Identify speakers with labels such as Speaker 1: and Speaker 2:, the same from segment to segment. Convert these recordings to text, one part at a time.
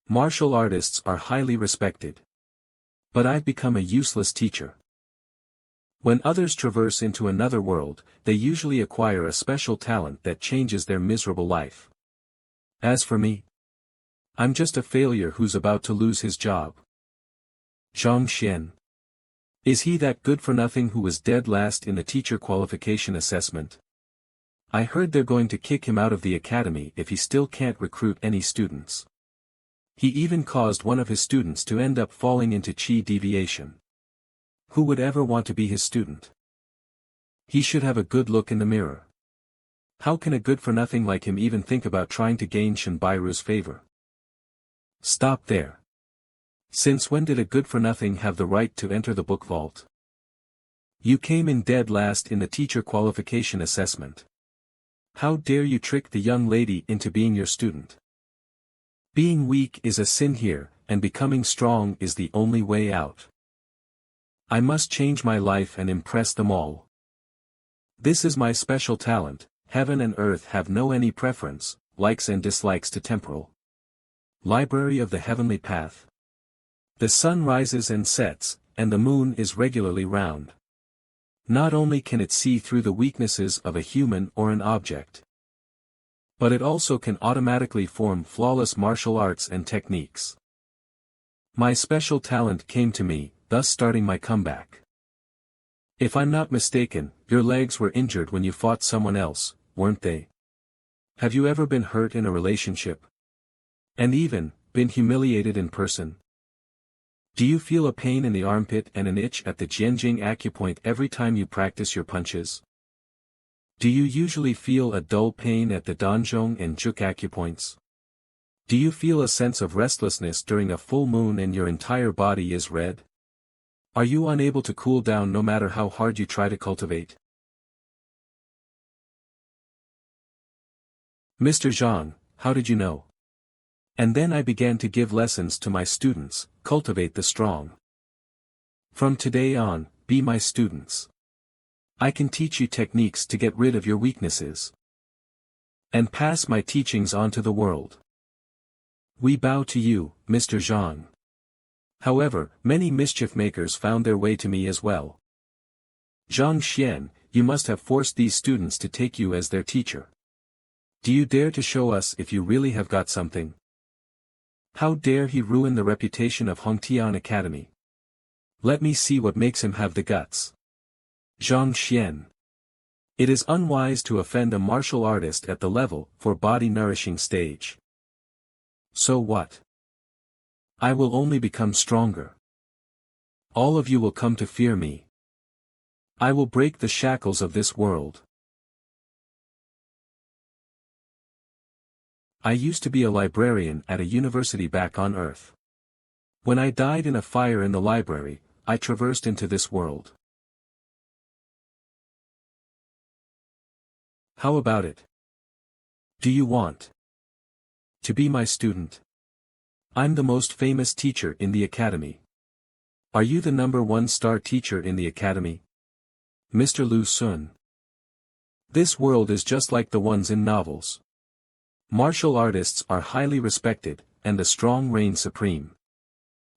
Speaker 1: Martial artists are highly respected. But I've become a useless teacher. When others traverse into another world, they usually acquire a special talent that changes their miserable life. As for me, I'm just a failure who's about to lose his job. Zhang Xian. Is he that good-for-nothing who was dead last in the teacher qualification assessment? I heard they're going to kick him out of the academy if he still can't recruit any students. He even caused one of his students to end up falling into chi deviation. Who would ever want to be his student? He should have a good look in the mirror. How can a good-for-nothing like him even think about trying to gain Shinbairu's favor? Stop there. Since when did a good-for-nothing have the right to enter the book vault? You came in dead last in the teacher qualification assessment. How dare you trick the young lady into being your student? Being weak is a sin here, and becoming strong is the only way out. I must change my life and impress them all. This is my special talent. Heaven and earth have no any preference, likes and dislikes to temporal. Library of the heavenly path. The sun rises and sets, and the moon is regularly round. Not only can it see through the weaknesses of a human or an object, but it also can automatically form flawless martial arts and techniques. My special talent came to me, thus starting my comeback. If I'm not mistaken, your legs were injured when you fought someone else, weren't they? Have you ever been hurt in a relationship? And even, been humiliated in person? Do you feel a pain in the armpit and an itch at the Jianjing acupoint every time you practice your punches? Do you usually feel a dull pain at the Danzhong and Juk acupoints? Do you feel a sense of restlessness during a full moon and your entire body is red? Are you unable to cool down no matter how hard you try to cultivate? Mr. Zhang, how did you know? And then I began to give lessons to my students, cultivate the strong. From today on, be my students. I can teach you techniques to get rid of your weaknesses. And pass my teachings on to the world. We bow to you, Mr. Zhang. However, many mischief makers found their way to me as well. Zhang Xian, you must have forced these students to take you as their teacher. Do you dare to show us if you really have got something? How dare he ruin the reputation of Hongtian Academy? Let me see what makes him have the guts. Zhang Xian. It is unwise to offend a martial artist at the level for body-nourishing stage. So what? I will only become stronger. All of you will come to fear me. I will break the shackles of this world. I used to be a librarian at a university back on Earth. When I died in a fire in the library, I traversed into this world. How about it? Do you want to be my student? I'm the most famous teacher in the academy. Are you the #1 star teacher in the academy? Mr. Lu Sun. This world is just like the ones in novels. Martial artists are highly respected, and the strong reign supreme.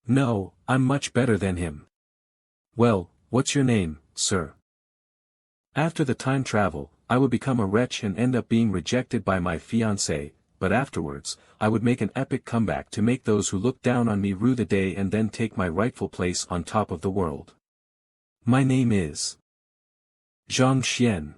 Speaker 1: No, I'm much better than him. Well, what's your name, sir? After the time travel, I would become a wretch and end up being rejected by my fiancée, but afterwards, I would make an epic comeback to make those who look down on me rue the day and then take my rightful place on top of the world. My name is Zhang Xian.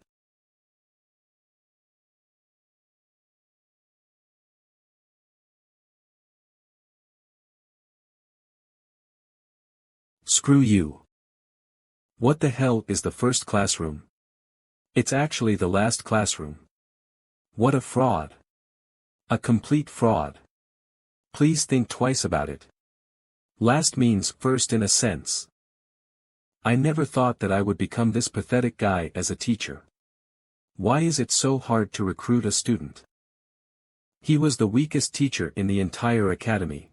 Speaker 1: Screw you. What the hell is the first classroom? It's actually the last classroom. What a fraud. A complete fraud. Please think twice about it. Last means first in a sense. I never thought that I would become this pathetic guy as a teacher. Why is it so hard to recruit a student? He was the weakest teacher in the entire academy.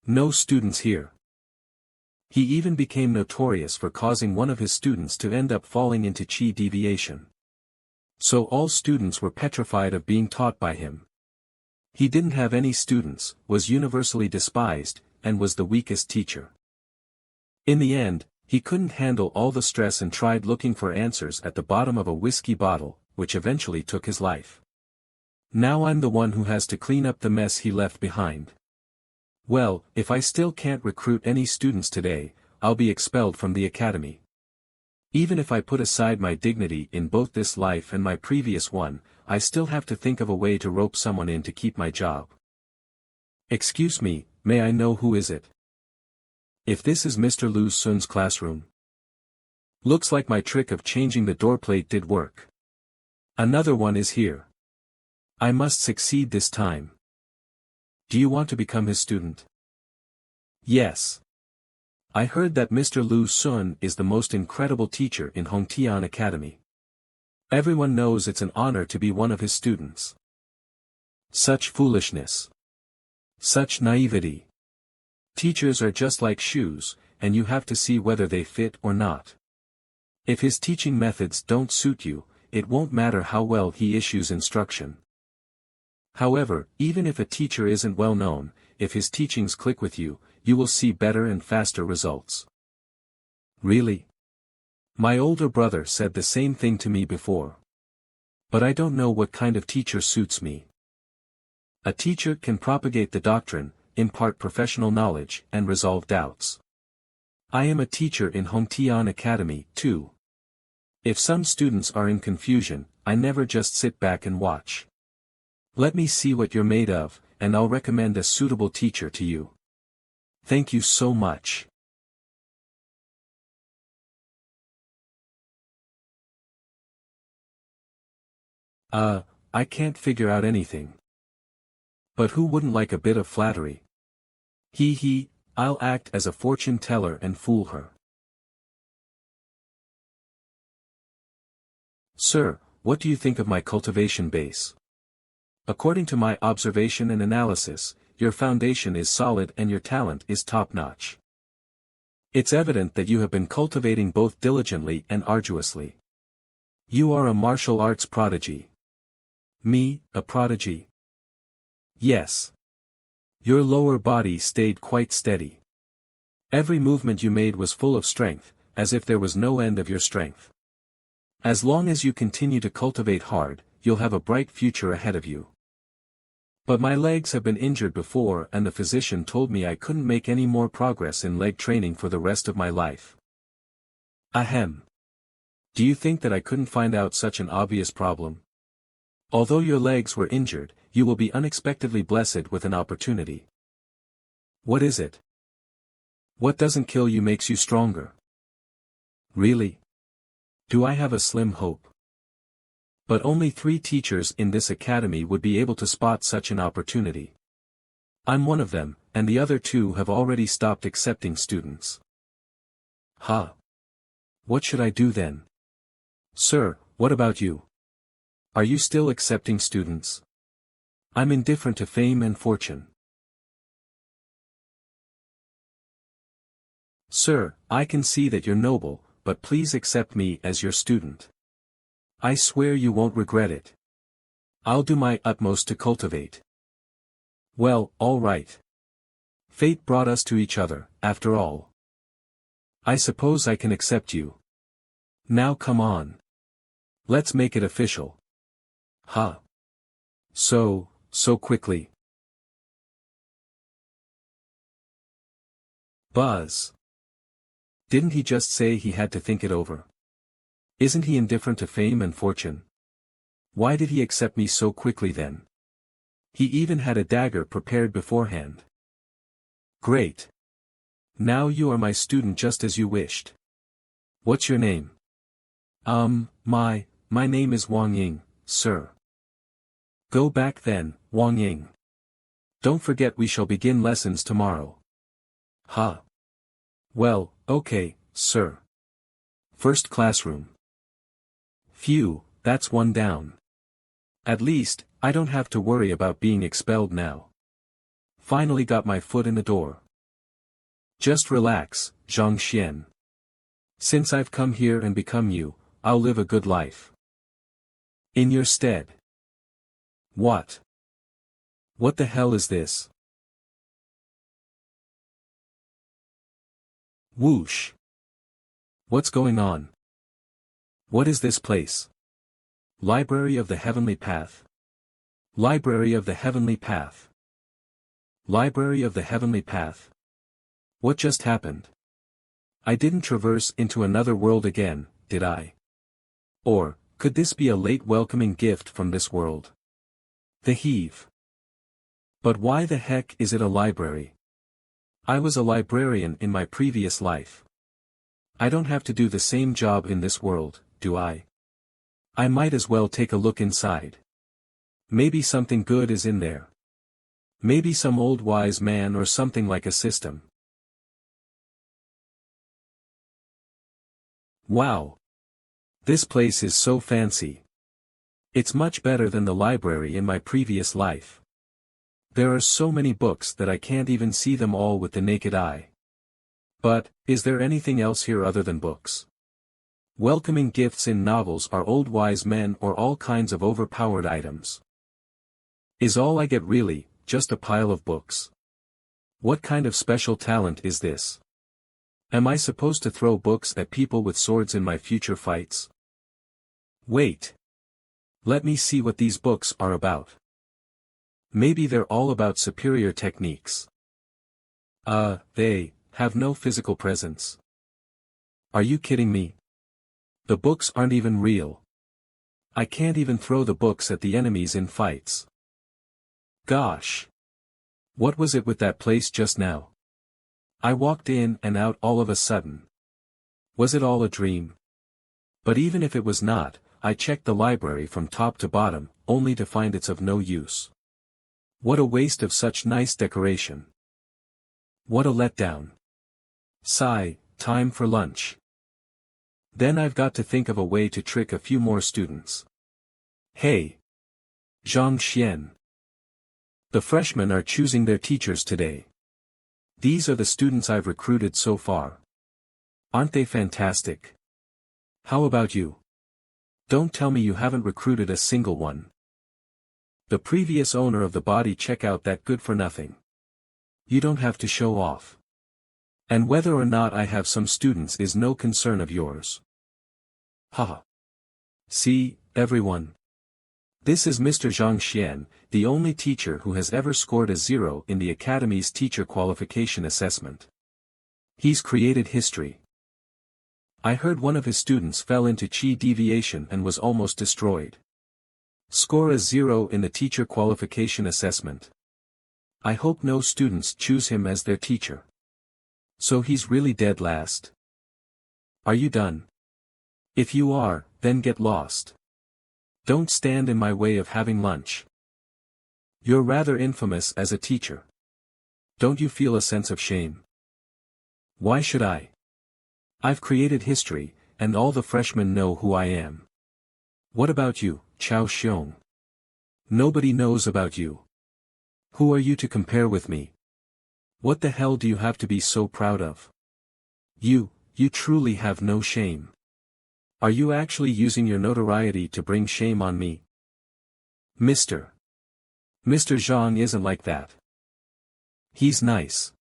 Speaker 1: No students here. He even became notorious for causing one of his students to end up falling into chi deviation. So all students were petrified of being taught by him. He didn't have any students, was universally despised, and was the weakest teacher. In the end, he couldn't handle all the stress and tried looking for answers at the bottom of a whiskey bottle, which eventually took his life. Now I'm the one who has to clean up the mess he left behind. Well, if I still can't recruit any students today, I'll be expelled from the academy. Even if I put aside my dignity in both this life and my previous one, I still have to think of a way to rope someone in to keep my job. Excuse me, may I know who is it? If this is Mr. Lu Sun's classroom. Looks like my trick of changing the doorplate did work. Another one is here. I must succeed this time. Do you want to become his student? Yes. I heard that Mr. Lu Sun is the most incredible teacher in Hongtian Academy. Everyone knows it's an honor to be one of his students. Such foolishness. Such naivety. Teachers are just like shoes, and you have to see whether they fit or not. If his teaching methods don't suit you, it won't matter how well he issues instruction. However, even if a teacher isn't well known, if his teachings click with you, you will see better and faster results. Really? My older brother said the same thing to me before. But I don't know what kind of teacher suits me. A teacher can propagate the doctrine, impart professional knowledge, and resolve doubts. I am a teacher in Hongtian Academy, too. If some students are in confusion, I never just sit back and watch. Let me see what you're made of, and I'll recommend a suitable teacher to you. Thank you so much. I can't figure out anything. But who wouldn't like a bit of flattery? Hee, I'll act as a fortune teller and fool her. Sir, what do you think of my cultivation base? According to my observation and analysis, your foundation is solid and your talent is top-notch. It's evident that you have been cultivating both diligently and arduously. You are a martial arts prodigy. Me, a prodigy? Yes. Your lower body stayed quite steady. Every movement you made was full of strength, as if there was no end of your strength. As long as you continue to cultivate hard, you'll have a bright future ahead of you. But my legs have been injured before and the physician told me I couldn't make any more progress in leg training for the rest of my life. Ahem. Do you think that I couldn't find out such an obvious problem? Although your legs were injured, you will be unexpectedly blessed with an opportunity. What is it? What doesn't kill you makes you stronger. Really? Do I have a slim hope? But only 3 teachers in this academy would be able to spot such an opportunity. I'm one of them, and the other 2 have already stopped accepting students. What should I do then? Sir, what about you? Are you still accepting students? I'm indifferent to fame and fortune. Sir, I can see that you're noble, but please accept me as your student. I swear you won't regret it. I'll do my utmost to cultivate. Well, all right. Fate brought us to each other, after all. I suppose I can accept you. Now come on. Let's make it official. So quickly. Buzz. Didn't he just say he had to think it over? Isn't he indifferent to fame and fortune? Why did he accept me so quickly then? He even had a dagger prepared beforehand. Great. Now you are my student just as you wished. What's your name? My name is Wang Ying, sir. Go back then, Wang Ying. Don't forget we shall begin lessons tomorrow. Well, okay, sir. First classroom. Phew, that's one down. At least, I don't have to worry about being expelled now. Finally got my foot in the door. Just relax, Zhang Xian. Since I've come here and become you, I'll live a good life. In your stead. What? What the hell is this? Whoosh. What's going on? What is this place? Library of the Heavenly Path. Library of the Heavenly Path. Library of the Heavenly Path. What just happened? I didn't traverse into another world again, did I? Or, could this be a late welcoming gift from this world? The heave. But why the heck is it a library? I was a librarian in my previous life. I don't have to do the same job in this world, do I? I might as well take a look inside. Maybe something good is in there. Maybe some old wise man or something like a system. Wow! This place is so fancy. It's much better than the library in my previous life. There are so many books that I can't even see them all with the naked eye. But, is there anything else here other than books? Welcoming gifts in novels are old wise men or all kinds of overpowered items. Is all I get really, just a pile of books? What kind of special talent is this? Am I supposed to throw books at people with swords in my future fights? Wait. Let me see what these books are about. Maybe they're all about superior techniques. They have no physical presence. Are you kidding me? The books aren't even real. I can't even throw the books at the enemies in fights. Gosh. What was it with that place just now? I walked in and out all of a sudden. Was it all a dream? But even if it was not, I checked the library from top to bottom, only to find it's of no use. What a waste of such nice decoration. What a letdown. Sigh, time for lunch. Then I've got to think of a way to trick a few more students. Hey! Zhang Xian. The freshmen are choosing their teachers today. These are the students I've recruited so far. Aren't they fantastic? How about you? Don't tell me you haven't recruited a single one. The previous owner of the body check out that good for nothing. You don't have to show off. And whether or not I have some students is no concern of yours. Haha. See, everyone. This is Mr. Zhang Xian, the only teacher who has ever scored a 0 in the Academy's teacher qualification assessment. He's created history. I heard one of his students fell into chi deviation and was almost destroyed. Score a 0 in the teacher qualification assessment. I hope no students choose him as their teacher. So he's really dead last. Are you done? If you are, then get lost. Don't stand in my way of having lunch. You're rather infamous as a teacher. Don't you feel a sense of shame? Why should I? I've created history, and all the freshmen know who I am. What about you, Chao Xiong? Nobody knows about you. Who are you to compare with me? What the hell do you have to be so proud of? You truly have no shame. Are you actually using your notoriety to bring shame on me? Mr. Zhang isn't like that. He's nice.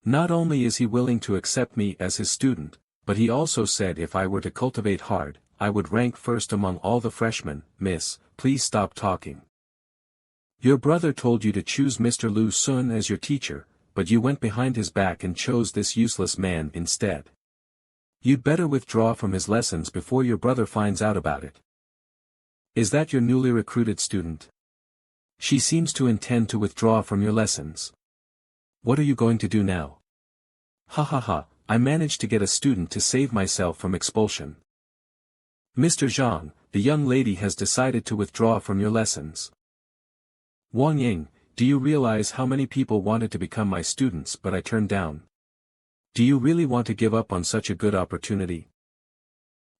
Speaker 1: Not only is he willing to accept me as his student, but he also said if I were to cultivate hard, I would rank first among all the freshmen. Miss, please stop talking. Your brother told you to choose Mr. Lu Sun as your teacher, but you went behind his back and chose this useless man instead. You'd better withdraw from his lessons before your brother finds out about it. Is that your newly recruited student? She seems to intend to withdraw from your lessons. What are you going to do now? Ha ha ha, I managed to get a student to save myself from expulsion. Mr. Zhang, the young lady has decided to withdraw from your lessons. Wang Ying, do you realize how many people wanted to become my students but I turned down? Do you really want to give up on such a good opportunity?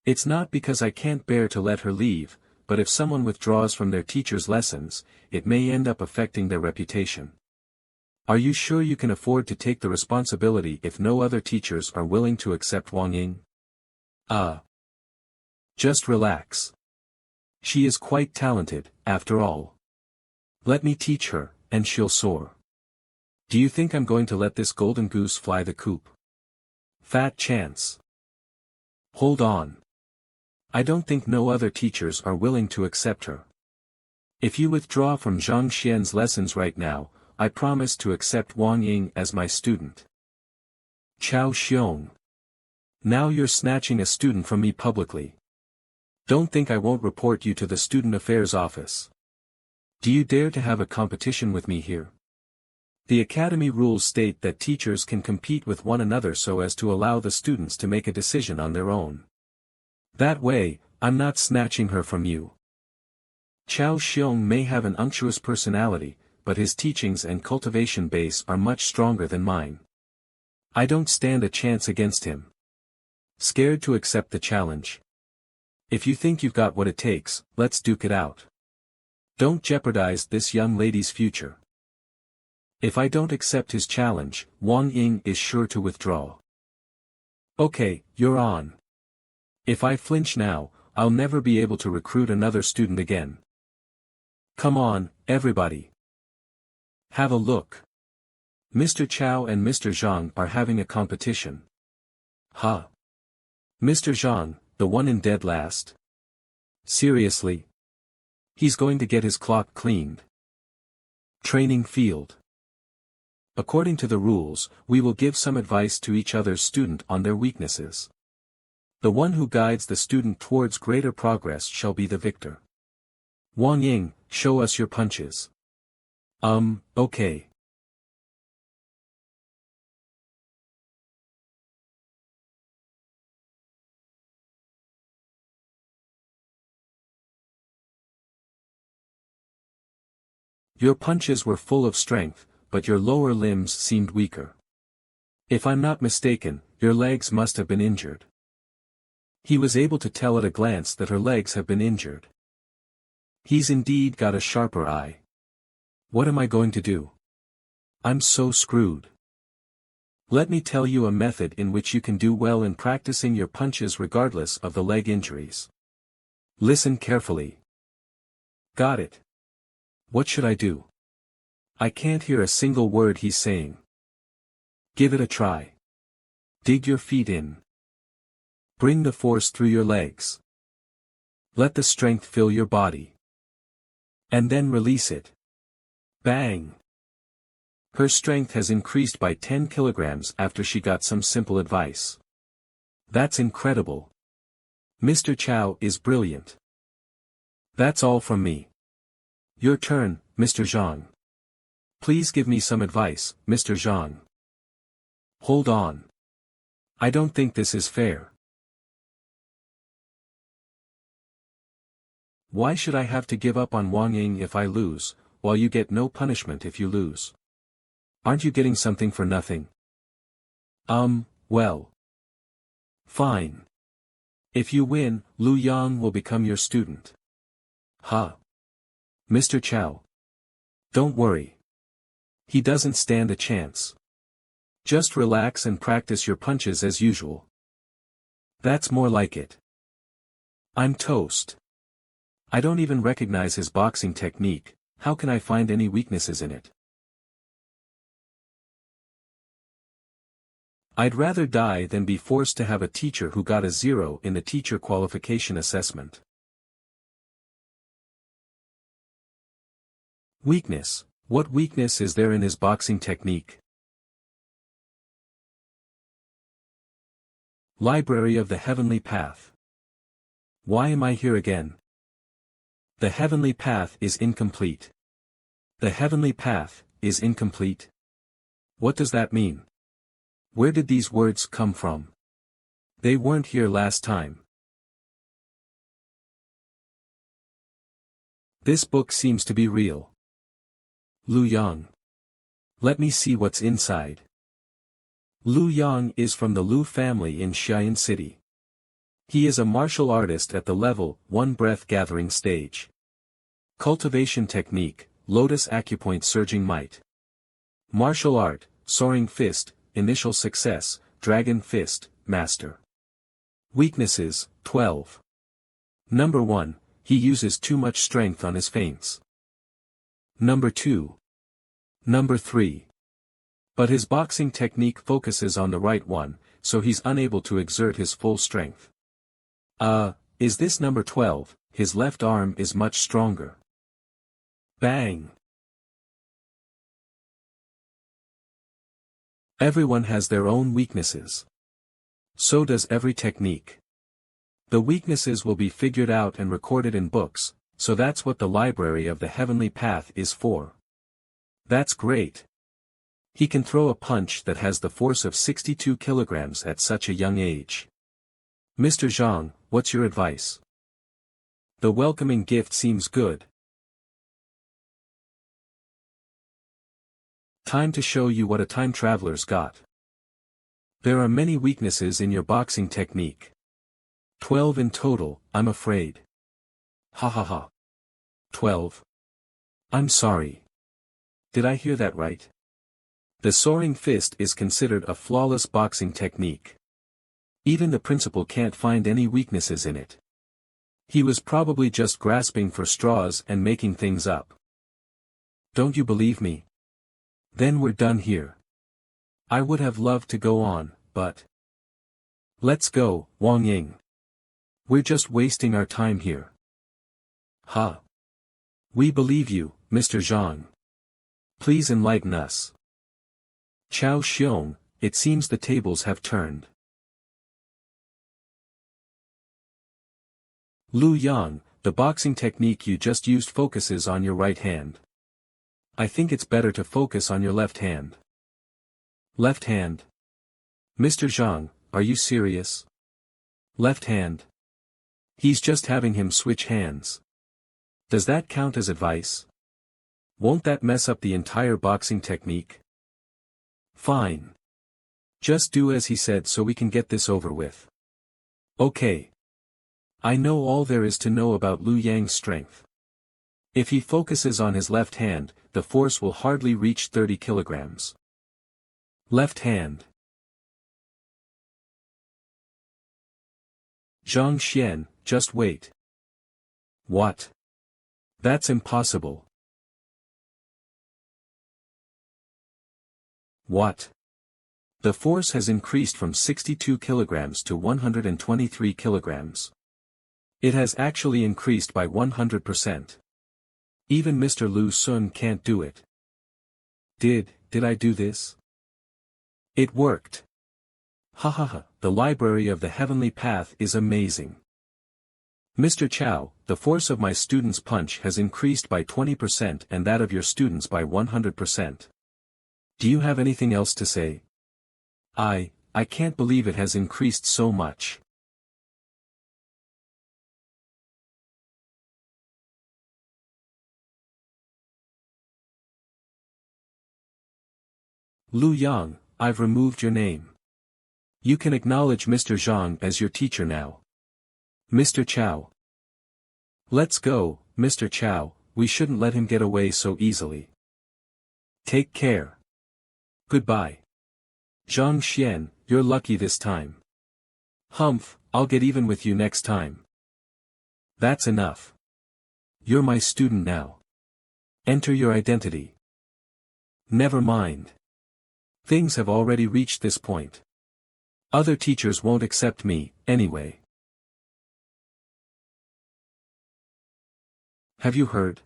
Speaker 1: It's not because I can't bear to let her leave, but if someone withdraws from their teacher's lessons, it may end up affecting their reputation. Are you sure you can afford to take the responsibility if no other teachers are willing to accept Wang Ying? Just relax. She is quite talented, after all. Let me teach her, and she'll soar. Do you think I'm going to let this golden goose fly the coop? Fat chance. Hold on. I don't think no other teachers are willing to accept her. If you withdraw from Zhang Xian's lessons right now, I promise to accept Wang Ying as my student. Chao Xiong. Now you're snatching a student from me publicly. Don't think I won't report you to the Student Affairs Office. Do you dare to have a competition with me here? The Academy rules state that teachers can compete with one another so as to allow the students to make a decision on their own. That way, I'm not snatching her from you. Chao Xiong may have an unctuous personality, but his teachings and cultivation base are much stronger than mine. I don't stand a chance against him. Scared to accept the challenge? If you think you've got what it takes, let's duke it out. Don't jeopardize this young lady's future. If I don't accept his challenge, Wang Ying is sure to withdraw. Okay, you're on. If I flinch now, I'll never be able to recruit another student again. Come on, everybody. Have a look. Mr. Chao and Mr. Zhang are having a competition. Huh? Mr. Zhang, the one in dead last? Seriously? He's going to get his clock cleaned. Training field. According to the rules, we will give some advice to each other's student on their weaknesses. The one who guides the student towards greater progress shall be the victor. Wang Ying, show us your punches. Okay. Your punches were full of strength, but your lower limbs seemed weaker. If I'm not mistaken, your legs must have been injured. He was able to tell at a glance that her legs have been injured. He's indeed got a sharper eye. What am I going to do? I'm so screwed. Let me tell you a method in which you can do well in practicing your punches regardless of the leg injuries. Listen carefully. Got it. What should I do? I can't hear a single word he's saying. Give it a try. Dig your feet in. Bring the force through your legs. Let the strength fill your body. And then release it. Bang! Her strength has increased by 10 kilograms after she got some simple advice. That's incredible. Mr. Chao is brilliant. That's all from me. Your turn, Mr. Zhang. Please give me some advice, Mr. Zhang. Hold on. I don't think this is fair. Why should I have to give up on Wang Ying if I lose, while you get no punishment if you lose? Aren't you getting something for nothing? Well. Fine. If you win, Lu Yang will become your student. Huh? Mr. Chao. Don't worry. He doesn't stand a chance. Just relax and practice your punches as usual. That's more like it. I'm toast. I don't even recognize his boxing technique, how can I find any weaknesses in it? I'd rather die than be forced to have a teacher who got a 0 in the teacher qualification assessment. Weakness. What weakness is there in his boxing technique? Library of the Heavenly Path. Why am I here again? The Heavenly Path is incomplete. The Heavenly Path is incomplete. What does that mean? Where did these words come from? They weren't here last time. This book seems to be real. Lu Yang. Let me see what's inside. Lu Yang is from the Lu family in Xi'an City. He is a martial artist at the level 1 breath gathering stage. Cultivation technique, lotus acupoint surging might. Martial art, soaring fist, initial success, dragon fist, master. Weaknesses, 12. Number 1, he uses too much strength on his feints. Number 2. Number 3. But his boxing technique focuses on the right one, so he's unable to exert his full strength. Is this number 12, his left arm is much stronger. Bang! Everyone has their own weaknesses. So does every technique. The weaknesses will be figured out and recorded in books, so that's what the library of the heavenly path is for. That's great. He can throw a punch that has the force of 62 kilograms at such a young age. Mr. Zheng, what's your advice? The welcoming gift seems good. Time to show you what a time traveler's got. There are many weaknesses in your boxing technique. 12 in total, I'm afraid. Ha ha ha. 12. I'm sorry. Did I hear that right? The soaring fist is considered a flawless boxing technique. Even the principal can't find any weaknesses in it. He was probably just grasping for straws and making things up. Don't you believe me? Then we're done here. I would have loved to go on, but... Let's go, Wang Ying. We're just wasting our time here. Ha. We believe you, Mr. Zhang. Please enlighten us. Chao Xiong, it seems the tables have turned. Lu Yang, the boxing technique you just used focuses on your right hand. I think it's better to focus on your left hand. Left hand. Mr. Zhang, are you serious? Left hand. He's just having him switch hands. Does that count as advice? Won't that mess up the entire boxing technique? Fine. Just do as he said so we can get this over with. Okay. I know all there is to know about Lu Yang's strength. If he focuses on his left hand, the force will hardly reach 30 kilograms. Left hand. Zhang Xian, just wait. What? That's impossible. What? The force has increased from 62 kilograms to 123 kilograms. It has actually increased by 100%. Even Mr. Lu Sun can't do it. Did I do this? It worked. Ha ha ha, the library of the heavenly path is amazing. Mr. Chao, the force of my student's punch has increased by 20% and that of your students by 100%. Do you have anything else to say? I can't believe it has increased so much. Lu Yang, I've removed your name. You can acknowledge Mr. Zhang as your teacher now. Mr. Chao. Let's go, Mr. Chao, we shouldn't let him get away so easily. Take care. Goodbye. Zhang Xian, you're lucky this time. Humph, I'll get even with you next time. That's enough. You're my student now. Enter your identity. Never mind. Things have already reached this point. Other teachers won't accept me, anyway. Have you heard?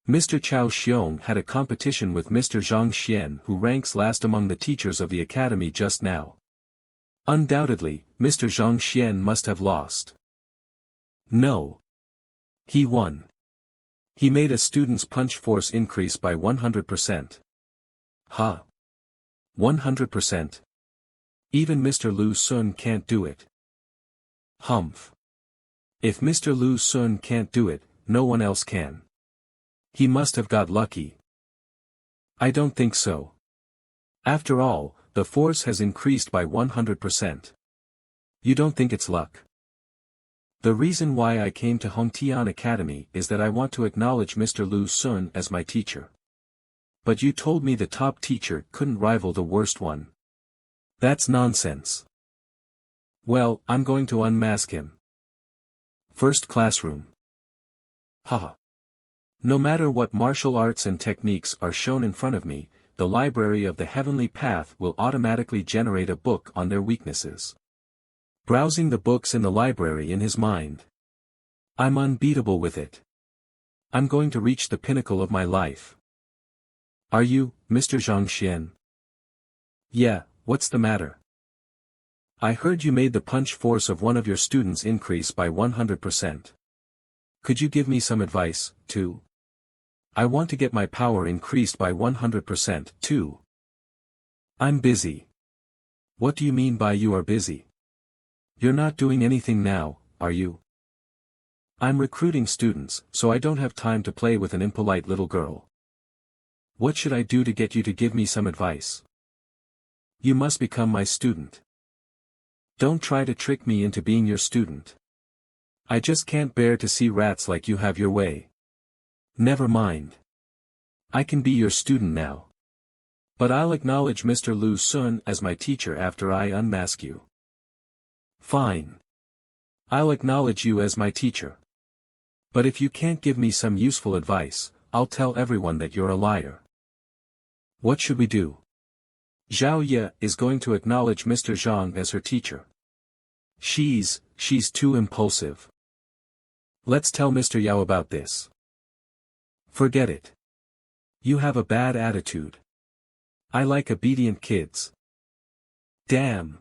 Speaker 1: Mr. Chao Xiong had a competition with Mr. Zhang Xian who ranks last among the teachers of the academy just now. Undoubtedly, Mr. Zhang Xian must have lost. No. He won. He made a student's punch force increase by 100%. Ha. 100%. Even Mr. Lu Sun can't do it. Humph. If Mr. Lu Sun can't do it, no one else can. He must have got lucky. I don't think so. After all, the force has increased by 100%. You don't think it's luck? The reason why I came to Hongtian Academy is that I want to acknowledge Mr. Lu Sun as my teacher. But you told me the top teacher couldn't rival the worst one. That's nonsense. Well, I'm going to unmask him. First classroom. Haha. No matter what martial arts and techniques are shown in front of me, the library of the heavenly path will automatically generate a book on their weaknesses. Browsing the books in the library in his mind. I'm unbeatable with it. I'm going to reach the pinnacle of my life. Are you, Mr. Zhang? Yeah, what's the matter? I heard you made the punch force of one of your students increase by 100%. Could you give me some advice, too? I want to get my power increased by 100%, too. I'm busy. What do you mean by you are busy? You're not doing anything now, are you? I'm recruiting students, so I don't have time to play with an impolite little girl. What should I do to get you to give me some advice? You must become my student. Don't try to trick me into being your student. I just can't bear to see rats like you have your way. Never mind. I can be your student now. But I'll acknowledge Mr. Lu Sun as my teacher after I unmask you. Fine. I'll acknowledge you as my teacher. But if you can't give me some useful advice, I'll tell everyone that you're a liar. What should we do? Zhao Ya is going to acknowledge Mr. Zheng as her teacher. She's too impulsive. Let's tell Mr. Yao about this. Forget it. You have a bad attitude. I like obedient kids. Damn.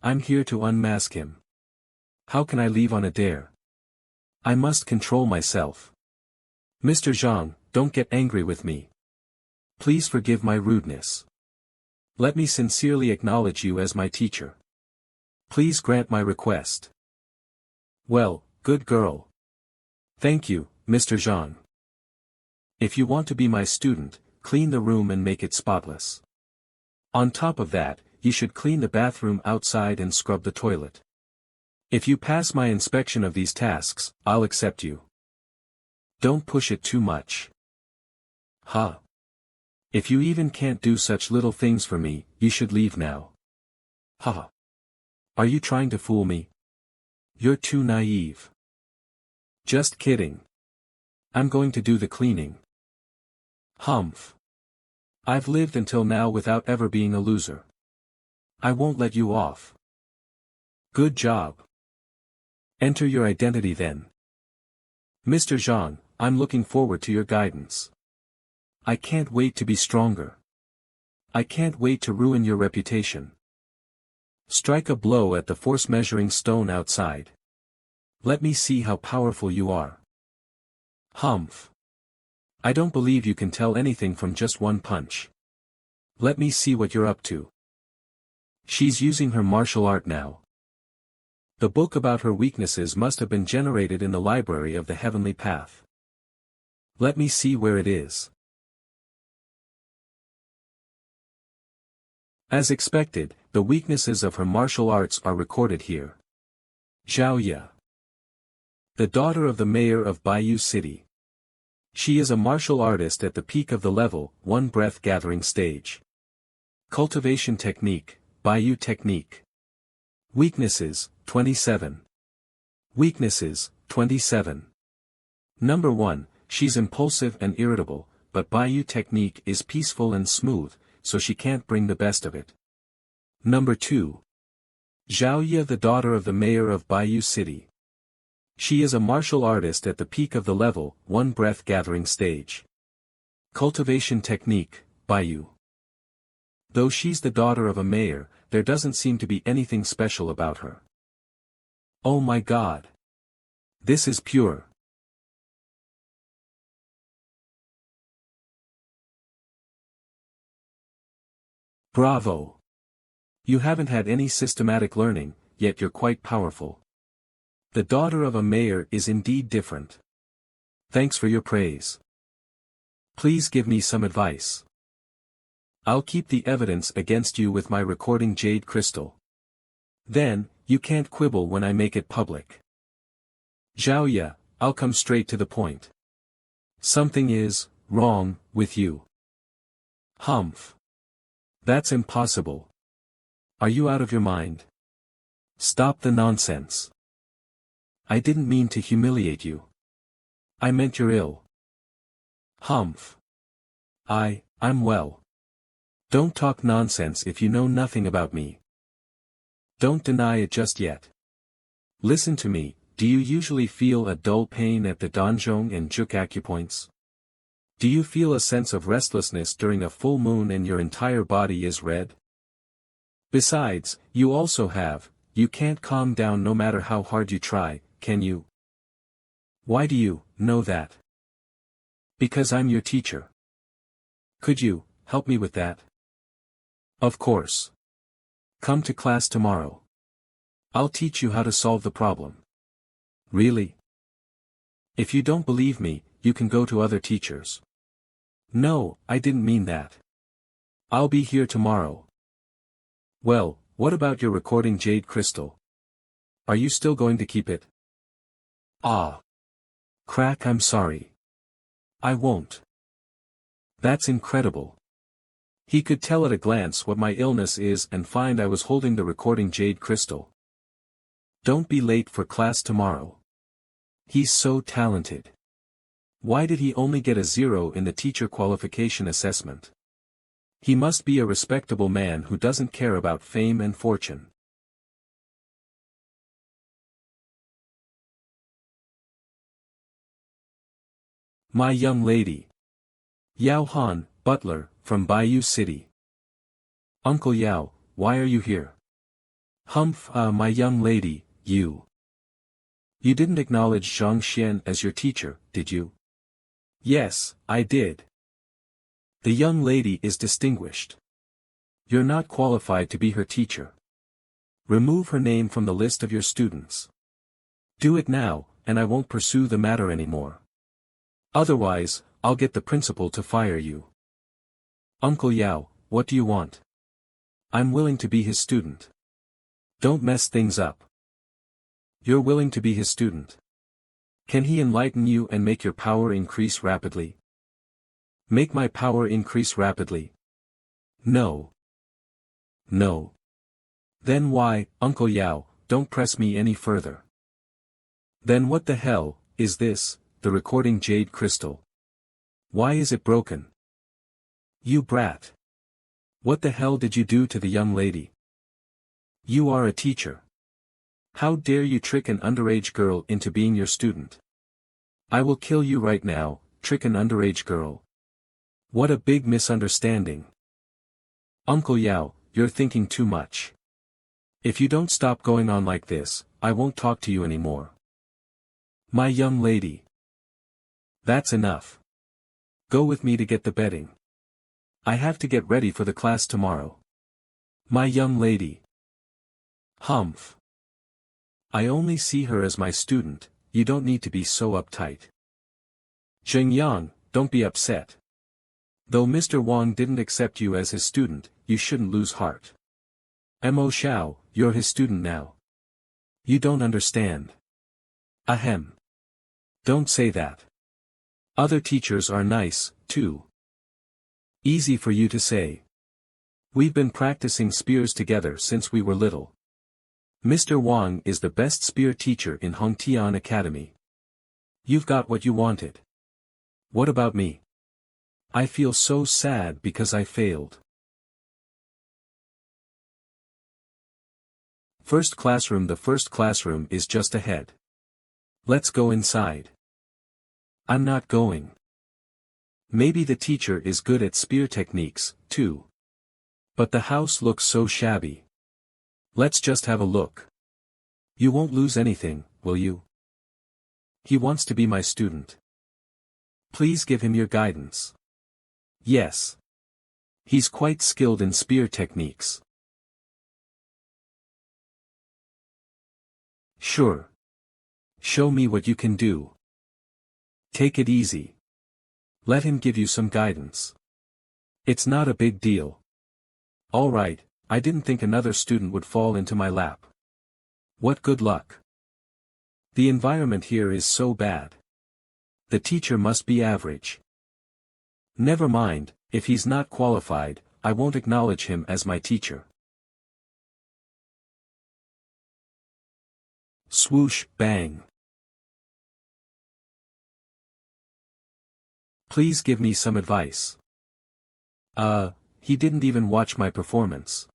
Speaker 1: I'm here to unmask him. How can I leave on a dare? I must control myself. Mr. Zheng, don't get angry with me. Please forgive my rudeness. Let me sincerely acknowledge you as my teacher. Please grant my request. Well, good girl. Thank you, Mr. Zheng. If you want to be my student, clean the room and make it spotless. On top of that, you should clean the bathroom outside and scrub the toilet. If you pass my inspection of these tasks, I'll accept you. Don't push it too much. Huh. If you even can't do such little things for me, you should leave now. Haha. Are you trying to fool me? You're too naive. Just kidding. I'm going to do the cleaning. Humph. I've lived until now without ever being a loser. I won't let you off. Good job. Enter your identity then. Mr. Zheng, I'm looking forward to your guidance. I can't wait to be stronger. I can't wait to ruin your reputation. Strike a blow at the force measuring stone outside. Let me see how powerful you are. Humph. I don't believe you can tell anything from just one punch. Let me see what you're up to. She's using her martial art now. The book about her weaknesses must have been generated in the library of the heavenly path. Let me see where it is. As expected, the weaknesses of her martial arts are recorded here. Zhao Ya. The daughter of the mayor of Bayou City. She is a martial artist at the peak of the level 1 breath gathering stage. Cultivation technique, Bayou technique. Weaknesses, 27. Weaknesses, 27. Number 1, she's impulsive and irritable, but Bayou technique is peaceful and smooth, so she can't bring the best of it. Number 2. Zhao Ya, the daughter of the mayor of Bayou City. She is a martial artist at the peak of the level 1 breath gathering stage. Cultivation technique, Bayou. Though she's the daughter of a mayor, there doesn't seem to be anything special about her. Oh my God. This is pure. Bravo. You haven't had any systematic learning, yet you're quite powerful. The daughter of a mayor is indeed different. Thanks for your praise. Please give me some advice. I'll keep the evidence against you with my recording jade crystal. Then, you can't quibble when I make it public. Zhao Ya, I'll come straight to the point. Something is wrong with you. Humph. That's impossible. Are you out of your mind? Stop the nonsense. I didn't mean to humiliate you. I meant you're ill. Humph. I'm well. Don't talk nonsense if you know nothing about me. Don't deny it just yet. Listen to me, do you usually feel a dull pain at the Danzhong and Juk acupoints? Do you feel a sense of restlessness during a full moon and your entire body is red? Besides, you can't calm down no matter how hard you try, can you? Why do you know that? Because I'm your teacher. Could you help me with that? Of course. Come to class tomorrow. I'll teach you how to solve the problem. Really? If you don't believe me, you can go to other teachers. No, I didn't mean that. I'll be here tomorrow. Well, what about your recording jade crystal? Are you still going to keep it? Ah. Crack, I'm sorry. I won't. That's incredible. He could tell at a glance what my illness is and find I was holding the recording jade crystal. Don't be late for class tomorrow. He's so talented. Why did he only get a 0 in the teacher qualification assessment? He must be a respectable man who doesn't care about fame and fortune. My young lady. Yao Han, butler, from Bayou City. Uncle Yao, why are you here? Humph, my young lady, you. You didn't acknowledge Zhang Xian as your teacher, did you? Yes, I did. The young lady is distinguished. You're not qualified to be her teacher. Remove her name from the list of your students. Do it now, and I won't pursue the matter anymore. Otherwise, I'll get the principal to fire you. Uncle Yao, what do you want? I'm willing to be his student. Don't mess things up. You're willing to be his student. Can he enlighten you and make your power increase rapidly? Make my power increase rapidly? No. No. Then why, Uncle Yao, don't press me any further. Then what the hell is this, the recording jade crystal? Why is it broken? You brat. What the hell did you do to the young lady? You are a teacher. How dare you trick an underage girl into being your student? I will kill you right now, trick an underage girl. What a big misunderstanding. Uncle Yao, you're thinking too much. If you don't stop going on like this, I won't talk to you anymore. My young lady. That's enough. Go with me to get the bedding. I have to get ready for the class tomorrow. My young lady. Humph. I only see her as my student, you don't need to be so uptight. Zheng Yang, don't be upset. Though Mr. Wang didn't accept you as his student, you shouldn't lose heart. Mo Xiao, you're his student now. You don't understand. Ahem. Don't say that. Other teachers are nice, too. Easy for you to say. We've been practicing spears together since we were little. Mr. Wang is the best spear teacher in Hongtian Academy. You've got what you wanted. What about me? I feel so sad because I failed. First classroom. The first classroom is just ahead. Let's go inside. I'm not going. Maybe the teacher is good at spear techniques, too. But the house looks so shabby. Let's just have a look. You won't lose anything, will you? He wants to be my student. Please give him your guidance. Yes. He's quite skilled in spear techniques. Sure. Show me what you can do. Take it easy. Let him give you some guidance. It's not a big deal. All right. I didn't think another student would fall into my lap. What good luck. The environment here is so bad. The teacher must be average. Never mind, if he's not qualified, I won't acknowledge him as my teacher. Swoosh, bang. Please give me some advice. He didn't even watch my performance.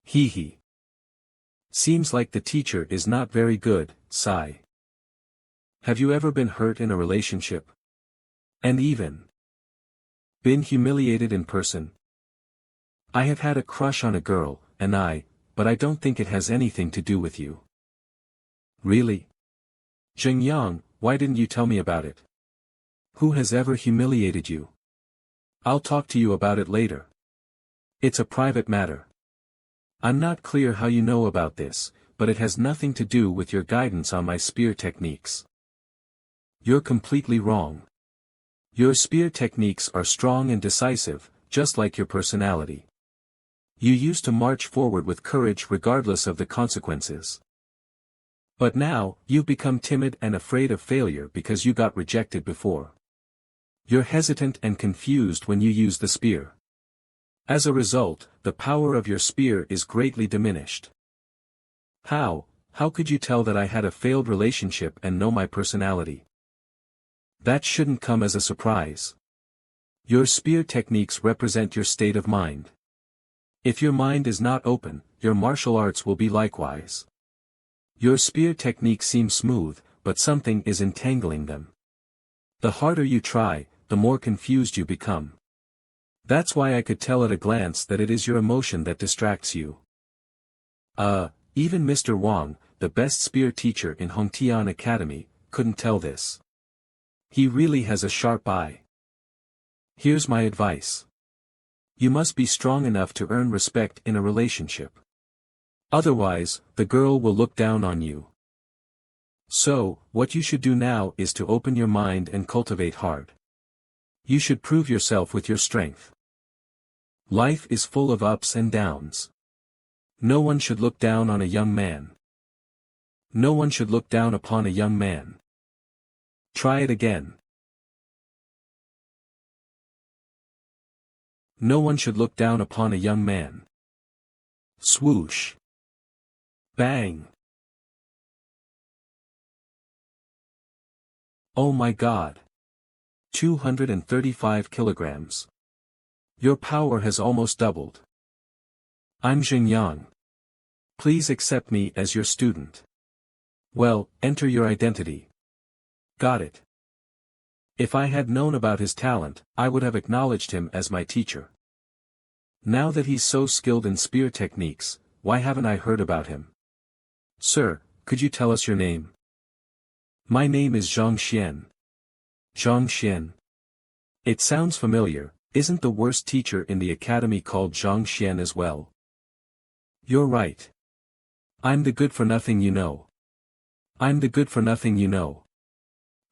Speaker 1: Hee hee. Seems like the teacher is not very good, sigh. Have you ever been hurt in a relationship? And even been humiliated in person? I have had a crush on a girl, but I don't think it has anything to do with you. Really? Zheng, why didn't you tell me about it? Who has ever humiliated you? I'll talk to you about it later. It's a private matter. I'm not clear how you know about this, but it has nothing to do with your guidance on my spear techniques. You're completely wrong. Your spear techniques are strong and decisive, just like your personality. You used to march forward with courage regardless of the consequences. But now, you've become timid and afraid of failure because you got rejected before. You're hesitant and confused when you use the spear. As a result, the power of your spear is greatly diminished. How could you tell that I had a failed relationship and know my personality? That shouldn't come as a surprise. Your spear techniques represent your state of mind. If your mind is not open, your martial arts will be likewise. Your spear techniques seem smooth, but something is entangling them. The harder you try, the more confused you become. That's why I could tell at a glance that it is your emotion that distracts you. Even Mr. Wang, the best spear teacher in Hongtian Academy, couldn't tell this. He really has a sharp eye. Here's my advice. You must be strong enough to earn respect in a relationship. Otherwise, the girl will look down on you. So, what you should do now is to open your mind and cultivate hard. You should prove yourself with your strength. Life is full of ups and downs. No one should look down on a young man. No one should look down upon a young man. Try it again. No one should look down upon a young man. Swoosh. Bang. Oh my God. 235 kilograms. Your power has almost doubled. I'm Zheng. Please accept me as your student. Well, enter your identity. Got it. If I had known about his talent, I would have acknowledged him as my teacher. Now that he's so skilled in spear techniques, why haven't I heard about him? Sir, could you tell us your name? My name is Zhang Xian. Zhang Xian. It sounds familiar. Isn't the worst teacher in the academy called Zhang Xian as well? You're right. I'm the good-for-nothing you know. I'm the good-for-nothing you know.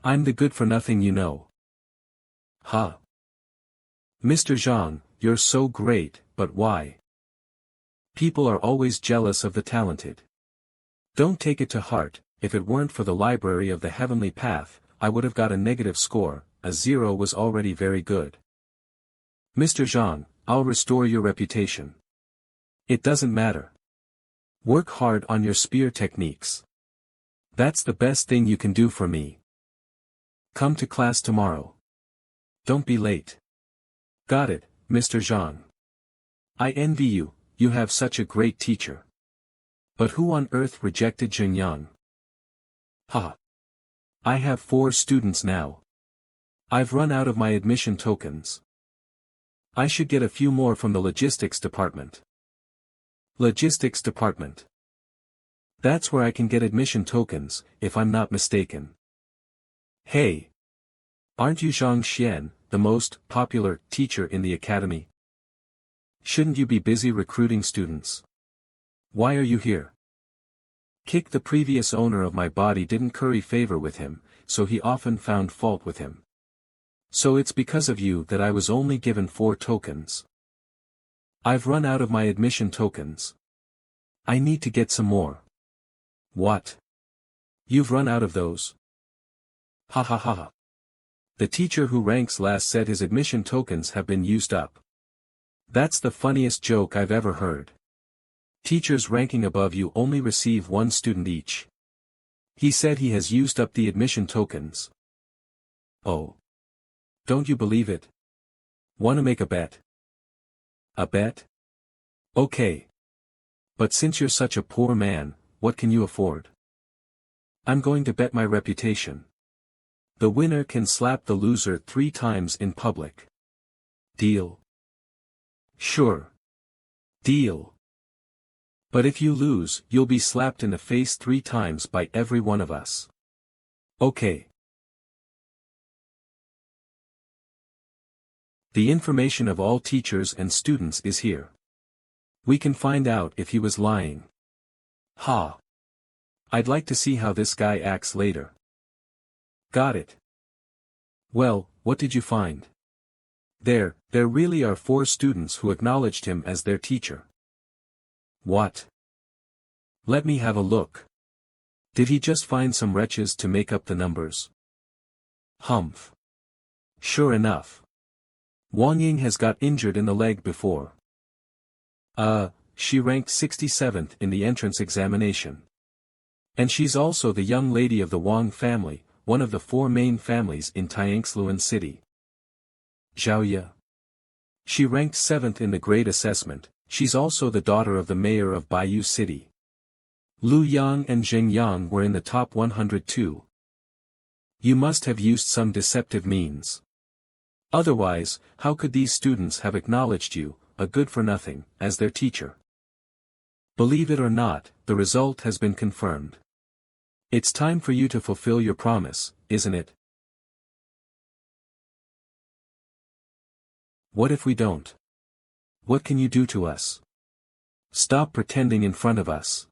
Speaker 1: I'm the good-for-nothing you know. Ha! Mr. Zhang, you're so great, but why? People are always jealous of the talented. Don't take it to heart. If it weren't for the library of the heavenly path, I would have got a negative score. A 0 was already very good. Mr. Zhang, I'll restore your reputation. It doesn't matter. Work hard on your spear techniques. That's the best thing you can do for me. Come to class tomorrow. Don't be late. Got it, Mr. Zhang. I envy you, you have such a great teacher. But who on earth rejected Zheng? Ha! I have 4 students now. I've run out of my admission tokens. I should get a few more from the logistics department. Logistics department. That's where I can get admission tokens, if I'm not mistaken. Hey! Aren't you Zhang Xian, the most popular teacher in the academy? Shouldn't you be busy recruiting students? Why are you here? Kick, the previous owner of my body, didn't curry favor with him, so he often found fault with him. So it's because of you that I was only given 4 tokens. I've run out of my admission tokens. I need to get some more. What? You've run out of those? Ha ha ha ha. The teacher who ranks last said his admission tokens have been used up. That's the funniest joke I've ever heard. Teachers ranking above you only receive 1 student each. He said he has used up the admission tokens. Oh. Don't you believe it? Wanna make a bet? A bet? Okay. But since you're such a poor man, what can you afford? I'm going to bet my reputation. The winner can slap the loser 3 times in public. Deal? Sure. Deal. But if you lose, you'll be slapped in the face 3 times by every one of us. Okay. The information of all teachers and students is here. We can find out if he was lying. Ha. I'd like to see how this guy acts later. Got it. Well, what did you find? There really are 4 students who acknowledged him as their teacher. What? Let me have a look. Did he just find some wretches to make up the numbers? Humph. Sure enough. Wang Ying has got injured in the leg before. She ranked 67th in the entrance examination. And she's also the young lady of the Wang family, one of the 4 main families in Tianxluan City. Zhao Ya. She ranked 7th in the grade assessment, she's also the daughter of the mayor of Baiyu City. Lu Yang and Zheng Yang were in the top 100 too. You must have used some deceptive means. Otherwise, how could these students have acknowledged you, a good-for-nothing, as their teacher? Believe it or not, the result has been confirmed. It's time for you to fulfill your promise, isn't it? What if we don't? What can you do to us? Stop pretending in front of us.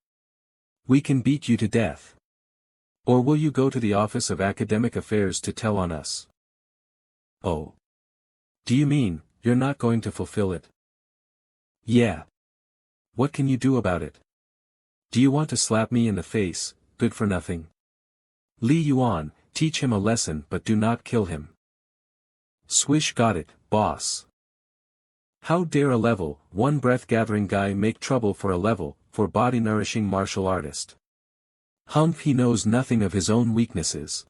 Speaker 1: We can beat you to death. Or will you go to the Office of Academic Affairs to tell on us? Oh. Do you mean, you're not going to fulfill it? Yeah. What can you do about it? Do you want to slap me in the face, good for nothing? Li Yuan, teach him a lesson but do not kill him. Swish, got it, boss. How dare a level 1 breath-gathering guy make trouble for a level 4 body-nourishing martial artist? Humph, he knows nothing of his own weaknesses.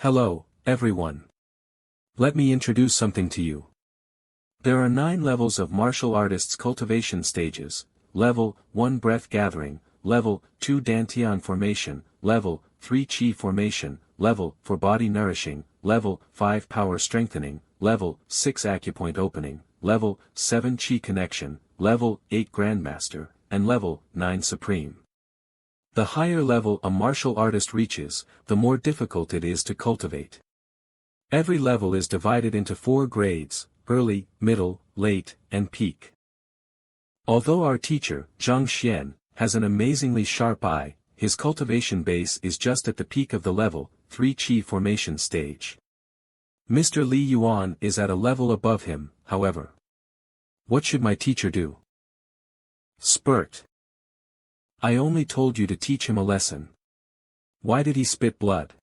Speaker 1: Hello, everyone. Let me introduce something to you. There are 9 levels of martial artists' cultivation stages: Level 1 breath gathering, Level 2 Dantian formation, Level 3 Qi formation, Level 4 body nourishing, Level 5 power strengthening, Level 6 acupoint opening, Level 7 Qi connection, Level 8 grandmaster, and Level 9 supreme. The higher level a martial artist reaches, the more difficult it is to cultivate. Every level is divided into 4 grades: early, middle, late, and peak. Although our teacher, Zhang Xian, has an amazingly sharp eye, his cultivation base is just at the peak of the level 3 Qi formation stage. Mr. Li Yuan is at a level above him, however. What should my teacher do? Spurt. I only told you to teach him a lesson. Why did he spit blood?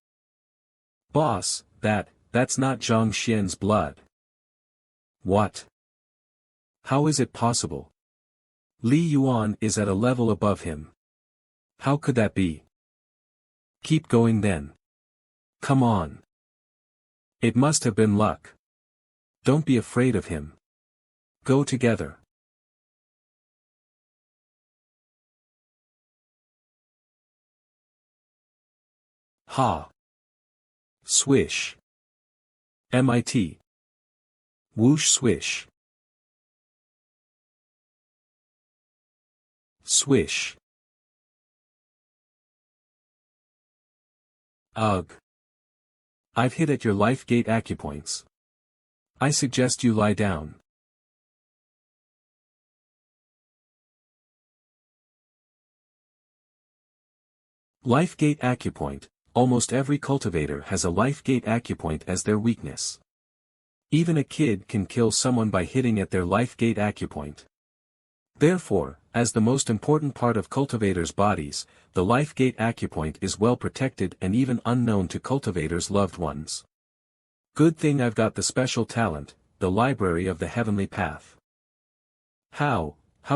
Speaker 1: Boss, that's not Zhang Xian's blood. What? How is it possible? Li Yuan is at a level above him. How could that be? Keep going then. Come on. It must have been luck. Don't be afraid of him. Go together. Ha. Swish. MIT. Whoosh swish. Swish. Ugh. I've hit at your life gate acupoints. I suggest you lie down. Life gate acupoint. Almost every cultivator has a life gate acupoint as their weakness. Even a kid can kill someone by hitting at their life gate acupoint. Therefore, as the most important part of cultivators' bodies, the life gate acupoint is well protected and even unknown to cultivators' loved ones. Good thing I've got the special talent, the library of the heavenly path. How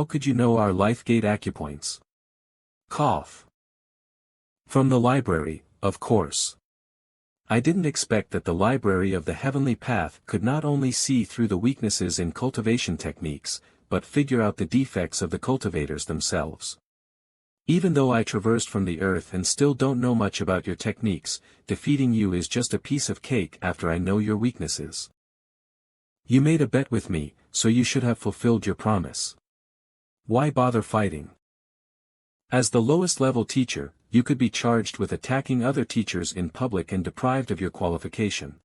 Speaker 1: could you know our life gate acupoints? Cough. From the library, of course. I didn't expect that the library of the heavenly path could not only see through the weaknesses in cultivation techniques, but figure out the defects of the cultivators themselves. Even though I traversed from the earth and still don't know much about your techniques, defeating you is just a piece of cake after I know your weaknesses. You made a bet with me, so you should have fulfilled your promise. Why bother fighting? As the lowest level teacher, you could be charged with attacking other teachers in public and deprived of your qualification.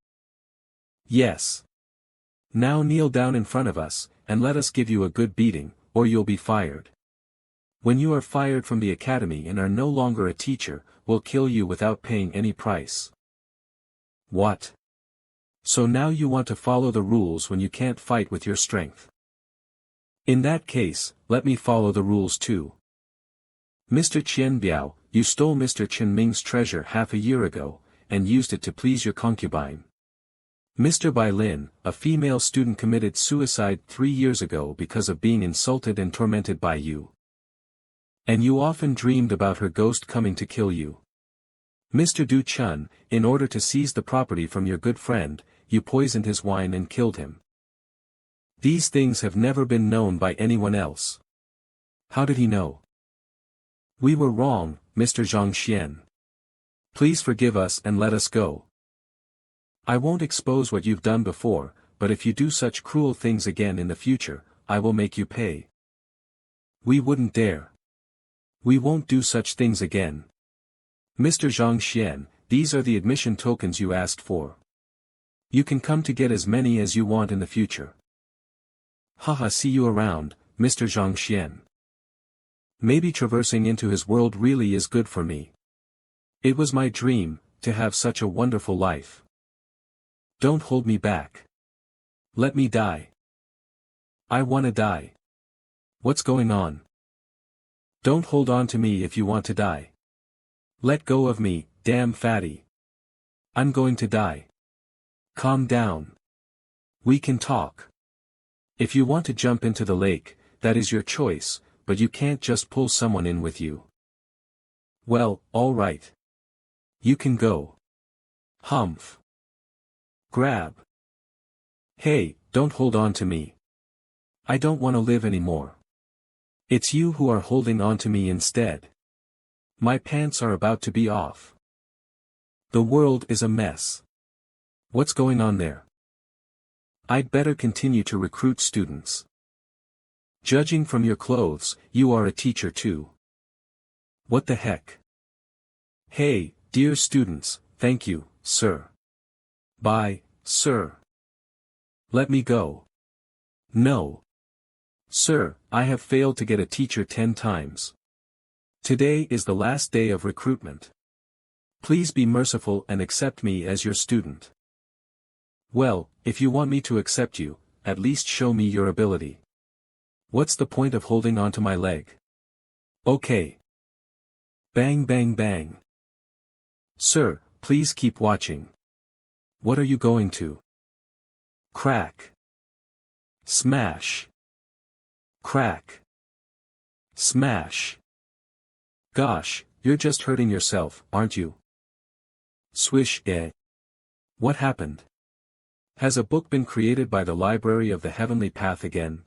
Speaker 1: Yes. Now kneel down in front of us, and let us give you a good beating, or you'll be fired. When you are fired from the academy and are no longer a teacher, we'll kill you without paying any price. What? So now you want to follow the rules when you can't fight with your strength. In that case, let me follow the rules too. Mr. Qian Biao, you stole Mr. Chen Ming's treasure half a year ago, and used it to please your concubine. Mr. Bai Lin, a female student committed suicide 3 years ago because of being insulted and tormented by you. And you often dreamed about her ghost coming to kill you. Mr. Du Chun, in order to seize the property from your good friend, you poisoned his wine and killed him. These things have never been known by anyone else. How did he know? We were wrong, Mr. Zhang Xian. Please forgive us and let us go. I won't expose what you've done before, but if you do such cruel things again in the future, I will make you pay. We wouldn't dare. We won't do such things again. Mr. Zhang Xian, these are the admission tokens you asked for. You can come to get as many as you want in the future. Haha, see you around, Mr. Zhang Xian. Maybe traversing into his world really is good for me. It was my dream, to have such a wonderful life. Don't hold me back. Let me die. I wanna die. What's going on? Don't hold on to me if you want to die. Let go of me, damn fatty. I'm going to die. Calm down. We can talk. If you want to jump into the lake, that is your choice, but you can't just pull someone in with you. Well, all right. You can go. Humph. Grab. Hey, don't hold on to me. I don't want to live anymore. It's you who are holding on to me instead. My pants are about to be off. The world is a mess. What's going on there? I'd better continue to recruit students. Judging from your clothes, you are a teacher too. What the heck? Hey, dear students, thank you, sir. Bye, sir. Let me go. No. Sir, I have failed to get a teacher 10 times. Today is the last day of recruitment. Please be merciful and accept me as your student. Well, if you want me to accept you, at least show me your ability. What's the point of holding onto my leg? Okay. Bang bang bang. Sir, please keep watching. What are you going to? Crack. Smash. Crack. Smash. Gosh, you're just hurting yourself, aren't you? Swish, eh? What happened? Has a book been created by the Library of the Heavenly Path again?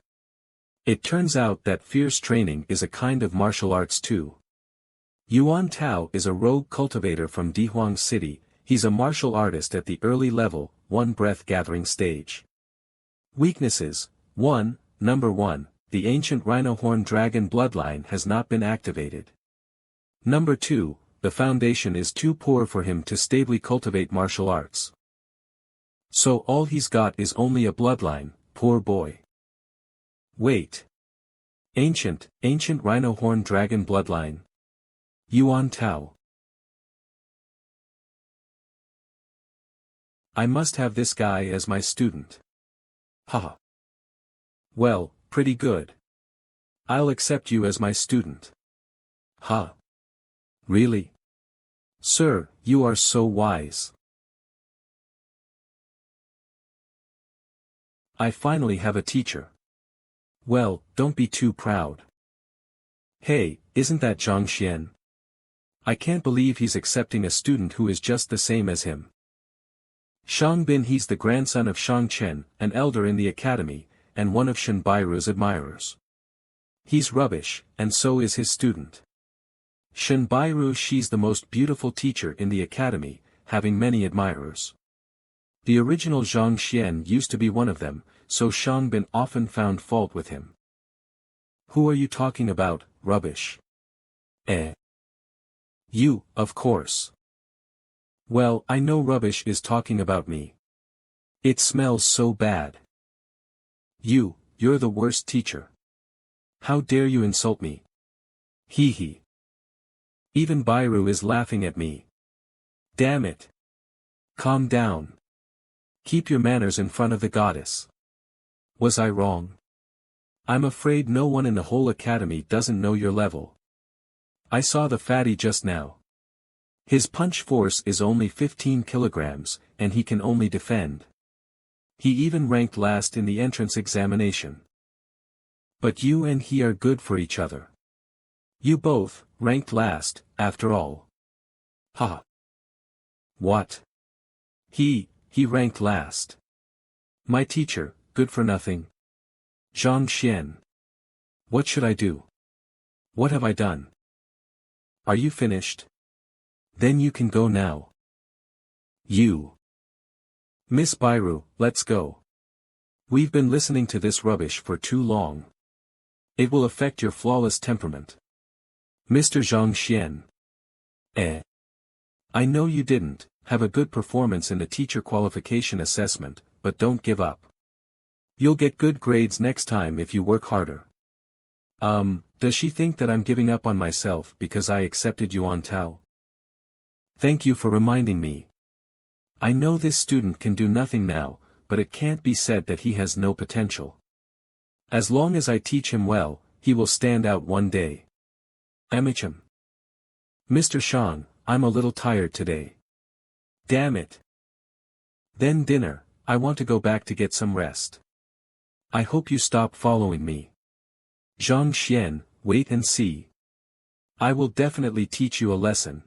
Speaker 1: It turns out that fierce training is a kind of martial arts too. Yuan Tao is a rogue cultivator from Dihuang City. He's a martial artist at the early level, 1 breath gathering stage. Weaknesses: 1. Number 1, the ancient rhino horn dragon bloodline has not been activated. Number 2, the foundation is too poor for him to stably cultivate martial arts. So all he's got is only a bloodline, poor boy. Wait. Ancient rhino horn dragon bloodline. Yuan Tao. I must have this guy as my student. Haha. Well, pretty good. I'll accept you as my student. Ha. Really? Sir, you are so wise. I finally have a teacher. Well, don't be too proud. Hey, isn't that Zhang Xian? I can't believe he's accepting a student who is just the same as him. Shang Bin. He's the grandson of Shang Chen, an elder in the academy, and one of Shen Bairu's admirers. He's rubbish, and so is his student. Shen Bairu. She's the most beautiful teacher in the academy, having many admirers. The original Zhang Xian used to be one of them, so Shang Bin often found fault with him. Who are you talking about, rubbish? You, of course. Well, I know rubbish is talking about me. It smells so bad. You're the worst teacher. How dare you insult me? Hee hee. Even Bairu is laughing at me. Damn it. Calm down. Keep your manners in front of the goddess. Was I wrong? I'm afraid no one in the whole academy doesn't know your level. I saw the fatty just now. His punch force is only 15 kilograms, and he can only defend. He even ranked last in the entrance examination. But you and he are good for each other. You both, ranked last, after all. Ha. What? He ranked last. My teacher, good for nothing. Zhang Xian. What should I do? What have I done? Are you finished? Then you can go now. You. Miss Bairu, let's go. We've been listening to this rubbish for too long. It will affect your flawless temperament. Mr. Zhang Xian. I know you didn't have a good performance in the teacher qualification assessment, but don't give up. You'll get good grades next time if you work harder. Does she think that I'm giving up on myself because I accepted you on Tao? Thank you for reminding me. I know this student can do nothing now, but it can't be said that he has no potential. As long as I teach him well, he will stand out one day. Amicham. Mr. Shang, I'm a little tired today. Damn it. Then dinner, I want to go back to get some rest. I hope you stop following me. Zhang Xian, wait and see. I will definitely teach you a lesson.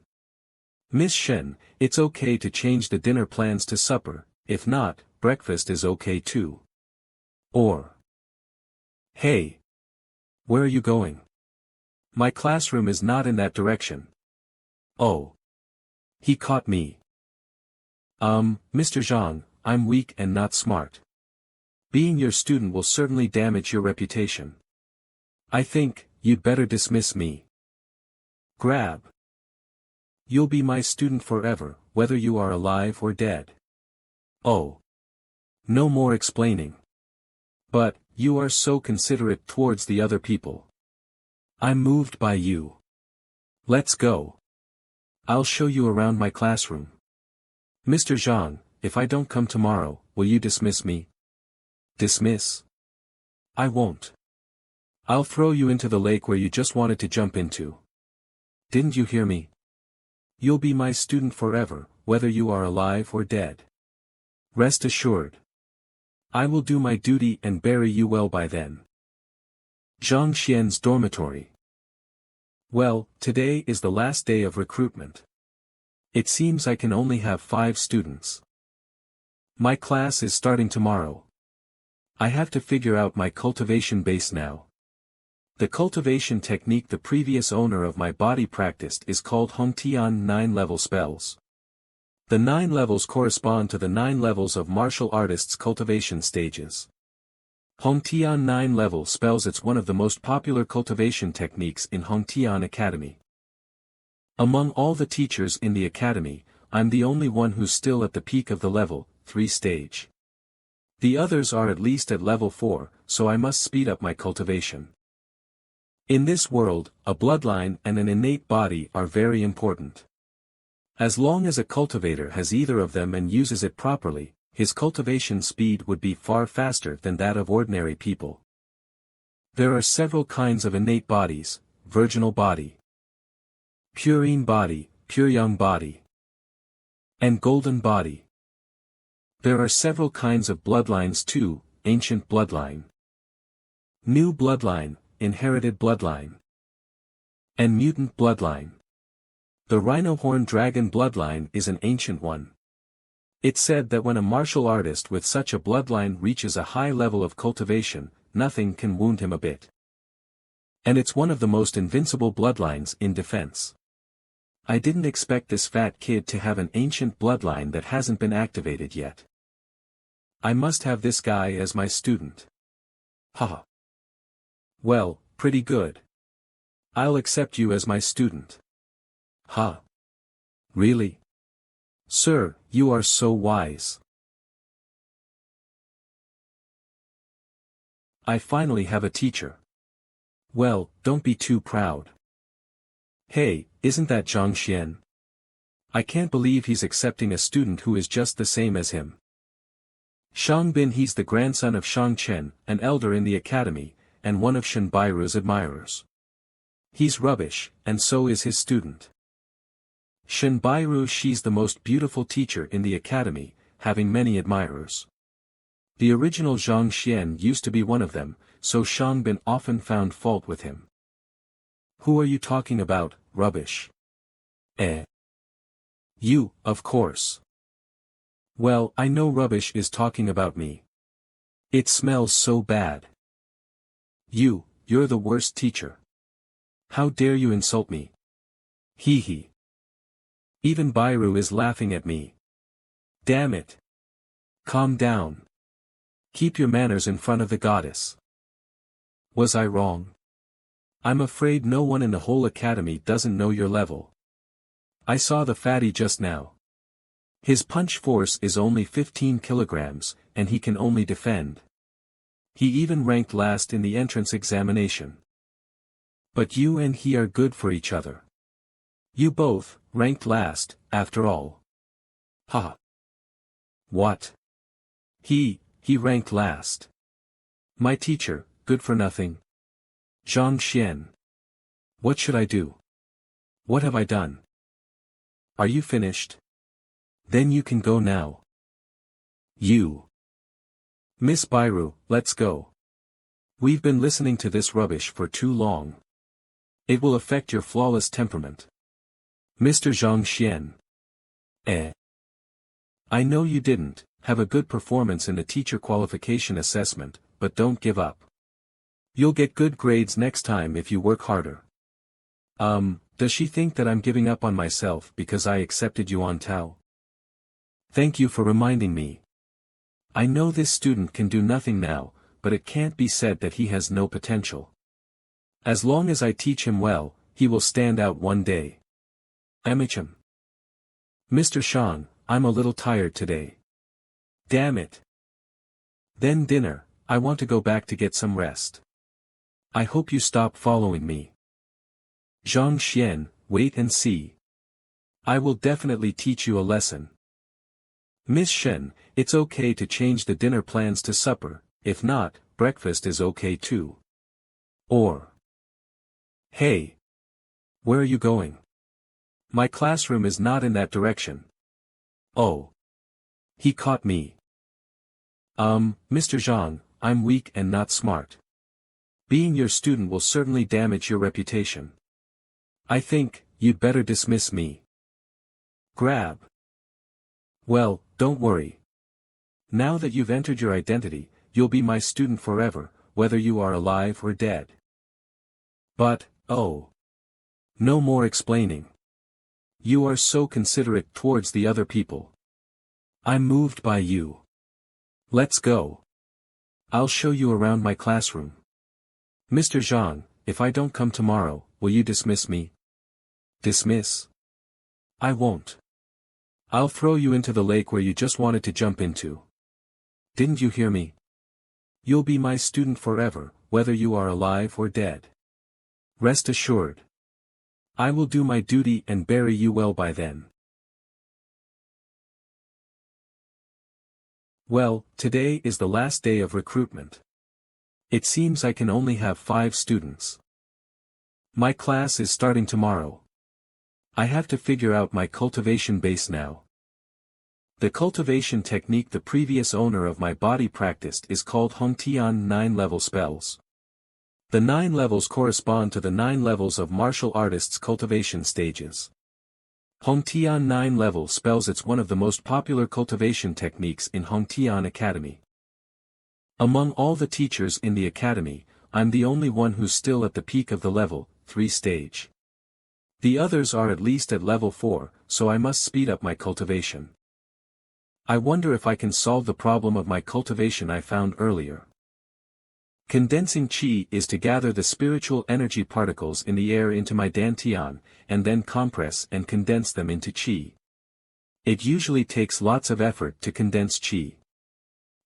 Speaker 1: Miss Shen, it's okay to change the dinner plans to supper, if not, breakfast is okay too. Or. Hey. Where are you going? My classroom is not in that direction. Oh. He caught me. Mr. Zhang, I'm weak and not smart. Being your student will certainly damage your reputation. I think, you'd better dismiss me. Grab. You'll be my student forever, whether you are alive or dead. Oh. No more explaining. But, you are so considerate towards the other people. I'm moved by you. Let's go. I'll show you around my classroom. Mr. Zhang, if I don't come tomorrow, will you dismiss me? Dismiss? I won't. I'll throw you into the lake where you just wanted to jump into. Didn't you hear me? You'll be my student forever, whether you are alive or dead. Rest assured. I will do my duty and bury you well by then. Zhang Xian's dormitory. Well, today is the last day of recruitment. It seems I can only have 5 students. My class is starting tomorrow. I have to figure out my cultivation base now. The cultivation technique the previous owner of my body practiced is called Hongtian 9-level spells. The 9 levels correspond to the 9 levels of martial artists' cultivation stages. Hongtian 9-level spells. It's one of the most popular cultivation techniques in Hongtian Academy. Among all the teachers in the academy, I'm the only one who's still at the peak of the level 3 stage. The others are at least at level 4, so I must speed up my cultivation. In this world, a bloodline and an innate body are very important. As long as a cultivator has either of them and uses it properly, his cultivation speed would be far faster than that of ordinary people. There are several kinds of innate bodies: virginal body, purine body, pure young body, and golden body. There are several kinds of bloodlines too: ancient bloodline, new bloodline, inherited bloodline, and mutant bloodline. The rhino horn dragon bloodline is an ancient one. It's said that when a martial artist with such a bloodline reaches a high level of cultivation, nothing can wound him a bit. And it's one of the most invincible bloodlines in defense. I didn't expect this fat kid to have an ancient bloodline that hasn't been activated yet. I must have this guy as my student. Haha. Well, pretty good. I'll accept you as my student. Ha. Really? Sir, you are so wise. I finally have a teacher. Well, don't be too proud. Hey, isn't that Zhang Xian? I can't believe he's accepting a student who is just the same as him. Shang Bin, he's the grandson of Shang Chen, an elder in the academy, and one of Shen Bairu's admirers. He's rubbish, and so is his student. Shen Bairu, she's the most beautiful teacher in the academy, having many admirers. The original Zhang Xian used to be one of them, so Shang Bin often found fault with him. Who are you talking about, rubbish? You, of course. Well, I know rubbish is talking about me. It smells so bad. You're the worst teacher. How dare you insult me? Hee hee. Even Bairu is laughing at me. Damn it. Calm down. Keep your manners in front of the goddess. Was I wrong? I'm afraid no one in the whole academy doesn't know your level. I saw the fatty just now. His punch force is only 15 kilograms, and he can only defend. He even ranked last in the entrance examination. But you and he are good for each other. You both, ranked last, after all. Ha. What? He ranked last. My teacher, good for nothing. Zhang Xian. What should I do? What have I done? Are you finished? Then you can go now. You. Miss Bairu, let's go. We've been listening to this rubbish for too long. It will affect your flawless temperament. Mr. Zhang Xian. I know you didn't have a good performance in the teacher qualification assessment, but don't give up. You'll get good grades next time if you work harder. Does she think that I'm giving up on myself because I accepted you on Tao? Thank you for reminding me. I know this student can do nothing now, but it can't be said that he has no potential. As long as I teach him well, he will stand out one day. Amicham. Mr. Shang, I'm a little tired today. Damn it. Then dinner, I want to go back to get some rest. I hope you stop following me. Zhang Xian, wait and see. I will definitely teach you a lesson. Miss Shen, it's okay to change the dinner plans to supper, if not, breakfast is okay too. Or. Hey. Where are you going? My classroom is not in that direction. Oh. He caught me. Mr. Zhang, I'm weak and not smart. Being your student will certainly damage your reputation. I think, you'd better dismiss me. Grab. Well, don't worry. Now that you've entered your identity, you'll be my student forever, whether you are alive or dead. But, oh. No more explaining. You are so considerate towards the other people. I'm moved by you. Let's go. I'll show you around my classroom. Mr. Zhang, if I don't come tomorrow, will you dismiss me? Dismiss? I won't. I'll throw you into the lake where you just wanted to jump into. Didn't you hear me? You'll be my student forever, whether you are alive or dead. Rest assured. I will do my duty and bury you well by then. Well, today is the last day of recruitment. It seems I can only have 5 students. My class is starting tomorrow. I have to figure out my cultivation base now. The cultivation technique the previous owner of my body practiced is called Hongtian 9-level spells. The 9 levels correspond to the 9 levels of martial artists' cultivation stages. Hongtian 9 level spells. It's one of the most popular cultivation techniques in Hongtian Academy. Among all the teachers in the academy, I'm the only one who's still at the peak of the level 3 stage. The others are at least at level 4, so I must speed up my cultivation. I wonder if I can solve the problem of my cultivation I found earlier. Condensing qi is to gather the spiritual energy particles in the air into my dantian, and then compress and condense them into qi. It usually takes lots of effort to condense qi.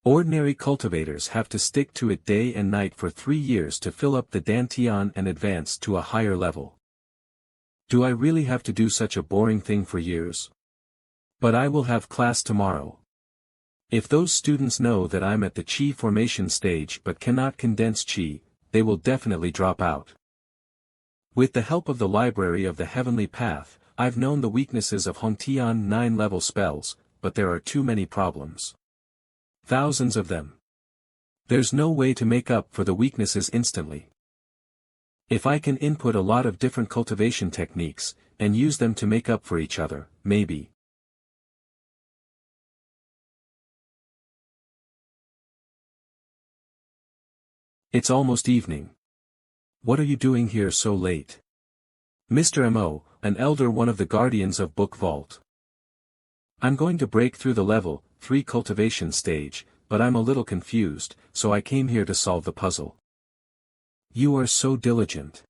Speaker 1: Ordinary cultivators have to stick to it day and night for 3 years to fill up the dantian and advance to a higher level. Do I really have to do such a boring thing for years? But I will have class tomorrow. If those students know that I'm at the qi formation stage but cannot condense qi, they will definitely drop out. With the help of the library of the heavenly path, I've known the weaknesses of Hongtian 9 level spells, but there are too many problems. Thousands of them. There's no way to make up for the weaknesses instantly. If I can input a lot of different cultivation techniques, and use them to make up for each other, maybe. It's almost evening. What are you doing here so late? Mr. Mo, an elder, one of the guardians of Book Vault. I'm going to break through the level 3 cultivation stage, but I'm a little confused, so I came here to solve the puzzle. You are so diligent.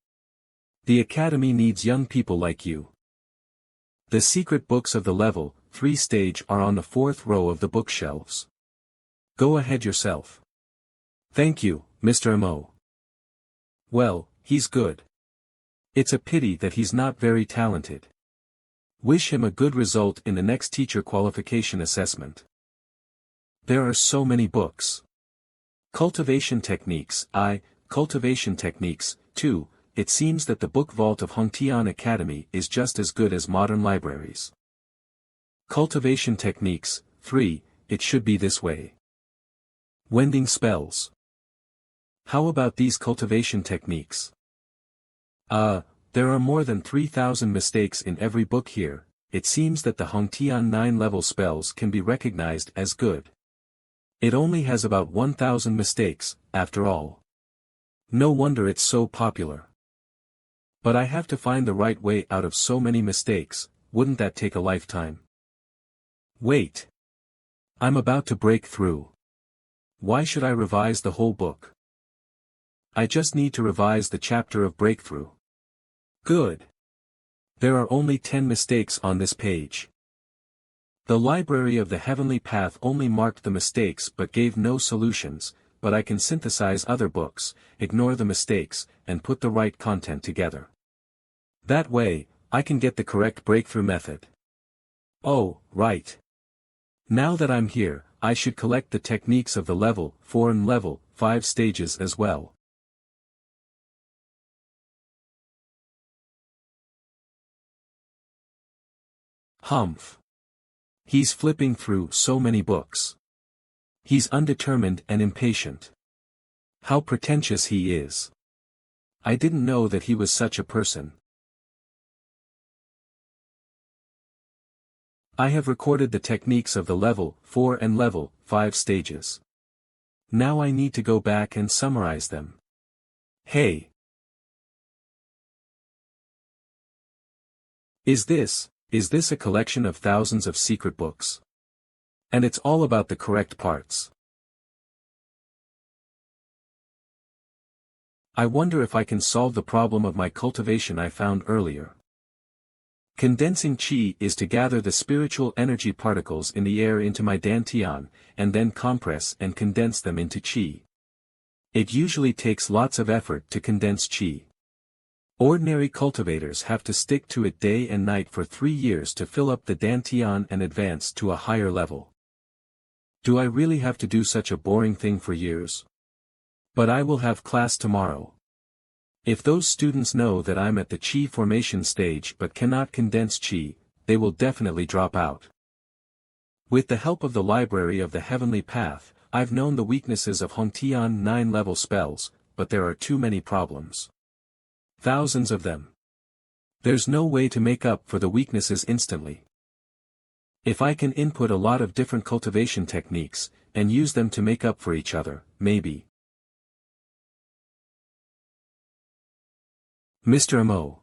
Speaker 1: The academy needs young people like you. The secret books of the level 3 stage are on the 4th row of the bookshelves. Go ahead yourself. Thank you, Mr. Mo. Well, he's good. It's a pity that he's not very talented. Wish him a good result in the next teacher qualification assessment. There are so many books. Cultivation techniques, cultivation techniques, 2, it seems that the book vault of Hongtian Academy is just as good as modern libraries. Cultivation techniques, 3, it should be this way. Wending spells. How about these cultivation techniques? There are more than 3,000 mistakes in every book here. It seems that the Hongtian 9 level spells can be recognized as good. It only has about 1,000 mistakes, after all. No wonder it's so popular. But I have to find the right way out of so many mistakes. Wouldn't that take a lifetime? Wait. I'm about to break through. Why should I revise the whole book? I just need to revise the chapter of breakthrough. Good. There are only 10 mistakes on this page. The library of the heavenly path only marked the mistakes but gave no solutions, but I can synthesize other books, ignore the mistakes, and put the right content together. That way, I can get the correct breakthrough method. Oh, right. Now that I'm here, I should collect the techniques of the level 4 and level 5 stages as well. Humph. He's flipping through so many books. He's undetermined and impatient. How pretentious he is. I didn't know that he was such a person. I have recorded the techniques of the level 4 and level 5 stages. Now I need to go back and summarize them. Hey. Is this a collection of thousands of secret books? And it's all about the correct parts. I wonder if I can solve the problem of my cultivation I found earlier. Condensing qi is to gather the spiritual energy particles in the air into my dantian, and then compress and condense them into qi. It usually takes lots of effort to condense qi. Ordinary cultivators have to stick to it day and night for 3 years to fill up the dantian and advance to a higher level. Do I really have to do such a boring thing for years? But I will have class tomorrow. If those students know that I'm at the qi formation stage but cannot condense qi, they will definitely drop out. With the help of the library of the heavenly path, I've known the weaknesses of Hongtian 9 level spells, but there are too many problems. Thousands of them. There's no way to make up for the weaknesses instantly. If I can input a lot of different cultivation techniques, and use them to make up for each other, maybe. Mr. Mo.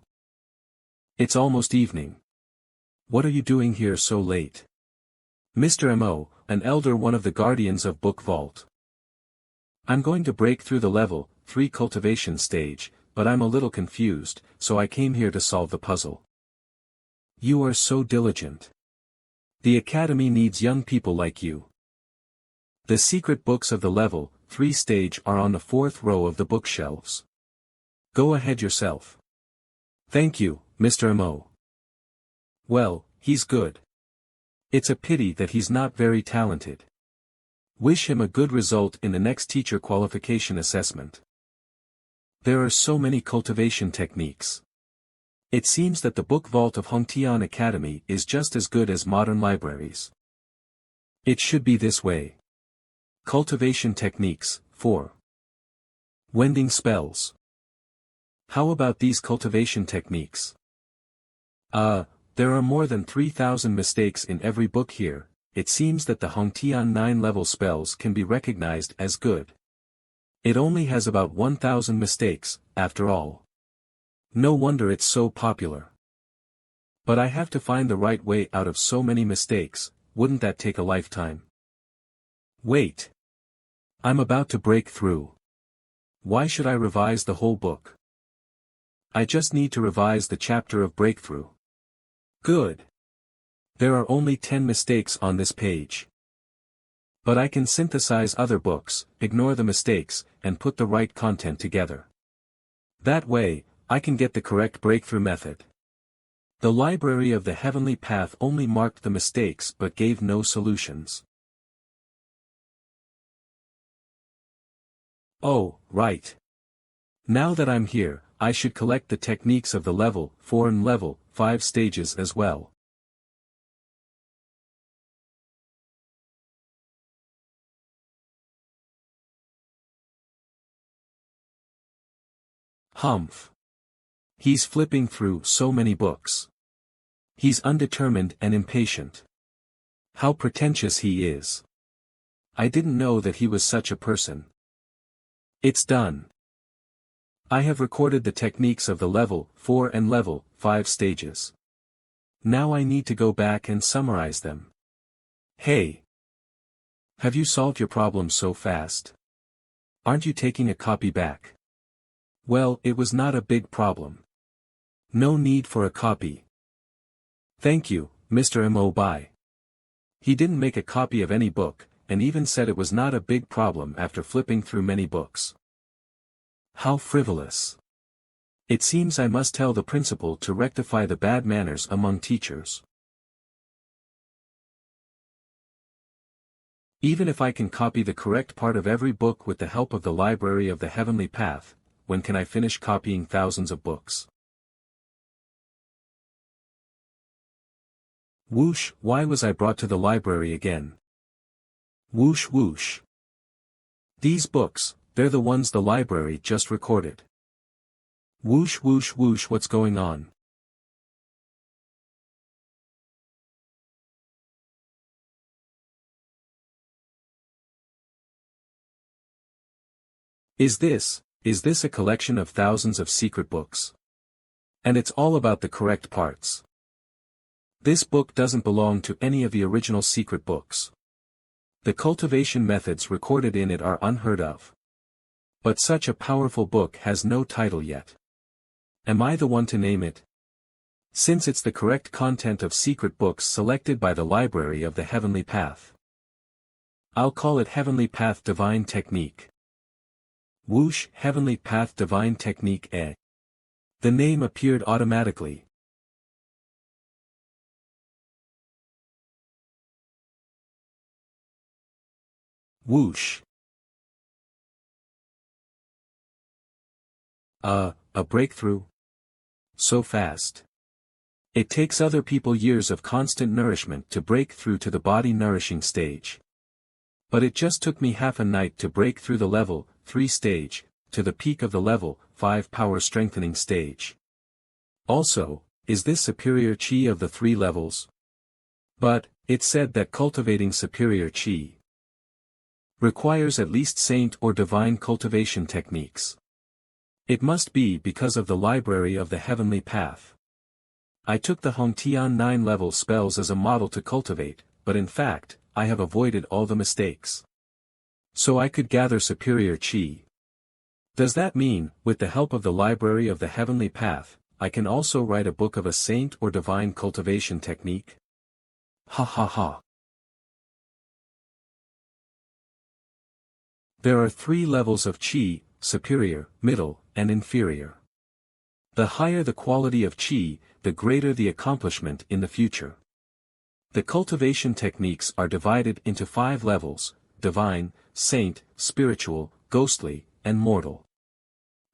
Speaker 1: It's almost evening. What are you doing here so late? Mr. Mo, an elder, one of the guardians of Book Vault. I'm going to break through the level 3 cultivation stage, but I'm a little confused, so I came here to solve the puzzle. You are so diligent. The Academy needs young people like you. The secret books of the level 3 stage are on the 4th row of the bookshelves. Go ahead yourself. Thank you, Mr. Mo. Well, he's good. It's a pity that he's not very talented. Wish him a good result in the next teacher qualification assessment. There are so many cultivation techniques. It seems that the Book Vault of Hongtian Academy is just as good as modern libraries. It should be this way. Cultivation techniques, 4. Wending spells. How about these cultivation techniques? There are more than 3,000 mistakes in every book here. It seems that the Hongtian 9 level spells can be recognized as good. It only has about 1,000 mistakes, after all. No wonder it's so popular. But I have to find the right way out of so many mistakes. Wouldn't that take a lifetime? Wait. I'm about to break through. Why should I revise the whole book? I just need to revise the chapter of breakthrough. Good. There are only 10 mistakes on this page. But I can synthesize other books, ignore the mistakes, and put the right content together. That way, I can get the correct breakthrough method. The Library of the Heavenly Path only marked the mistakes but gave no solutions. Oh, right. Now that I'm here, I should collect the techniques of the level 4 and level 5 stages as well. Humph. He's flipping through so many books. He's undetermined and impatient. How pretentious he is. I didn't know that he was such a person. It's done. I have recorded the techniques of the level 4 and level 5 stages. Now I need to go back and summarize them. Hey! Have you solved your problem so fast? Aren't you taking a copy back? Well, it was not a big problem. No need for a copy. Thank you, Mr. Mo. Bye. He didn't make a copy of any book, and even said it was not a big problem after flipping through many books. How frivolous. It seems I must tell the principal to rectify the bad manners among teachers. Even if I can copy the correct part of every book with the help of the Library of the Heavenly Path, when can I finish copying thousands of books? Whoosh, why was I brought to the library again? Whoosh whoosh. These books, they're the ones the library just recorded. Whoosh whoosh whoosh, what's going on? Is this a collection of thousands of secret books? And it's all about the correct parts. This book doesn't belong to any of the original secret books. The cultivation methods recorded in it are unheard of. But such a powerful book has no title yet. Am I the one to name it? Since it's the correct content of secret books selected by the Library of the Heavenly Path. I'll call it Heavenly Path Divine Technique. Whoosh, Heavenly Path Divine Technique. The name appeared automatically. Whoosh. A breakthrough? So fast. It takes other people years of constant nourishment to break through to the body-nourishing stage. But it just took me half a night to break through the level 3 stage, to the peak of the level 5 power strengthening stage. Also, is this superior chi of the three levels? But, it said that cultivating superior chi requires at least saint or divine cultivation techniques. It must be because of the library of the heavenly path. I took the Hongtian 9-level spells as a model to cultivate, but in fact, I have avoided all the mistakes. So I could gather superior chi. Does that mean, with the help of the library of the heavenly path, I can also write a book of a saint or divine cultivation technique? Ha ha ha. There are 3 levels of chi: superior, middle, and inferior. The higher the quality of chi, the greater the accomplishment in the future. The cultivation techniques are divided into 5 levels: divine, saint, spiritual, ghostly, and mortal.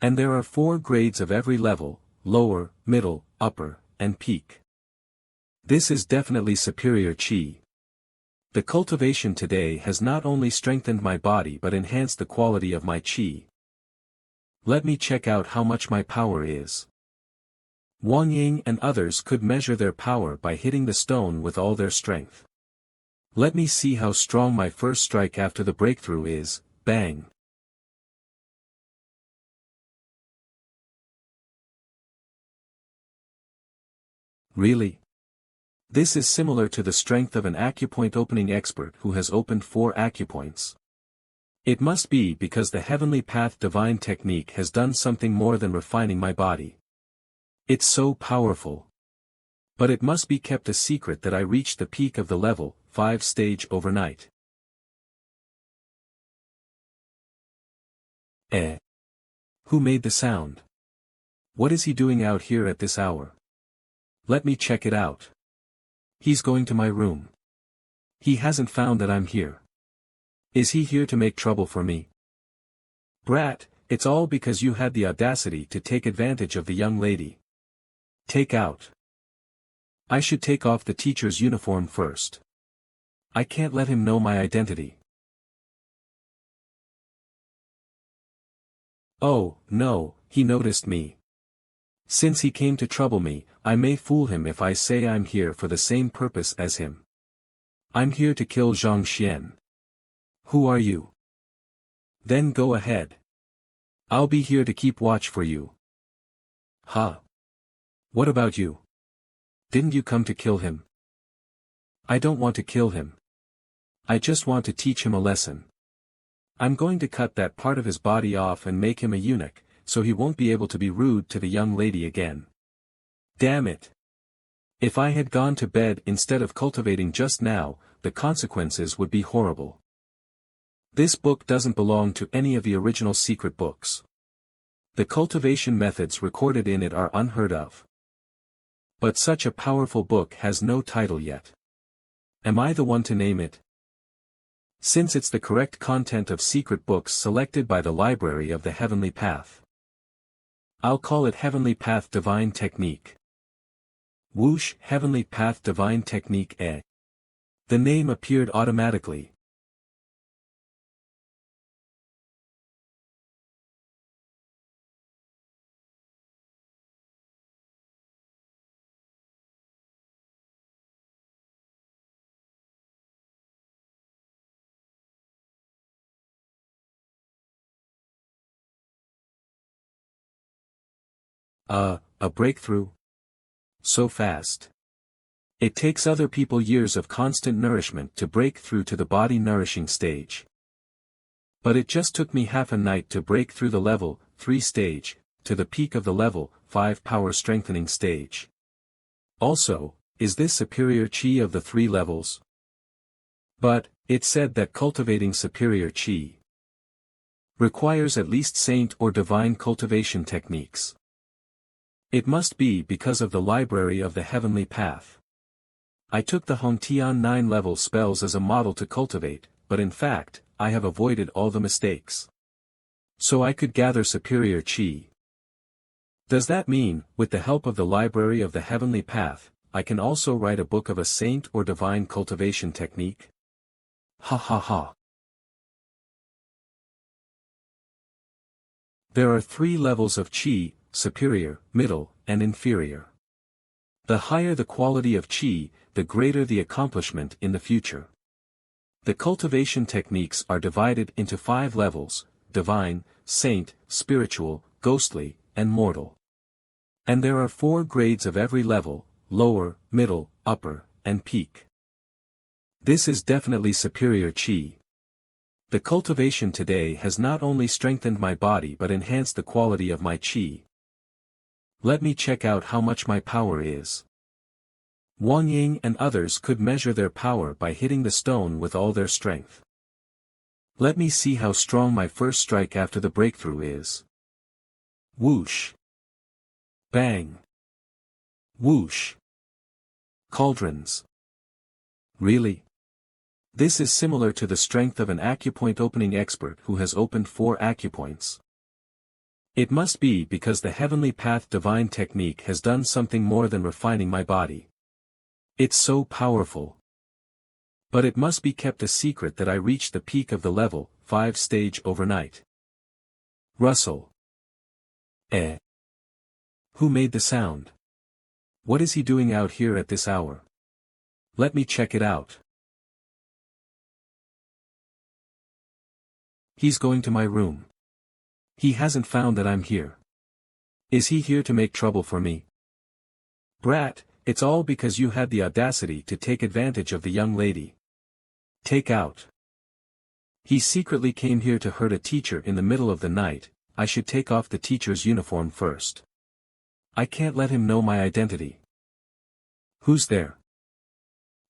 Speaker 1: And there are 4 grades of every level: lower, middle, upper, and peak. This is definitely superior chi. The cultivation today has not only strengthened my body but enhanced the quality of my chi. Let me check out how much my power is. Wang Ying and others could measure their power by hitting the stone with all their strength. Let me see how strong my first strike after the breakthrough is. Bang! Really? This is similar to the strength of an acupoint opening expert who has opened 4 acupoints. It must be because the heavenly path divine technique has done something more than refining my body. It's so powerful. But it must be kept a secret that I reached the peak of the level 5 stage overnight. Eh? Who made the sound? What is he doing out here at this hour? Let me check it out. He's going to my room. He hasn't found that I'm here. Is he here to make trouble for me? Brat, it's all because you had the audacity to take advantage of the young lady. Take out. I should take off the teacher's uniform first. I can't let him know my identity. Oh, no, he noticed me. Since he came to trouble me, I may fool him if I say I'm here for the same purpose as him. I'm here to kill Zhang Xian. Who are you? Then go ahead. I'll be here to keep watch for you. Huh? What about you? Didn't you come to kill him? I don't want to kill him. I just want to teach him a lesson. I'm going to cut that part of his body off and make him a eunuch, so he won't be able to be rude to the young lady again. Damn it! If I had gone to bed instead of cultivating just now, the consequences would be horrible. This book doesn't belong to any of the original secret books. The cultivation methods recorded in it are unheard of. But such a powerful book has no title yet. Am I the one to name it? Since it's the correct content of secret books selected by the library of the heavenly path. I'll call it Heavenly Path Divine Technique. Whoosh, Heavenly Path Divine Technique eh. The name appeared automatically. A breakthrough? So fast. It takes other people years of constant nourishment to break through to the body nourishing stage. But it just took me half a night to break through the level 3 stage, to the peak of the level 5 power strengthening stage. Also, is this superior chi of the 3 levels? But, it said that cultivating superior chi requires at least saint or divine cultivation techniques. It must be because of the library of the heavenly path. I took the Hongtian 9-level spells as a model to cultivate, but in fact, I have avoided all the mistakes. So I could gather superior chi. Does that mean, with the help of the library of the heavenly path, I can also write a book of a saint or divine cultivation technique? Ha ha ha. There are 3 levels of chi: superior, middle, and inferior. The higher the quality of qi, the greater the accomplishment in the future. The cultivation techniques are divided into 5 levels: divine, saint, spiritual, ghostly, and mortal. And there are 4 grades of every level: lower, middle, upper, and peak. This is definitely superior qi. The cultivation today has not only strengthened my body but enhanced the quality of my qi. Let me check out how much my power is. Wang Ying and others could measure their power by hitting the stone with all their strength. Let me see how strong my first strike after the breakthrough is. Whoosh. Bang. Whoosh. Cauldrons. Really? This is similar to the strength of an acupoint opening expert who has opened 4 acupoints. It must be because the heavenly path divine technique has done something more than refining my body. It's so powerful. But it must be kept a secret that I reached the peak of the level 5 stage overnight. Russell. Eh? Who made the sound? What is he doing out here at this hour? Let me check it out. He's going to my room. He hasn't found that I'm here. Is he here to make trouble for me? Brat, it's all because you had the audacity to take advantage of the young lady. Take out. He secretly came here to hurt a teacher in the middle of the night. I should take off the teacher's uniform first. I can't let him know my identity. Who's there?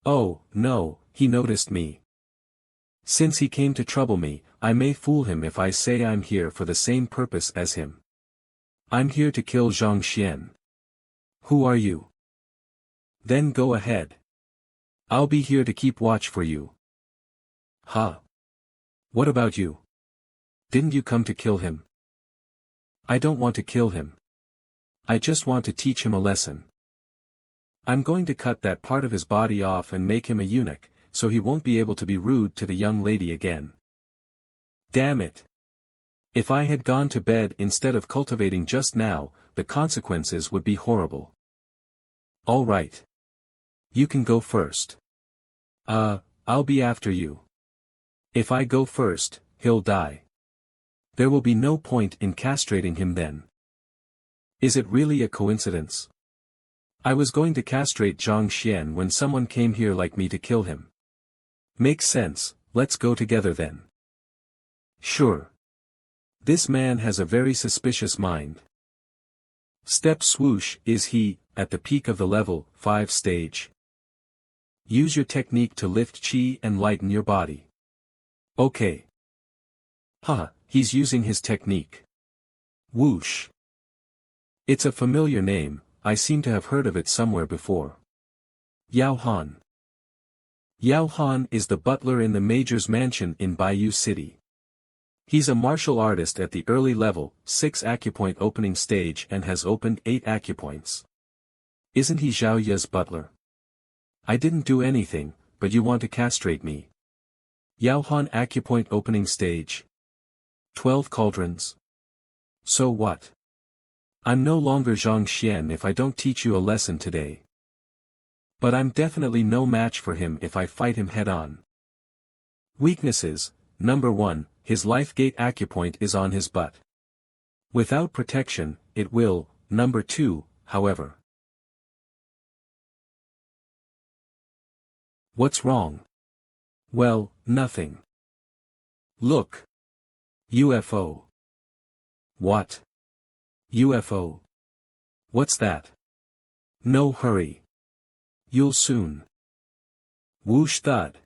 Speaker 1: Oh, no, he noticed me. Since he came to trouble me, I may fool him if I say I'm here for the same purpose as him. I'm here to kill Zhang Xian. Who are you? Then go ahead. I'll be here to keep watch for you. Huh? What about you? Didn't you come to kill him? I don't want to kill him. I just want to teach him a lesson. I'm going to cut that part of his body off and make him a eunuch, so he won't be able to be rude to the young lady again. Damn it. If I had gone to bed instead of cultivating just now, the consequences would be horrible. All right. You can go first. I'll be after you. If I go first, he'll die. There will be no point in castrating him then. Is it really a coincidence? I was going to castrate Zhang Xian when someone came here like me to kill him. Makes sense, let's go together then. Sure. This man has a very suspicious mind. Step swoosh is he, at the peak of the level 5 stage. Use your technique to lift chi and lighten your body. Okay. Haha, he's using his technique. Whoosh. It's a familiar name, I seem to have heard of it somewhere before. Yao Han. Yao Han is the butler in the Major's mansion in Bayou City. He's a martial artist at the early level 6 acupoint opening stage and has opened 8 acupoints. Isn't he Zhao Ya's butler? I didn't do anything, but you want to castrate me. Yao Han acupoint opening stage. 12 cauldrons. So what? I'm no longer Zhang Xian if I don't teach you a lesson today. But I'm definitely no match for him if I fight him head-on. Weaknesses, number 1, his life gate acupoint is on his butt. Without protection, it will, number 2, however. What's wrong? Well, nothing. Look. UFO. What? UFO. What's that? No hurry. You'll soon. Whoosh thud.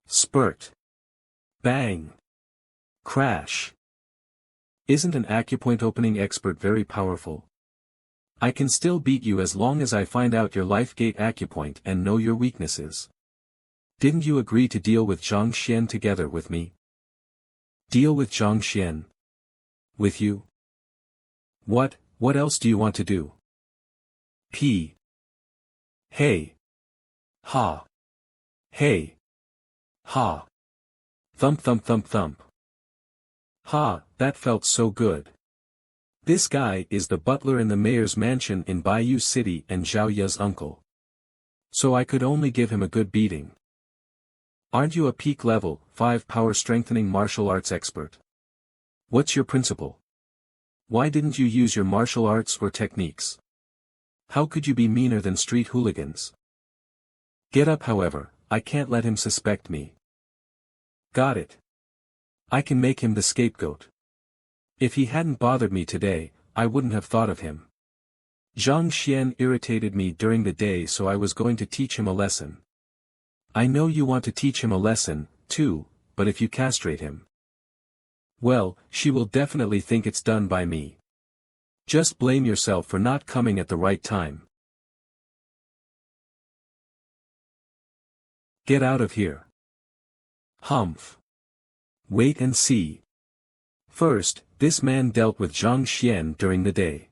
Speaker 1: Spurt. Bang. Crash. Isn't an acupoint opening expert very powerful? I can still beat you as long as I find out your life gate acupoint and know your weaknesses. Didn't you agree to deal with Zhang Xian together with me? Deal with Zhang Xian? With you? What else do you want to do? P. Hey. Ha. Hey. Ha. Thump thump thump thump. Ha, that felt so good. This guy is the butler in the mayor's mansion in Bayou City and Zhao Ya's uncle. So I could only give him a good beating. Aren't you a peak level, 5 power strengthening martial arts expert? What's your principle? Why didn't you use your martial arts or techniques? How could you be meaner than street hooligans? Get up, however, I can't let him suspect me. Got it. I can make him the scapegoat. If he hadn't bothered me today, I wouldn't have thought of him. Zhang Xian irritated me during the day, so I was going to teach him a lesson. I know you want to teach him a lesson, too, but if you castrate him, well, she will definitely think it's done by me. Just blame yourself for not coming at the right time. Get out of here. Humph. Wait and see. First, this man dealt with Zhang Xian during the day.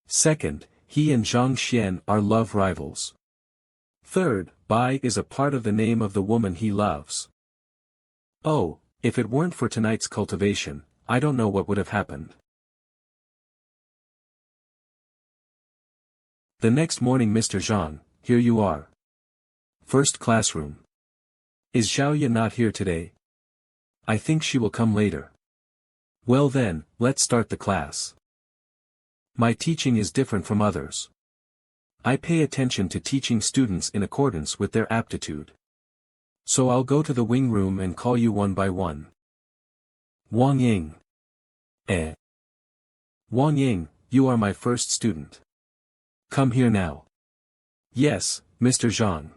Speaker 1: Second, he and Zhang Xian are love rivals. Third, Bai is a part of the name of the woman he loves. Oh, if it weren't for tonight's cultivation, I don't know what would have happened. The next morning, Mr. Zhang, here you are. First classroom. Is Zhao Ya not here today? I think she will come later. Well then, let's start the class. My teaching is different from others. I pay attention to teaching students in accordance with their aptitude. So I'll go to the wing room and call you one by one. Wang Ying. Wang Ying, you are my first student. Come here now. Yes, Mr. Zhang.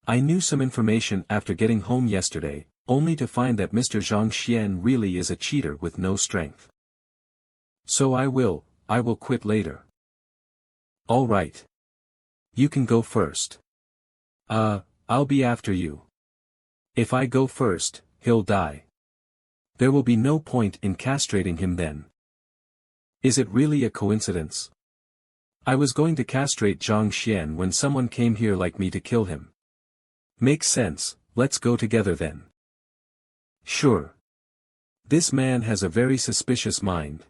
Speaker 1: I knew some information after getting home yesterday, only to find that Mr. Zhang Xian really is a cheater with no strength. So I will quit later. All right. You can go first. I'll be after you. If I go first, he'll die. There will be no point in castrating him then. Is it really a coincidence? I was going to castrate Zhang Xian when someone came here like me to kill him. Makes sense, let's go together then. Sure. This man has a very suspicious mind.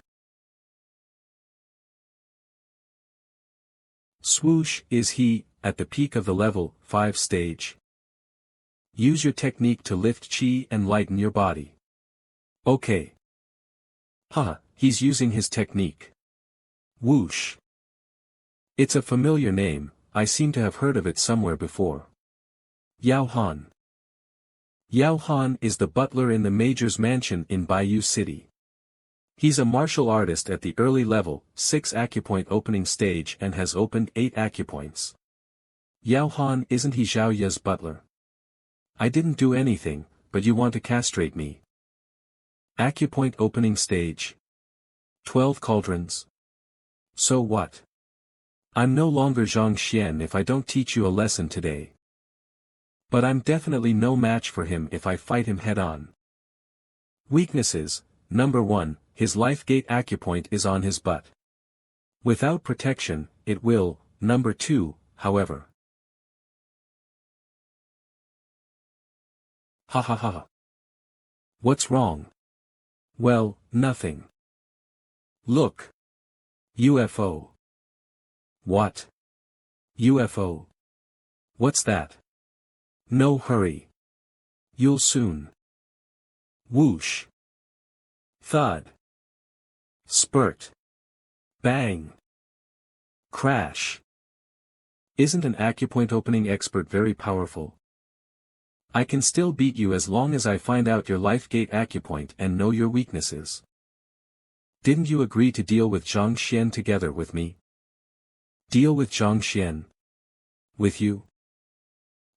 Speaker 1: Swoosh, is he, at the peak of the level 5 stage? Use your technique to lift chi and lighten your body. Okay. Haha, he's using his technique. Whoosh. It's a familiar name, I seem to have heard of it somewhere before. Yao Han. Yao Han is the butler in the Major's mansion in Bayou City. He's a martial artist at the early level, 6 acupoint opening stage and has opened 8 acupoints. Yao Han, isn't he Zhao Ya's butler? I didn't do anything, but you want to castrate me. Acupoint opening stage. 12 cauldrons. So what? I'm no longer Zhang Xian if I don't teach you a lesson today. But I'm definitely no match for him if I fight him head-on. Weaknesses, number 1, his life gate acupoint is on his butt. Without protection, it will, number 2, however. Ha ha ha. What's wrong? Well, nothing. Look. UFO. What? UFO. What's that? No hurry. You'll soon. Whoosh. Thud. Spurt. Bang. Crash. Isn't an acupoint opening expert very powerful? I can still beat you as long as I find out your life gate acupoint and know your weaknesses. Didn't you agree to deal with Zhang Xian together with me? Deal with Zhang Xian? With you?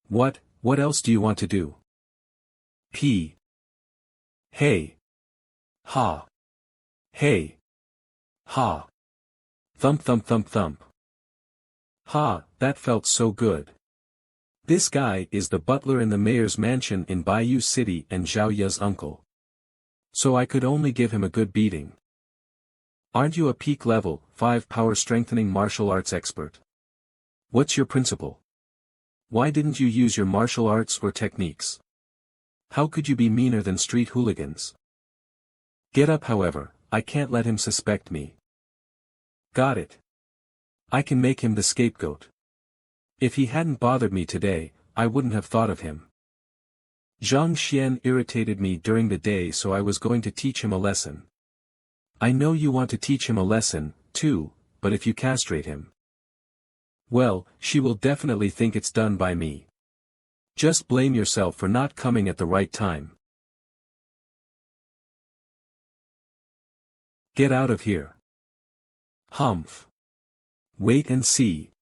Speaker 1: What else do you want to do? P. Hey. Ha. Hey. Ha. Thump thump thump thump. Ha, that felt so good. This guy is the butler in the mayor's mansion in Bayou City and Zhao Ya's uncle. So I could only give him a good beating. Aren't you a peak level, 5 power strengthening martial arts expert? What's your principle? Why didn't you use your martial arts or techniques? How could you be meaner than street hooligans? Get up, however, I can't let him suspect me. Got it. I can make him the scapegoat. If he hadn't bothered me today, I wouldn't have thought of him. Zhang Xian irritated me during the day, so I was going to teach him a lesson. I know you want to teach him a lesson, too, but if you castrate him, well, she will definitely think it's done by me. Just blame yourself for not coming at the right time. Get out of here. Humph. Wait and see.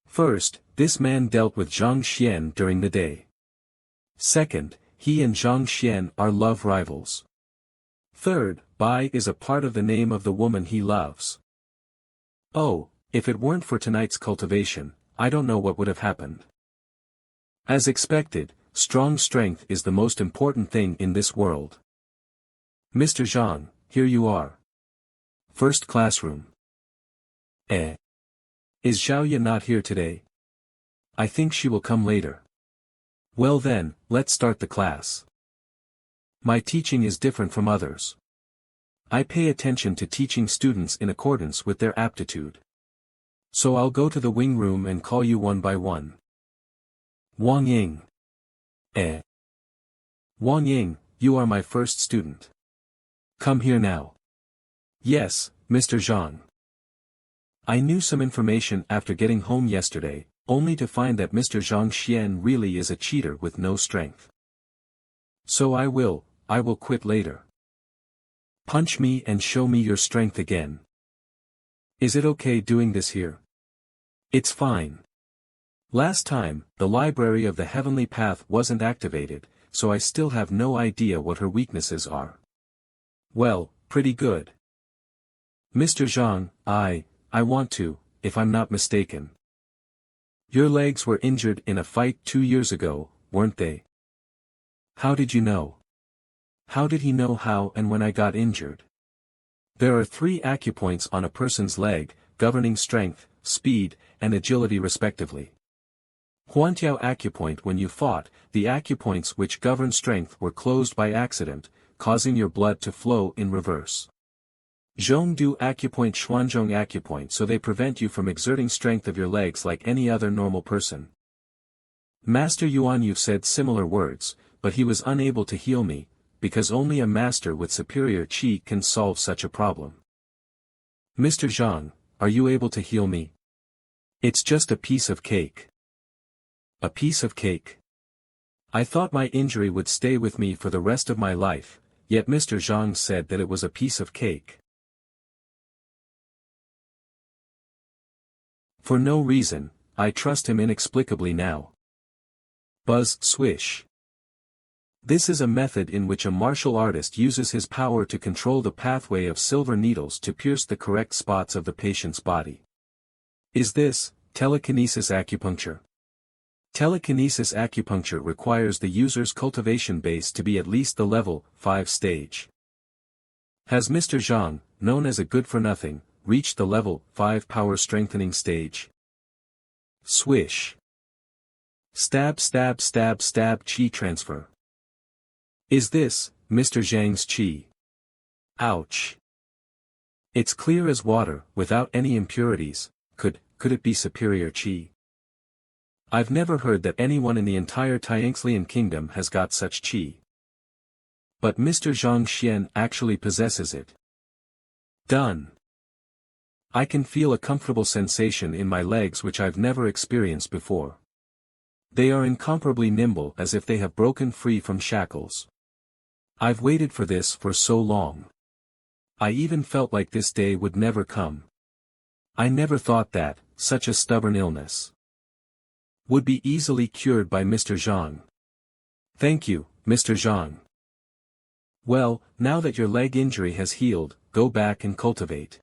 Speaker 1: First, this man dealt with Zhang Xian during the day. Second, he and Zhang Xian are love rivals. Third, Bai is a part of the name of the woman he loves. Oh, if it weren't for tonight's cultivation, I don't know what would have happened. As expected, strong strength is the most important thing in this world. Mr. Zhang, here you are. First classroom. Is Zhao Ya not here today? I think she will come later. Well then, let's start the class. My teaching is different from others. I pay attention to teaching students in accordance with their aptitude. So I'll go to the wing room and call you one by one. Wang Ying. Wang Ying, you are my first student. Come here now. Yes, Mr. Zhang. I knew some information after getting home yesterday, only to find that Mr. Zhang Xian really is a cheater with no strength. So I will quit later. Punch me and show me your strength again. Is it okay doing this here? It's fine. Last time, the library of the heavenly path wasn't activated, so I still have no idea what her weaknesses are. Well, pretty good. Mr. Zhang, I want to, if I'm not mistaken. Your legs were injured in a fight 2 years ago, weren't they? How did you know? How did he know how and when I got injured? There are 3 acupoints on a person's leg, governing strength, speed, and agility respectively. Huantiao acupoint. When you fought, the acupoints which govern strength were closed by accident, causing your blood to flow in reverse. Zhongdu acupoint, Xuanzhong acupoint, so they prevent you from exerting strength of your legs like any other normal person. Master Yuan, you've said similar words, but he was unable to heal me, because only a master with superior qi can solve such a problem. Mr. Zhang, are you able to heal me? It's just a piece of cake. A piece of cake? I thought my injury would stay with me for the rest of my life, yet Mr. Zhang said that it was a piece of cake. For no reason, I trust him inexplicably now. Buzz, swish. This is a method in which a martial artist uses his power to control the pathway of silver needles to pierce the correct spots of the patient's body. Is this telekinesis acupuncture? Telekinesis acupuncture requires the user's cultivation base to be at least the level 5 stage. Has Mr. Zhang, known as a good-for-nothing, reached the level 5 power strengthening stage? Swish. Stab, stab, stab, stab, chi transfer. Is this Mr. Zhang's chi? Ouch. It's clear as water, without any impurities. Could it be superior chi? I've never heard that anyone in the entire Tianxlian kingdom has got such chi. But Mr. Zhang Xian actually possesses it. Done. I can feel a comfortable sensation in my legs which I've never experienced before. They are incomparably nimble, as if they have broken free from shackles. I've waited for this for so long. I even felt like this day would never come. I never thought that such a stubborn illness would be easily cured by Mr. Zhang. Thank you, Mr. Zhang. Well, now that your leg injury has healed, go back and cultivate.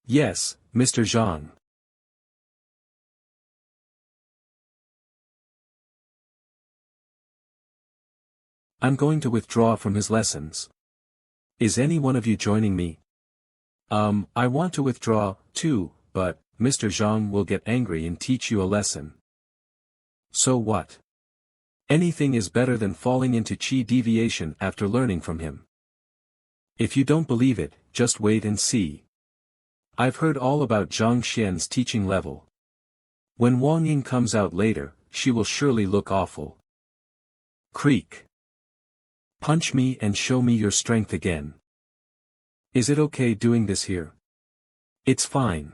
Speaker 1: Yes, Mr. Zhang. I'm going to withdraw from his lessons. Is any one of you joining me? I want to withdraw, too, but Mr. Zhang will get angry and teach you a lesson. So what? Anything is better than falling into chi deviation after learning from him. If you don't believe it, just wait and see. I've heard all about Zhang Xian's teaching level. When Wang Ying comes out later, she will surely look awful. Creak. Punch me and show me your strength again. Is it okay doing this here? It's fine.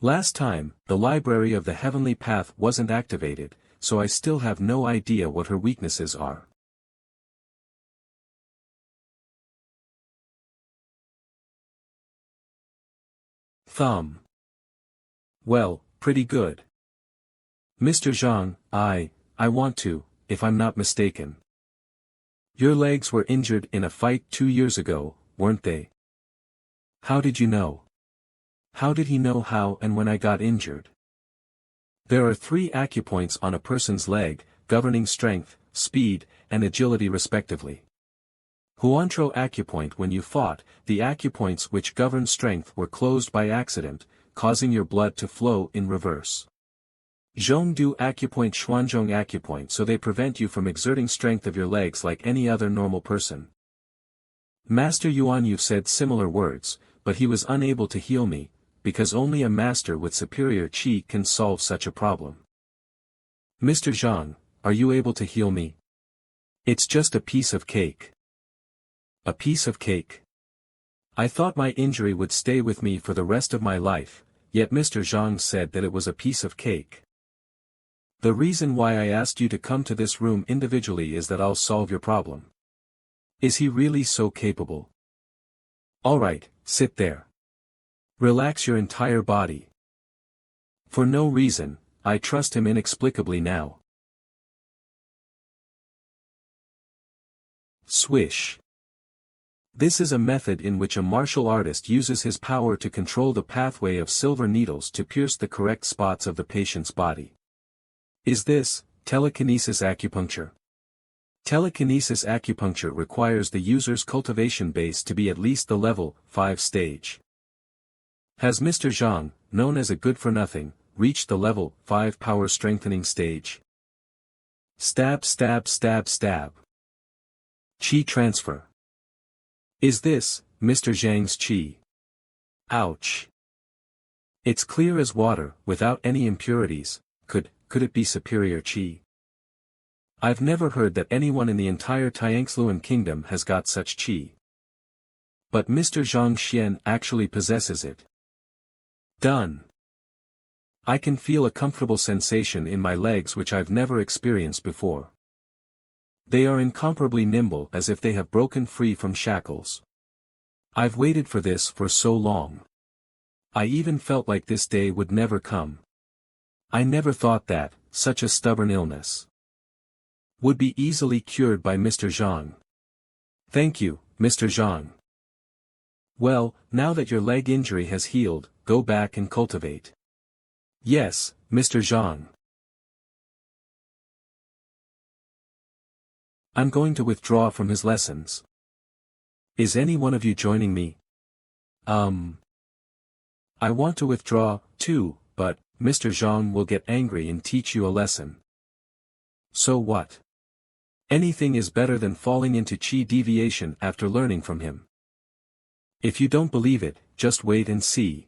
Speaker 1: Last time, the library of the heavenly path wasn't activated, so I still have no idea what her weaknesses are. Thumb. Well, pretty good. Mr. Zhang, I want to, if I'm not mistaken. Your legs were injured in a fight 2 years ago, weren't they? How did you know? How did he know how and when I got injured? There are 3 acupoints on a person's leg, governing strength, speed, and agility respectively. Huantro acupoint. When you fought, the acupoints which govern strength were closed by accident, causing your blood to flow in reverse. Zhongdu acupoint, Xuanzhong acupoint, so they prevent you from exerting strength of your legs like any other normal person. Master Yuan Yu said similar words, but he was unable to heal me, because only a master with superior qi can solve such a problem. Mr. Zhang, are you able to heal me? It's just a piece of cake. A piece of cake. I thought my injury would stay with me for the rest of my life, yet Mr. Zhang said that it was a piece of cake. The reason why I asked you to come to this room individually is that I'll solve your problem. Is he really so capable? Alright, sit there. Relax your entire body. For no reason, I trust him inexplicably now. Swish. This is a method in which a martial artist uses his power to control the pathway of silver needles to pierce the correct spots of the patient's body. Is this telekinesis acupuncture? Telekinesis acupuncture requires the user's cultivation base to be at least the level 5 stage. Has Mr. Zhang, known as a good-for-nothing, reached the level 5 power strengthening stage? Stab, stab, stab, stab. Qi transfer. Is this Mr. Zhang's qi? Ouch. It's clear as water, without any impurities. Could it be superior qi? I've never heard that anyone in the entire Tianxluan kingdom has got such qi. But Mr. Zhang Xian actually possesses it. Done. I can feel a comfortable sensation in my legs which I've never experienced before. They are incomparably nimble, as if they have broken free from shackles. I've waited for this for so long. I even felt like this day would never come. I never thought that, such a stubborn illness would be easily cured by Mr. Zhang. Thank you, Mr. Zhang. Well, now that your leg injury has healed, go back and cultivate. Yes, Mr. Zhang. I'm going to withdraw from his lessons. Is any one of you joining me? I want to withdraw, too, but Mr. Zhang will get angry and teach you a lesson. So what? Anything is better than falling into qi deviation after learning from him. If you don't believe it, just wait and see.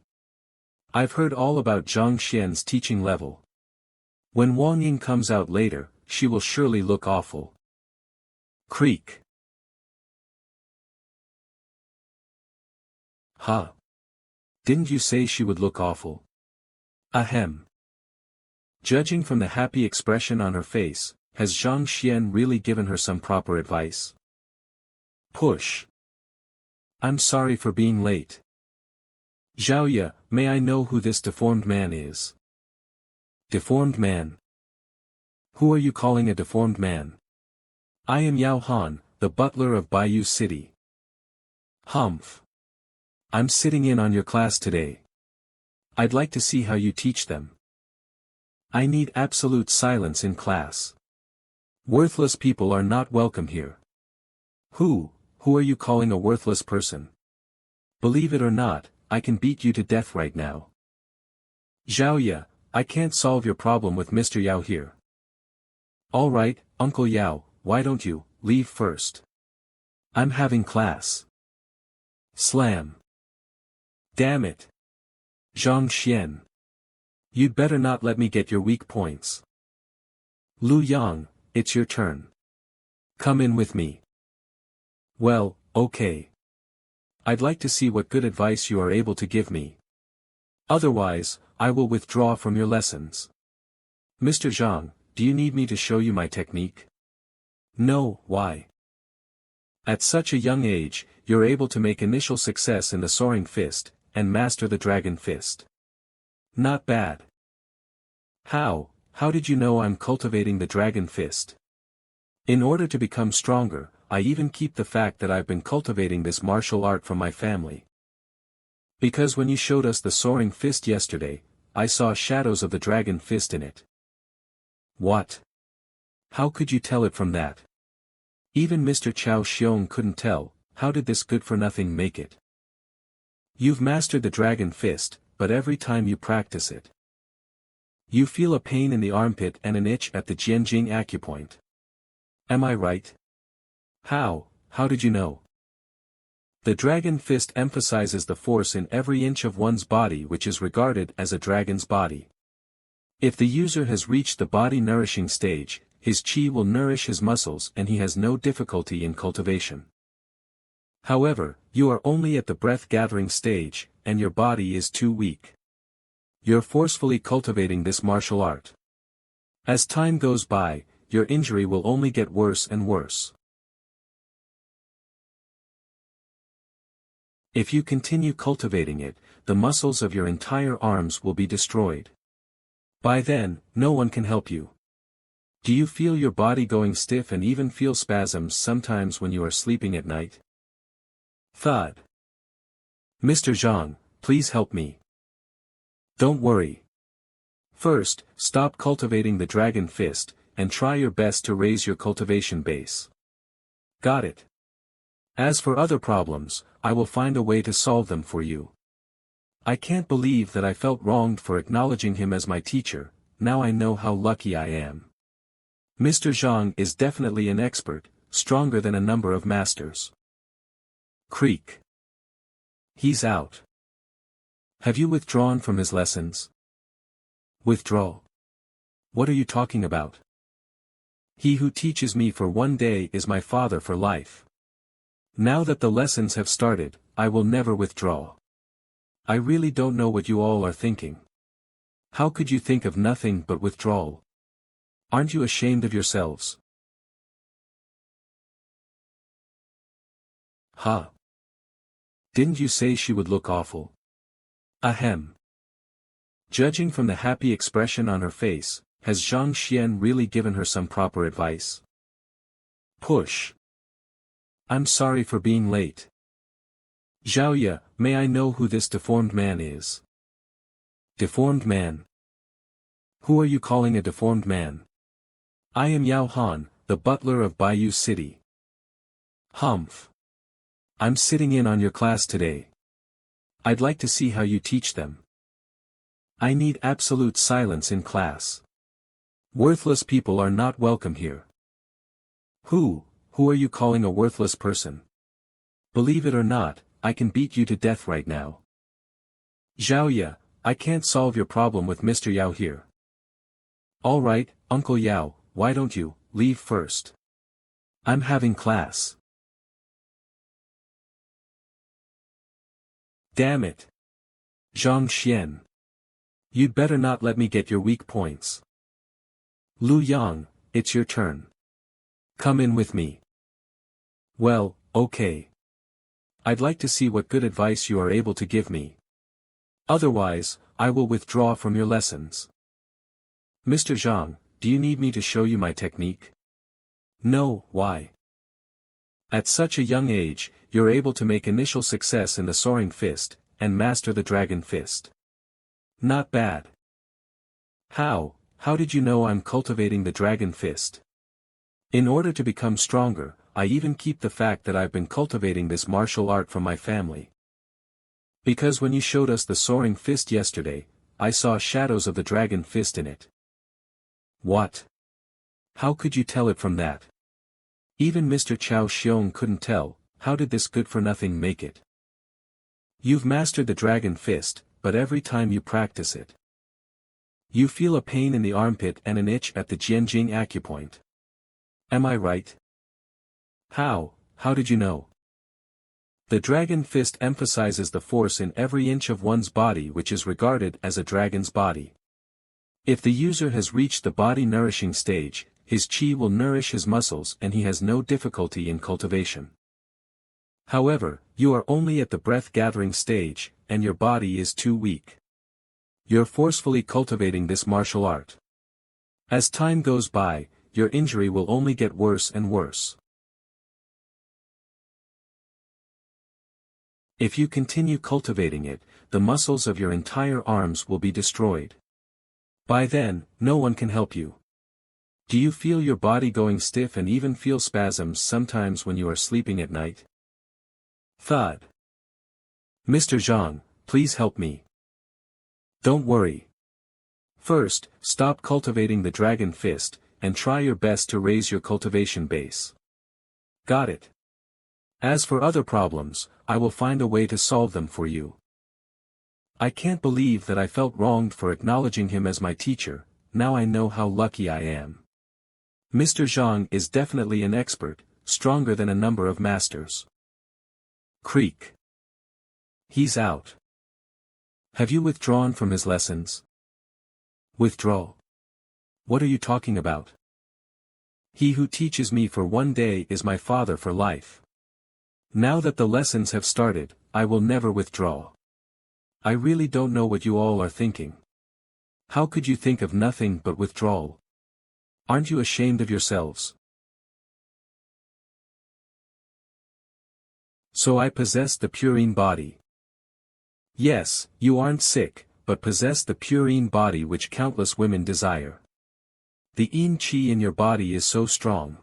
Speaker 1: I've heard all about Zhang Xian's teaching level. When Wang Ying comes out later, she will surely look awful. Creak. Huh. Didn't you say she would look awful? Ahem. Judging from the happy expression on her face, has Zhang Xian really given her some proper advice? Push. I'm sorry for being late. Zhao Ya, may I know who this deformed man is? Deformed man? Who are you calling a deformed man? I am Yao Han, the butler of Bayou City. Humph. I'm sitting in on your class today. I'd like to see how you teach them. I need absolute silence in class. Worthless people are not welcome here. Who are you calling a worthless person? Believe it or not, I can beat you to death right now. Zhao Ya, I can't solve your problem with Mr. Yao here. Alright, Uncle Yao, why don't you leave first? I'm having class. Slam. Damn it. Zhang Xian. You'd better not let me get your weak points. Lu Yang, it's your turn. Come in with me. Well, okay. I'd like to see what good advice you are able to give me. Otherwise, I will withdraw from your lessons. Mr. Zhang, do you need me to show you my technique? No, why? At such a young age, you're able to make initial success in the soaring fist, and master the dragon fist. Not bad. How did you know I'm cultivating the dragon fist? In order to become stronger, I even keep the fact that I've been cultivating this martial art from my family. Because when you showed us the soaring fist yesterday, I saw shadows of the dragon fist in it. What? How could you tell it from that? Even Mr. Chao Xiong couldn't tell. How did this good-for-nothing make it? You've mastered the dragon fist, but every time you practice it, you feel a pain in the armpit and an itch at the Jianjing acupoint. Am I right? How did you know? The dragon fist emphasizes the force in every inch of one's body, which is regarded as a dragon's body. If the user has reached the body nourishing stage, his qi will nourish his muscles and he has no difficulty in cultivation. However, you are only at the breath-gathering stage, and your body is too weak. You're forcefully cultivating this martial art. As time goes by, your injury will only get worse and worse. If you continue cultivating it, the muscles of your entire arms will be destroyed. By then, no one can help you. Do you feel your body going stiff and even feel spasms sometimes when you are sleeping at night? Thud. Mr. Zhang, please help me. Don't worry. First, stop cultivating the dragon fist, and try your best to raise your cultivation base. Got it. As for other problems, I will find a way to solve them for you. I can't believe that I felt wronged for acknowledging him as my teacher. Now I know how lucky I am. Mr. Zhang is definitely an expert, stronger than a number of masters. Creak. He's out. Have you withdrawn from his lessons? Withdraw? What are you talking about? He who teaches me for one day is my father for life. Now that the lessons have started, I will never withdraw. I really don't know what you all are thinking. How could you think of nothing but withdrawal? Aren't you ashamed of yourselves? Huh? Didn't you say she would look awful? Ahem. Judging from the happy expression on her face, has Zhang Xian really given her some proper advice? Push. I'm sorry for being late. Zhao Ya, may I know who this deformed man is? Deformed man? Who are you calling a deformed man? I am Yao Han, the butler of Bayou City. Humph. I'm sitting in on your class today. I'd like to see how you teach them. I need absolute silence in class. Worthless people are not welcome here. Who are you calling a worthless person? Believe it or not, I can beat you to death right now. Zhao Ya, I can't solve your problem with Mr. Yao here. Alright, Uncle Yao, why don't you leave first? I'm having class. Damn it. Zhang Xian. You'd better not let me get your weak points. Lu Yang, it's your turn. Come in with me. Well, okay. I'd like to see what good advice you are able to give me. Otherwise, I will withdraw from your lessons. Mr. Zhang, do you need me to show you my technique? No, why? At such a young age, you're able to make initial success in the soaring fist, and master the dragon fist. Not bad. How did you know I'm cultivating the dragon fist? In order to become stronger, I even keep the fact that I've been cultivating this martial art from my family. Because when you showed us the soaring fist yesterday, I saw shadows of the dragon fist in it. What? How could you tell it from that? Even Mr. Chao Xiong couldn't tell. How did this good-for-nothing make it? You've mastered the dragon fist, but every time you practice it, you feel a pain in the armpit and an itch at the Jianjing acupoint. Am I right? How did you know? The dragon fist emphasizes the force in every inch of one's body, which is regarded as a dragon's body. If the user has reached the body nourishing stage, his qi will nourish his muscles and he has no difficulty in cultivation. However, you are only at the breath-gathering stage, and your body is too weak. You're forcefully cultivating this martial art. As time goes by, your injury will only get worse and worse. If you continue cultivating it, the muscles of your entire arms will be destroyed. By then, no one can help you. Do you feel your body going stiff and even feel spasms sometimes when you are sleeping at night? Thud. Mr. Zheng, please help me. Don't worry. First, stop cultivating the dragon fist, and try your best to raise your cultivation base. Got it. As for other problems, I will find a way to solve them for you. I can't believe that I felt wronged for acknowledging him as my teacher. Now I know how lucky I am. Mr. Zheng is definitely an expert, stronger than a number of masters. Creak. He's out. Have you withdrawn from his lessons? Withdraw? What are you talking about? He who teaches me for one day is my father for life. Now that the lessons have started, I will never withdraw. I really don't know what you all are thinking. How could you think of nothing but withdrawal? Aren't you ashamed of yourselves? So I possess the purine body. Yes, you aren't sick, but possess the purine body which countless women desire. The yin qi in your body is so strong.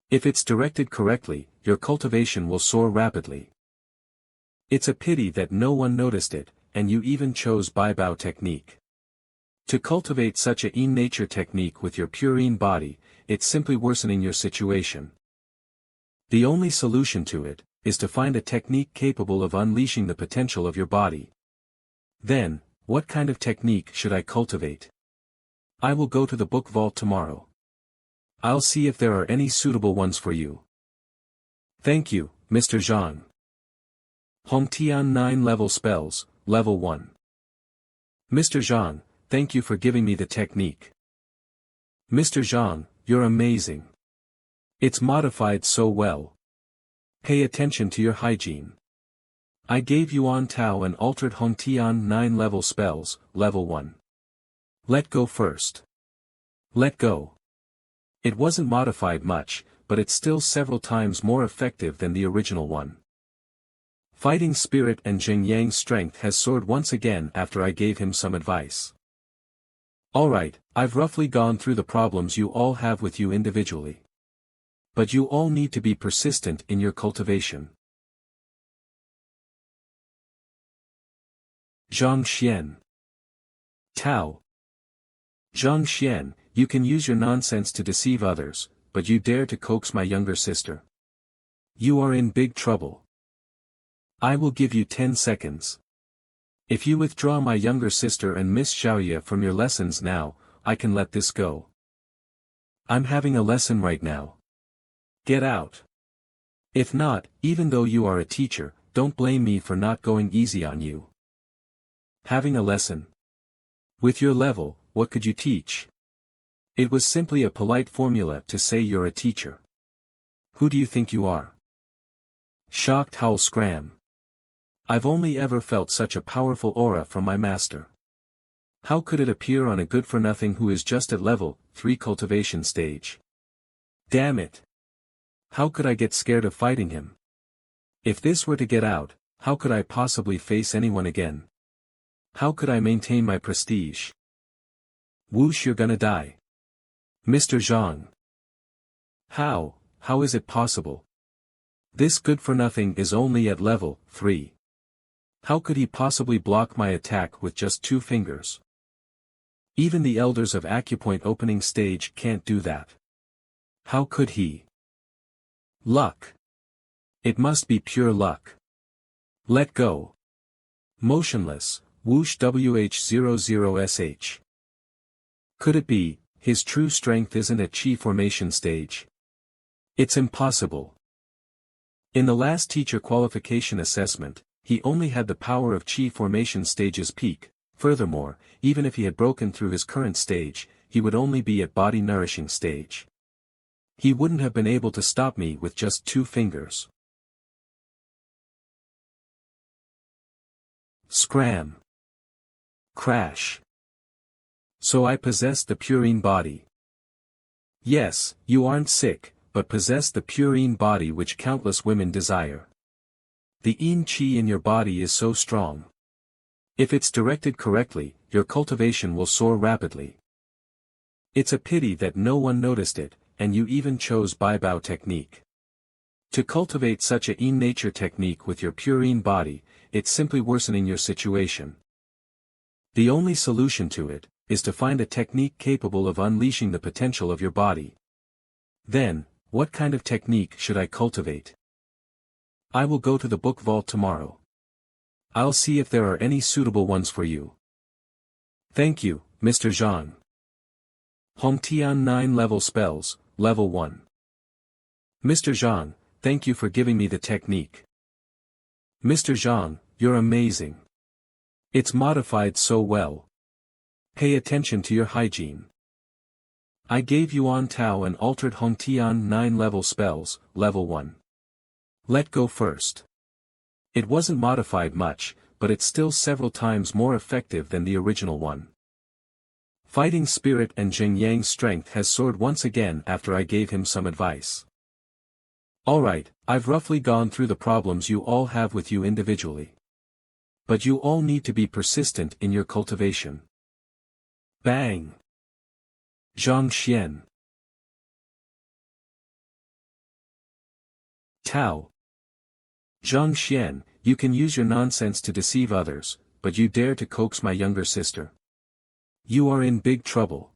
Speaker 1: If it's directed correctly, your cultivation will soar rapidly. It's a pity that no one noticed it, and you even chose Baibao technique. To cultivate such a yin nature technique with your purine body, it's simply worsening your situation. The only solution to it is to find a technique capable of unleashing the potential of your body. Then, what kind of technique should I cultivate? I will go to the book vault tomorrow. I'll see if there are any suitable ones for you. Thank you, Mr. Zheng. Hongtian 9 level spells, level 1. Mr. Zheng, thank you for giving me the technique. Mr. Zheng, you're amazing. It's modified so well. Pay attention to your hygiene. I gave Yuan Tao and altered Hongtian 9 level spells, level 1. Let go first. Let go. It wasn't modified much, but it's still several times more effective than the original one. Fighting spirit and Zheng Yang's strength has soared once again after I gave him some advice. Alright, I've roughly gone through the problems you all have with you individually. But you all need to be persistent in your cultivation. Zhang Xian. Tao. Zhang Xian, you can use your nonsense to deceive others, but you dare to coax my younger sister. You are in big trouble. I will give you 10 seconds. If you withdraw my younger sister and Miss Zhao Ya from your lessons now, I can let this go. I'm having a lesson right now. Get out. If not, even though you are a teacher, don't blame me for not going easy on you. Having a lesson. With your level, what could you teach? It was simply a polite formula to say you're a teacher. Who do you think you are? Shocked howl scram. I've only ever felt such a powerful aura from my master. How could it appear on a good-for-nothing who is just at level 3 cultivation stage? Damn it. How could I get scared of fighting him? If this were to get out, how could I possibly face anyone again? How could I maintain my prestige? Whoosh, you're gonna die. Mr. Zheng. How is it possible? This good-for-nothing is only at level 3. How could he possibly block my attack with just 2 fingers? Even the elders of acupoint opening stage can't do that. How could he? Luck. It must be pure luck. Let go. Motionless, whoosh WH00SH. Could it be, his true strength isn't at chi formation stage? It's impossible. In the last teacher qualification assessment, he only had the power of chi formation stage's peak. Furthermore, even if he had broken through his current stage, he would only be at body nourishing stage. He wouldn't have been able to stop me with just 2 fingers. Scram. Crash. So I possessed the purine body. Yes, you aren't sick, but possess the purine body which countless women desire. The yin chi in your body is so strong. If it's directed correctly, your cultivation will soar rapidly. It's a pity that no one noticed it, and you even chose Bai Bao technique. To cultivate such a yin nature technique with your purine body, it's simply worsening your situation. The only solution to it is to find a technique capable of unleashing the potential of your body. Then, what kind of technique should I cultivate? I will go to the book vault tomorrow. I'll see if there are any suitable ones for you. Thank you, Mr. Zheng. Hongtian 9 level spells, level 1. Mr. Zheng, thank you for giving me the technique. Mr. Zheng, you're amazing. It's modified so well. Pay attention to your hygiene. I gave Yuan Tao and altered Hongtian 9 level spells, level 1. Let go first. It wasn't modified much, but it's still several times more effective than the original one. Fighting spirit and Zheng Yang's strength has soared once again after I gave him some advice. Alright, I've roughly gone through the problems you all have with you individually. But you all need to be persistent in your cultivation. Bang! Zhang Xian. Tao. Zhang Xian, you can use your nonsense to deceive others, but you dare to coax my younger sister. You are in big trouble.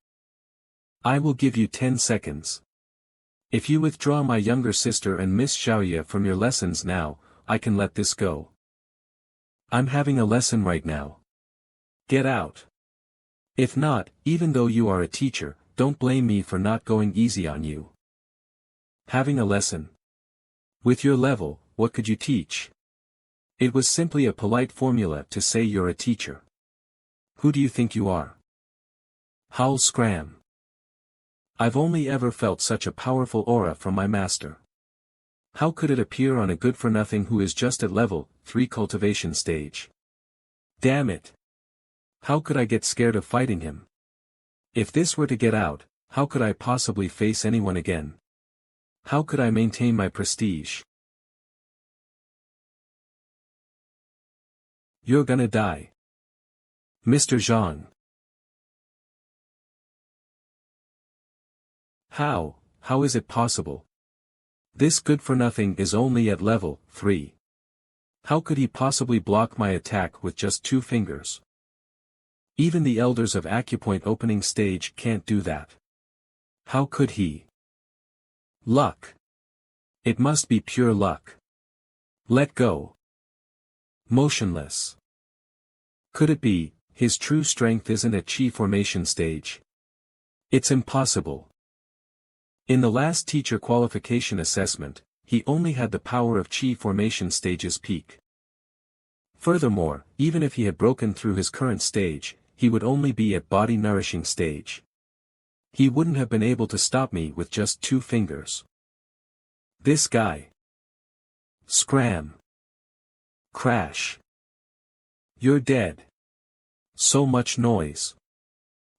Speaker 1: I will give you 10 seconds. If you withdraw my younger sister and Miss Zhao Ya from your lessons now, I can let this go. I'm having a lesson right now. Get out. If not, even though you are a teacher, don't blame me for not going easy on you. Having a lesson. With your level, what could you teach? It was simply a polite formula to say you're a teacher. Who do you think you are? Howl scram. I've only ever felt such a powerful aura from my master. How could it appear on a good-for-nothing who is just at level 3 cultivation stage? Damn it! How could I get scared of fighting him? If this were to get out, how could I possibly face anyone again? How could I maintain my prestige? You're gonna die. Mr. Zheng. How is it possible? This good-for-nothing is only at level 3. How could he possibly block my attack with just 2 fingers? Even the elders of acupoint opening stage can't do that. How could he? Luck. It must be pure luck. Let go. Motionless. Could it be, his true strength isn't at chi formation stage? It's impossible. In the last teacher qualification assessment, he only had the power of chi formation stage's peak. Furthermore, even if he had broken through his current stage, he would only be at body nourishing stage. He wouldn't have been able to stop me with just 2 fingers. This guy. Scram. Crash. You're dead. So much noise.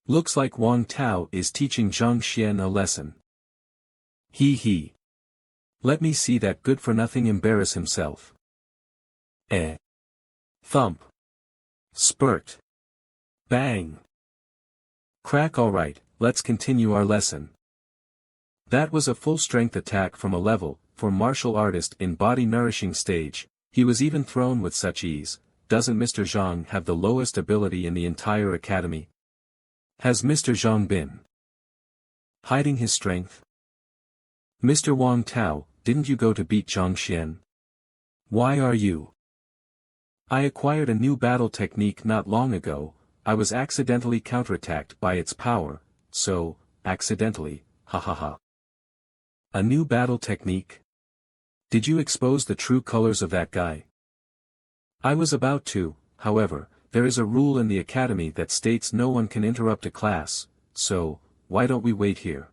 Speaker 1: Looks like Wang Tao is teaching Zhang Xian a lesson. He. Let me see that good-for-nothing embarrass himself. Thump. Spurt. Bang. Crack. Alright, let's continue our lesson. That was a full-strength attack from a level 4 martial artist in body nourishing stage. He was even thrown with such ease. Doesn't Mr. Zheng have the lowest ability in the entire academy? Has Mr. Zheng been hiding his strength? Mr. Wang Tao, didn't you go to beat Zhang Xian? Why are you? I acquired a new battle technique not long ago. I was accidentally counterattacked by its power, so, accidentally, ha ha ha. A new battle technique? Did you expose the true colors of that guy? I was about to, however, there is a rule in the academy that states no one can interrupt a class, so, why don't we wait here?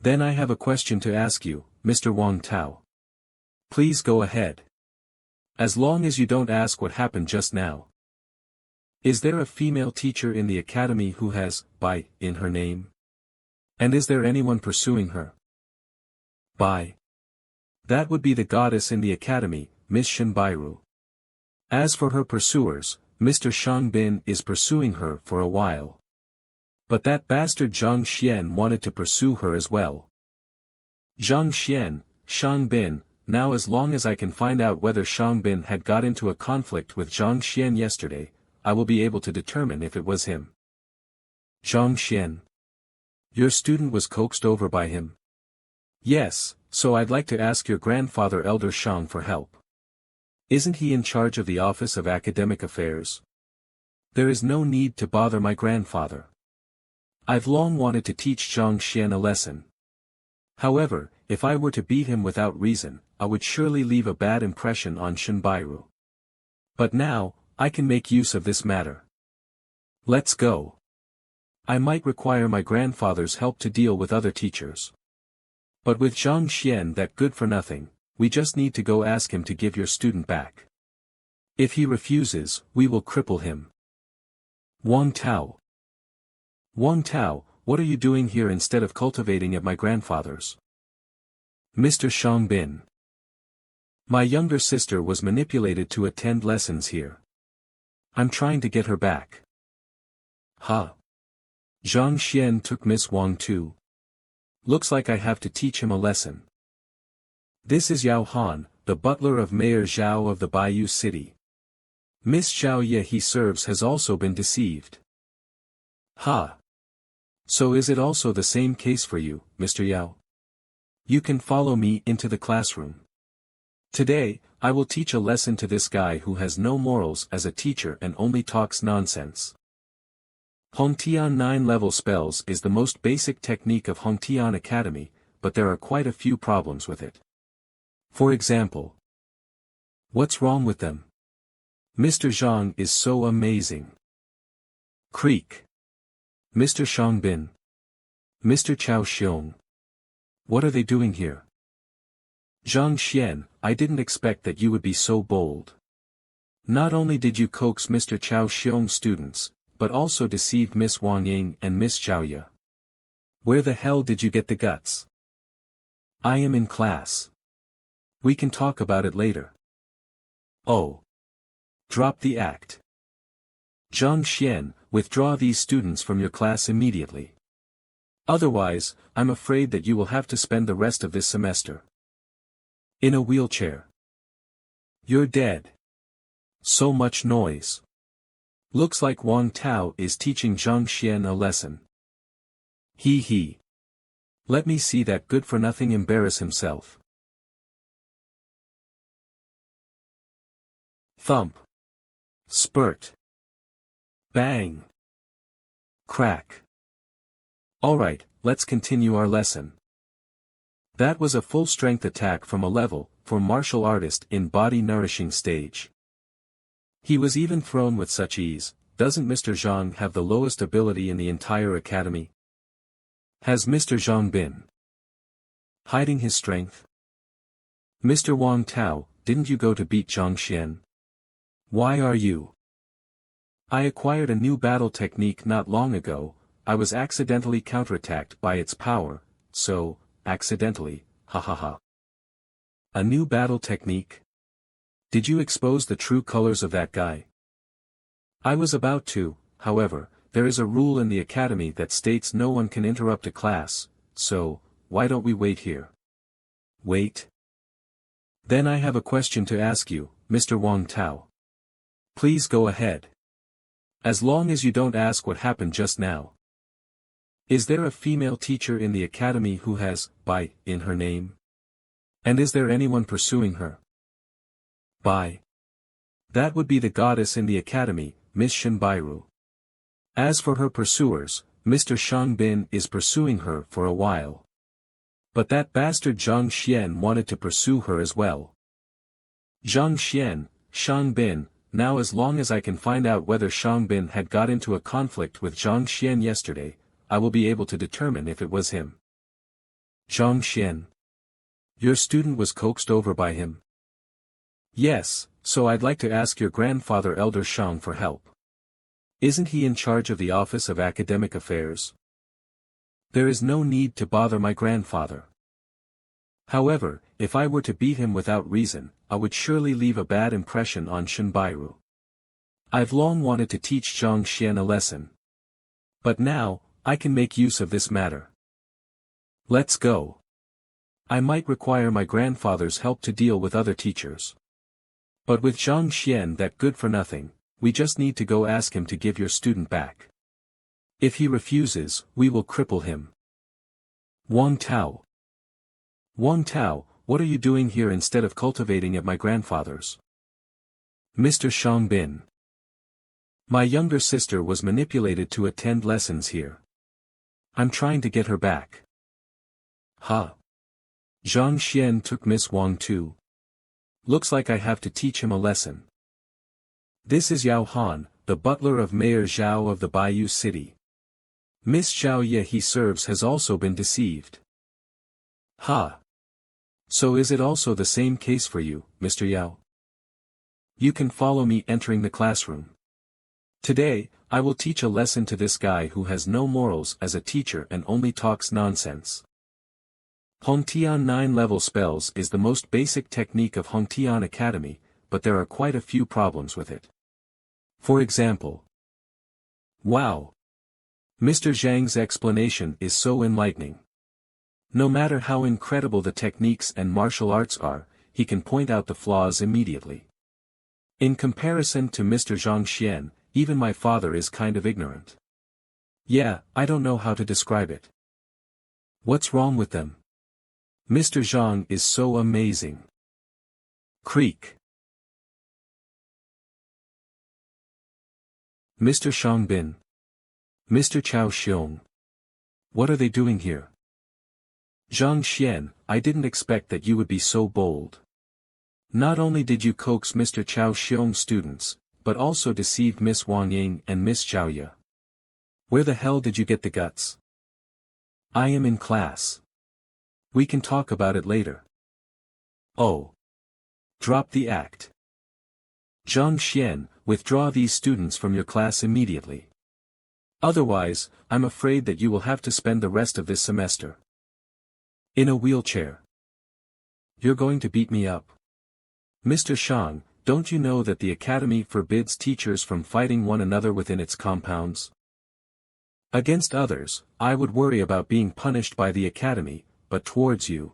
Speaker 1: Then I have a question to ask you, Mr. Wang Tao. Please go ahead. As long as you don't ask what happened just now. Is there a female teacher in the academy who has, Bai, in her name? And is there anyone pursuing her? Bai. That would be the goddess in the academy, Miss Shinbairu. As for her pursuers, Mr. Shang Bin is pursuing her for a while. But that bastard Zhang Xian wanted to pursue her as well. Zhang Xian, Shang Bin, now as long as I can find out whether Shang Bin had got into a conflict with Zhang Xian yesterday, I will be able to determine if it was him. Zhang Xian. Your student was coaxed over by him? Yes, so I'd like to ask your grandfather Elder Shang for help. Isn't he in charge of the Office of Academic Affairs? There is no need to bother my grandfather. I've long wanted to teach Zhang Xian a lesson. However, if I were to beat him without reason, I would surely leave a bad impression on Shinbairu. But now, I can make use of this matter. Let's go. I might require my grandfather's help to deal with other teachers. But with Zhang Xian that good for nothing, we just need to go ask him to give your student back. If he refuses, we will cripple him. Wang Tao. Wang Tao, what are you doing here instead of cultivating at my grandfather's? Mr. Shang Bin. My younger sister was manipulated to attend lessons here. I'm trying to get her back. Ha. Zhang Xian took Miss Wang too. Looks like I have to teach him a lesson. This is Yao Han, the butler of Mayor Zhao of the Bayou City. Miss Zhao Ya he serves has also been deceived. Ha. So is it also the same case for you, Mr. Yao? You can follow me into the classroom. Today, I will teach a lesson to this guy who has no morals as a teacher and only talks nonsense. Hongtian 9-level spells is the most basic technique of Hongtian Academy, but there are quite a few problems with it. For example, what's wrong with them? Mr. Zhang is so amazing. Creak. Mr. Shang Bin. Mr. Chao Xiong. What are they doing here? Zhang Xian, I didn't expect that you would be so bold. Not only did you coax Mr. Chao Xiong's students, but also deceived Miss Wang Ying and Miss Zhao Ya. Where the hell did you get the guts? I am in class. We can talk about it later. Oh. Drop the act. Zhang Xian, withdraw these students from your class immediately. Otherwise, I'm afraid that you will have to spend the rest of this semester in a wheelchair. You're dead. So much noise. Looks like Wang Tao is teaching Zhang Xian a lesson. Hee hee. Let me see that good-for-nothing embarrass himself. Thump. Spurt. Bang. Crack. Alright, let's continue our lesson. That was a full-strength attack from a level 4 martial artist in body nourishing stage. He was even thrown with such ease. Doesn't Mr. Zhang have the lowest ability in the entire academy? Has Mr. Zhang been hiding his strength? Mr. Wang Tao, didn't you go to beat Zhang Xian? Why are you? I acquired a new battle technique not long ago. I was accidentally counterattacked by its power, so, accidentally, ha ha ha. A new battle technique? Did you expose the true colors of that guy? I was about to, however, there is a rule in the academy that states no one can interrupt a class, so, why don't we wait here? Wait? Then I have a question to ask you, Mr. Wang Tao. Please go ahead. As long as you don't ask what happened just now. Is there a female teacher in the academy who has, Bai, in her name? And is there anyone pursuing her? Bai. That would be the goddess in the academy, Miss Shinbairu. As for her pursuers, Mr. Shang Bin is pursuing her for a while. But that bastard Zhang Xian wanted to pursue her as well. Zhang Xian, Shang Bin, now as long as I can find out whether Shang Bin had got into a conflict with Zhang Xian yesterday, I will be able to determine if it was him. Zhang Xian. Your student was coaxed over by him? Yes, so I'd like to ask your grandfather Elder Shang for help. Isn't he in charge of the Office of Academic Affairs? There is no need to bother my grandfather. However, if I were to beat him without reason, I would surely leave a bad impression on Shinbairu. I've long wanted to teach Zhang Xian a lesson. But now, I can make use of this matter. Let's go. I might require my grandfather's help to deal with other teachers. But with Zhang Xian that good for nothing, we just need to go ask him to give your student back. If he refuses, we will cripple him. Wang Tao. Wang Tao, what are you doing here instead of cultivating at my grandfather's? Mr. Shang Bin. My younger sister was manipulated to attend lessons here. I'm trying to get her back. Ha. Zhang Xian took Miss Wang too. Looks like I have to teach him a lesson. This is Yao Han, the butler of Mayor Zhao of the Bayou City. Miss Zhao Ya he serves has also been deceived. Ha. So is it also the same case for you, Mr. Yao? You can follow me entering the classroom. Today, I will teach a lesson to this guy who has no morals as a teacher and only talks nonsense. Hongtian 9-level spells is the most basic technique of Hongtian Academy, but there are quite a few problems with it. For example. Wow! Mr. Zheng's explanation is so enlightening. No matter how incredible the techniques and martial arts are, he can point out the flaws immediately. In comparison to Mr. Zhang Xian, even my father is kind of ignorant. Yeah, I don't know how to describe it. What's wrong with them? Mr. Zhang is so amazing. Creak. Mr. Shang Bin. Mr. Chao Xiong. What are they doing here? Zhang Xian, I didn't expect that you would be so bold. Not only did you coax Mr. Chao Xiong's students, but also deceived Miss Wang Ying and Miss Zhao Ya. Where the hell did you get the guts? I am in class. We can talk about it later. Oh. Drop the act. Zhang Xian, withdraw these students from your class immediately. Otherwise, I'm afraid that you will have to spend the rest of this semester in a wheelchair. You're going to beat me up. Mr. Shang, don't you know that the academy forbids teachers from fighting one another within its compounds? Against others, I would worry about being punished by the academy, but towards you.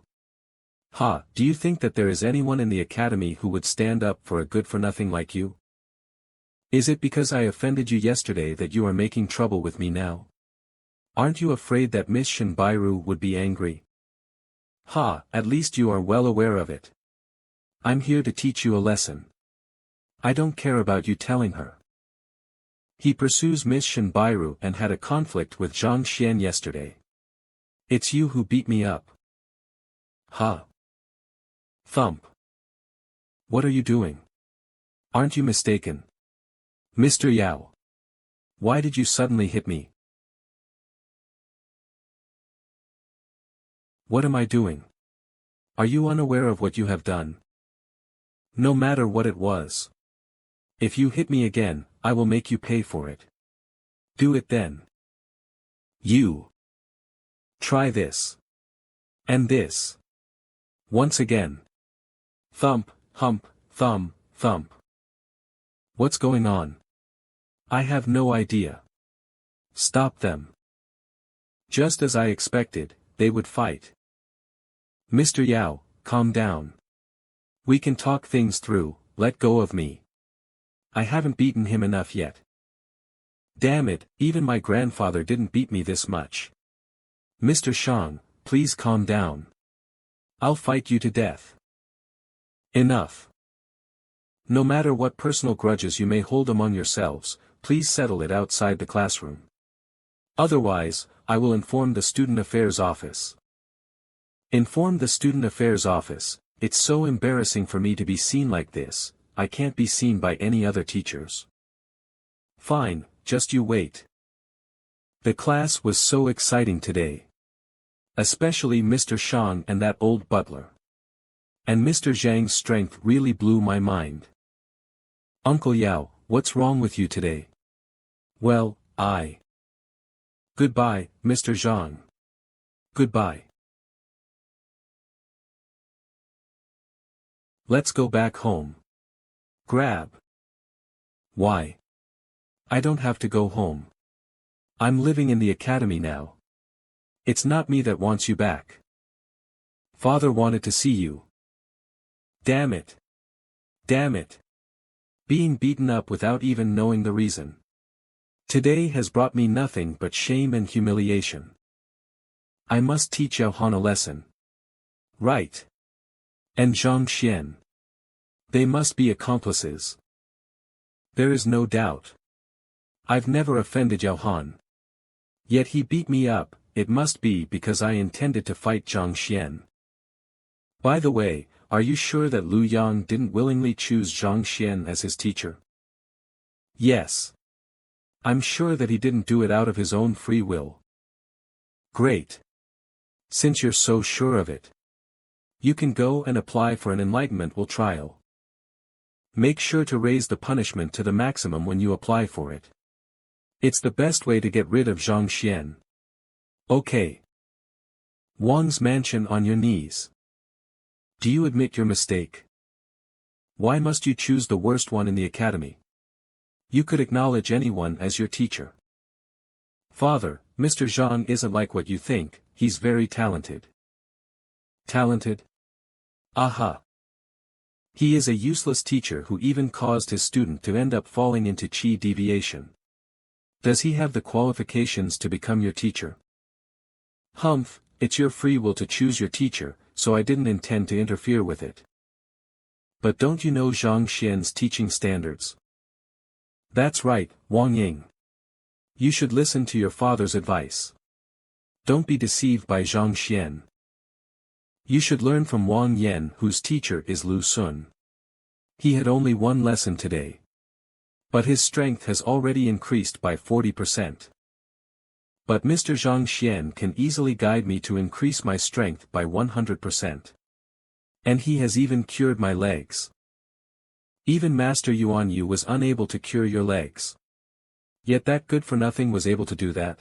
Speaker 1: Ha, do you think that there is anyone in the academy who would stand up for a good-for-nothing like you? Is it because I offended you yesterday that you are making trouble with me now? Aren't you afraid that Miss Shinbairu would be angry? Ha, at least you are well aware of it. I'm here to teach you a lesson. I don't care about you telling her. He pursues Miss Shinbairu and had a conflict with Zhang Xian yesterday. It's you who beat me up. Ha. Thump. What are you doing? Aren't you mistaken? Mr. Yao. Why did you suddenly hit me? What am I doing? Are you unaware of what you have done? No matter what it was. If you hit me again, I will make you pay for it. Do it then. You. Try this. And this. Once again. Thump, hump, thumb, thump. What's going on? I have no idea. Stop them. Just as I expected, they would fight. Mr. Yao, calm down. We can talk things through, let go of me. I haven't beaten him enough yet. Damn it, even my grandfather didn't beat me this much. Mr. Shang, please calm down. I'll fight you to death. Enough. No matter what personal grudges you may hold among yourselves, please settle it outside the classroom. Otherwise, I will inform the Student Affairs Office. Inform the Student Affairs Office. It's so embarrassing for me to be seen like this, I can't be seen by any other teachers. Fine, just you wait. The class was so exciting today. Especially Mr. Zheng and that old butler. And Mr. Zheng's strength really blew my mind. Uncle Yao, what's wrong with you today? Well, Goodbye, Mr. Zheng. Goodbye. Let's go back home. Grab. Why? I don't have to go home. I'm living in the academy now. It's not me that wants you back. Father wanted to see you. Damn it. Damn it. Being beaten up without even knowing the reason. Today has brought me nothing but shame and humiliation. I must teach Yao Han a lesson. Right. And Zhang Xian. They must be accomplices. There is no doubt. I've never offended Yao Han. Yet he beat me up, it must be because I intended to fight Zhang Xian. By the way, are you sure that Lu Yang didn't willingly choose Zhang Xian as his teacher? Yes. I'm sure that he didn't do it out of his own free will. Great. Since you're so sure of it, you can go and apply for an enlightenment trial. Make sure to raise the punishment to the maximum when you apply for it. It's the best way to get rid of Zhang Xian. Okay. Wang's mansion on your knees. Do you admit your mistake? Why must you choose the worst one in the academy? You could acknowledge anyone as your teacher. Father, Mr. Zhang isn't like what you think, he's very talented. Talented? Aha. He is a useless teacher who even caused his student to end up falling into chi deviation. Does he have the qualifications to become your teacher? Humph, it's your free will to choose your teacher, so I didn't intend to interfere with it. But don't you know Zhang Xian's teaching standards? That's right, Wang Ying. You should listen to your father's advice. Don't be deceived by Zhang Xian. You should learn from Wang Yan, whose teacher is Lu Sun. He had only one lesson today. But his strength has already increased by 40%. But Mr. Zhang Xian can easily guide me to increase my strength by 100%. And he has even cured my legs. Even Master Yuan Yu was unable to cure your legs. Yet that good-for-nothing was able to do that.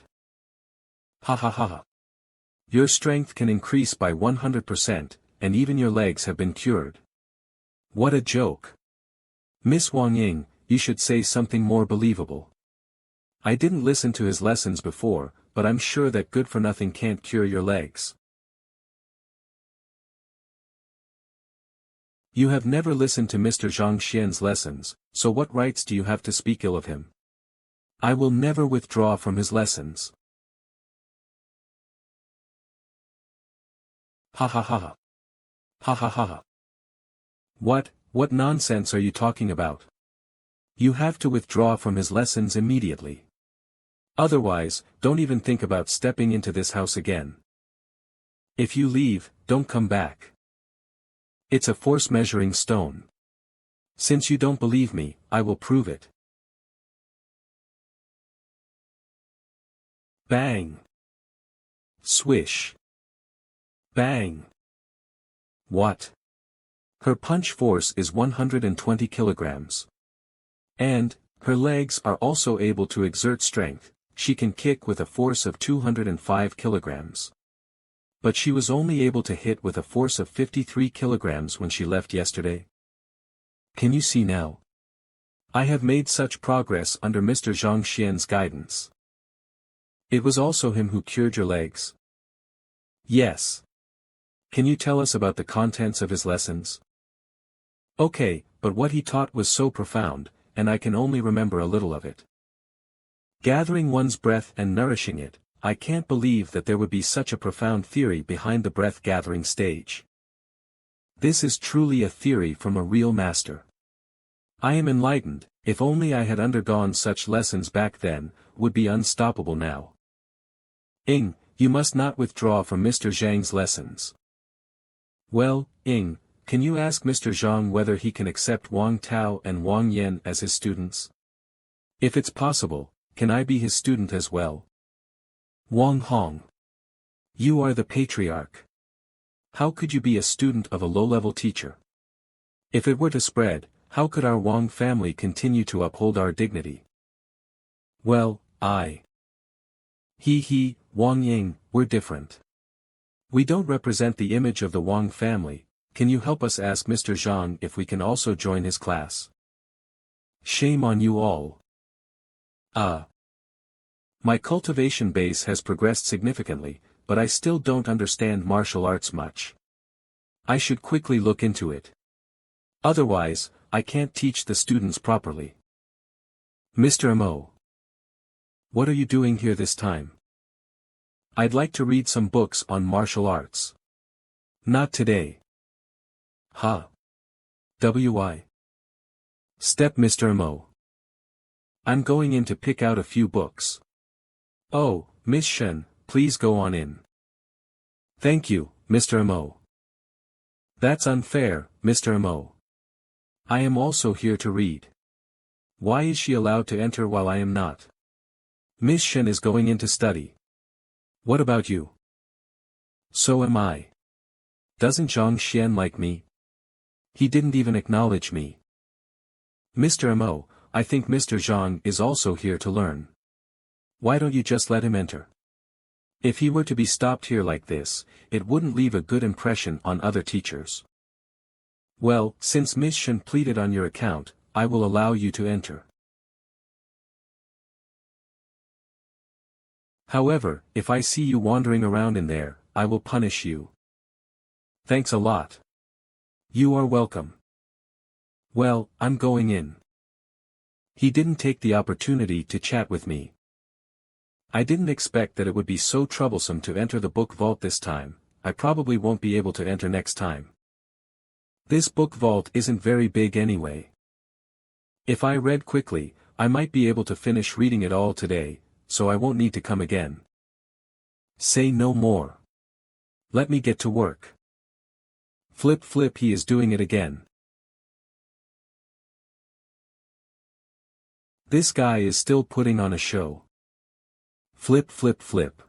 Speaker 1: Ha ha ha ha. Your strength can increase by 100%, and even your legs have been cured. What a joke. Miss Wang Ying, you should say something more believable. I didn't listen to his lessons before, but I'm sure that good-for-nothing can't cure your legs. You have never listened to Mr. Zhang Xian's lessons, so what rights do you have to speak ill of him? I will never withdraw from his lessons. Ha ha ha ha. Ha ha ha ha. What nonsense are you talking about? You have to withdraw from his lessons immediately. Otherwise, don't even think about stepping into this house again. If you leave, don't come back. It's a force measuring stone. Since you don't believe me, I will prove it. Bang. Swish. Bang. What? Her punch force is 120 kilograms. And, her legs are also able to exert strength, she can kick with a force of 205 kilograms. But she was only able to hit with a force of 53 kilograms when she left yesterday. Can you see now? I have made such progress under Mr. Zhang Xian's guidance. It was also him who cured your legs? Yes. Can you tell us about the contents of his lessons? Okay, but what he taught was so profound, and I can only remember a little of it. Gathering one's breath and nourishing it, I can't believe that there would be such a profound theory behind the breath-gathering stage. This is truly a theory from a real master. I am enlightened, if only I had undergone such lessons back then, would be unstoppable now. Ing, you must not withdraw from Mr. Zhang's lessons. Well, Ing, can you ask Mr. Zhang whether he can accept Wang Tao and Wang Yan as his students? If it's possible, can I be his student as well? Wang Hong. You are the patriarch. How could you be a student of a low-level teacher? If it were to spread, how could our Wang family continue to uphold our dignity? Well, Wang Ying, we're different. We don't represent the image of the Wang family. Can you help us ask Mr. Zhang if we can also join his class? Shame on you all. My cultivation base has progressed significantly, but I still don't understand martial arts much. I should quickly look into it. Otherwise, I can't teach the students properly. Mr. Mo. What are you doing here this time? I'd like to read some books on martial arts. Not today. W.I. Step Mr. Mo. I'm going in to pick out a few books. Oh, Miss Shen, please go on in. Thank you, Mr. Mo. That's unfair, Mr. Mo. I am also here to read. Why is she allowed to enter while I am not? Miss Shen is going in to study. What about you? So am I. Doesn't Zhang Xian like me? He didn't even acknowledge me. Mr. Mo, I think Mr. Zhang is also here to learn. Why don't you just let him enter? If he were to be stopped here like this, it wouldn't leave a good impression on other teachers. Well, since Miss Shen pleaded on your account, I will allow you to enter. However, if I see you wandering around in there, I will punish you. Thanks a lot. You are welcome. Well, I'm going in. He didn't take the opportunity to chat with me. I didn't expect that it would be so troublesome to enter the book vault this time. I probably won't be able to enter next time. This book vault isn't very big anyway. If I read quickly, I might be able to finish reading it all today, so I won't need to come again. Say no more. Let me get to work. Flip flip, he is doing it again. This guy is still putting on a show. Flip flip flip.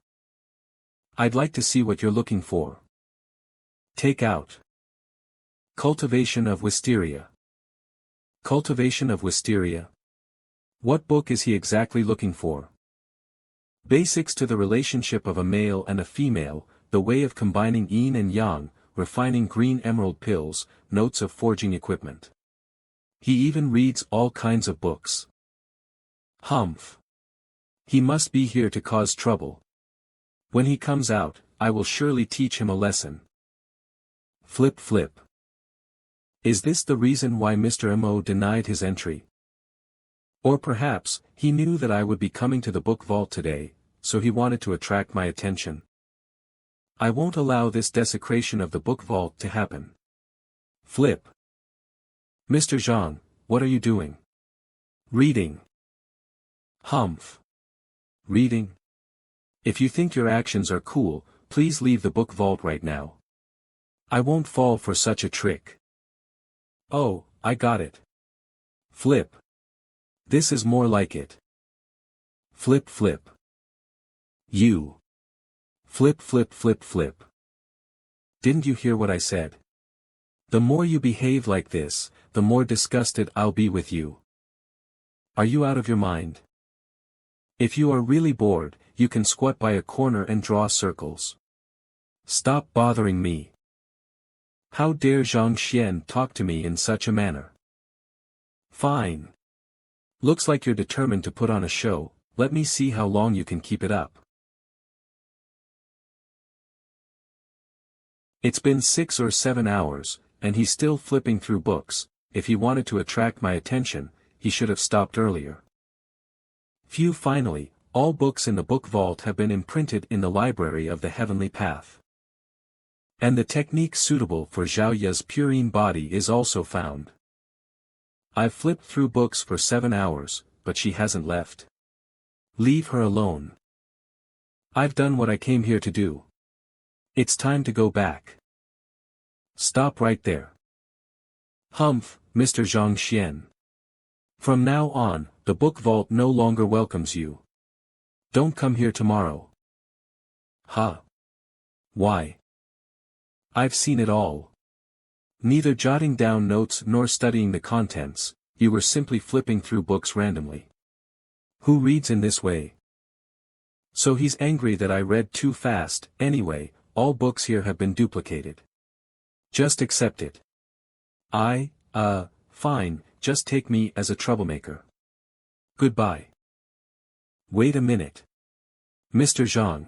Speaker 1: I'd like to see what you're looking for. Take out. Cultivation of Wisteria. Cultivation of Wisteria? What book is he exactly looking for? Basics to the relationship of a male and a female, the way of combining yin and yang, refining green emerald pills, notes of forging equipment. He even reads all kinds of books. Humph. He must be here to cause trouble. When he comes out, I will surely teach him a lesson. Flip flip. Is this the reason why Mr. Mo denied his entry? Or perhaps, he knew that I would be coming to the book vault today, so he wanted to attract my attention. I won't allow this desecration of the book vault to happen. Flip. Mr. Zhang, what are you doing? Reading. Humph. Reading? If you think your actions are cool, please leave the book vault right now. I won't fall for such a trick. Oh, I got it. Flip. This is more like it. Flip flip. You. Flip flip flip flip. Didn't you hear what I said? The more you behave like this, the more disgusted I'll be with you. Are you out of your mind? If you are really bored, you can squat by a corner and draw circles. Stop bothering me. How dare Zhang Xian talk to me in such a manner? Fine. Looks like you're determined to put on a show, let me see how long you can keep it up. It's been 6 or 7 hours, and he's still flipping through books. If he wanted to attract my attention, he should have stopped earlier. Phew, finally, all books in the book vault have been imprinted in the library of the heavenly path. And the technique suitable for Zhao Ya's purine body is also found. I've flipped through books for 7 hours, but she hasn't left. Leave her alone. I've done what I came here to do. It's time to go back. Stop right there. Humph, Mr. Zhang Xian. From now on, the book vault no longer welcomes you. Don't come here tomorrow. Huh? Why? I've seen it all. Neither jotting down notes nor studying the contents, you were simply flipping through books randomly. Who reads in this way? So he's angry that I read too fast. Anyway, all books here have been duplicated. Just accept it. Fine, just take me as a troublemaker. Goodbye. Wait a minute. Mr. Zhang.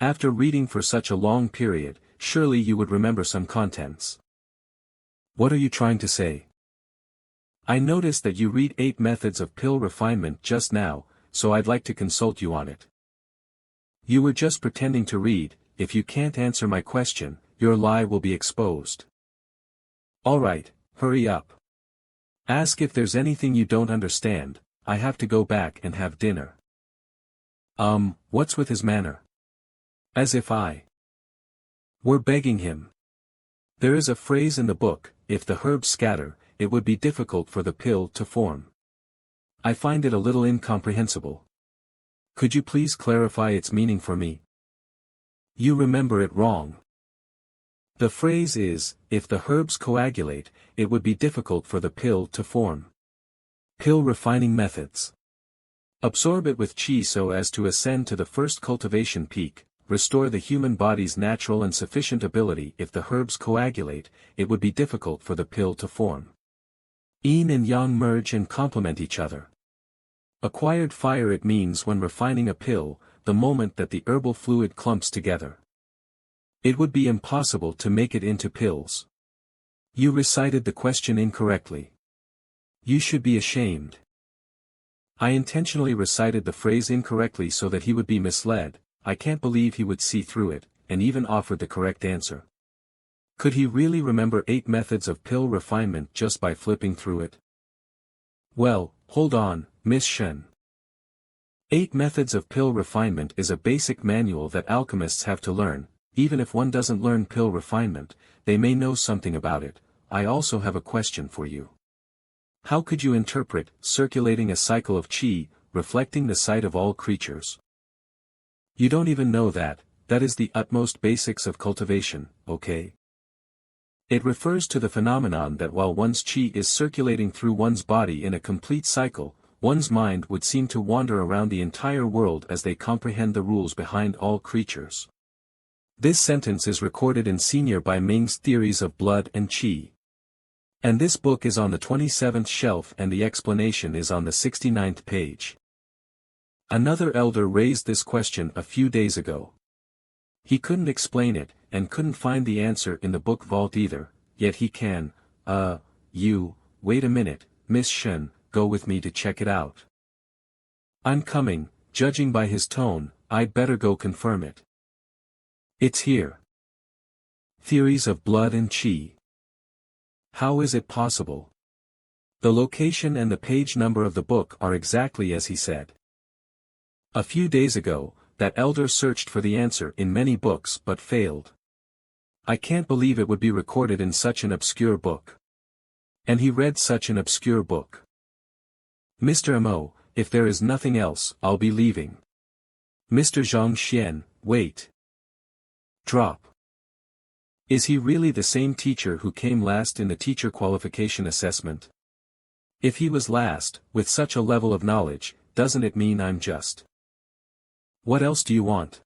Speaker 1: After reading for such a long period, surely you would remember some contents. What are you trying to say? I noticed that you read 8 methods of pill refinement just now, so I'd like to consult you on it. You were just pretending to read. If you can't answer my question, your lie will be exposed. Alright, hurry up. Ask if there's anything you don't understand. I have to go back and have dinner. What's with his manner? As if I were begging him. There is a phrase in the book, if the herbs scatter, it would be difficult for the pill to form. I find it a little incomprehensible. Could you please clarify its meaning for me? You remember it wrong. The phrase is, if the herbs coagulate, it would be difficult for the pill to form. Pill refining methods. Absorb it with qi so as to ascend to the first cultivation peak. Restore the human body's natural and sufficient ability. If the herbs coagulate, it would be difficult for the pill to form. Yin and yang merge and complement each other. Acquired fire. It means when refining a pill, the moment that the herbal fluid clumps together. It would be impossible to make it into pills. You recited the question incorrectly. You should be ashamed. I intentionally recited the phrase incorrectly so that he would be misled. I can't believe he would see through it, and even offered the correct answer. Could he really remember 8 methods of pill refinement just by flipping through it? Well, hold on, Miss Shen. 8 methods of pill refinement is a basic manual that alchemists have to learn. Even if one doesn't learn pill refinement, they may know something about it. I also have a question for you. How could you interpret circulating a cycle of qi, reflecting the sight of all creatures? You don't even know that. That is the utmost basics of cultivation, okay? It refers to the phenomenon that while one's qi is circulating through one's body in a complete cycle, one's mind would seem to wander around the entire world as they comprehend the rules behind all creatures. This sentence is recorded in Senior by Ming's Theories of Blood and Qi. And this book is on the 27th shelf and the explanation is on the 69th page. Another elder raised this question a few days ago. He couldn't explain it, and couldn't find the answer in the book vault either, yet he can. Wait a minute, Miss Shen, go with me to check it out. I'm coming. Judging by his tone, I'd better go confirm it. It's here. Theories of Blood and Qi. How is it possible? The location and the page number of the book are exactly as he said. A few days ago, that elder searched for the answer in many books but failed. I can't believe it would be recorded in such an obscure book. And he read such an obscure book. Mr. Mo, if there is nothing else, I'll be leaving. Mr. Zhang Xian, wait. Drop. Is he really the same teacher who came last in the teacher qualification assessment? If he was last, with such a level of knowledge, doesn't it mean I'm just? What else do you want?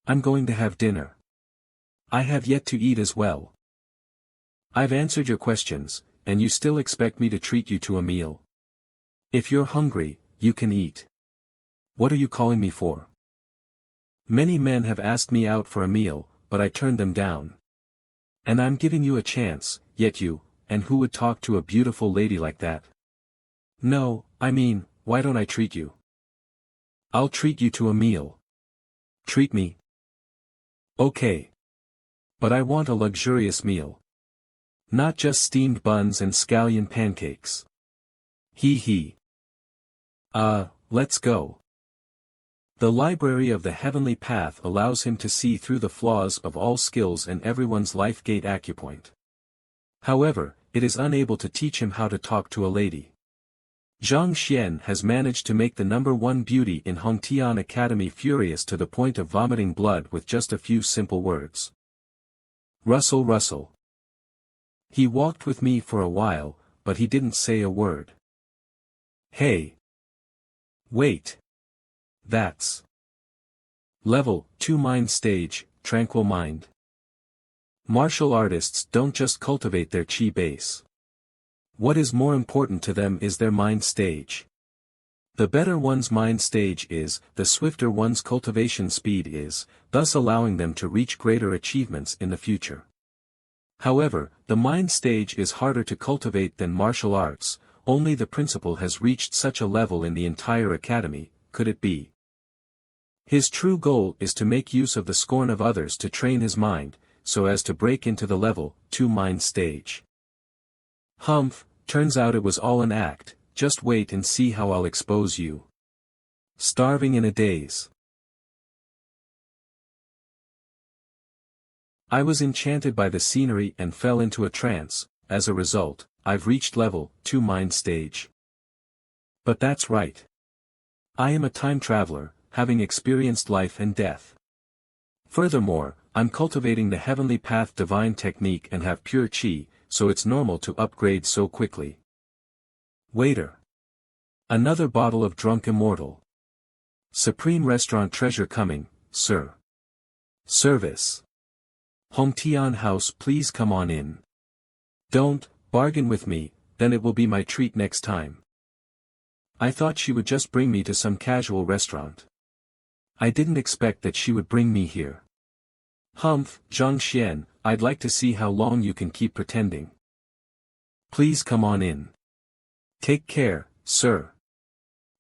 Speaker 1: I'm going to have dinner. I have yet to eat as well. I've answered your questions, and you still expect me to treat you to a meal. If you're hungry, you can eat. What are you calling me for? Many men have asked me out for a meal, but I turned them down. And I'm giving you a chance, yet you, and who would talk to a beautiful lady like that? No, I mean, why don't I treat you? I'll treat you to a meal. Treat me. Okay. But I want a luxurious meal. Not just steamed buns and scallion pancakes. He. Let's go. The library of the heavenly path allows him to see through the flaws of all skills and everyone's life gate acupoint. However, it is unable to teach him how to talk to a lady. Zhang Xian has managed to make the #1 beauty in Hongtian Academy furious to the point of vomiting blood with just a few simple words. Russell. He walked with me for a while, but he didn't say a word. Hey. Wait. That's Level 2 Mind Stage, Tranquil Mind. Martial artists don't just cultivate their chi base. What is more important to them is their mind stage. The better one's mind stage is, the swifter one's cultivation speed is, thus allowing them to reach greater achievements in the future. However, the mind stage is harder to cultivate than martial arts. Only the principal has reached such a level in the entire academy. Could it be? His true goal is to make use of the scorn of others to train his mind, so as to break into the level 2 mind stage. Humph, turns out it was all an act. Just wait and see how I'll expose you. Starving in a daze. I was enchanted by the scenery and fell into a trance. As a result, I've reached level 2 mind stage. But that's right. I am a time traveler, having experienced life and death. Furthermore, I'm cultivating the heavenly path divine technique and have pure chi, so it's normal to upgrade so quickly. Waiter. Another bottle of drunk immortal. Supreme restaurant treasure coming, sir. Service. Hongtian house, please come on in. Don't bargain with me, then it will be my treat next time. I thought she would just bring me to some casual restaurant. I didn't expect that she would bring me here. Humph, Zhang Xian, I'd like to see how long you can keep pretending. Please come on in. Take care, sir.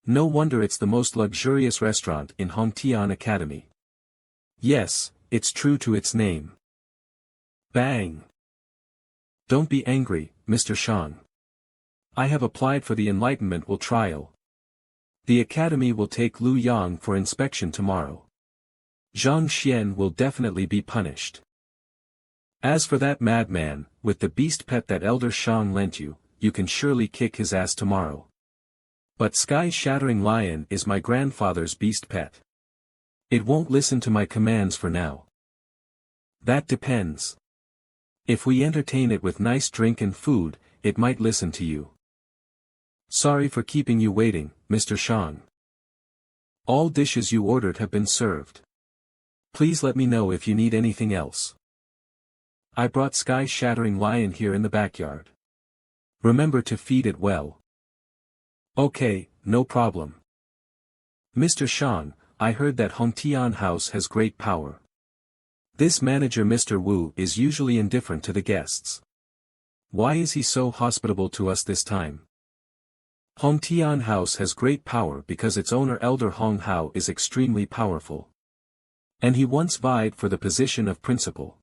Speaker 1: No wonder it's the most luxurious restaurant in Hongtian Academy. Yes, it's true to its name. Bang. Don't be angry, Mr. Shang. I have applied for the enlightenment will trial. The academy will take Lu Yang for inspection tomorrow. Zhang Xian will definitely be punished. As for that madman, with the beast pet that Elder Shang lent you, you can surely kick his ass tomorrow. But Sky-Shattering Lion is my grandfather's beast pet. It won't listen to my commands for now. That depends. If we entertain it with nice drink and food, it might listen to you. Sorry for keeping you waiting, Mr. Shang. All dishes you ordered have been served. Please let me know if you need anything else. I brought Sky-Shattering Lion here in the backyard. Remember to feed it well. Okay, no problem. Mr. Shang, I heard that Hongtian House has great power. This manager Mr. Wu is usually indifferent to the guests. Why is he so hospitable to us this time? Hongtian House has great power because its owner Elder Hong Hao is extremely powerful. And he once vied for the position of principal.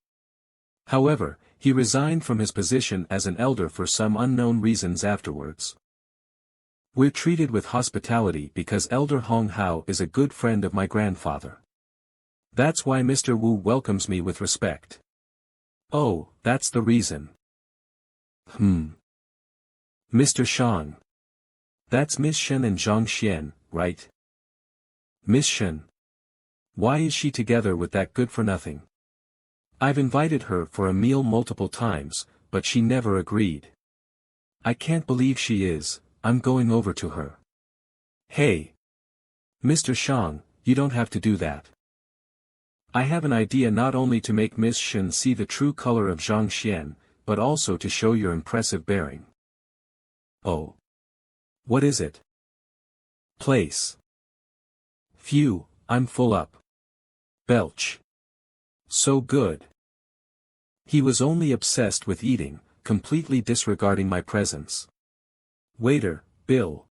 Speaker 1: However, he resigned from his position as an elder for some unknown reasons afterwards. We're treated with hospitality because Elder Hong Hao is a good friend of my grandfather. That's why Mr. Wu welcomes me with respect. Oh, that's the reason. Mr. Shang. That's Miss Shen and Zhang Xian, right? Miss Shen. Why is she together with that good-for-nothing? I've invited her for a meal multiple times, but she never agreed. I can't believe she is. I'm going over to her. Hey. Mr. Shang, you don't have to do that. I have an idea not only to make Miss Shen see the true color of Zhang Xian, but also to show your impressive bearing. Oh. What is it? Place. Phew, I'm full up. Belch. So good. He was only obsessed with eating, completely disregarding my presence. Waiter, bill.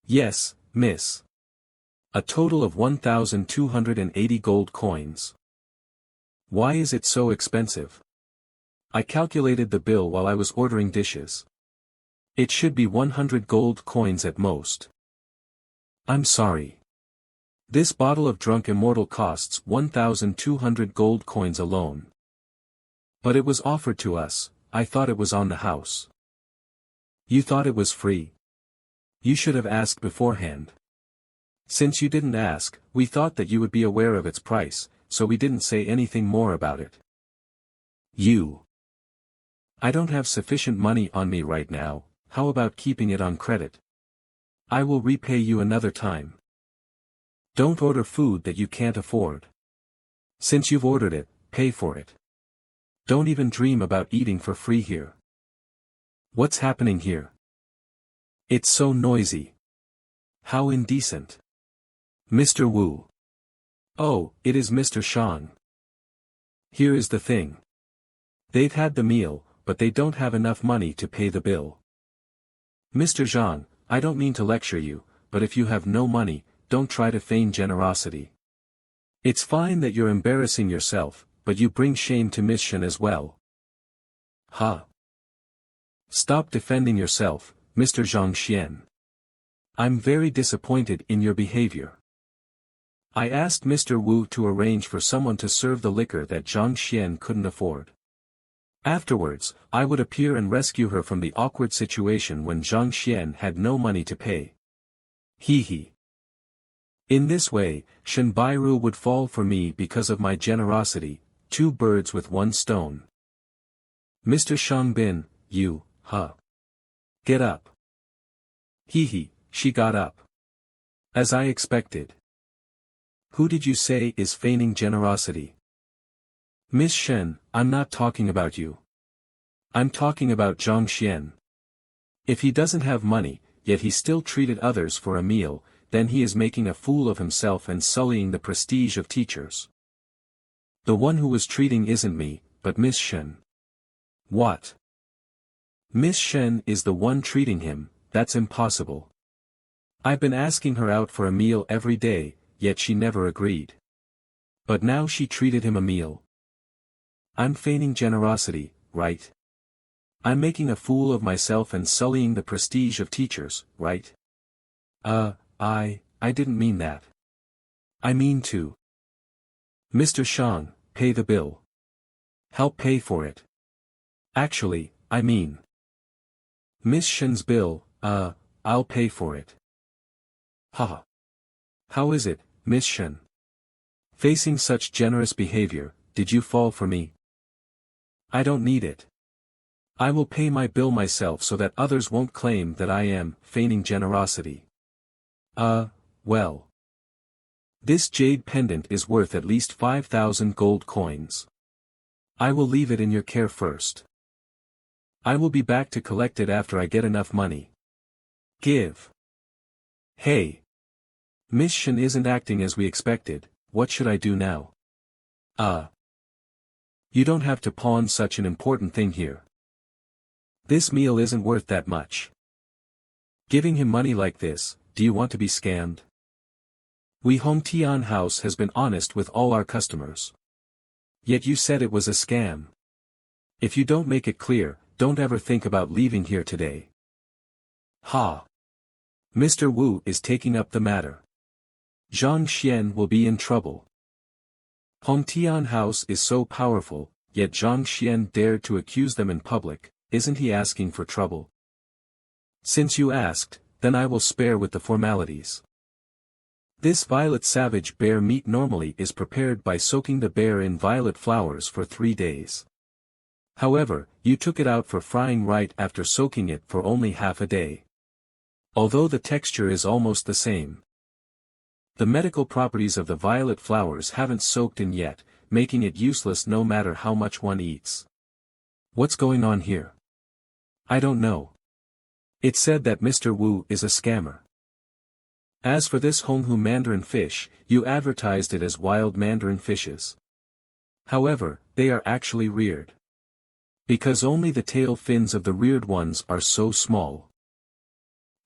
Speaker 1: Yes, miss. A total of 1,280 gold coins. Why is it so expensive? I calculated the bill while I was ordering dishes. It should be 100 gold coins at most. I'm sorry. This bottle of Drunk Immortal costs 1,200 gold coins alone. But it was offered to us, I thought it was on the house. You thought it was free? You should have asked beforehand. Since you didn't ask, we thought that you would be aware of its price, so we didn't say anything more about it. I don't have sufficient money on me right now, how about keeping it on credit? I will repay you another time. Don't order food that you can't afford. Since you've ordered it, pay for it. Don't even dream about eating for free here. What's happening here? It's so noisy. How indecent. Mr. Wu. Oh, it is Mr. Zheng. Here is the thing. They've had the meal, but they don't have enough money to pay the bill. Mr. Zheng, I don't mean to lecture you, but if you have no money, don't try to feign generosity. It's fine that you're embarrassing yourself, but you bring shame to Miss Shen as well. Stop defending yourself, Mr. Zhang Xian. I'm very disappointed in your behavior. I asked Mr. Wu to arrange for someone to serve the liquor that Zhang Xian couldn't afford. Afterwards, I would appear and rescue her from the awkward situation when Zhang Xian had no money to pay. In this way, Shen Bairu would fall for me because of my generosity, 2 birds with 1 stone. Mr. Shangbin, get up. She got up. As I expected. Who did you say is feigning generosity? Miss Shen, I'm not talking about you. I'm talking about Zhang Xian. If he doesn't have money, yet he still treated others for a meal, then he is making a fool of himself and sullying the prestige of teachers. The one who was treating isn't me, but Miss Shen. What? Miss Shen is the one treating him, that's impossible. I've been asking her out for a meal every day, yet she never agreed. But now she treated him a meal. I'm feigning generosity, right? I'm making a fool of myself and sullying the prestige of teachers, right? I didn't mean that. I mean to. Mr. Zhang, pay the bill. Help pay for it. Actually, I mean. Miss Shen's bill, I'll pay for it. How is it, Miss Shen? Facing such generous behavior, did you fall for me? I don't need it. I will pay my bill myself so that others won't claim that I am feigning generosity. Well. This jade pendant is worth at least 5,000 gold coins. I will leave it in your care first. I will be back to collect it after I get enough money. Give. Hey. Miss Shen isn't acting as we expected, what should I do now? You don't have to pawn such an important thing here. This meal isn't worth that much. Giving him money like this, do you want to be scammed? We Home Tian House has been honest with all our customers. Yet you said it was a scam. If you don't make it clear, don't ever think about leaving here today. Mr. Wu is taking up the matter. Zhang Xian will be in trouble. Hong Tian House is so powerful, yet Zhang Xian dared to accuse them in public, isn't he asking for trouble? Since you asked, then I will spare with the formalities. This violet savage bear meat normally is prepared by soaking the bear in violet flowers for 3 days. However, you took it out for frying right after soaking it for only half a day. Although the texture is almost the same. The medical properties of the violet flowers haven't soaked in yet, making it useless no matter how much one eats. What's going on here? I don't know. It said that Mr. Wu is a scammer. As for this Honghu mandarin fish, you advertised it as wild mandarin fishes. However, they are actually reared. Because only the tail fins of the reared ones are so small.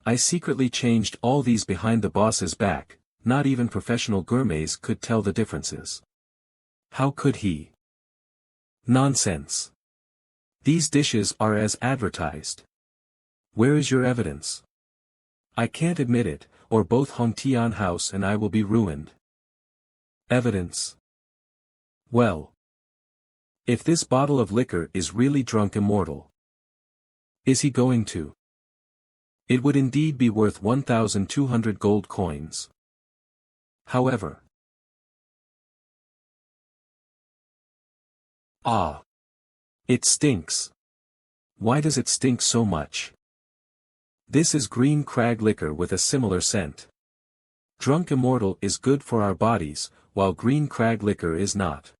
Speaker 1: I secretly changed all these behind the boss's back, not even professional gourmets could tell the differences. How could he? Nonsense. These dishes are as advertised. Where is your evidence? I can't admit it, or both Hong Tian House and I will be ruined. Evidence. Well. If this bottle of liquor is really drunk immortal. Is he going to? It would indeed be worth 1,200 gold coins. However. Ah. It stinks. Why does it stink so much? This is green crag liquor with a similar scent. Drunk immortal is good for our bodies, while green crag liquor is not.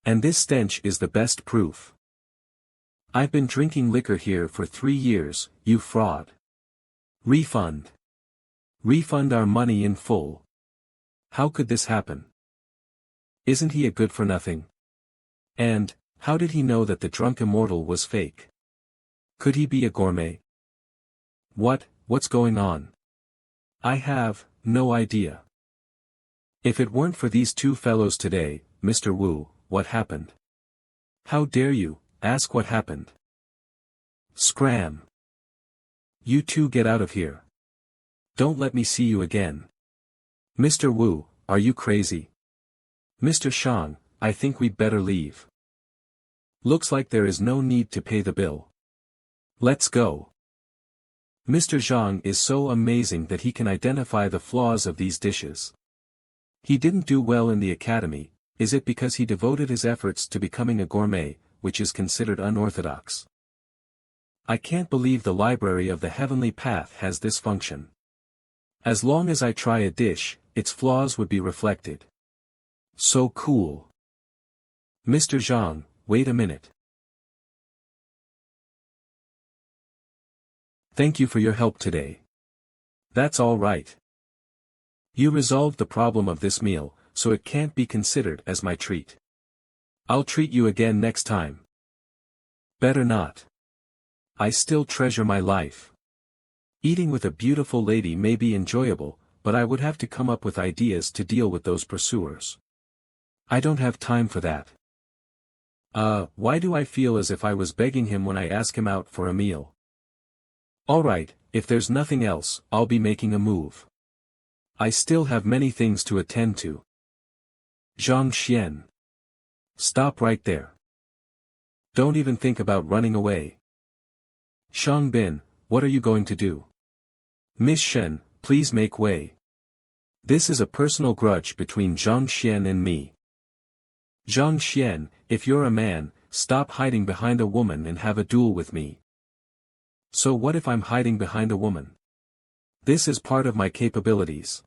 Speaker 1: And this stench is the best proof. I've been drinking liquor here for 3 years, you fraud. Refund. Refund our money in full. How could this happen? Isn't he a good-for-nothing? And, how did he know that the drunk immortal was fake? Could he be a gourmet? What's going on? I have no idea. If it weren't for these two fellows today, Mr. Wu, what happened? How dare you ask what happened? Scram. You two get out of here. Don't let me see you again. Mr. Wu, are you crazy? Mr. Shang, I think we'd better leave. Looks like there is no need to pay the bill. Let's go. Mr. Zheng is so amazing that he can identify the flaws of these dishes. He didn't do well in the academy, is it because he devoted his efforts to becoming a gourmet, which is considered unorthodox? I can't believe the library of the heavenly path has this function. As long as I try a dish, its flaws would be reflected. So cool. Mr. Zheng, wait a minute. Thank you for your help today. That's all right. You resolved the problem of this meal, so it can't be considered as my treat. I'll treat you again next time. Better not. I still treasure my life. Eating with a beautiful lady may be enjoyable, but I would have to come up with ideas to deal with those pursuers. I don't have time for that. Why do I feel as if I was begging him when I ask him out for a meal? Alright, if there's nothing else, I'll be making a move. I still have many things to attend to. Zhang Xian. Stop right there. Don't even think about running away. Shang Bin, what are you going to do? Miss Shen, please make way. This is a personal grudge between Zhang Xian and me. Zhang Xian, if you're a man, stop hiding behind a woman and have a duel with me. So what if I'm hiding behind a woman? This is part of my capabilities.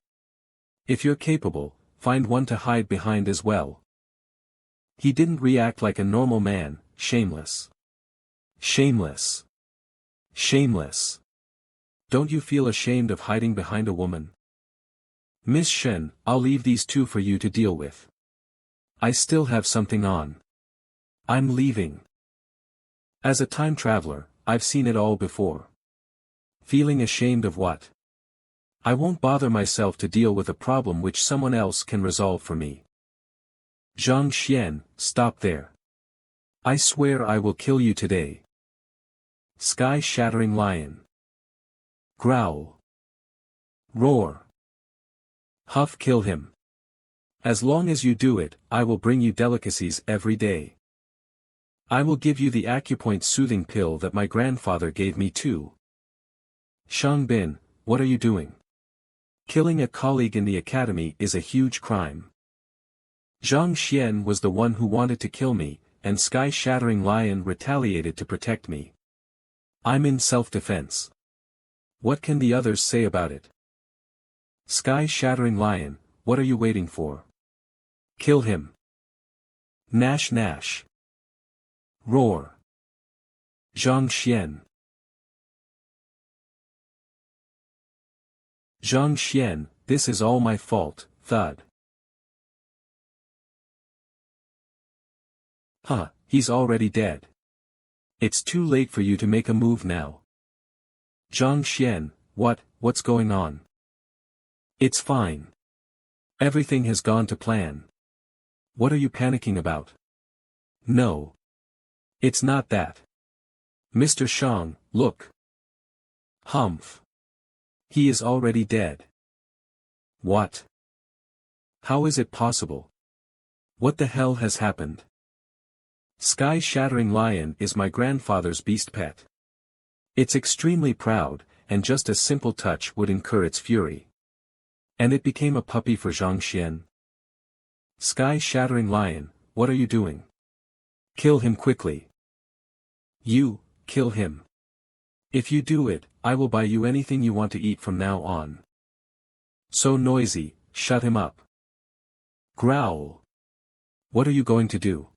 Speaker 1: If you're capable, find one to hide behind as well. He didn't react like a normal man, shameless. Shameless. Shameless. Don't you feel ashamed of hiding behind a woman? Miss Shen, I'll leave these two for you to deal with. I still have something on. I'm leaving. As a time traveler, I've seen it all before. Feeling ashamed of what? I won't bother myself to deal with a problem which someone else can resolve for me. Zhang Xian, stop there. I swear I will kill you today. Sky-shattering lion. Growl. Roar. Huff, kill him. As long as you do it, I will bring you delicacies every day. I will give you the acupoint soothing pill that my grandfather gave me too. Shang Bin, what are you doing? Killing a colleague in the academy is a huge crime. Zhang Xian was the one who wanted to kill me, and Sky-shattering lion retaliated to protect me. I'm in self-defense. What can the others say about it? Sky-shattering lion, what are you waiting for? Kill him. Nash Nash. Roar. Zhang Xian. Zhang Xian, this is all my fault, thud. Huh, he's already dead. It's too late for you to make a move now. Zhang Xian, what's going on? It's fine. Everything has gone to plan. What are you panicking about? No. It's not that. Mr. Zheng, look. Humph. He is already dead. What? How is it possible? What the hell has happened? Sky-shattering lion is my grandfather's beast pet. It's extremely proud, and just a simple touch would incur its fury. And it became a puppy for Zhang Xian. Sky-shattering lion, what are you doing? Kill him quickly. You, kill him. If you do it, I will buy you anything you want to eat from now on. So noisy, shut him up. Growl. What are you going to do?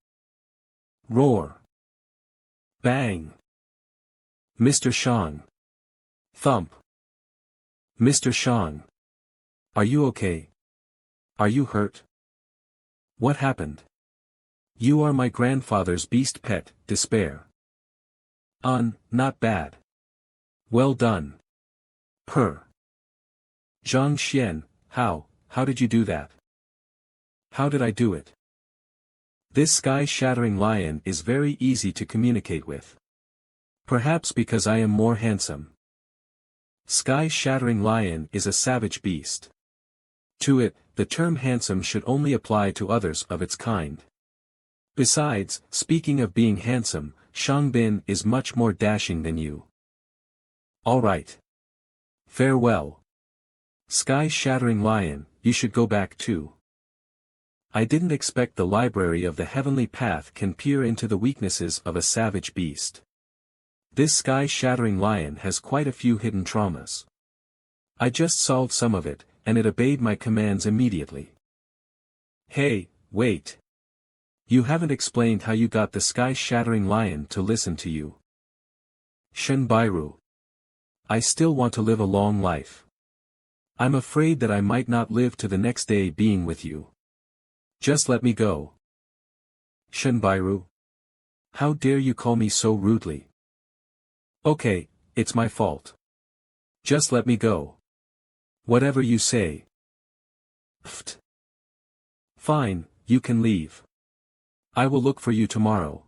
Speaker 1: Roar. Bang. Mr. Zheng. Thump. Mr. Zheng. Are you okay? Are you hurt? What happened? You are my grandfather's beast pet, despair. Not bad. Well done. Purr. Zhang Xian, how did you do that? How did I do it? This sky-shattering lion is very easy to communicate with. Perhaps because I am more handsome. Sky-shattering lion is a savage beast. To it, the term handsome should only apply to others of its kind. Besides, speaking of being handsome, Shangbin is much more dashing than you. Alright. Farewell. Sky-shattering lion, you should go back too. I didn't expect the library of the heavenly path can peer into the weaknesses of a savage beast. This sky-shattering lion has quite a few hidden traumas. I just solved some of it, and it obeyed my commands immediately. Hey, wait. You haven't explained how you got the sky-shattering lion to listen to you. Shenbairu. I still want to live a long life. I'm afraid that I might not live to the next day being with you. Just let me go. Shenbairu. How dare you call me so rudely? Okay, it's my fault. Just let me go. Whatever you say. Pfft. Fine, you can leave. I will look for you tomorrow.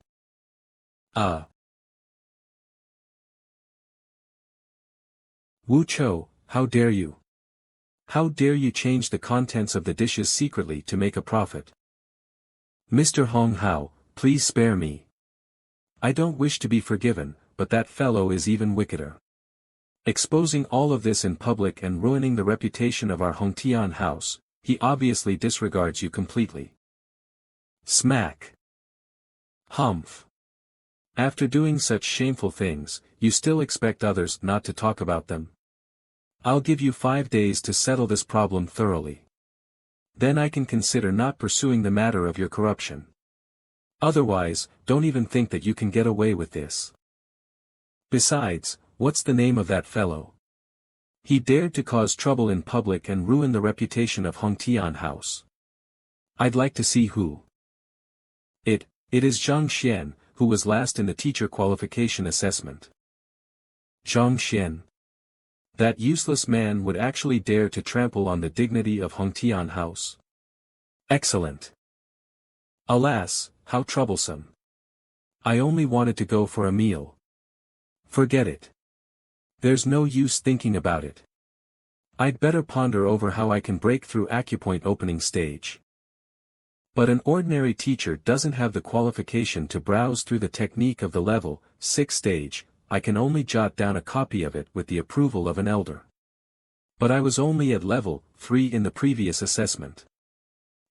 Speaker 1: Wu Chou, how dare you? How dare you change the contents of the dishes secretly to make a profit? Mr. Hong Hao, please spare me. I don't wish to be forgiven, but that fellow is even wickeder. Exposing all of this in public and ruining the reputation of our Hongtian house, he obviously disregards you completely. Smack. Humph. After doing such shameful things, you still expect others not to talk about them? I'll give you 5 days to settle this problem thoroughly. Then I can consider not pursuing the matter of your corruption. Otherwise, don't even think that you can get away with this. Besides, what's the name of that fellow? He dared to cause trouble in public and ruin the reputation of Hongtian House. I'd like to see who. It is Zhang Xian, who was last in the teacher qualification assessment. Zhang Xian. That useless man would actually dare to trample on the dignity of Hongtian House. Excellent. Alas, how troublesome. I only wanted to go for a meal. Forget it. There's no use thinking about it. I'd better ponder over how I can break through acupoint opening stage. But an ordinary teacher doesn't have the qualification to browse through the technique of the level 6 stage. I can only jot down a copy of it with the approval of an elder. But I was only at level 3 in the previous assessment.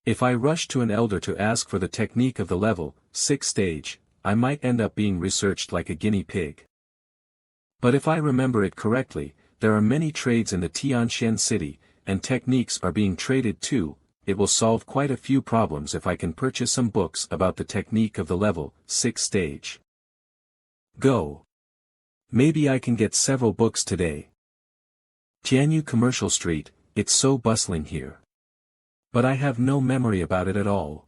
Speaker 1: If I rush to an elder to ask for the technique of the level 6 stage, I might end up being researched like a guinea pig. But if I remember it correctly, there are many trades in the Tianshan city, and techniques are being traded too. It will solve quite a few problems if I can purchase some books about the technique of the level 6 stage. Go. Maybe I can get several books today. Tianyu Commercial Street, it's so bustling here. But I have no memory about it at all.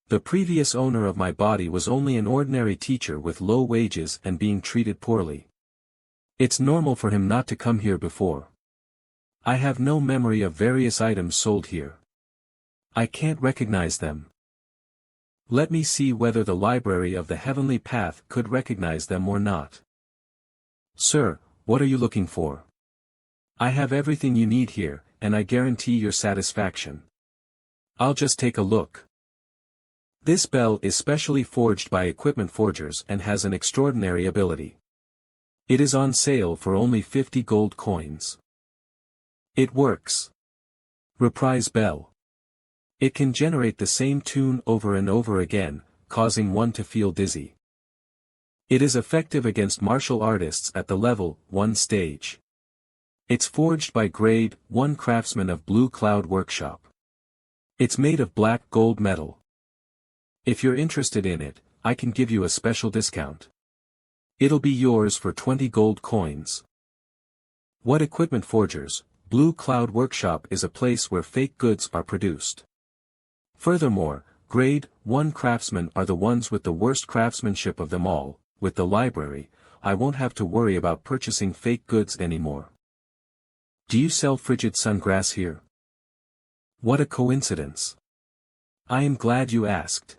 Speaker 1: The previous owner of my body was only an ordinary teacher with low wages and being treated poorly. It's normal for him not to come here before. I have no memory of various items sold here. I can't recognize them. Let me see whether the library of the heavenly path could recognize them or not. Sir, what are you looking for? I have everything you need here, and I guarantee your satisfaction. I'll just take a look. This bell is specially forged by equipment forgers and has an extraordinary ability. It is on sale for only 50 gold coins. It works. Reprise bell. It can generate the same tune over and over again, causing one to feel dizzy. It is effective against martial artists at the level 1 stage. It's forged by grade 1 craftsmen of Blue Cloud Workshop. It's made of black gold metal. If you're interested in it, I can give you a special discount. It'll be yours for 20 gold coins. What equipment forgers? Blue Cloud Workshop is a place where fake goods are produced. Furthermore, grade 1 craftsmen are the ones with the worst craftsmanship of them all. With the library, I won't have to worry about purchasing fake goods anymore. Do you sell frigid sungrass here? What a coincidence. I am glad you asked.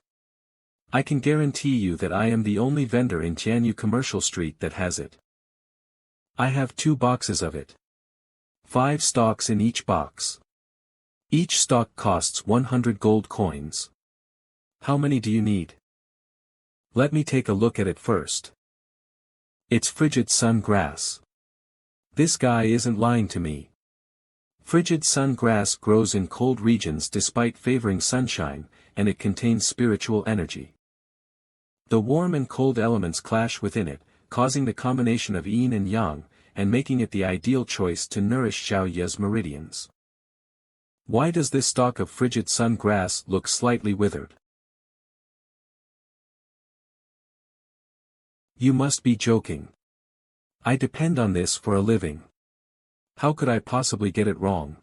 Speaker 1: I can guarantee you that I am the only vendor in Jianyu Commercial Street that has it. I have 2 boxes of it. 5 stalks in each box. Each stalk costs 100 gold coins. How many do you need? Let me take a look at it first. It's frigid sun grass. This guy isn't lying to me. Frigid sun grass grows in cold regions despite favoring sunshine, and it contains spiritual energy. The warm and cold elements clash within it, causing the combination of yin and yang, and making it the ideal choice to nourish Zhao Ya's meridians. Why does this stalk of frigid sun grass look slightly withered? You must be joking. I depend on this for a living. How could I possibly get it wrong?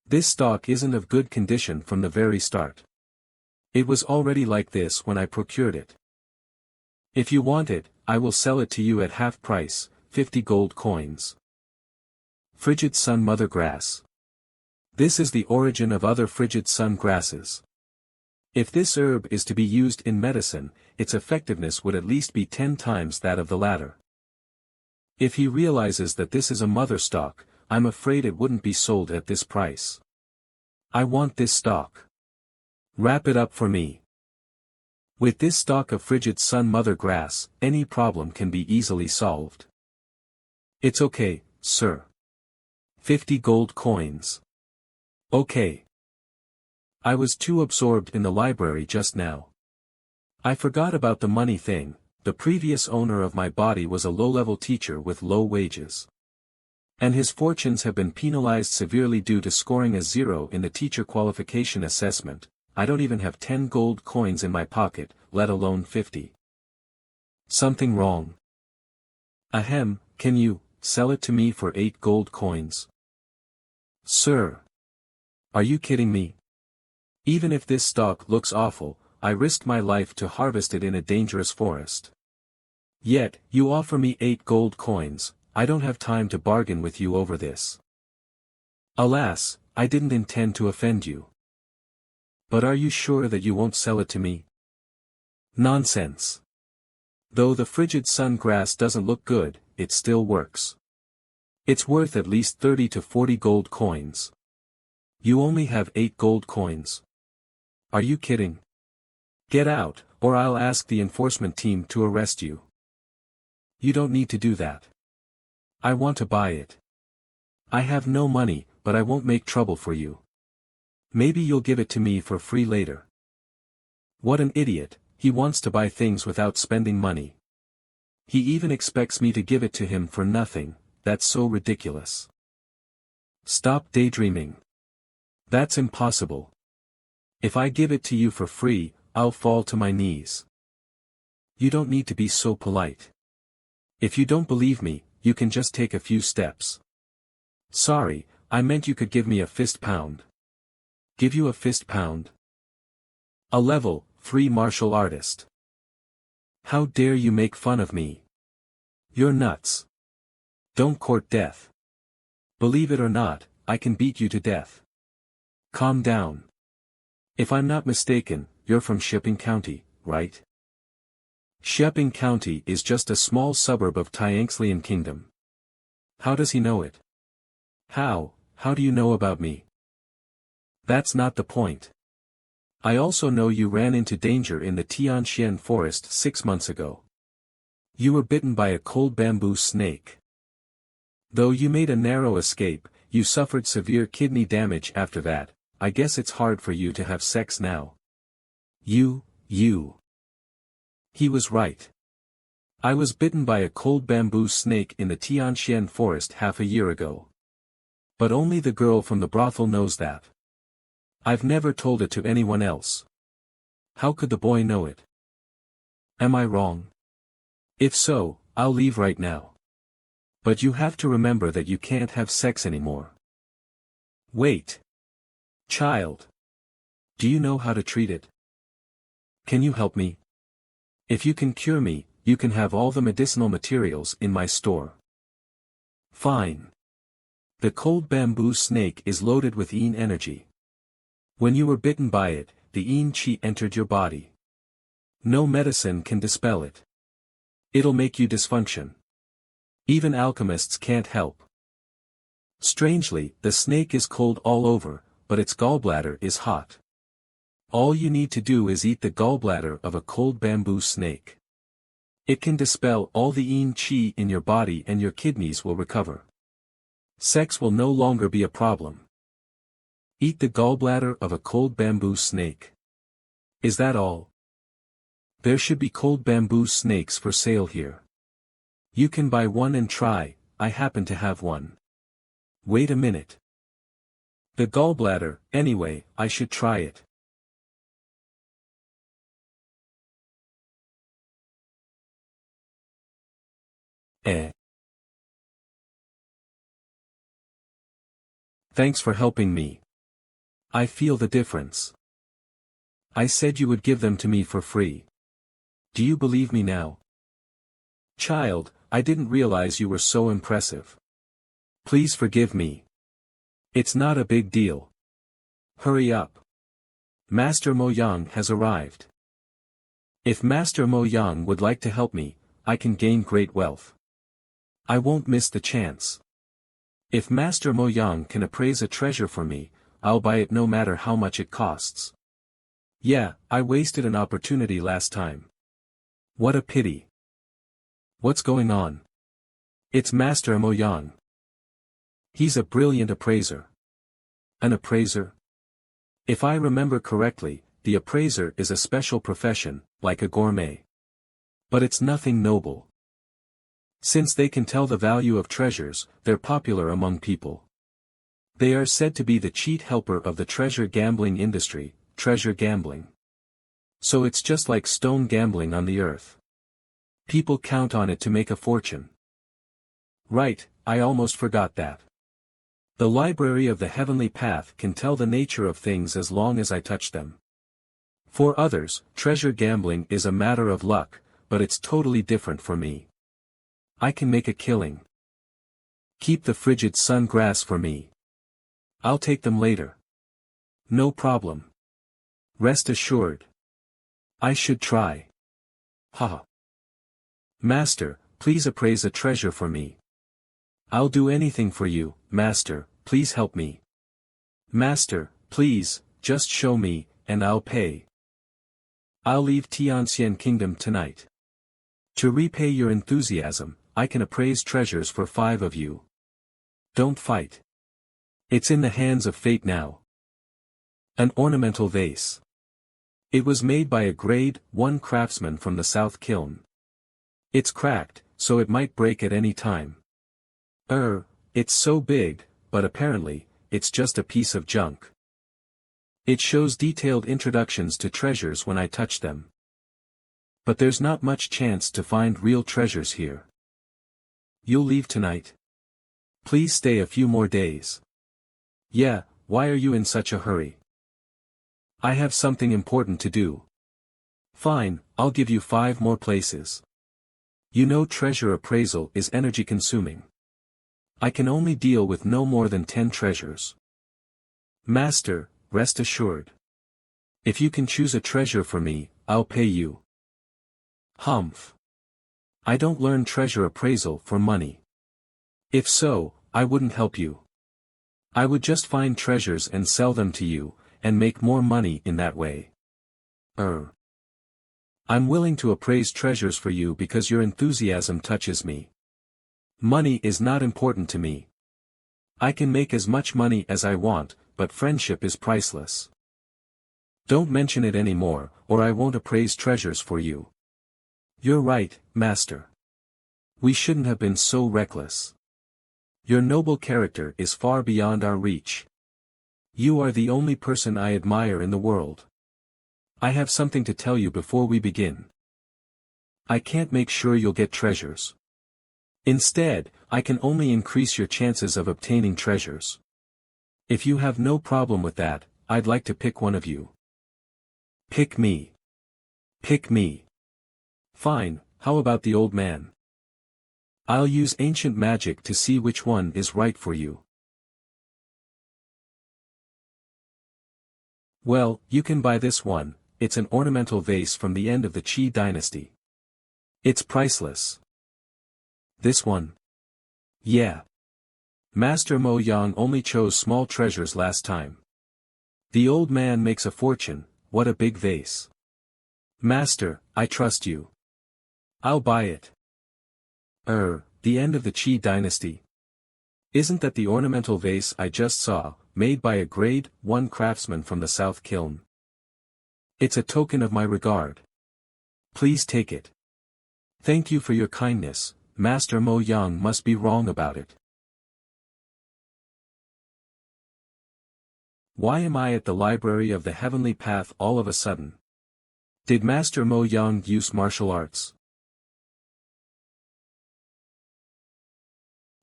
Speaker 1: This stalk isn't of good condition from the very start. It was already like this when I procured it. If you want it, I will sell it to you at half price, 50 gold coins. Frigid sun mother grass. This is the origin of other frigid sun grasses. If this herb is to be used in medicine, its effectiveness would at least be 10 times that of the latter. If he realizes that this is a mother stalk, I'm afraid it wouldn't be sold at this price. I want this stalk. Wrap it up for me. With this stalk of frigid sun mother grass, any problem can be easily solved. It's okay, sir. 50 gold coins. Okay. I was too absorbed in the library just now. I forgot about the money thing. The previous owner of my body was a low-level teacher with low wages. And his fortunes have been penalized severely due to scoring a 0 in the teacher qualification assessment. I don't even have 10 gold coins in my pocket, let alone 50. Something wrong. Ahem, can you sell it to me for 8 gold coins? Sir. Are you kidding me? Even if this stalk looks awful, I risked my life to harvest it in a dangerous forest. Yet, you offer me 8 gold coins. I don't have time to bargain with you over this. Alas, I didn't intend to offend you. But are you sure that you won't sell it to me? Nonsense. Though the frigid sun grass doesn't look good, it still works. It's worth at least 30 to 40 gold coins. You only have 8 gold coins. Are you kidding? Get out, or I'll ask the enforcement team to arrest you. You don't need to do that. I want to buy it. I have no money, but I won't make trouble for you. Maybe you'll give it to me for free later. What an idiot, he wants to buy things without spending money. He even expects me to give it to him for nothing. That's so ridiculous. Stop daydreaming. That's impossible. If I give it to you for free, I'll fall to my knees. You don't need to be so polite. If you don't believe me, you can just take a few steps. Sorry, I meant you could give me a fist pound. Give you a fist pound? A level 3 martial artist. How dare you make fun of me? You're nuts. Don't court death. Believe it or not, I can beat you to death. Calm down. If I'm not mistaken, you're from Shipping County, right? Shipping County is just a small suburb of Tianxlian Kingdom. How does he know it? How do you know about me? That's not the point. I also know you ran into danger in the Tianxian forest 6 months ago. You were bitten by a cold bamboo snake. Though you made a narrow escape, you suffered severe kidney damage after that. I guess it's hard for you to have sex now. You. He was right. I was bitten by a cold bamboo snake in the Tianxian forest half a year ago. But only the girl from the brothel knows that. I've never told it to anyone else. How could the boy know it? Am I wrong? If so, I'll leave right now. But you have to remember that you can't have sex anymore. Wait. Child. Do you know how to treat it? Can you help me? If you can cure me, you can have all the medicinal materials in my store. Fine. The cold bamboo snake is loaded with yin energy. When you were bitten by it, the yin qi entered your body. No medicine can dispel it. It'll make you dysfunction. Even alchemists can't help. Strangely, the snake is cold all over, but its gallbladder is hot. All you need to do is eat the gallbladder of a cold bamboo snake. It can dispel all the yin qi in your body and your kidneys will recover. Sex will no longer be a problem. Eat the gallbladder of a cold bamboo snake. Is that all? There should be cold bamboo snakes for sale here. You can buy one and try. I happen to have one. Wait a minute. The gallbladder, anyway, I should try it. Thanks for helping me. I feel the difference. I said you would give them to me for free. Do you believe me now? Child, I didn't realize you were so impressive. Please forgive me. It's not a big deal. Hurry up. Master Mo Yang has arrived. If Master Mo Yang would like to help me, I can gain great wealth. I won't miss the chance. If Master Mo Yang can appraise a treasure for me, I'll buy it no matter how much it costs. Yeah, I wasted an opportunity last time. What a pity. What's going on? It's Master Mo Yang. He's a brilliant appraiser. An appraiser? If I remember correctly, the appraiser is a special profession, like a gourmet. But it's nothing noble. Since they can tell the value of treasures, they're popular among people. They are said to be the cheat helper of the treasure gambling industry, treasure gambling. So it's just like stone gambling on the earth. People count on it to make a fortune. Right, I almost forgot that. The library of the heavenly path can tell the nature of things as long as I touch them. For others, treasure gambling is a matter of luck, but it's totally different for me. I can make a killing. Keep the frigid sun grass for me. I'll take them later. No problem. Rest assured. I should try. Haha. Master, please appraise a treasure for me. I'll do anything for you, Master, please help me. Master, please, just show me, and I'll pay. I'll leave Tianxian Kingdom tonight. To repay your enthusiasm, I can appraise treasures for 5 of you. Don't fight. It's in the hands of fate now. An ornamental vase. It was made by a grade 1 craftsman from the South Kiln. It's cracked, so it might break at any time. It's so big, but apparently, it's just a piece of junk. It shows detailed introductions to treasures when I touch them. But there's not much chance to find real treasures here. You'll leave tonight? Please stay a few more days. Yeah, why are you in such a hurry? I have something important to do. Fine, I'll give you 5 more places. You know treasure appraisal is energy consuming. I can only deal with no more than 10 treasures. Master, rest assured. If you can choose a treasure for me, I'll pay you. Humph. I don't learn treasure appraisal for money. If so, I wouldn't help you. I would just find treasures and sell them to you, and make more money in that way. I'm willing to appraise treasures for you because your enthusiasm touches me. Money is not important to me. I can make as much money as I want, but friendship is priceless. Don't mention it anymore, or I won't appraise treasures for you. You're right, master. We shouldn't have been so reckless. Your noble character is far beyond our reach. You are the only person I admire in the world. I have something to tell you before we begin. I can't make sure you'll get treasures. Instead, I can only increase your chances of obtaining treasures. If you have no problem with that, I'd like to pick one of you. Pick me. Pick me. Fine, how about the old man? I'll use ancient magic to see which one is right for you. Well, you can buy this one. It's an ornamental vase from the end of the Qi dynasty. It's priceless. This one? Yeah. Master Mo Yang only chose small treasures last time. The old man makes a fortune. What a big vase. Master, I trust you. I'll buy it. The end of the Qi dynasty. Isn't that the ornamental vase I just saw, made by a grade 1 craftsman from the South Kiln? It's a token of my regard. Please take it. Thank you for your kindness, Master Mo Yang must be wrong about it. Why am I at the Library of the Heavenly Path all of a sudden? Did Master Mo Yang use martial arts?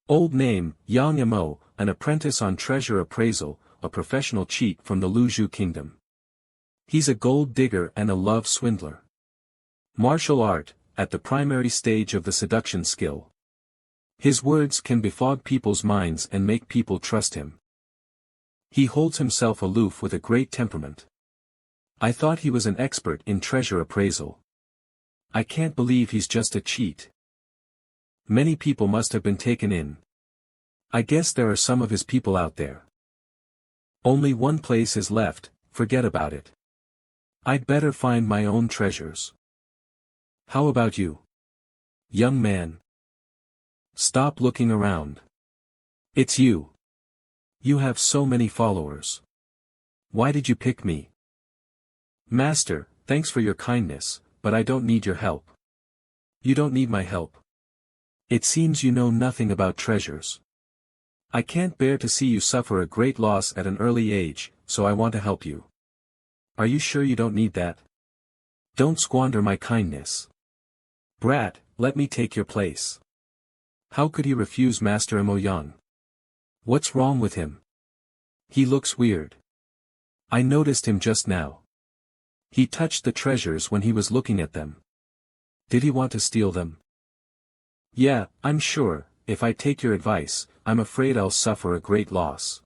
Speaker 1: Old name, Yang Mo, an apprentice on treasure appraisal, a professional cheat from the Luzhu kingdom. He's a gold digger and a love swindler. Martial art, at the primary stage of the seduction skill. His words can befog people's minds and make people trust him. He holds himself aloof with a great temperament. I thought he was an expert in treasure appraisal. I can't believe he's just a cheat. Many people must have been taken in. I guess there are some of his people out there. Only one place is left, forget about it. I'd better find my own treasures. How about you? Young man. Stop looking around. It's you. You have so many followers. Why did you pick me? Master, thanks for your kindness, but I don't need your help. You don't need my help. It seems you know nothing about treasures. I can't bear to see you suffer a great loss at an early age, so I want to help you. Are you sure you don't need that? Don't squander my kindness. Brat, let me take your place. How could he refuse Master Mo Yang? What's wrong with him? He looks weird. I noticed him just now. He touched the treasures when he was looking at them. Did he want to steal them? Yeah, I'm sure, if I take your advice, I'm afraid I'll suffer a great loss.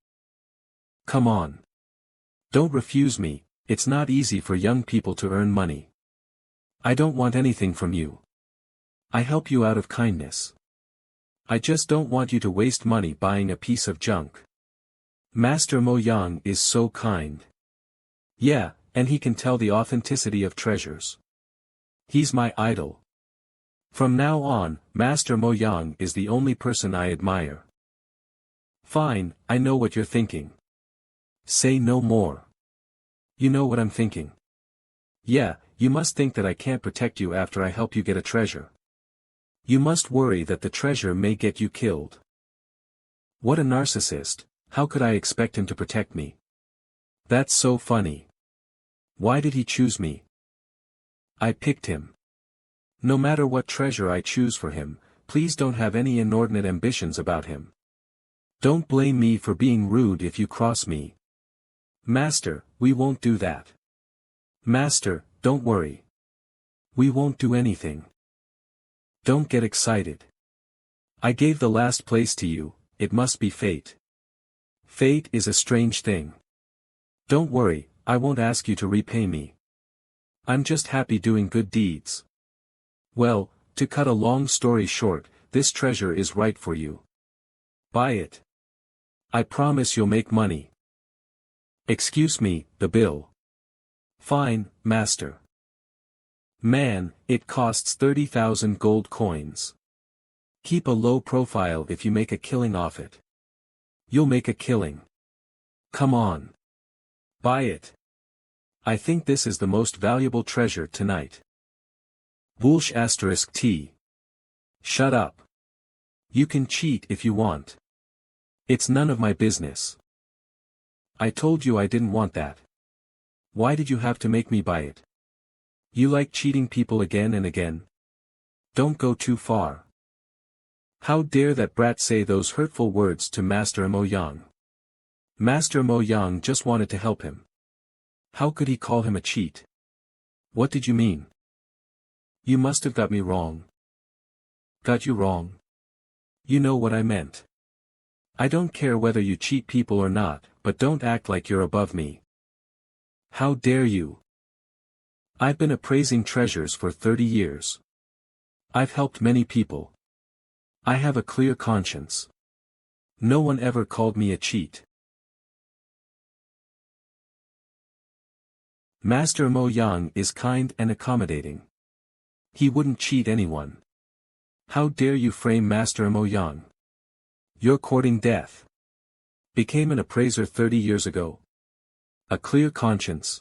Speaker 1: Come on. Don't refuse me, it's not easy for young people to earn money. I don't want anything from you. I help you out of kindness. I just don't want you to waste money buying a piece of junk. Master Mo Yang is so kind. Yeah, and he can tell the authenticity of treasures. He's my idol. From now on, Master Mo Yang is the only person I admire. Fine, I know what you're thinking. Say no more. You know what I'm thinking. Yeah, you must think that I can't protect you after I help you get a treasure. You must worry that the treasure may get you killed. What a narcissist, how could I expect him to protect me? That's so funny. Why did he choose me? I picked him. No matter what treasure I choose for him, please don't have any inordinate ambitions about him. Don't blame me for being rude if you cross me. Master, we won't do that. Master, don't worry. We won't do anything. Don't get excited. I gave the last place to you, it must be fate. Fate is a strange thing. Don't worry, I won't ask you to repay me. I'm just happy doing good deeds. Well, to cut a long story short, this treasure is right for you. Buy it. I promise you'll make money. Excuse me, the bill. Fine, master. Man, it costs 30,000 gold coins. Keep a low profile if you make a killing off it. You'll make a killing. Come on. Buy it. I think this is the most valuable treasure tonight. Bulsh asterisk T. Shut up. You can cheat if you want. It's none of my business. I told you I didn't want that. Why did you have to make me buy it? You like cheating people again and again? Don't go too far. How dare that brat say those hurtful words to Master Mo Yang? Master Mo Yang just wanted to help him. How could he call him a cheat? What did you mean? You must have got me wrong. Got you wrong? You know what I meant. I don't care whether you cheat people or not, but don't act like you're above me. How dare you? I've been appraising treasures for 30 years. I've helped many people. I have a clear conscience. No one ever called me a cheat. Master Mo Yang is kind and accommodating. He wouldn't cheat anyone. How dare you frame Master Mo Yang? You're courting death. Became an appraiser 30 years ago. A clear conscience.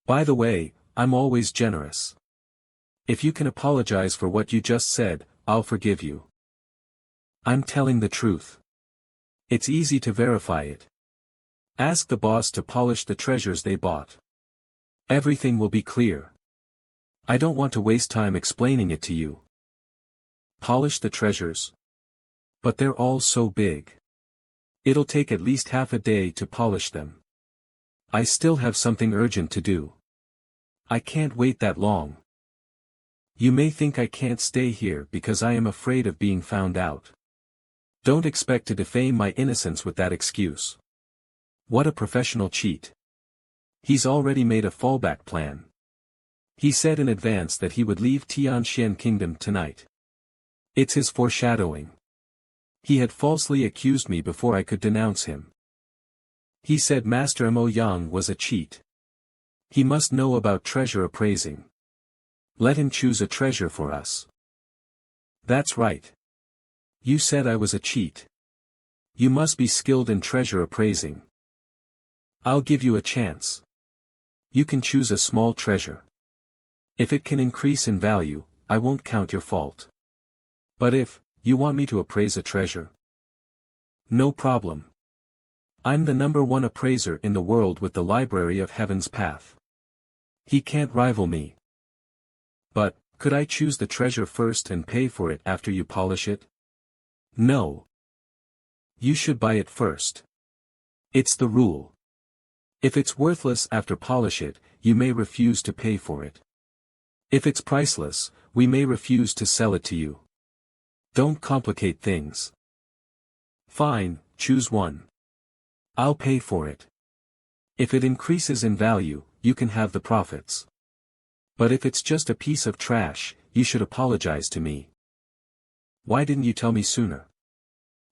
Speaker 1: By the way, I'm always generous. If you can apologize for what you just said, I'll forgive you. I'm telling the truth. It's easy to verify it. Ask the boss to polish the treasures they bought. Everything will be clear. I don't want to waste time explaining it to you. Polish the treasures? But they're all so big. It'll take at least half a day to polish them. I still have something urgent to do. I can't wait that long. You may think I can't stay here because I am afraid of being found out. Don't expect to defame my innocence with that excuse. What a professional cheat. He's already made a fallback plan. He said in advance that he would leave Tianxian Kingdom tonight. It's his foreshadowing. He had falsely accused me before I could denounce him. He said Master Mo Yang was a cheat. He must know about treasure appraising. Let him choose a treasure for us. That's right. You said I was a cheat. You must be skilled in treasure appraising. I'll give you a chance. You can choose a small treasure. If it can increase in value, I won't count your fault. But if you want me to appraise a treasure, no problem. I'm the #1 appraiser in the world with the Library of Heaven's Path. He can't rival me. But, could I choose the treasure first and pay for it after you polish it? No. You should buy it first. It's the rule. If it's worthless after polish it, you may refuse to pay for it. If it's priceless, we may refuse to sell it to you. Don't complicate things. Fine, choose one. I'll pay for it. If it increases in value, you can have the profits. But if it's just a piece of trash, you should apologize to me. Why didn't you tell me sooner?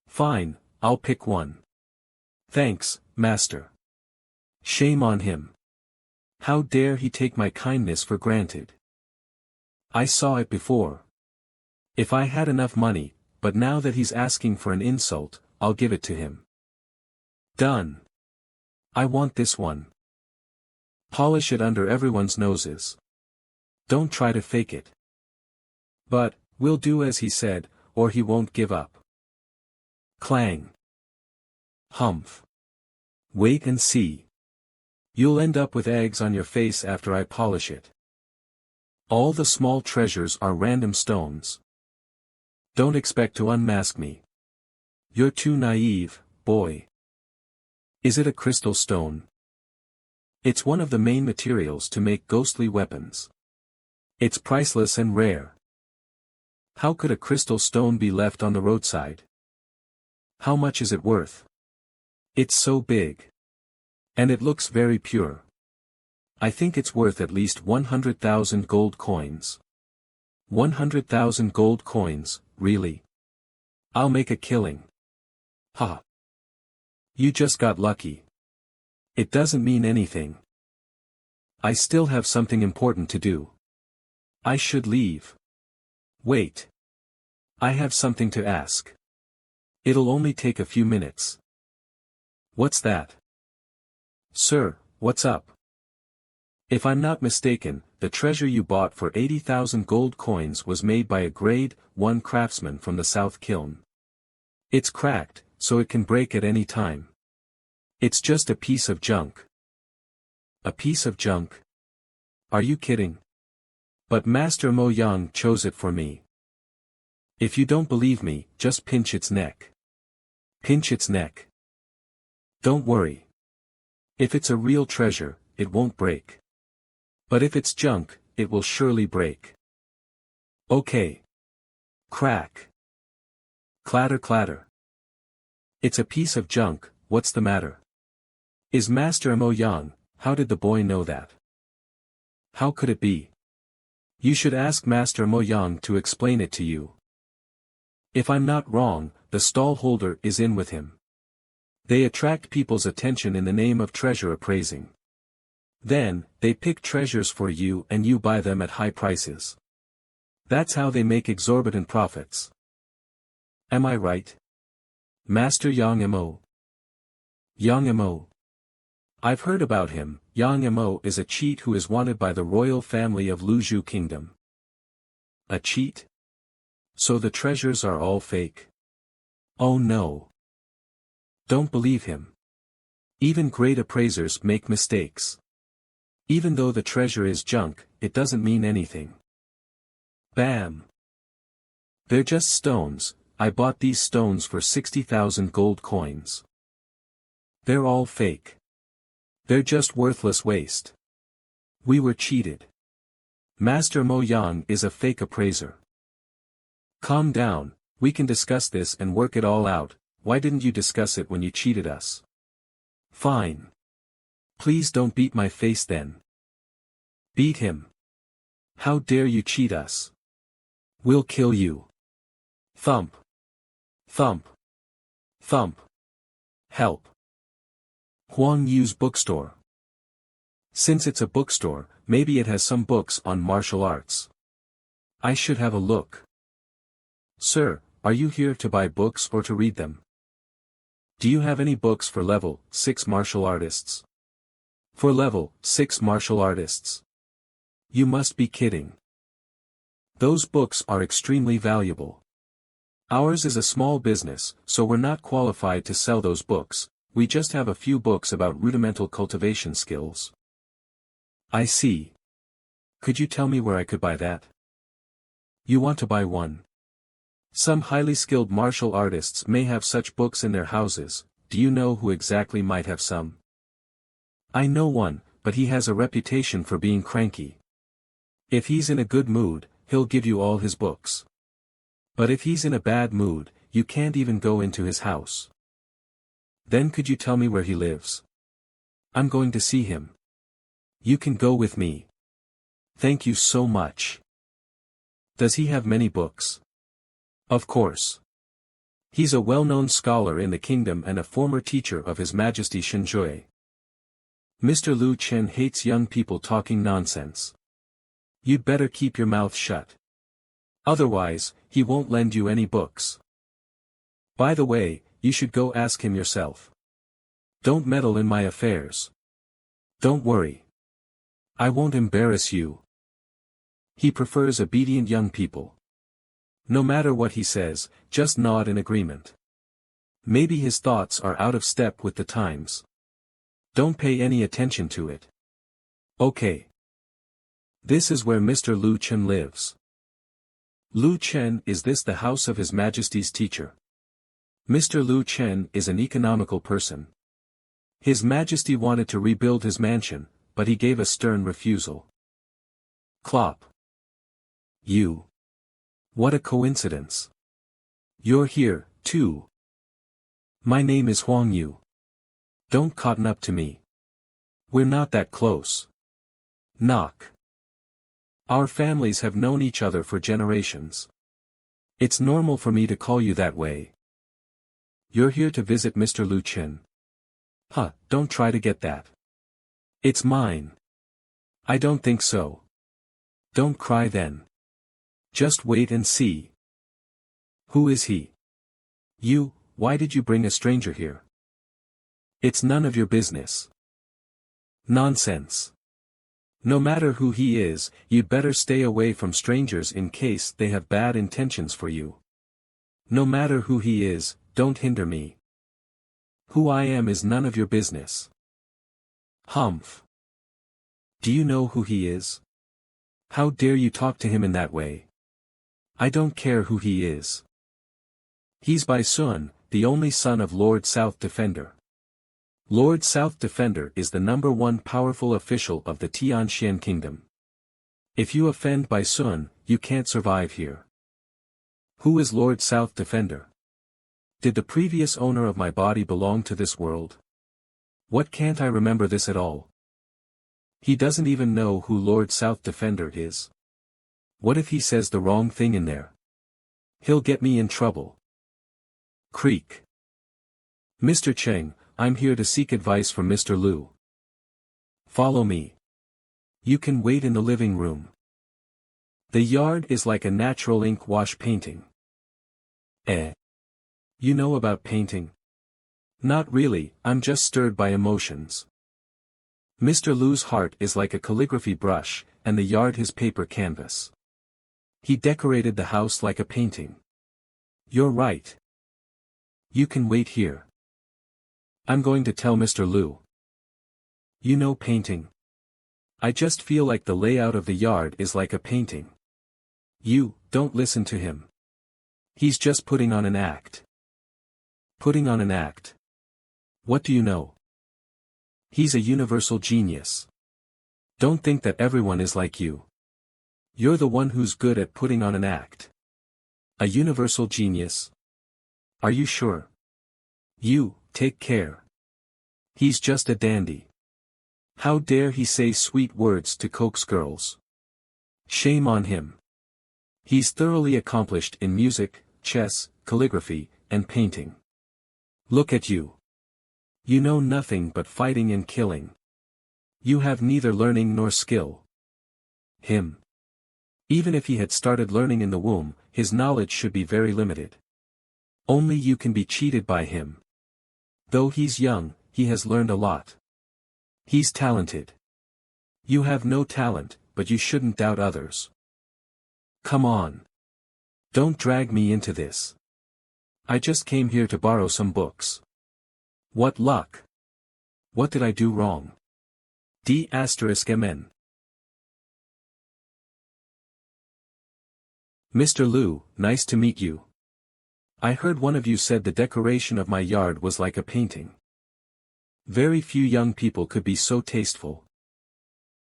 Speaker 1: Fine, I'll pick one. Thanks, master. Shame on him. How dare he take my kindness for granted? I saw it before. If I had enough money, but now that he's asking for an insult, I'll give it to him. Done. I want this one. Polish it under everyone's noses. Don't try to fake it. But, we'll do as he said, or he won't give up. Clang. Humph. Wait and see. You'll end up with eggs on your face after I polish it. All the small treasures are random stones. Don't expect to unmask me. You're too naive, boy. Is it a crystal stone? It's one of the main materials to make ghostly weapons. It's priceless and rare. How could a crystal stone be left on the roadside? How much is it worth? It's so big. And it looks very pure. I think it's worth at least 100,000 gold coins. 100,000 gold coins, really? I'll make a killing. Ha! You just got lucky. It doesn't mean anything. I still have something important to do. I should leave. Wait. I have something to ask. It'll only take a few minutes. What's that? Sir, what's up? If I'm not mistaken, the treasure you bought for 80,000 gold coins was made by a grade 1 craftsman from the South Kiln. It's cracked, so it can break at any time. It's just a piece of junk. A piece of junk? Are you kidding? But Master Mo Yang chose it for me. If you don't believe me, just pinch its neck. Pinch its neck. Don't worry. If it's a real treasure, it won't break. But if it's junk, it will surely break. Okay. Crack. Clatter clatter. It's a piece of junk, what's the matter? Is Master Mo Yang? How did the boy know that? How could it be? You should ask Master Mo Yang to explain it to you. If I'm not wrong, the stall holder is in with him. They attract people's attention in the name of treasure appraising. Then, they pick treasures for you and you buy them at high prices. That's how they make exorbitant profits. Am I right? Master Yang Mo. Yang Mo. I've heard about him. Yang Mo is a cheat who is wanted by the royal family of Luzhu Kingdom. A cheat? So the treasures are all fake? Oh no. Don't believe him. Even great appraisers make mistakes. Even though the treasure is junk, it doesn't mean anything. Bam. They're just stones. I bought these stones for 60,000 gold coins. They're all fake. They're just worthless waste. We were cheated. Master Mo Yang is a fake appraiser. Calm down, we can discuss this and work it all out. Why didn't you discuss it when you cheated us? Fine. Please don't beat my face then. Beat him. How dare you cheat us? We'll kill you. Thump. Thump. Thump. Help. Huang Yu's bookstore. Since it's a bookstore, maybe it has some books on martial arts. I should have a look. Sir, are you here to buy books or to read them? Do you have any books for level 6 martial artists? For level 6 martial artists? You must be kidding. Those books are extremely valuable. Ours is a small business, so we're not qualified to sell those books. We just have a few books about rudimental cultivation skills. I see. Could you tell me where I could buy that? You want to buy one? Some highly skilled martial artists may have such books in their houses. Do you know who exactly might have some? I know one, but he has a reputation for being cranky. If he's in a good mood, he'll give you all his books. But if he's in a bad mood, you can't even go into his house. Then could you tell me where he lives? I'm going to see him. You can go with me. Thank you so much. Does he have many books? Of course. He's a well-known scholar in the kingdom and a former teacher of His Majesty Shenjue. Mr. Lu Chen hates young people talking nonsense. You'd better keep your mouth shut. Otherwise, he won't lend you any books. By the way, you should go ask him yourself. Don't meddle in my affairs. Don't worry. I won't embarrass you. He prefers obedient young people. No matter what he says, just nod in agreement. Maybe his thoughts are out of step with the times. Don't pay any attention to it. Okay. This is where Mr. Lu Chen lives. Lu Chen, is this the house of His Majesty's teacher? Mr. Lu Chen is an economical person. His Majesty wanted to rebuild his mansion, but he gave a stern refusal. Clop. You. What a coincidence. You're here, too. My name is Huang Yu. Don't cotton up to me. We're not that close. Knock. Our families have known each other for generations. It's normal for me to call you that way. You're here to visit Mr. Lu Qin. Huh, don't try to get that. It's mine. I don't think so. Don't cry then. Just wait and see. Who is he? You, why did you bring a stranger here? It's none of your business. Nonsense. No matter who he is, you'd better stay away from strangers in case they have bad intentions for you. No matter who he is, don't hinder me. Who I am is none of your business. Humph. Do you know who he is? How dare you talk to him in that way? I don't care who he is. He's Bai Sun, the only son of Lord South Defender. Lord South Defender is the #1 powerful official of the Tianxian Kingdom. If you offend Bai Sun, you can't survive here. Who is Lord South Defender? Did the previous owner of my body belong to this world? What, can't I remember this at all? He doesn't even know who Lord South Defender is. What if he says the wrong thing in there? He'll get me in trouble. Creak. Mr. Cheng, I'm here to seek advice from Mr. Lu. Follow me. You can wait in the living room. The yard is like a natural ink wash painting. You know about painting? Not really, I'm just stirred by emotions. Mr. Lu's heart is like a calligraphy brush, and the yard his paper canvas. He decorated the house like a painting. You're right. You can wait here. I'm going to tell Mr. Lu. You know painting. I just feel like the layout of the yard is like a painting. You, don't listen to him. He's just putting on an act. Putting on an act. What do you know? He's a universal genius. Don't think that everyone is like you. You're the one who's good at putting on an act. A universal genius? Are you sure? You, take care. He's just a dandy. How dare he say sweet words to coax girls? Shame on him. He's thoroughly accomplished in music, chess, calligraphy, and painting. Look at you. You know nothing but fighting and killing. You have neither learning nor skill. Him. Even if he had started learning in the womb, his knowledge should be very limited. Only you can be cheated by him. Though he's young, he has learned a lot. He's talented. You have no talent, but you shouldn't doubt others. Come on. Don't drag me into this. I just came here to borrow some books. What luck. What did I do wrong? D***MN. Mr. Lu, nice to meet you. I heard one of you said the decoration of my yard was like a painting. Very few young people could be so tasteful.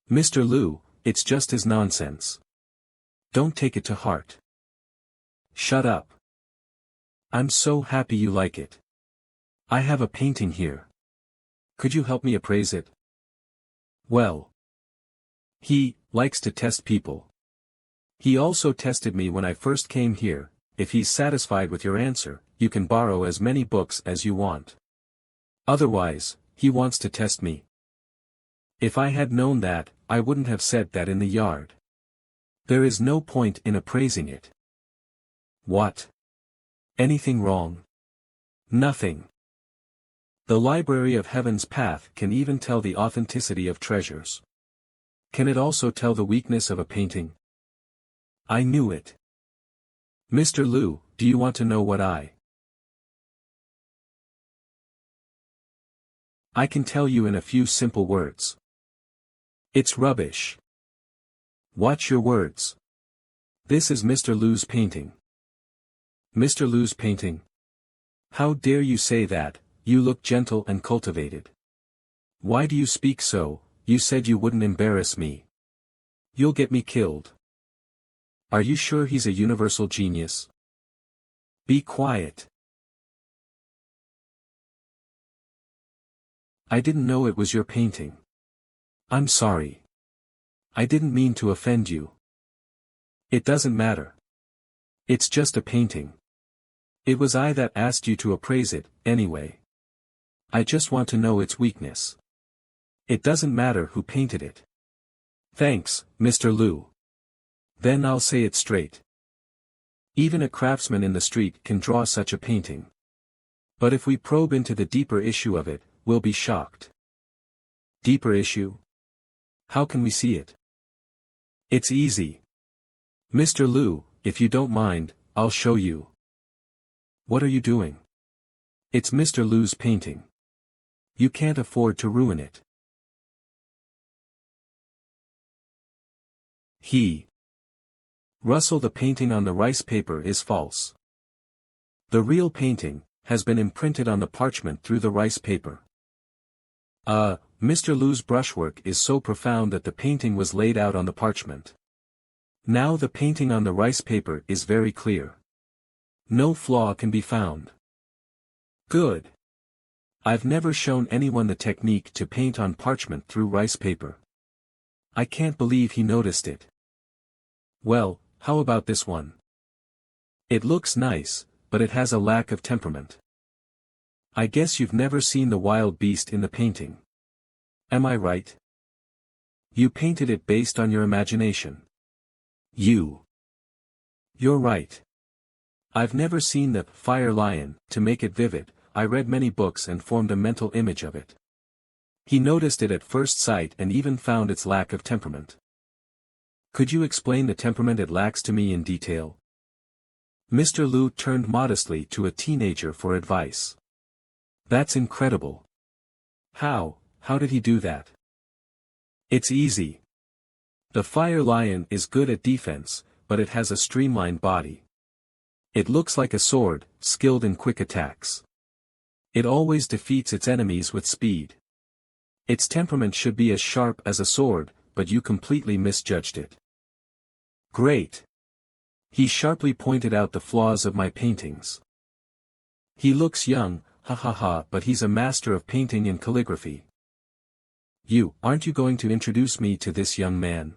Speaker 1: Mr. Lu, it's just his nonsense. Don't take it to heart. Shut up. I'm so happy you like it. I have a painting here. Could you help me appraise it? Well. He likes to test people. He also tested me when I first came here. If he's satisfied with your answer, you can borrow as many books as you want. Otherwise, he wants to test me. If I had known that, I wouldn't have said that in the yard. There is no point in appraising it. What? Anything wrong? Nothing. The Library of Heaven's Path can even tell the authenticity of treasures. Can it also tell the weakness of a painting? I knew it. Mr. Lu, do you want to know what I can tell you in a few simple words. It's rubbish. Watch your words. This is Mr. Lu's painting. Mr. Lu's painting? How dare you say that? You look gentle and cultivated. Why do you speak so? You said you wouldn't embarrass me. You'll get me killed. Are you sure he's a universal genius? Be quiet. I didn't know it was your painting. I'm sorry. I didn't mean to offend you. It doesn't matter. It's just a painting. It was I that asked you to appraise it, anyway. I just want to know its weakness. It doesn't matter who painted it. Thanks, Mr. Liu. Then I'll say it straight. Even a craftsman in the street can draw such a painting. But if we probe into the deeper issue of it, we'll be shocked. Deeper issue? How can we see it? It's easy. Mr. Liu, if you don't mind, I'll show you. What are you doing? It's Mr. Liu's painting. You can't afford to ruin it. Russell, the painting on the rice paper is false. The real painting has been imprinted on the parchment through the rice paper. Mr. Liu's brushwork is so profound that the painting was laid out on the parchment. Now the painting on the rice paper is very clear. No flaw can be found. Good. I've never shown anyone the technique to paint on parchment through rice paper. I can't believe he noticed it. Well, how about this one? It looks nice, but it has a lack of temperament. I guess you've never seen the wild beast in the painting. Am I right? You painted it based on your imagination. You're right. I've never seen the fire lion to make it vivid. I read many books and formed a mental image of it. He noticed it at first sight and even found its lack of temperament. Could you explain the temperament it lacks to me in detail? Mr. Liu turned modestly to a teenager for advice. That's incredible. How did he do that? It's easy. The fire lion is good at defense, but it has a streamlined body. It looks like a sword, skilled in quick attacks. It always defeats its enemies with speed. Its temperament should be as sharp as a sword, but you completely misjudged it. Great. He sharply pointed out the flaws of my paintings. He looks young, but he's a master of painting and calligraphy. Aren't you going to introduce me to this young man?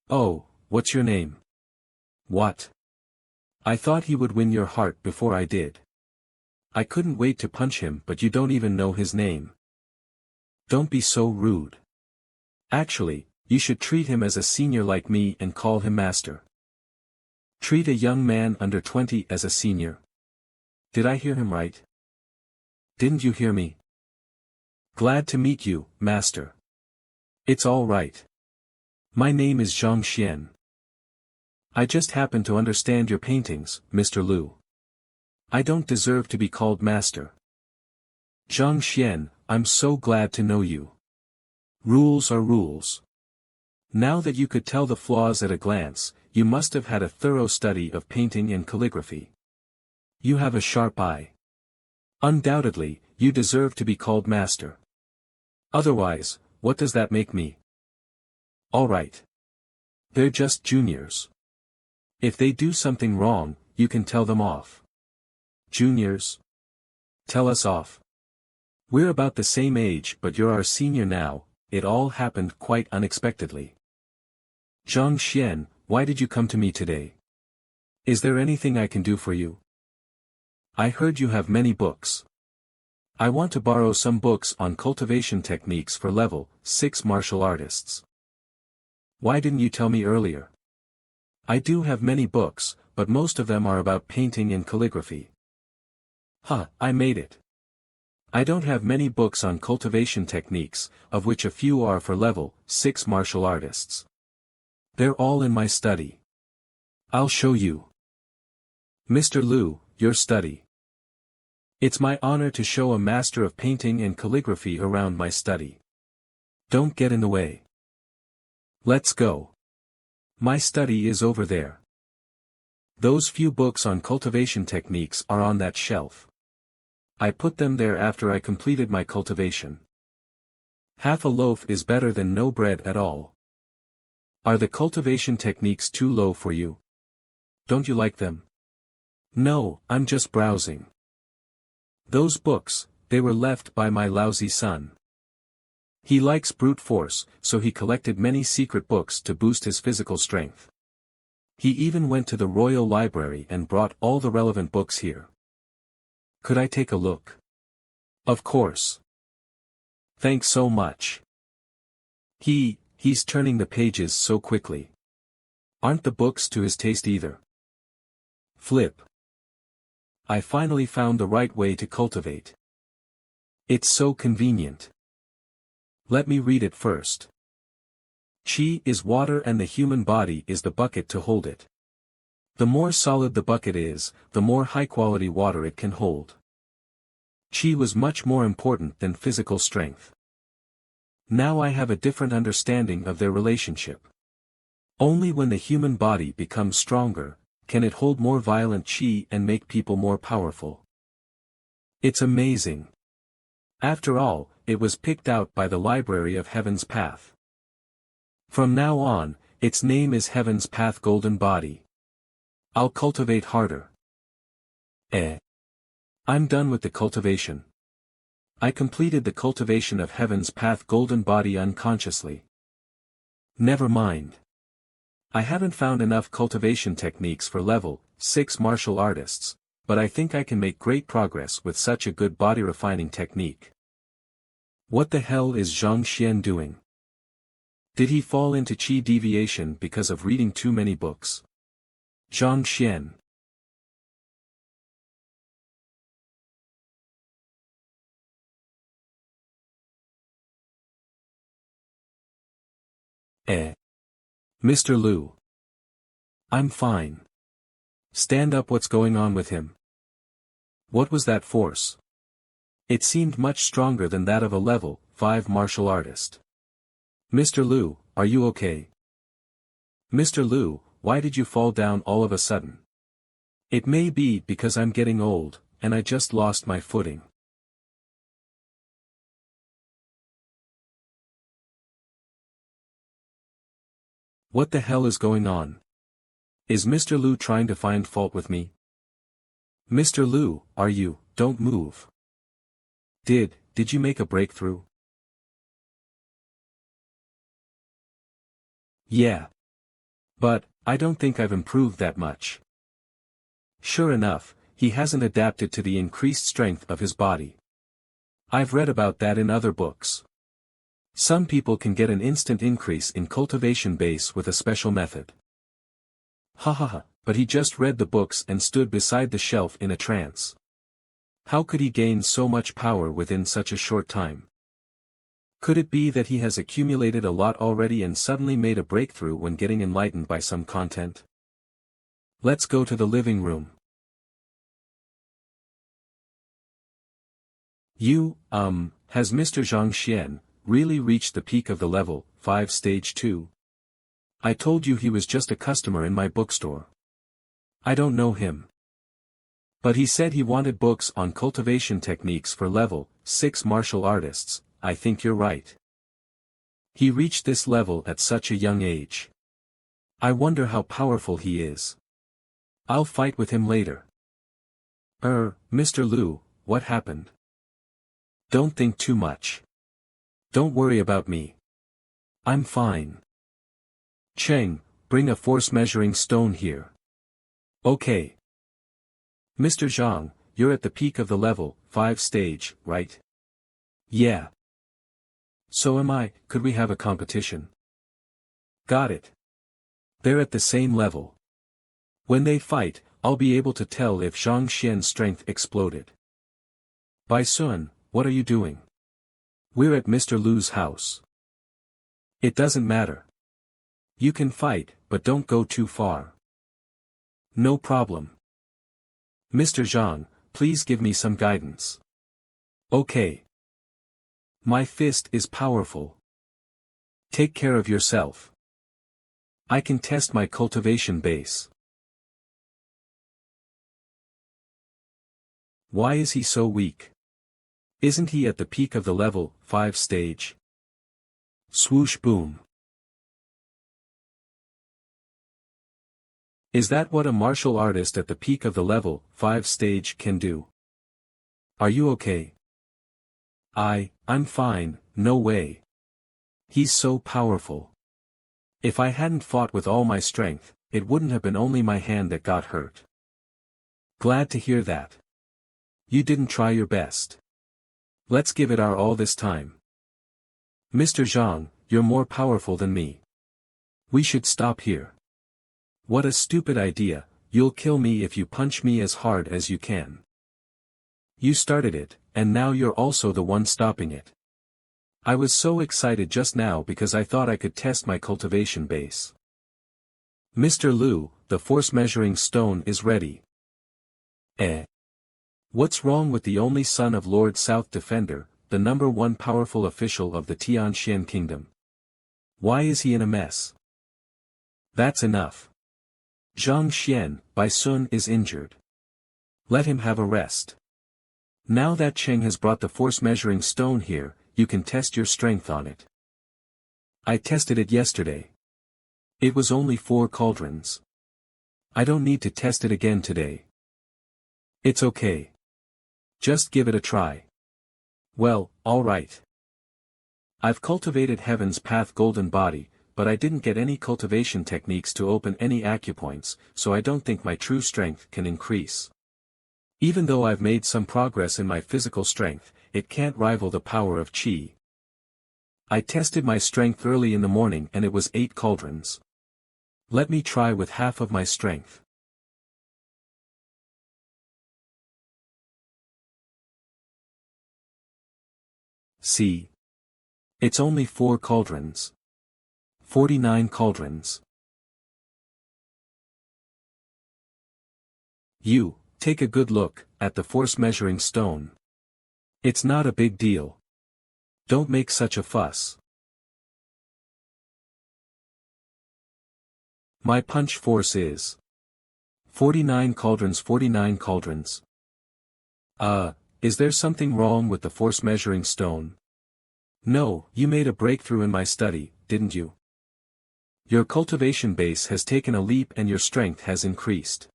Speaker 1: Oh, what's your name? What? I thought he would win your heart before I did. I couldn't wait to punch him, but you don't even know his name. Don't be so rude. Actually, you should treat him as a senior like me and call him master. Treat a young man under 20 as a senior. Did I hear him right? Didn't you hear me? Glad to meet you, master. It's all right. My name is Zhang Xian. I just happen to understand your paintings, Mr. Liu. I don't deserve to be called master. Zhang Xian, I'm so glad to know you. Rules are rules. Now that you could tell the flaws at a glance, you must have had a thorough study of painting and calligraphy. You have a sharp eye. Undoubtedly, you deserve to be called master. Otherwise, what does that make me? All right. They're just juniors. If they do something wrong, you can tell them off. Juniors? Tell us off. We're about the same age, but you're our senior now. It all happened quite unexpectedly. Zhang Xian, why did you come to me today? Is there anything I can do for you? I heard you have many books. I want to borrow some books on cultivation techniques for level 6 martial artists. Why didn't you tell me earlier? I do have many books, but most of them are about painting and calligraphy. I made it. I don't have many books on cultivation techniques, of which a few are for level 6 martial artists. They're all in my study. I'll show you. Mr. Liu, your study. It's my honor to show a master of painting and calligraphy around my study. Don't get in the way. Let's go. My study is over there. Those few books on cultivation techniques are on that shelf. I put them there after I completed my cultivation. Half a loaf is better than no bread at all. Are the cultivation techniques too low for you? Don't you like them? No, I'm just browsing. Those books, they were left by my lousy son. He likes brute force, so he collected many secret books to boost his physical strength. He even went to the royal library and brought all the relevant books here. Could I take a look? Of course. Thanks so much. He's turning the pages so quickly. Aren't the books to his taste either? Flip. I finally found the right way to cultivate. It's so convenient. Let me read it first. Qi is water and the human body is the bucket to hold it. The more solid the bucket is, the more high-quality water it can hold. Qi was much more important than physical strength. Now I have a different understanding of their relationship. Only when the human body becomes stronger, can it hold more violent qi and make people more powerful. It's amazing. After all, it was picked out by the Library of Heaven's Path. From now on, its name is Heaven's Path Golden Body. I'll cultivate harder. I'm done with the cultivation. I completed the cultivation of Heaven's Path Golden Body unconsciously. Never mind. I haven't found enough cultivation techniques for level 6 martial artists, but I think I can make great progress with such a good body refining technique. What the hell is Zhang Xian doing? Did he fall into qi deviation because of reading too many books? Zhang Xian. Mr. Liu. I'm fine. Stand up. What's going on with him? What was that force? It seemed much stronger than that of a level 5 martial artist. Mr. Liu, are you okay? Mr. Liu, why did you fall down all of a sudden? It may be because I'm getting old, and I just lost my footing. What the hell is going on? Is Mr. Liu trying to find fault with me? Mr. Liu, are you? Don't move. Did you make a breakthrough? Yeah. But, I don't think I've improved that much. Sure enough, he hasn't adapted to the increased strength of his body. I've read about that in other books. Some people can get an instant increase in cultivation base with a special method. Hahaha, but he just read the books and stood beside the shelf in a trance. How could he gain so much power within such a short time? Could it be that he has accumulated a lot already and suddenly made a breakthrough when getting enlightened by some content? Let's go to the living room. Has Mr. Zhang Xian really reached the peak of the level 5 stage 2? I told you he was just a customer in my bookstore. I don't know him. But he said he wanted books on cultivation techniques for level 6 martial artists. I think you're right. He reached this level at such a young age. I wonder how powerful he is. I'll fight with him later. Mr. Liu, what happened? Don't think too much. Don't worry about me. I'm fine. Zheng, bring a force measuring stone here. Okay. Mr. Zhang, you're at the peak of the level 5 stage, right? Yeah. So am I. Could we have a competition? Got it. They're at the same level. When they fight, I'll be able to tell if Zhang Xian's strength exploded. Bai Sun, what are you doing? We're at Mr. Liu's house. It doesn't matter. You can fight, but don't go too far. No problem. Mr. Zhang, please give me some guidance. Okay. My fist is powerful. Take care of yourself. I can test my cultivation base. Why is he so weak? Isn't he at the peak of the level 5 stage? Swoosh boom. Is that what a martial artist at the peak of the level 5 stage can do? Are you okay? I'm fine, no way. He's so powerful. If I hadn't fought with all my strength, it wouldn't have been only my hand that got hurt. Glad to hear that. You didn't try your best. Let's give it our all this time. Mr. Zheng, you're more powerful than me. We should stop here. What a stupid idea, you'll kill me if you punch me as hard as you can. You started it, and now you're also the one stopping it. I was so excited just now because I thought I could test my cultivation base. Mr. Liu, the force measuring stone is ready. What's wrong with the only son of Lord South Defender, the #1 powerful official of the Tianxian kingdom? Why is he in a mess? That's enough. Zhang Xian, by Sun is injured. Let him have a rest. Now that Zheng has brought the force measuring stone here, you can test your strength on it. I tested it yesterday. It was only 4 cauldrons. I don't need to test it again today. It's okay. Just give it a try. Well, alright. I've cultivated Heaven's Path Golden Body, but I didn't get any cultivation techniques to open any acupoints, so I don't think my true strength can increase. Even though I've made some progress in my physical strength, it can't rival the power of Qi. I tested my strength early in the morning and it was 8 cauldrons. Let me try with half of my strength. See? It's only 4 cauldrons. 49 cauldrons. You, take a good look at the force measuring stone. It's not a big deal. Don't make such a fuss. My punch force is 49 cauldrons. 49 cauldrons. Is there something wrong with the force measuring stone? No, you made a breakthrough in my study, didn't you? Your cultivation base has taken a leap and your strength has increased.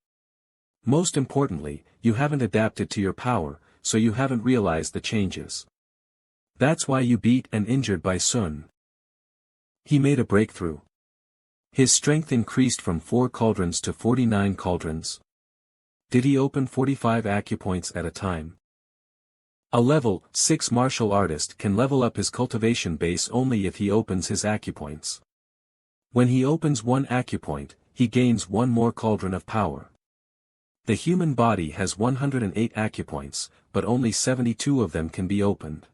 Speaker 1: Most importantly, you haven't adapted to your power, so you haven't realized the changes. That's why you beat and injured by Sun. He made a breakthrough. His strength increased from 4 cauldrons to 49 cauldrons. Did he open 45 acupoints at a time? A level 6 martial artist can level up his cultivation base only if he opens his acupoints. When he opens 1 acupoint, he gains 1 more cauldron of power. The human body has 108 acupoints, but only 72 of them can be opened.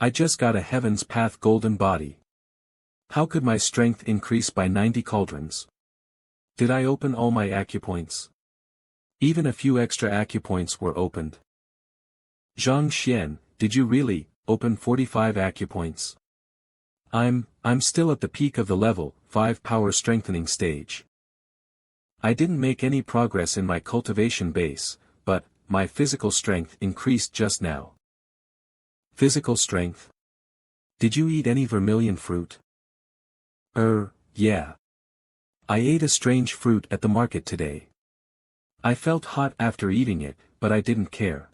Speaker 1: I just got a Heaven's Path Golden Body. How could my strength increase by 90 cauldrons? Did I open all my acupoints? Even a few extra acupoints were opened. Zhang Xian, did you really open 45 acupoints? I'm still at the peak of the level 5 power strengthening stage. I didn't make any progress in my cultivation base, but my physical strength increased just now. Physical strength? Did you eat any vermilion fruit? Yeah. I ate a strange fruit at the market today. I felt hot after eating it, but I didn't care.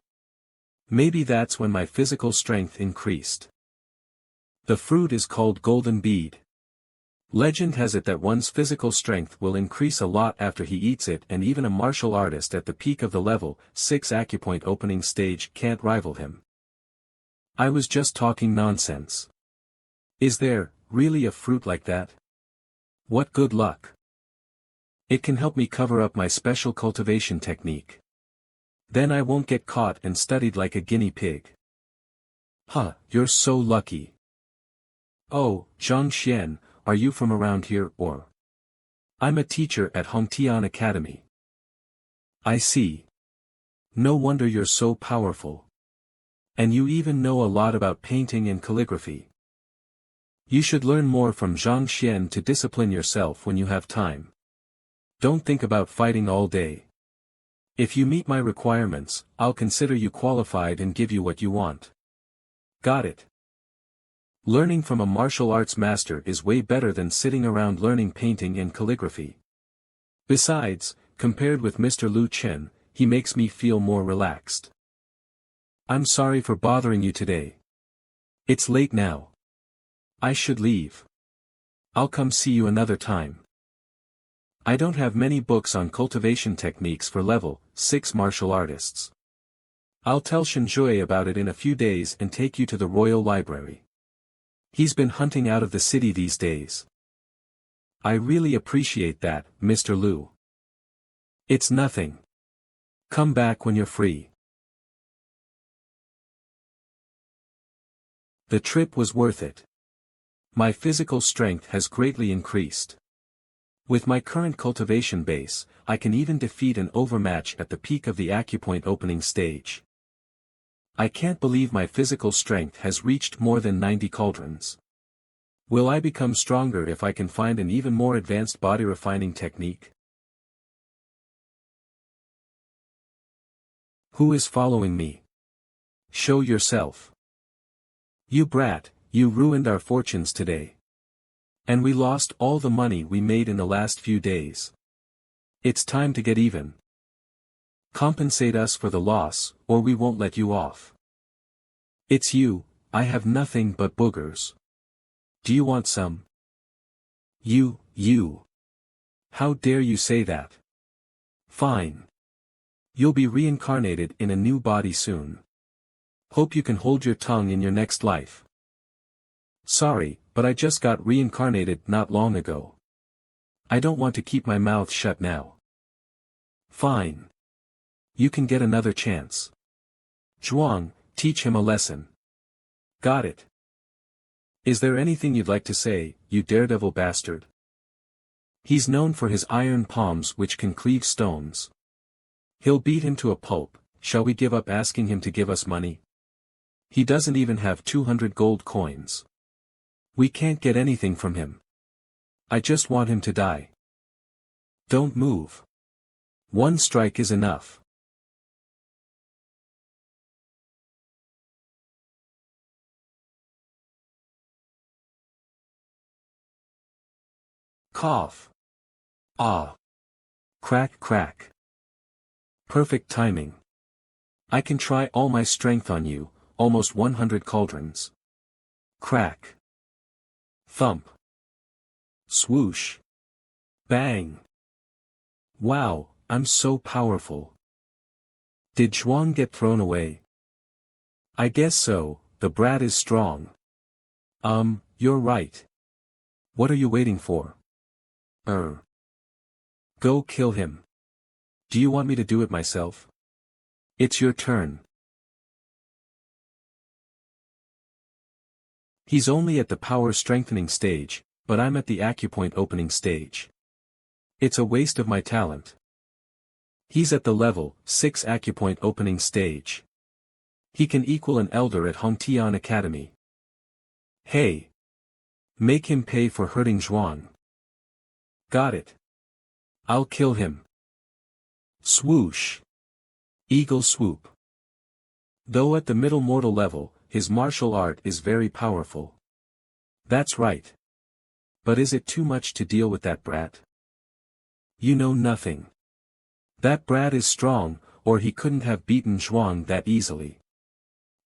Speaker 1: Maybe that's when my physical strength increased. The fruit is called golden bead. Legend has it that one's physical strength will increase a lot after he eats it, and even a martial artist at the peak of the level 6 acupoint opening stage can't rival him. I was just talking nonsense. Is there really a fruit like that? What good luck. It can help me cover up my special cultivation technique. Then I won't get caught and studied like a guinea pig. You're so lucky. Oh, Zhang Xian, are you from around here or? I'm a teacher at Hongtian Academy. I see. No wonder you're so powerful. And you even know a lot about painting and calligraphy. You should learn more from Zhang Xian to discipline yourself when you have time. Don't think about fighting all day. If you meet my requirements, I'll consider you qualified and give you what you want. Got it. Learning from a martial arts master is way better than sitting around learning painting and calligraphy. Besides, compared with Mr. Lu Chen, he makes me feel more relaxed. I'm sorry for bothering you today. It's late now. I should leave. I'll come see you another time. I don't have many books on cultivation techniques for level 6 martial artists. I'll tell Shenjue about it in a few days and take you to the Royal Library. He's been hunting out of the city these days. I really appreciate that, Mr. Liu. It's nothing. Come back when you're free. The trip was worth it. My physical strength has greatly increased. With my current cultivation base, I can even defeat an overmatch at the peak of the acupoint opening stage. I can't believe my physical strength has reached more than 90 cauldrons. Will I become stronger if I can find an even more advanced body refining technique? Who is following me? Show yourself. You brat, you ruined our fortunes today. And we lost all the money we made in the last few days. It's time to get even. Compensate us for the loss, or we won't let you off. It's you, I have nothing but boogers. Do you want some? You. How dare you say that? Fine. You'll be reincarnated in a new body soon. Hope you can hold your tongue in your next life. Sorry, but I just got reincarnated not long ago. I don't want to keep my mouth shut now. Fine. You can get another chance. Zhuang, teach him a lesson. Got it. Is there anything you'd like to say, you daredevil bastard? He's known for his iron palms which can cleave stones. He'll beat him to a pulp. Shall we give up asking him to give us money? He doesn't even have 200 gold coins. We can't get anything from him. I just want him to die. Don't move. One strike is enough. Cough. Ah. Crack crack. Perfect timing. I can try all my strength on you, almost 100 cauldrons. Crack. Thump. Swoosh. Bang. Wow, I'm so powerful. Did Zhuang get thrown away? I guess so, the brat is strong. You're right. What are you waiting for? Go kill him. Do you want me to do it myself? It's your turn. He's only at the power strengthening stage, but I'm at the acupoint opening stage. It's a waste of my talent. He's at the level 6 acupoint opening stage. He can equal an elder at Hongtian Academy. Hey! Make him pay for hurting Zhuang. Got it. I'll kill him. Swoosh. Eagle swoop. Though at the middle mortal level, his martial art is very powerful. That's right. But is it too much to deal with that brat? You know nothing. That brat is strong, or he couldn't have beaten Zhuang that easily.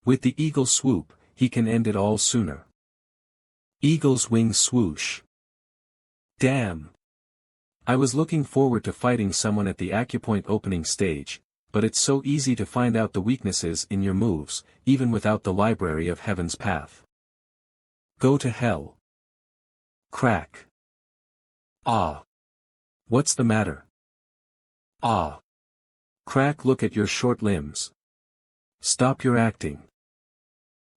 Speaker 1: With the eagle swoop, he can end it all sooner. Eagle's wings swoosh. Damn. I was looking forward to fighting someone at the acupoint opening stage, but it's so easy to find out the weaknesses in your moves, even without the library of Heaven's Path. Go to hell. Crack. Ah. What's the matter? Ah. Crack, look at your short limbs. Stop your acting.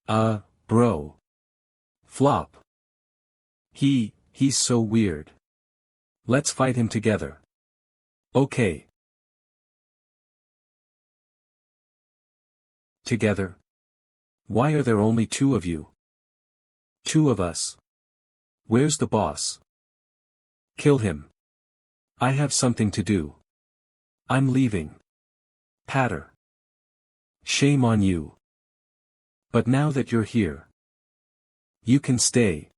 Speaker 1: Bro. Flop. He's so weird. Let's fight him together. Okay. Together? Why are there only 2 of you? 2 of us. Where's the boss? Kill him. I have something to do. I'm leaving. Patter. Shame on you. But now that you're here, you can stay.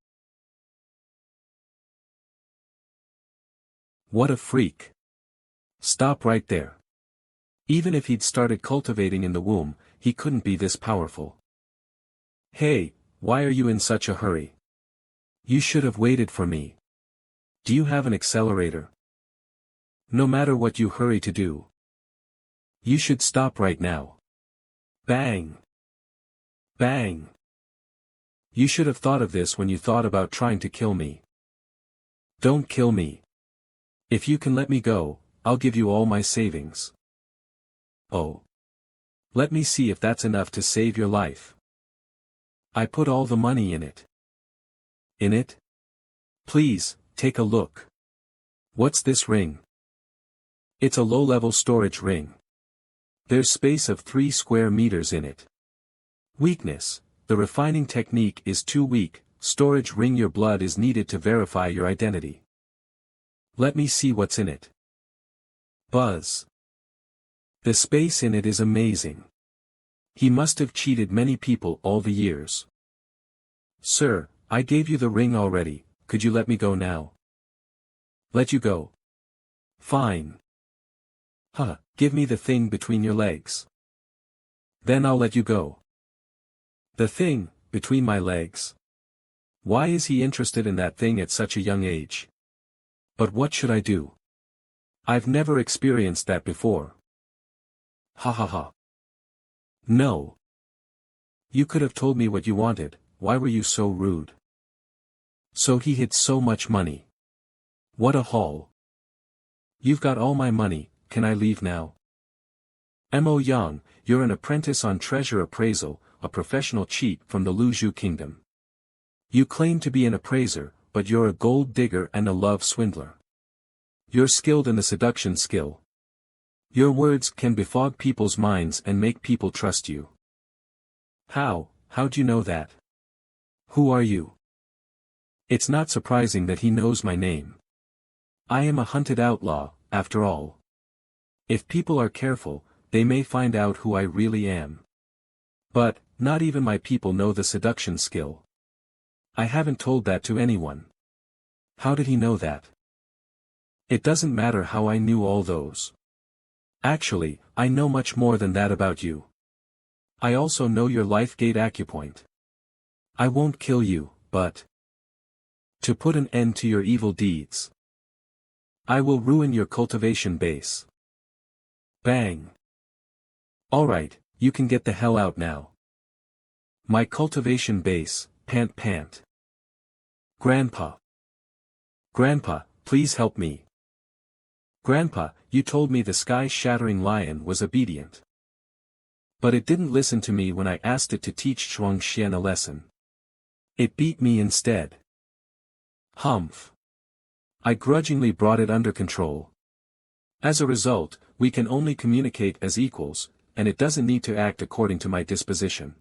Speaker 1: What a freak. Stop right there. Even if he'd started cultivating in the womb, he couldn't be this powerful. Hey, why are you in such a hurry? You should have waited for me. Do you have an accelerator? No matter what you hurry to do. You should stop right now. Bang! Bang! You should have thought of this when you thought about trying to kill me. Don't kill me. If you can let me go, I'll give you all my savings. Oh. Let me see if that's enough to save your life. I put all the money in it. In it? Please, take a look. What's this ring? It's a low-level storage ring. There's space of 3 square meters in it. Weakness: the refining technique is too weak. Storage ring: your blood is needed to verify your identity. Let me see what's in it. Buzz. The space in it is amazing. He must have cheated many people all the years. Sir, I gave you the ring already, could you let me go now? Let you go? Fine. Huh, give me the thing between your legs. Then I'll let you go. The thing, between my legs? Why is he interested in that thing at such a young age? But what should I do? I've never experienced that before. Ha ha ha. No. You could have told me what you wanted, why were you so rude? So he hid so much money. What a haul. You've got all my money, can I leave now? Mo Yang, you're an apprentice on treasure appraisal, a professional cheat from the Luzhu kingdom. You claim to be an appraiser, but you're a gold digger and a love swindler. You're skilled in the seduction skill. Your words can befog people's minds and make people trust you. How'd you know that? Who are you? It's not surprising that he knows my name. I am a hunted outlaw, after all. If people are careful, they may find out who I really am. But, not even my people know the seduction skill. I haven't told that to anyone. How did he know that? It doesn't matter how I knew all those. Actually, I know much more than that about you. I also know your life gate acupoint. I won't kill you, but to put an end to your evil deeds, I will ruin your cultivation base. Bang. Alright, you can get the hell out now. My cultivation base, pant pant. Grandpa. Grandpa, please help me. Grandpa, you told me the sky-shattering lion was obedient. But it didn't listen to me when I asked it to teach Shuangxian a lesson. It beat me instead. Humph. I grudgingly brought it under control. As a result, we can only communicate as equals, and it doesn't need to act according to my disposition.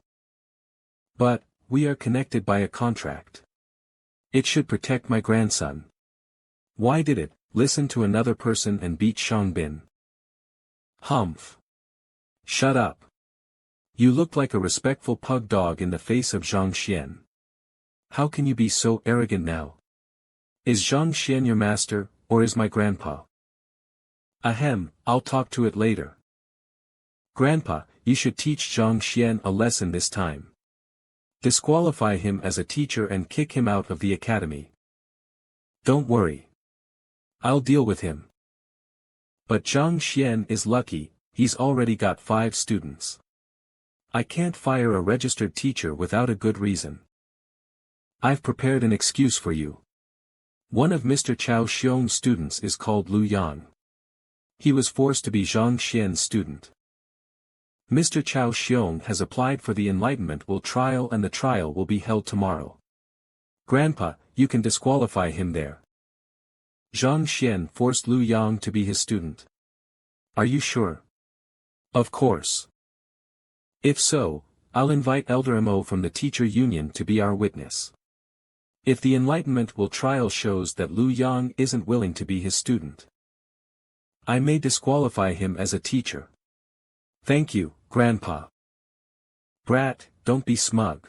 Speaker 1: But, we are connected by a contract. It should protect my grandson. Why did it listen to another person and beat Shangbin? Humph. Shut up. You look like a respectful pug dog in the face of Zhang Xian. How can you be so arrogant now? Is Zhang Xian your master, or is my grandpa? Ahem, I'll talk to it later. Grandpa, you should teach Zhang Xian a lesson this time. Disqualify him as a teacher and kick him out of the academy. Don't worry. I'll deal with him. But Zhang Xian is lucky, he's already got 5 students. I can't fire a registered teacher without a good reason. I've prepared an excuse for you. One of Mr. Chao Xiong's students is called Lu Yang. He was forced to be Zhang Xian's student. Mr. Chao Xiong has applied for the enlightenment trial and the trial will be held tomorrow. Grandpa, you can disqualify him there. Zhang Xian forced Lu Yang to be his student. Are you sure? Of course. If so, I'll invite Elder Mo from the teacher union to be our witness. If the enlightenment trial shows that Lu Yang isn't willing to be his student, I may disqualify him as a teacher. Thank you, Grandpa. Brat, don't be smug.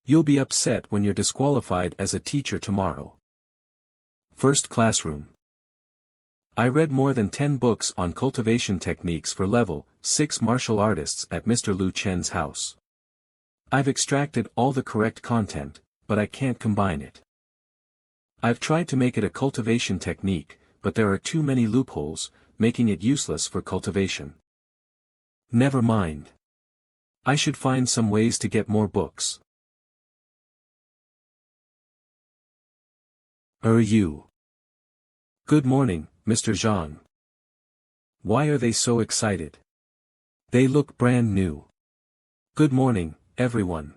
Speaker 1: You'll be upset when you're disqualified as a teacher tomorrow. First classroom. I read more than 10 books on cultivation techniques for level 6 martial artists at Mr. Lu Chen's house. I've extracted all the correct content, but I can't combine it. I've tried to make it a cultivation technique, but there are too many loopholes, making it useless for cultivation. Never mind. I should find some ways to get more books. You. Good morning, Mr. Zheng. Why are they so excited? They look brand new. Good morning, everyone.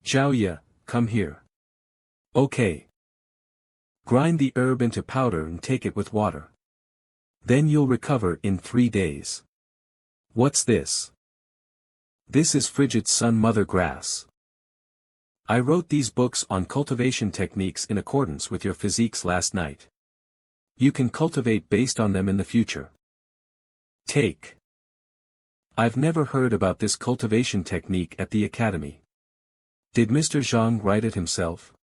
Speaker 1: Zhao Ya, come here. Okay. Grind the herb into powder and take it with water. Then you'll recover in 3 days. What's this? This is frigid sun mother grass. I wrote these books on cultivation techniques in accordance with your physiques last night. You can cultivate based on them in the future. Take. I've never heard about this cultivation technique at the academy. Did Mr. Zheng write it himself?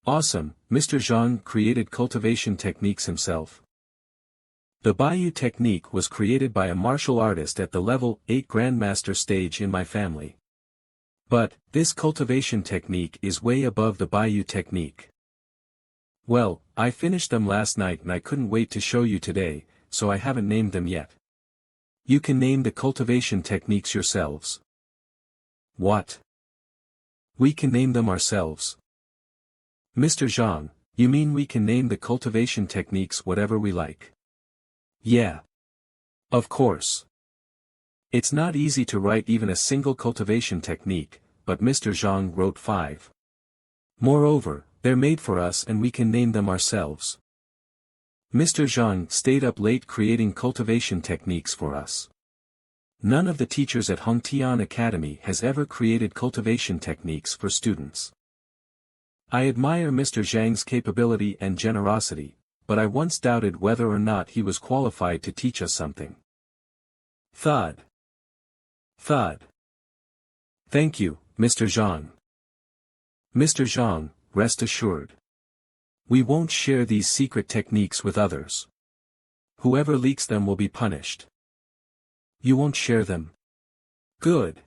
Speaker 1: Awesome, Mr. Zheng created cultivation techniques himself. The Bayou technique was created by a martial artist at the level 8 Grandmaster stage in my family. But, this cultivation technique is way above the Bayou technique. Well, I finished them last night and I couldn't wait to show you today, so I haven't named them yet. You can name the cultivation techniques yourselves. What? We can name them ourselves. Mr. Zheng, you mean we can name the cultivation techniques whatever we like? Yeah. Of course. It's not easy to write even a single cultivation technique, but Mr. Zheng wrote 5. Moreover, they're made for us and we can name them ourselves. Mr. Zheng stayed up late creating cultivation techniques for us. None of the teachers at Hongtian Academy has ever created cultivation techniques for students. I admire Mr. Zheng's capability and generosity, but I once doubted whether or not he was qualified to teach us something. Thud. Thud. Thank you, Mr. Zheng. Mr. Zheng, rest assured. We won't share these secret techniques with others. Whoever leaks them will be punished. You won't share them? Good.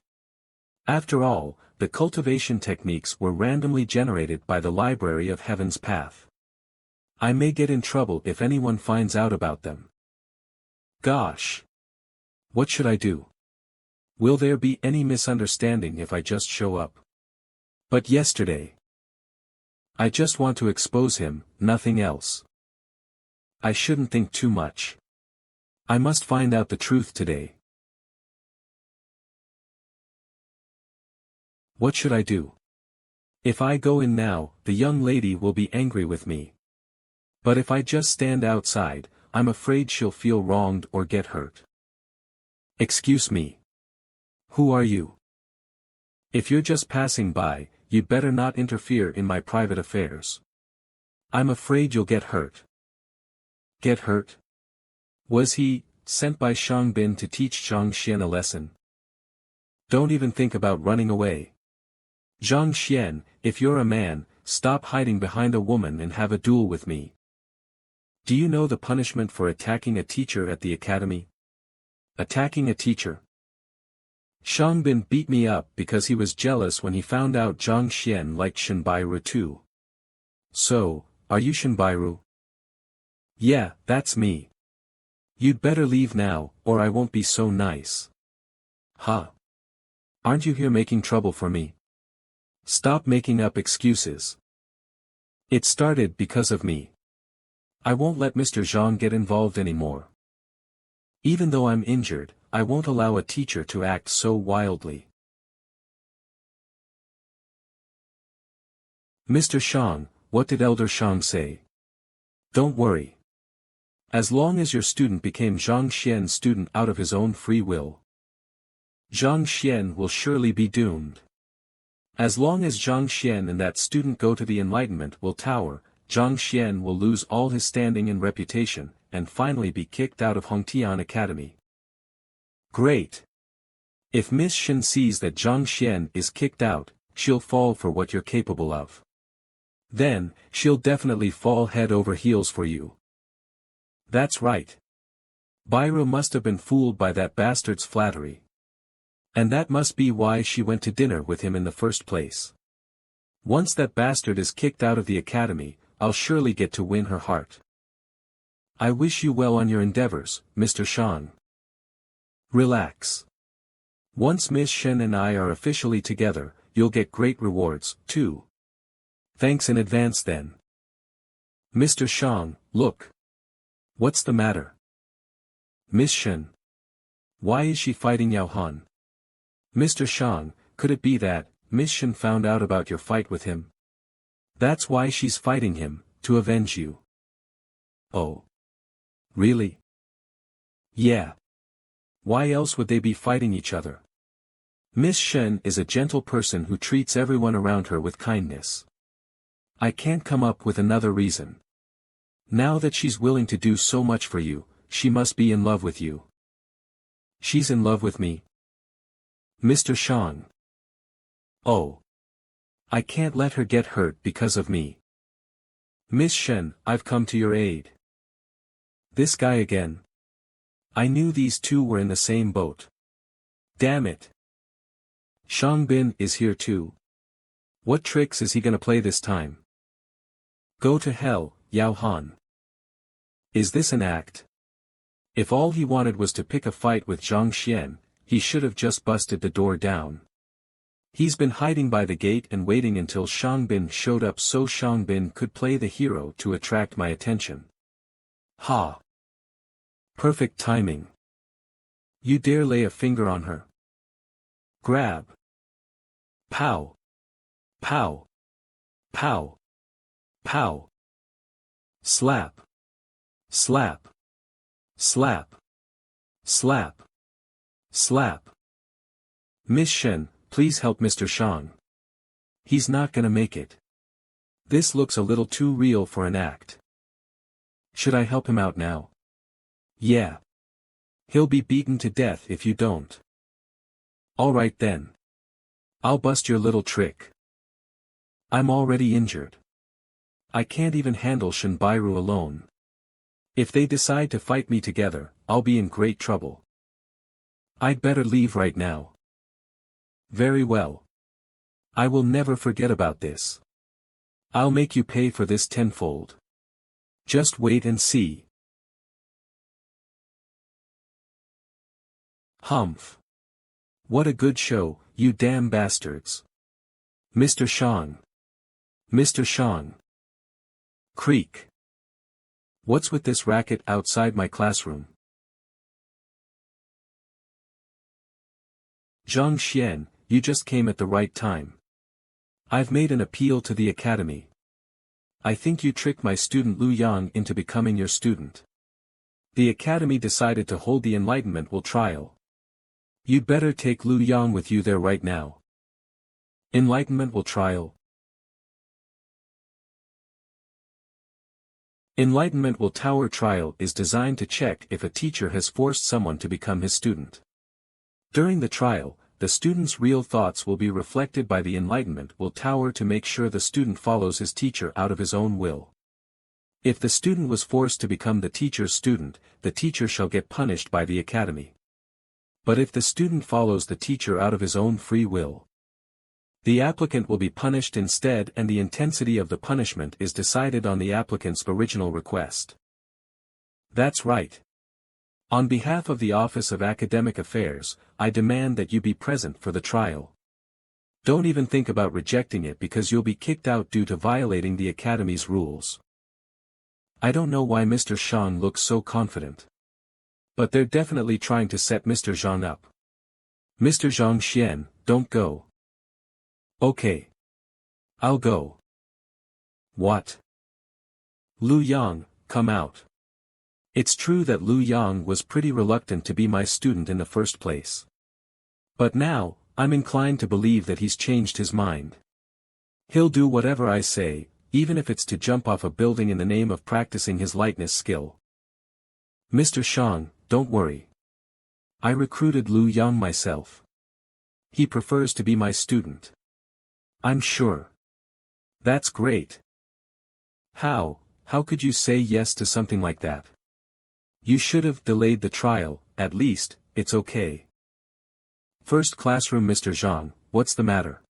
Speaker 1: After all, the cultivation techniques were randomly generated by the Library of Heaven's Path. I may get in trouble if anyone finds out about them. Gosh. What should I do? Will there be any misunderstanding if I just show up? But yesterday. I just want to expose him, nothing else. I shouldn't think too much. I must find out the truth today. What should I do? If I go in now, the young lady will be angry with me. But if I just stand outside, I'm afraid she'll feel wronged or get hurt. Excuse me. Who are you? If you're just passing by, you'd better not interfere in my private affairs. I'm afraid you'll get hurt. Get hurt? Was he sent by Shang Bin to teach Zhang Xian a lesson? Don't even think about running away. Zhang Xian, if you're a man, stop hiding behind a woman and have a duel with me. Do you know the punishment for attacking a teacher at the academy? Attacking a teacher? Shang Bin beat me up because he was jealous when he found out Zhang Xian liked Shinbairu too. So, are you Shinbairu? Yeah, that's me. You'd better leave now, or I won't be so nice. Huh? Aren't you here making trouble for me? Stop making up excuses. It started because of me. I won't let Mr. Zhang get involved anymore. Even though I'm injured, I won't allow a teacher to act so wildly. Mr. Shang, what did Elder Shang say? Don't worry. As long as your student became Zhang Xian's student out of his own free will, Zhang Xian will surely be doomed. As long as Zhang Xian and that student go to the enlightenment will tower, Zhang Xian will lose all his standing and reputation, and finally be kicked out of Hongtian Academy. Great. If Miss Shen sees that Zhang Xian is kicked out, she'll fall for what you're capable of. Then, she'll definitely fall head over heels for you. That's right. Bairu must have been fooled by that bastard's flattery. And that must be why she went to dinner with him in the first place. Once that bastard is kicked out of the academy, I'll surely get to win her heart. I wish you well on your endeavors, Mr. Zheng. Relax. Once Miss Shen and I are officially together, you'll get great rewards, too. Thanks in advance then. Mr. Zheng, look. What's the matter? Miss Shen. Why is she fighting Yao Han? Mr. Zheng, could it be that, Miss Shen found out about your fight with him? That's why she's fighting him, to avenge you. Oh. Really? Yeah. Why else would they be fighting each other? Miss Shen is a gentle person who treats everyone around her with kindness. I can't come up with another reason. Now that she's willing to do so much for you, she must be in love with you. She's in love with me? Mr. Zheng. Oh. I can't let her get hurt because of me. Miss Shen, I've come to your aid. This guy again. I knew these two were in the same boat. Damn it. Shangbin is here too. What tricks is he gonna play this time? Go to hell, Yao Han. Is this an act? If all he wanted was to pick a fight with Zhang Xian, he should have just busted the door down. He's been hiding by the gate and waiting until Shangbin showed up so Shangbin could play the hero to attract my attention. Ha! Perfect timing. You dare lay a finger on her? Grab. Pow. Pow. Pow. Pow. Slap. Slap. Slap. Slap. Slap. Miss Shen, please help Mr. Zheng. He's not gonna make it. This looks a little too real for an act. Should I help him out now? Yeah. He'll be beaten to death if you don't. Alright then. I'll bust your little trick. I'm already injured. I can't even handle Shinbairu alone. If they decide to fight me together, I'll be in great trouble. I'd better leave right now. Very well. I will never forget about this. I'll make you pay for this tenfold. Just wait and see. Humph. What a good show, you damn bastards. Mr. Zheng. Mr. Zheng. Creak. What's with this racket outside my classroom? Zhang Xian, you just came at the right time. I've made an appeal to the academy. I think you tricked my student Lu Yang into becoming your student. The academy decided to hold the enlightenment trial. You'd better take Lu Yang with you there right now. Enlightenment trial. Enlightenment Tower trial is designed to check if a teacher has forced someone to become his student. During the trial, the student's real thoughts will be reflected by the Enlightenment Tower to make sure the student follows his teacher out of his own will. If the student was forced to become the teacher's student, the teacher shall get punished by the academy. But if the student follows the teacher out of his own free will, the applicant will be punished instead, and the intensity of the punishment is decided on the applicant's original request. That's right. On behalf of the Office of Academic Affairs, I demand that you be present for the trial. Don't even think about rejecting it because you'll be kicked out due to violating the Academy's rules. I don't know why Mr. Zheng looks so confident. But they're definitely trying to set Mr. Zheng up. Mr. Zhang Xian, don't go. Okay. I'll go. What? Lu Yang, come out. It's true that Lu Yang was pretty reluctant to be my student in the first place. But now, I'm inclined to believe that he's changed his mind. He'll do whatever I say, even if it's to jump off a building in the name of practicing his lightness skill. Mr. Zheng, don't worry. I recruited Lu Yang myself. He prefers to be my student. I'm sure. That's great. How could you say yes to something like that? You should have delayed the trial, at least, it's okay. First classroom Mr. Zheng, what's the matter?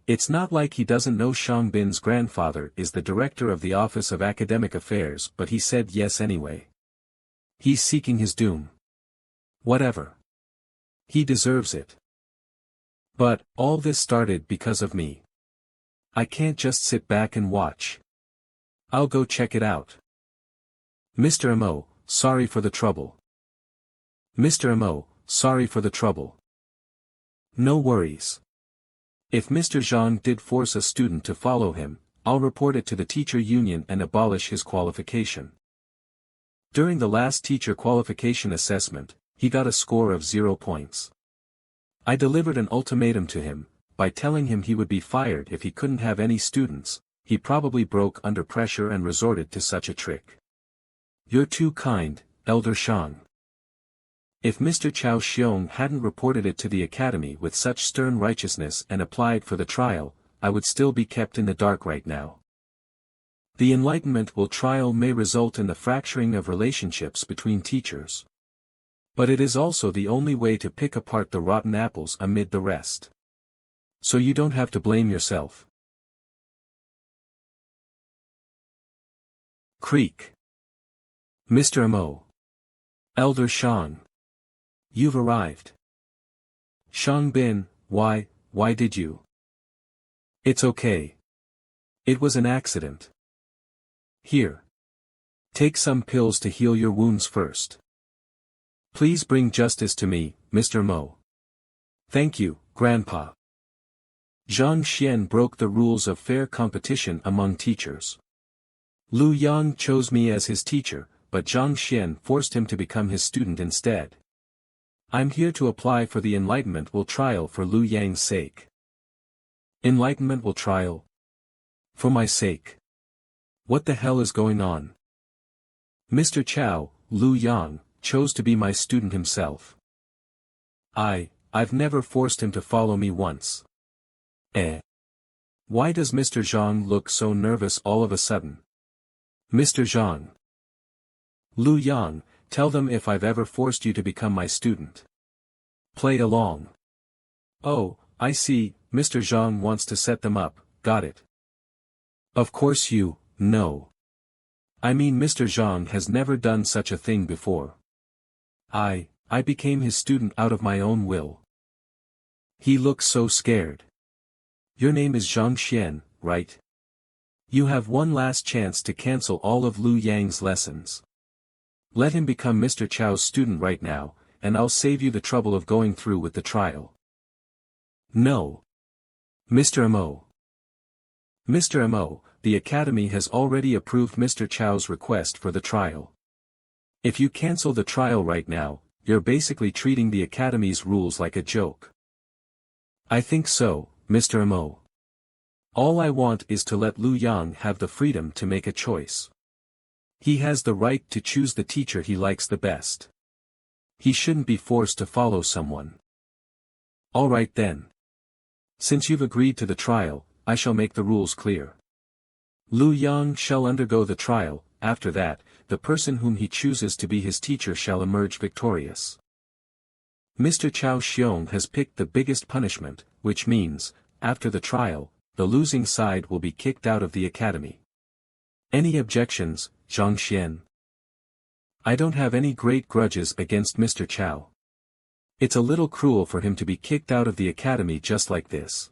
Speaker 1: It's not like he doesn't know Xiang Bin's grandfather is the director of the Office of Academic Affairs, but he said yes anyway. He's seeking his doom. Whatever. He deserves it. But, all this started because of me. I can't just sit back and watch. I'll go check it out. Mr. Mo, sorry for the trouble. Mr. Mo, sorry for the trouble. No worries. If Mr. Zhang did force a student to follow him, I'll report it to the teacher union and abolish his qualification. During the last teacher qualification assessment, he got a score of 0 points. I delivered an ultimatum to him, by telling him he would be fired if he couldn't have any students. He probably broke under pressure and resorted to such a trick. You're too kind, Elder Shang. If Mr. Chao Xiong hadn't reported it to the academy with such stern righteousness and applied for the trial, I would still be kept in the dark right now. The enlightenment trial may result in the fracturing of relationships between teachers. But it is also the only way to pick apart the rotten apples amid the rest. So you don't have to blame yourself. Creak. Mr. Mo. Elder Shang. You've arrived. Xiang Bin, why did you? It's okay. It was an accident. Here. Take some pills to heal your wounds first. Please bring justice to me, Mr. Mo. Thank you, Grandpa. Zhang Xian broke the rules of fair competition among teachers. Lu Yang chose me as his teacher, but Zhang Xian forced him to become his student instead. I'm here to apply for the enlightenment trial for Lu Yang's sake. Enlightenment trial? For my sake? What the hell is going on? Mr. Chao, Lu Yang, chose to be my student himself. I've never forced him to follow me once. Why does Mr. Zhang look so nervous all of a sudden? Mr. Zhang. Lu Yang, tell them if I've ever forced you to become my student. Play along. Oh, I see, Mr. Zhang wants to set them up, got it. Of course you, no. I mean Mr. Zhang has never done such a thing before. I became his student out of my own will. He looks so scared. Your name is Zhang Xian, right? You have one last chance to cancel all of Lu Yang's lessons. Let him become Mr. Chao's student right now, and I'll save you the trouble of going through with the trial. No. Mr. Mo. Mr. Mo, the Academy has already approved Mr. Chao's request for the trial. If you cancel the trial right now, you're basically treating the Academy's rules like a joke. I think so, Mr. Mo. All I want is to let Lu Yang have the freedom to make a choice. He has the right to choose the teacher he likes the best. He shouldn't be forced to follow someone. All right then. Since you've agreed to the trial, I shall make the rules clear. Lu Yang shall undergo the trial. After that, the person whom he chooses to be his teacher shall emerge victorious. Mr. Chao Xiong has picked the biggest punishment, which means, after the trial, the losing side will be kicked out of the academy. Any objections, Zhang Xian? I don't have any great grudges against Mr. Chao. It's a little cruel for him to be kicked out of the academy just like this.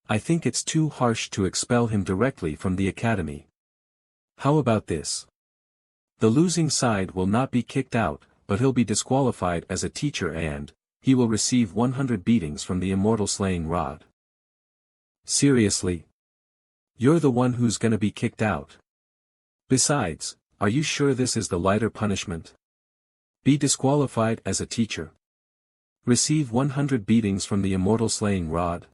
Speaker 1: I think it's too harsh to expel him directly from the academy. How about this? The losing side will not be kicked out, but he'll be disqualified as a teacher and he will receive 100 beatings from the immortal slaying rod. Seriously? You're the one who's gonna be kicked out. Besides, are you sure this is the lighter punishment? Be disqualified as a teacher. Receive 100 beatings from the immortal slaying rod.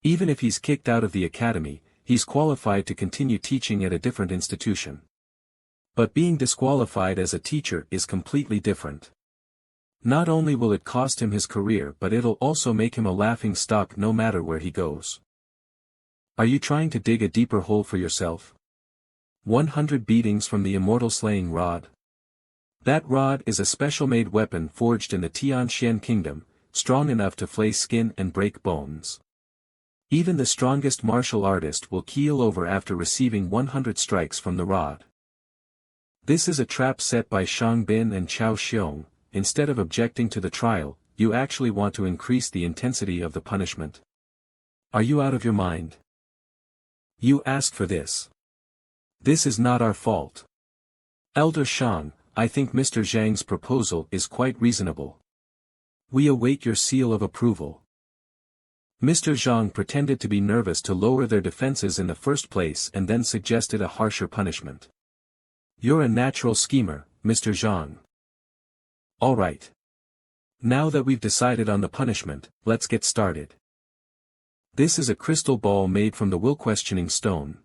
Speaker 1: Even if he's kicked out of the academy, he's qualified to continue teaching at a different institution. But being disqualified as a teacher is completely different. Not only will it cost him his career, but it'll also make him a laughing stock no matter where he goes. Are you trying to dig a deeper hole for yourself? 100 beatings from the immortal slaying rod. That rod is a special-made weapon forged in the Tianxian kingdom, strong enough to flay skin and break bones. Even the strongest martial artist will keel over after receiving 100 strikes from the rod. This is a trap set by Shang Bin and Chao Xiong. Instead of objecting to the trial, you actually want to increase the intensity of the punishment. Are you out of your mind? You asked for this. This is not our fault. Elder Shang, I think Mr. Zheng's proposal is quite reasonable. We await your seal of approval. Mr. Zhang pretended to be nervous to lower their defenses in the first place and then suggested a harsher punishment. You're a natural schemer, Mr. Zhang. All right. Now that we've decided on the punishment, let's get started. This is a crystal ball made from the will-questioning stone.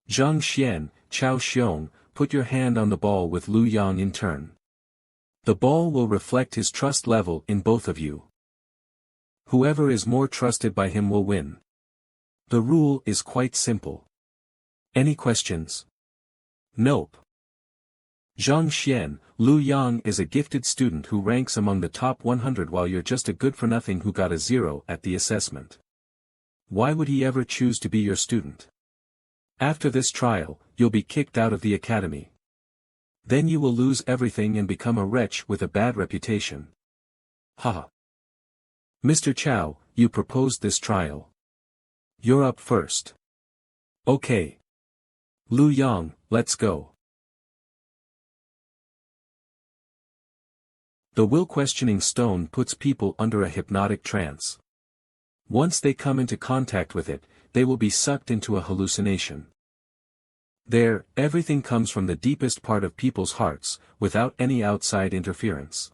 Speaker 1: Zhang Xian, Chao Xiong, put your hand on the ball with Lu Yang in turn. The ball will reflect his trust level in both of you. Whoever is more trusted by him will win. The rule is quite simple. Any questions? Nope. Zhang Xian, Lu Yang is a gifted student who ranks among the top 100 while you're just a good-for-nothing who got a 0 at the assessment. Why would he ever choose to be your student? After this trial, you'll be kicked out of the academy. Then you will lose everything and become a wretch with a bad reputation. Haha. Mr. Chao, you proposed this trial. You're up first. Okay. Lu Yang, let's go. The will-questioning stone puts people under a hypnotic trance. Once they come into contact with it, they will be sucked into a hallucination. There, everything comes from the deepest part of people's hearts, without any outside interference.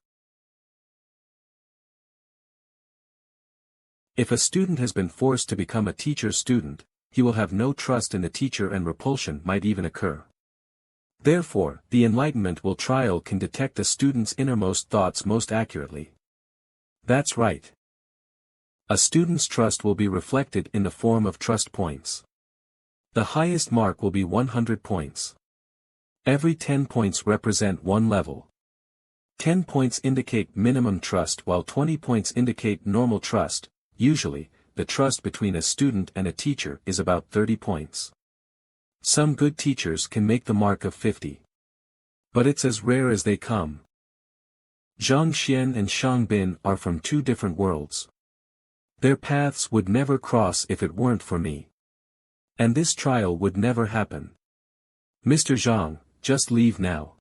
Speaker 1: If a student has been forced to become a teacher's student, he will have no trust in the teacher and repulsion might even occur. Therefore, the enlightenment will trial can detect a student's innermost thoughts most accurately. That's right. A student's trust will be reflected in the form of trust points. The highest mark will be 100 points. Every 10 points represent one level. 10 points indicate minimum trust while 20 points indicate normal trust. Usually, the trust between a student and a teacher is about 30 points. Some good teachers can make the mark of 50. But it's as rare as they come. Zhang Xian and Shang Bin are from two different worlds. Their paths would never cross if it weren't for me. And this trial would never happen. Mr. Zhang, just leave now.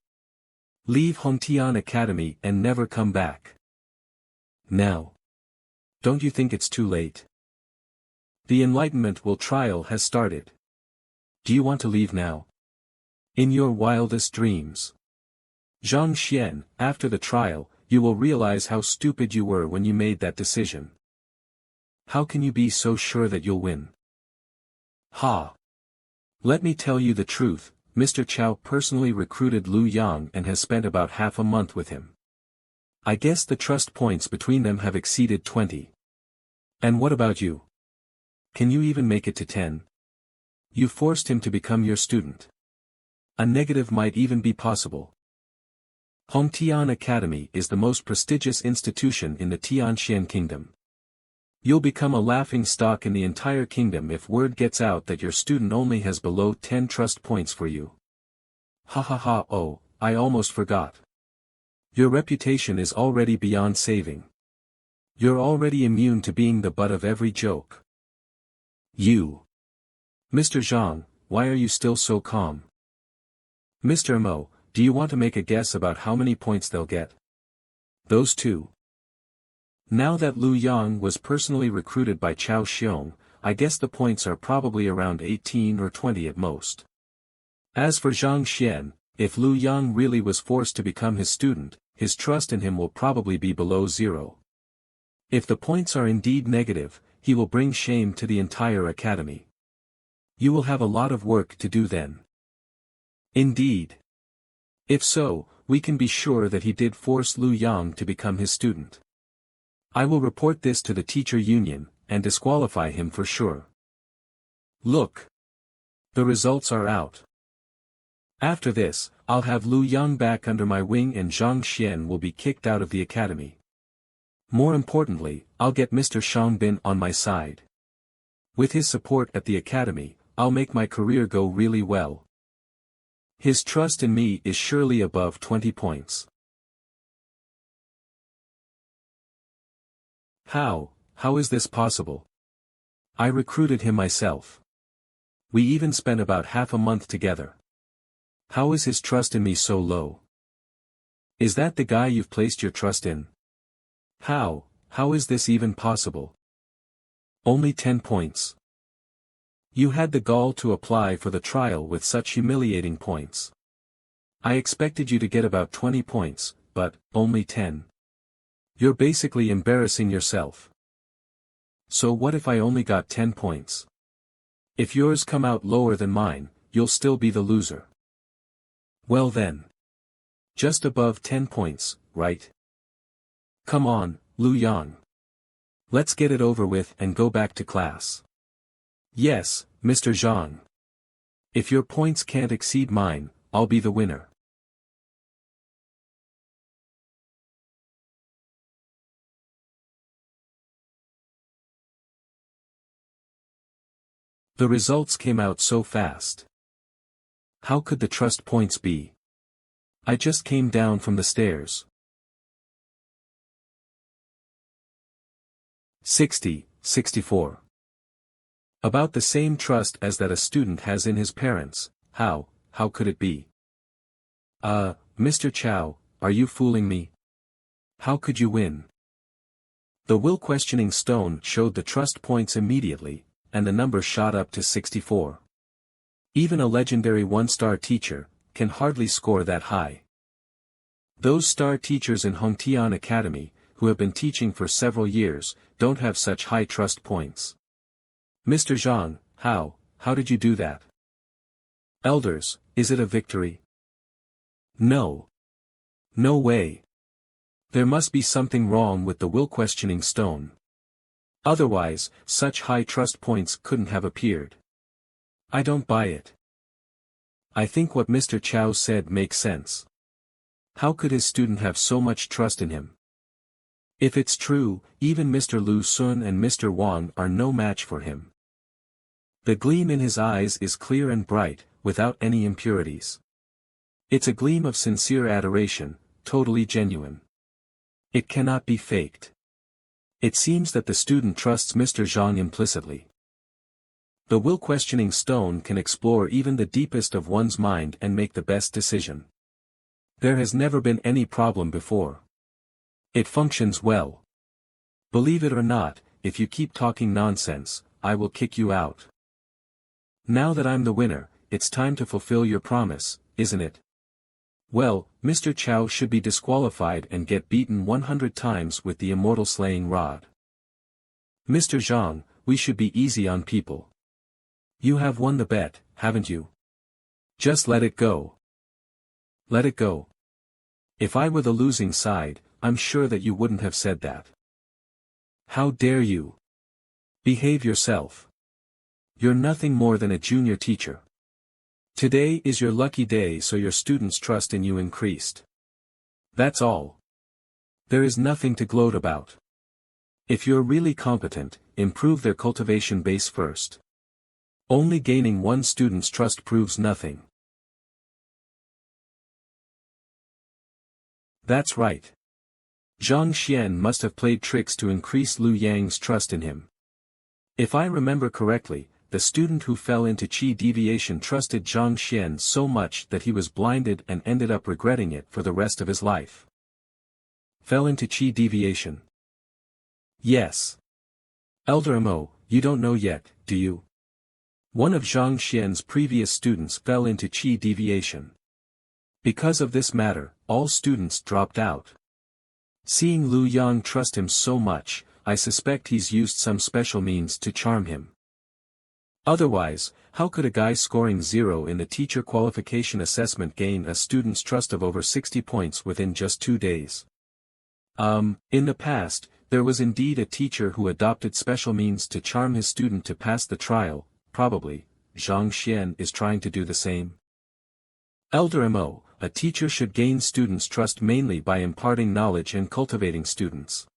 Speaker 1: Leave Hongtian Academy and never come back. Now. Don't you think it's too late? The enlightenment will trial has started. Do you want to leave now? In your wildest dreams. Zhang Xian, after the trial, you will realize how stupid you were when you made that decision. How can you be so sure that you'll win? Ha! Let me tell you the truth, Mr. Chao personally recruited Lu Yang and has spent about half a month with him. I guess the trust points between them have exceeded 20. And what about you? Can you even make it to 10? You forced him to become your student. A negative might even be possible. Hongtian Academy is the most prestigious institution in the Tianxian Kingdom. You'll become a laughing stock in the entire kingdom if word gets out that your student only has below 10 trust points for you. Ha ha ha, oh, I almost forgot. Your reputation is already beyond saving. You're already immune to being the butt of every joke. You. Mr. Zhang, why are you still so calm? Mr. Mo, do you want to make a guess about how many points they'll get? Those two. Now that Lu Yang was personally recruited by Chao Xiong, I guess the points are probably around 18 or 20 at most. As for Zhang Xian, if Lu Yang really was forced to become his student, his trust in him will probably be below 0. If the points are indeed negative, he will bring shame to the entire academy. You will have a lot of work to do then. Indeed. If so, we can be sure that he did force Lu Yang to become his student. I will report this to the teacher union, and disqualify him for sure. Look. The results are out. After this, I'll have Lu Yang back under my wing and Zhang Xian will be kicked out of the academy. More importantly, I'll get Mr. Shang Bin on my side. With his support at the academy, I'll make my career go really well. His trust in me is surely above 20 points. How is this possible? I recruited him myself. We even spent about half a month together. How is his trust in me so low? Is that the guy you've placed your trust in? How is this even possible? Only 10 points. You had the gall to apply for the trial with such humiliating points. I expected you to get about 20 points, but only 10. You're basically embarrassing yourself. So what if I only got 10 points? If yours come out lower than mine, you'll still be the loser. Well then. Just above 10 points, right? Come on, Lu Yang. Let's get it over with and go back to class. Yes, Mr. Zheng. If your points can't exceed mine, I'll be the winner. The results came out so fast. How could the trust points be? I just came down from the stairs. 60, 64. About the same trust as that a student has in his parents. How could it be? Mr. Chow, are you fooling me? How could you win? The will questioning stone showed the trust points immediately, and the number shot up to 64. Even a legendary one-star teacher can hardly score that high. Those star teachers in Hongtian Academy, who have been teaching for several years, don't have such high trust points. Mr. Zheng, how did you do that? Elders, is it a victory? No. No way. There must be something wrong with the will questioning stone. Otherwise, such high trust points couldn't have appeared. I don't buy it. I think what Mr. Chow said makes sense. How could his student have so much trust in him? If it's true, even Mr. Lu Sun and Mr. Wang are no match for him. The gleam in his eyes is clear and bright, without any impurities. It's a gleam of sincere adoration, totally genuine. It cannot be faked. It seems that the student trusts Mr. Zheng implicitly. The will questioning stone can explore even the deepest of one's mind and make the best decision. There has never been any problem before. It functions well. Believe it or not, if you keep talking nonsense, I will kick you out. Now that I'm the winner, it's time to fulfill your promise, isn't it? Well, Mr. Chow should be disqualified and get beaten 100 times with the immortal slaying rod. Mr. Zheng, we should be easy on people. You have won the bet, haven't you? Just let it go. Let it go. If I were the losing side, I'm sure that you wouldn't have said that. How dare you? Behave yourself. You're nothing more than a junior teacher. Today is your lucky day, so your students' trust in you increased. That's all. There is nothing to gloat about. If you're really competent, improve their cultivation base first. Only gaining one student's trust proves nothing. That's right. Zhang Xian must have played tricks to increase Lu Yang's trust in him. If I remember correctly, the student who fell into qi deviation trusted Zhang Xian so much that he was blinded and ended up regretting it for the rest of his life. Fell into qi deviation. Yes. Elder Mo, you don't know yet, do you? One of Zhang Xian's previous students fell into qi deviation. Because of this matter, all students dropped out. Seeing Lu Yang trust him so much, I suspect he's used some special means to charm him. Otherwise, how could a guy scoring 0 in the teacher qualification assessment gain a student's trust of over 60 points within just 2 days? In the past, there was indeed a teacher who adopted special means to charm his student to pass the trial. Probably, Zhang Xian is trying to do the same. Elder Mo, a teacher should gain students' trust mainly by imparting knowledge and cultivating students.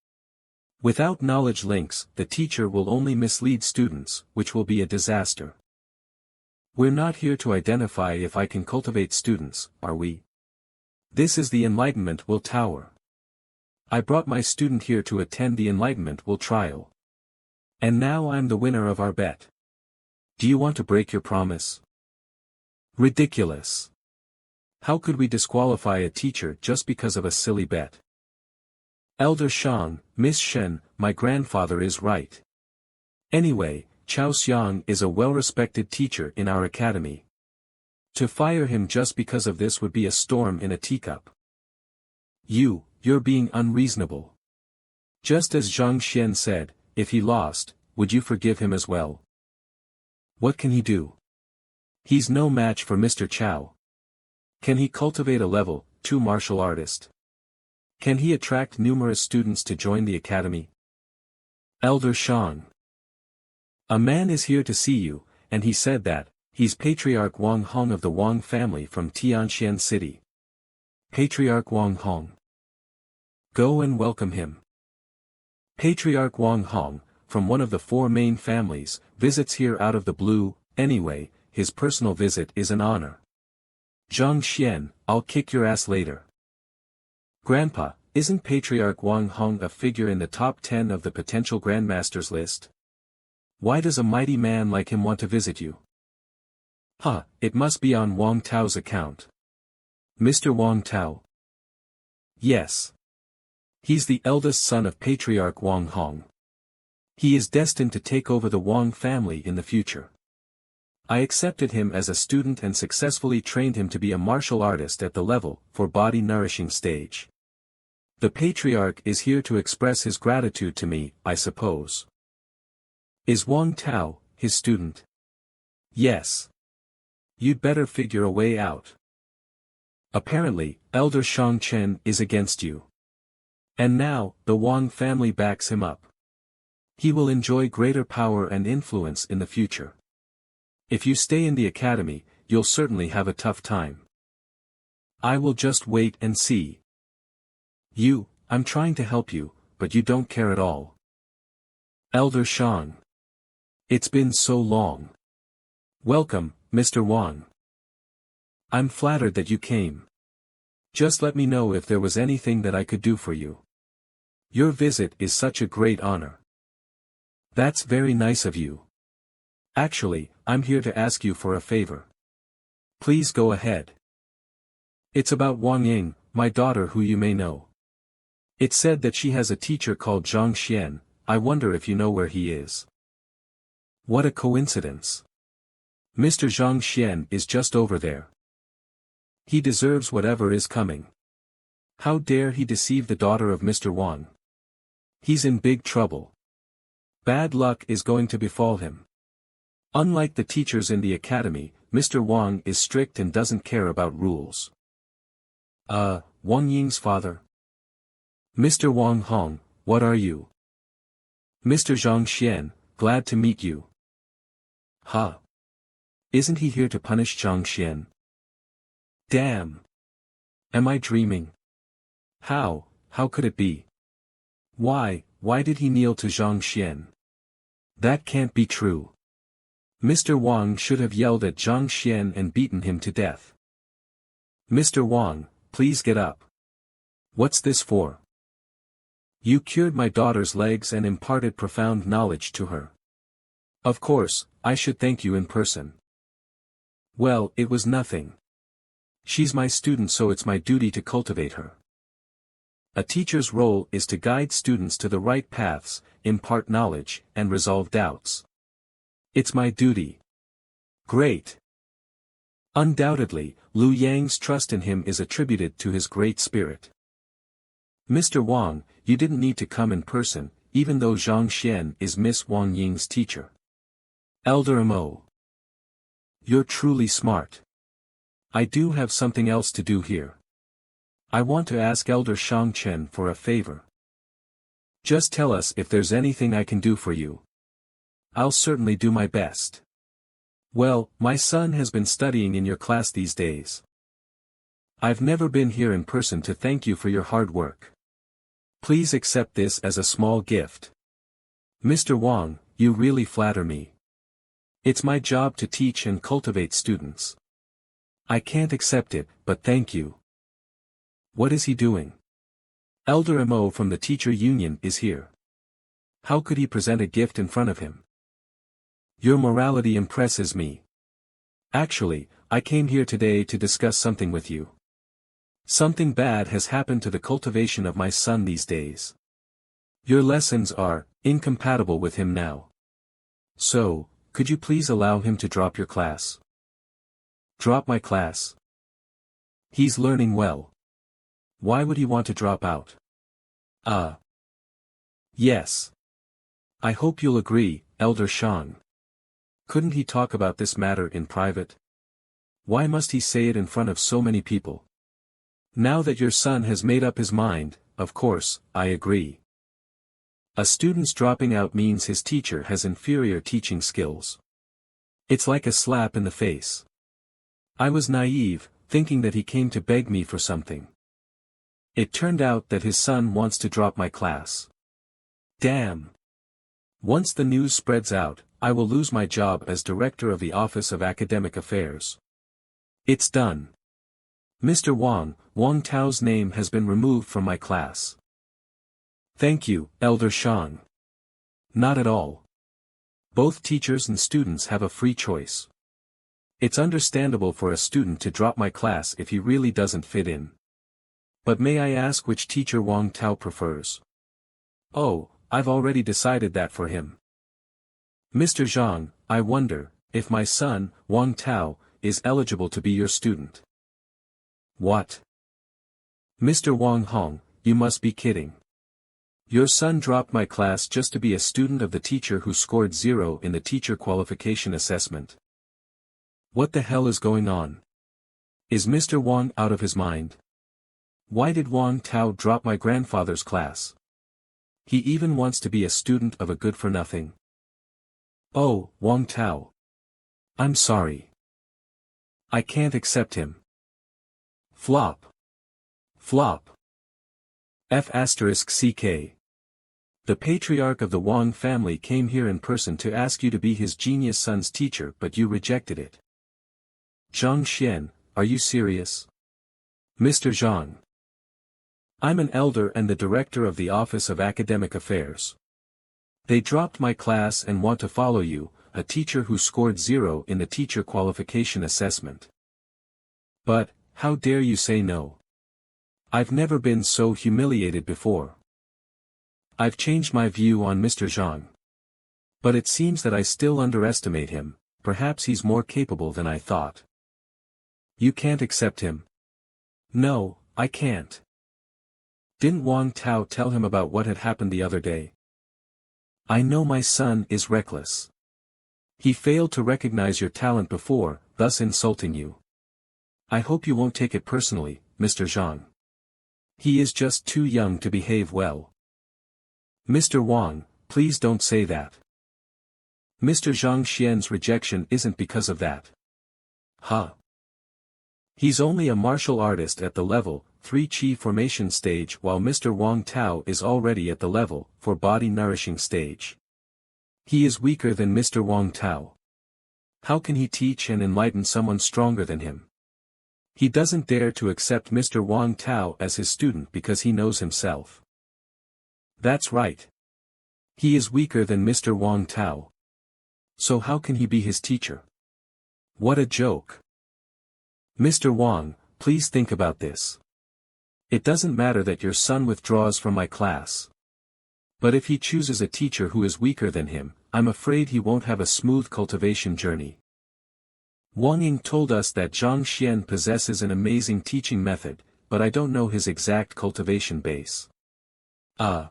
Speaker 1: Without knowledge links, the teacher will only mislead students, which will be a disaster. We're not here to identify if I can cultivate students, are we? This is the enlightenment will tower. I brought my student here to attend the enlightenment will trial. And now I'm the winner of our bet. Do you want to break your promise? Ridiculous. How could we disqualify a teacher just because of a silly bet? Elder Shang, Miss Shen, my grandfather is right. Anyway, Chao Xiang is a well-respected teacher in our academy. To fire him just because of this would be a storm in a teacup. You're being unreasonable. Just as Zhang Xian said, if he lost, would you forgive him as well? What can he do? He's no match for Mr. Chao. Can he cultivate a level 2 martial artist? Can he attract numerous students to join the academy? Elder Shang. A man is here to see you, and he said that, he's Patriarch Wang Hong of the Wang family from Tianxian City. Patriarch Wang Hong. Go and welcome him. Patriarch Wang Hong, from one of the 4 main families, visits here out of the blue. Anyway, his personal visit is an honor. Zhang Xian, I'll kick your ass later. Grandpa, isn't Patriarch Wang Hong a figure in the top 10 of the potential grandmasters list? Why does a mighty man like him want to visit you? It must be on Wang Tao's account. Mr. Wang Tao? Yes. He's the eldest son of Patriarch Wang Hong. He is destined to take over the Wang family in the future. I accepted him as a student and successfully trained him to be a martial artist at the level for body nourishing stage. The patriarch is here to express his gratitude to me, I suppose. Is Wang Tao his student? Yes. You'd better figure a way out. Apparently, Elder Shang Chen is against you. And now, the Wang family backs him up. He will enjoy greater power and influence in the future. If you stay in the academy, you'll certainly have a tough time. I will just wait and see. I'm trying to help you, but you don't care at all. Elder Shang. It's been so long. Welcome, Mr. Wang. I'm flattered that you came. Just let me know if there was anything that I could do for you. Your visit is such a great honor. That's very nice of you. Actually, I'm here to ask you for a favor. Please go ahead. It's about Wang Ying, my daughter who you may know. It's said that she has a teacher called Zhang Xian. I wonder if you know where he is. What a coincidence. Mr. Zhang Xian is just over there. He deserves whatever is coming. How dare he deceive the daughter of Mr. Wang? He's in big trouble. Bad luck is going to befall him. Unlike the teachers in the academy, Mr. Wang is strict and doesn't care about rules. Wang Ying's father? Mr. Wang Hong, what are you? Mr. Zhang Xian, glad to meet you. Isn't he here to punish Zhang Xian? Damn. Am I dreaming? How could it be? Why did he kneel to Zhang Xian? That can't be true. Mr. Wang should have yelled at Zhang Xian and beaten him to death. Mr. Wang, please get up. What's this for? You cured my daughter's legs and imparted profound knowledge to her. Of course, I should thank you in person. Well, it was nothing. She's my student, so it's my duty to cultivate her. A teacher's role is to guide students to the right paths, impart knowledge, and resolve doubts. It's my duty. Great. Undoubtedly, Lu Yang's trust in him is attributed to his great spirit. Mr. Wang, you didn't need to come in person, even though Zhang Xian is Miss Wang Ying's teacher. Elder Mo. You're truly smart. I do have something else to do here. I want to ask Elder Shang Chen for a favor. Just tell us if there's anything I can do for you. I'll certainly do my best. Well, my son has been studying in your class these days. I've never been here in person to thank you for your hard work. Please accept this as a small gift. Mr. Wang, you really flatter me. It's my job to teach and cultivate students. I can't accept it, but thank you. What is he doing? Elder Mo from the teacher union is here. How could he present a gift in front of him? Your morality impresses me. Actually, I came here today to discuss something with you. Something bad has happened to the cultivation of my son these days. Your lessons are incompatible with him now. So, could you please allow him to drop your class? Drop my class? He's learning well. Why would he want to drop out? Yes. I hope you'll agree, Elder Shang. Couldn't he talk about this matter in private? Why must he say it in front of so many people? Now that your son has made up his mind, of course, I agree. A student's dropping out means his teacher has inferior teaching skills. It's like a slap in the face. I was naive, thinking that he came to beg me for something. It turned out that his son wants to drop my class. Damn. Once the news spreads out, I will lose my job as director of the Office of Academic Affairs. It's done. Mr. Wang Tao's name has been removed from my class. Thank you, Elder Shang. Not at all. Both teachers and students have a free choice. It's understandable for a student to drop my class if he really doesn't fit in. But may I ask which teacher Wang Tao prefers? Oh, I've already decided that for him. Mr. Zheng, I wonder, if my son, Wang Tao, is eligible to be your student. What? Mr. Wang Hong, you must be kidding. Your son dropped my class just to be a student of the teacher who scored 0 in the teacher qualification assessment. What the hell is going on? Is Mr. Wang out of his mind? Why did Wang Tao drop my grandfather's class? He even wants to be a student of a good-for-nothing. Oh, Wang Tao. I'm sorry. I can't accept him. Flop. Flop. F***CK. The patriarch of the Wang family came here in person to ask you to be his genius son's teacher, but you rejected it. Zhang Xian, are you serious? Mr. Zhang. I'm an elder and the director of the Office of Academic Affairs. They dropped my class and want to follow you, a teacher who scored 0 in the teacher qualification assessment. But, how dare you say no? I've never been so humiliated before. I've changed my view on Mr. Zhang. But it seems that I still underestimate him, perhaps he's more capable than I thought. You can't accept him? No, I can't. Didn't Wang Tao tell him about what had happened the other day? I know my son is reckless. He failed to recognize your talent before, thus insulting you. I hope you won't take it personally, Mr. Zhang. He is just too young to behave well. Mr. Wang, please don't say that. Mr. Zhang Xian's rejection isn't because of that. Huh. He's only a martial artist at the level 3 Qi formation stage, while Mr. Wang Tao is already at the level 4 body nourishing stage. He is weaker than Mr. Wang Tao. How can he teach and enlighten someone stronger than him? He doesn't dare to accept Mr. Wang Tao as his student because he knows himself. That's right. He is weaker than Mr. Wang Tao. So how can he be his teacher? What a joke. Mr. Wang, please think about this. It doesn't matter that your son withdraws from my class. But if he chooses a teacher who is weaker than him, I'm afraid he won't have a smooth cultivation journey. Wang Ying told us that Zhang Xian possesses an amazing teaching method, but I don't know his exact cultivation base. Zhang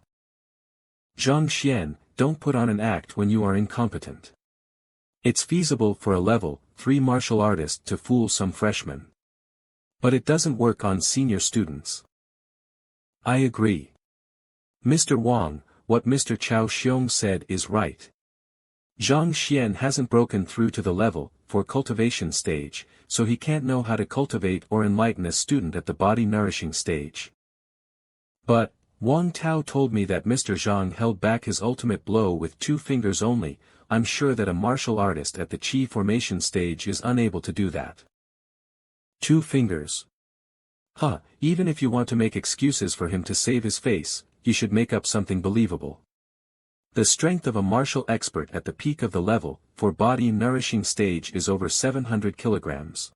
Speaker 1: Xian, don't put on an act when you are incompetent. It's feasible for a level 3 martial artist to fool some freshmen. But it doesn't work on senior students. I agree. Mr. Wang, what Mr. Chao Xiong said is right. Zhang Xian hasn't broken through to the level 4 cultivation stage, so he can't know how to cultivate or enlighten a student at the body nourishing stage. But, Wang Tao told me that Mr. Zhang held back his ultimate blow with 2 fingers only. I'm sure that a martial artist at the chi formation stage is unable to do that. 2 fingers. Huh, even if you want to make excuses for him to save his face, you should make up something believable. The strength of a martial expert at the peak of the level, for body-nourishing stage is over 700 kilograms.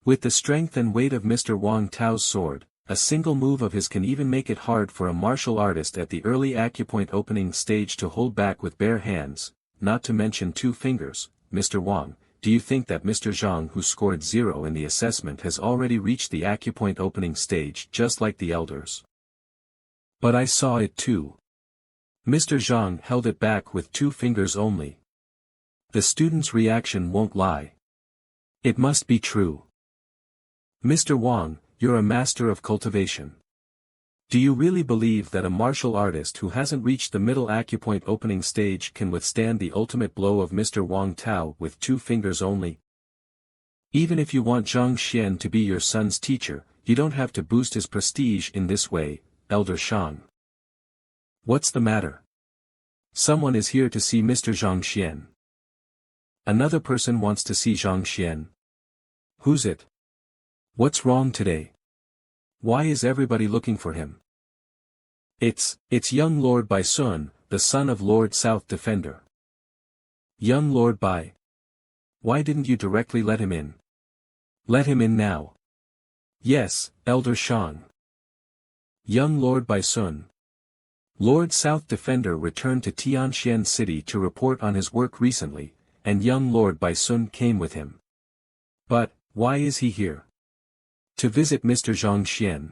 Speaker 1: With the strength and weight of Mr. Wang Tao's sword, a single move of his can even make it hard for a martial artist at the early acupoint opening stage to hold back with bare hands, not to mention 2 fingers. Mr. Wang, do you think that Mr. Zhang, who scored 0 in the assessment, has already reached the acupoint opening stage just like the elders? But I saw it too. Mr. Zhang held it back with 2 fingers only. The student's reaction won't lie. It must be true. Mr. Wang, you're a master of cultivation. Do you really believe that a martial artist who hasn't reached the middle acupoint opening stage can withstand the ultimate blow of Mr. Wang Tao with 2 fingers only? Even if you want Zhang Xian to be your son's teacher, you don't have to boost his prestige in this way, Elder Shang. What's the matter? Someone is here to see Mr. Zhang Xian. Another person wants to see Zhang Xian. Who's it? What's wrong today? Why is everybody looking for him? It's young Lord Bai Sun, the son of Lord South Defender. Young Lord Bai. Why didn't you directly let him in? Let him in now. Yes, Elder Shang. Young Lord Bai Sun. Lord South Defender returned to Tianxian City to report on his work recently, and young Lord Bai Sun came with him. But, why is he here? To visit Mr. Zhang Xian.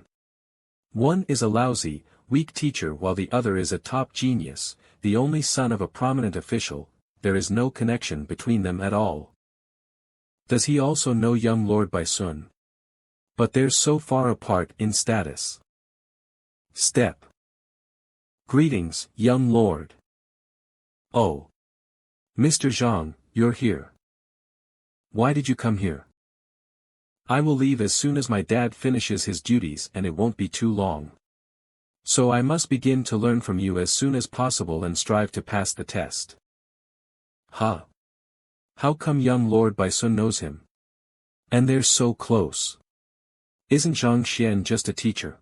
Speaker 1: One is a lousy, weak teacher while the other is a top genius, the only son of a prominent official. There is no connection between them at all. Does he also know young Lord Bai Sun? But they're so far apart in status. Step. Greetings, young lord. Oh. Mr. Zhang, you're here. Why did you come here? I will leave as soon as my dad finishes his duties, and it won't be too long. So I must begin to learn from you as soon as possible and strive to pass the test. Huh? How come young Lord Bai Sun knows him? And they're so close. Isn't Zhang Xian just a teacher?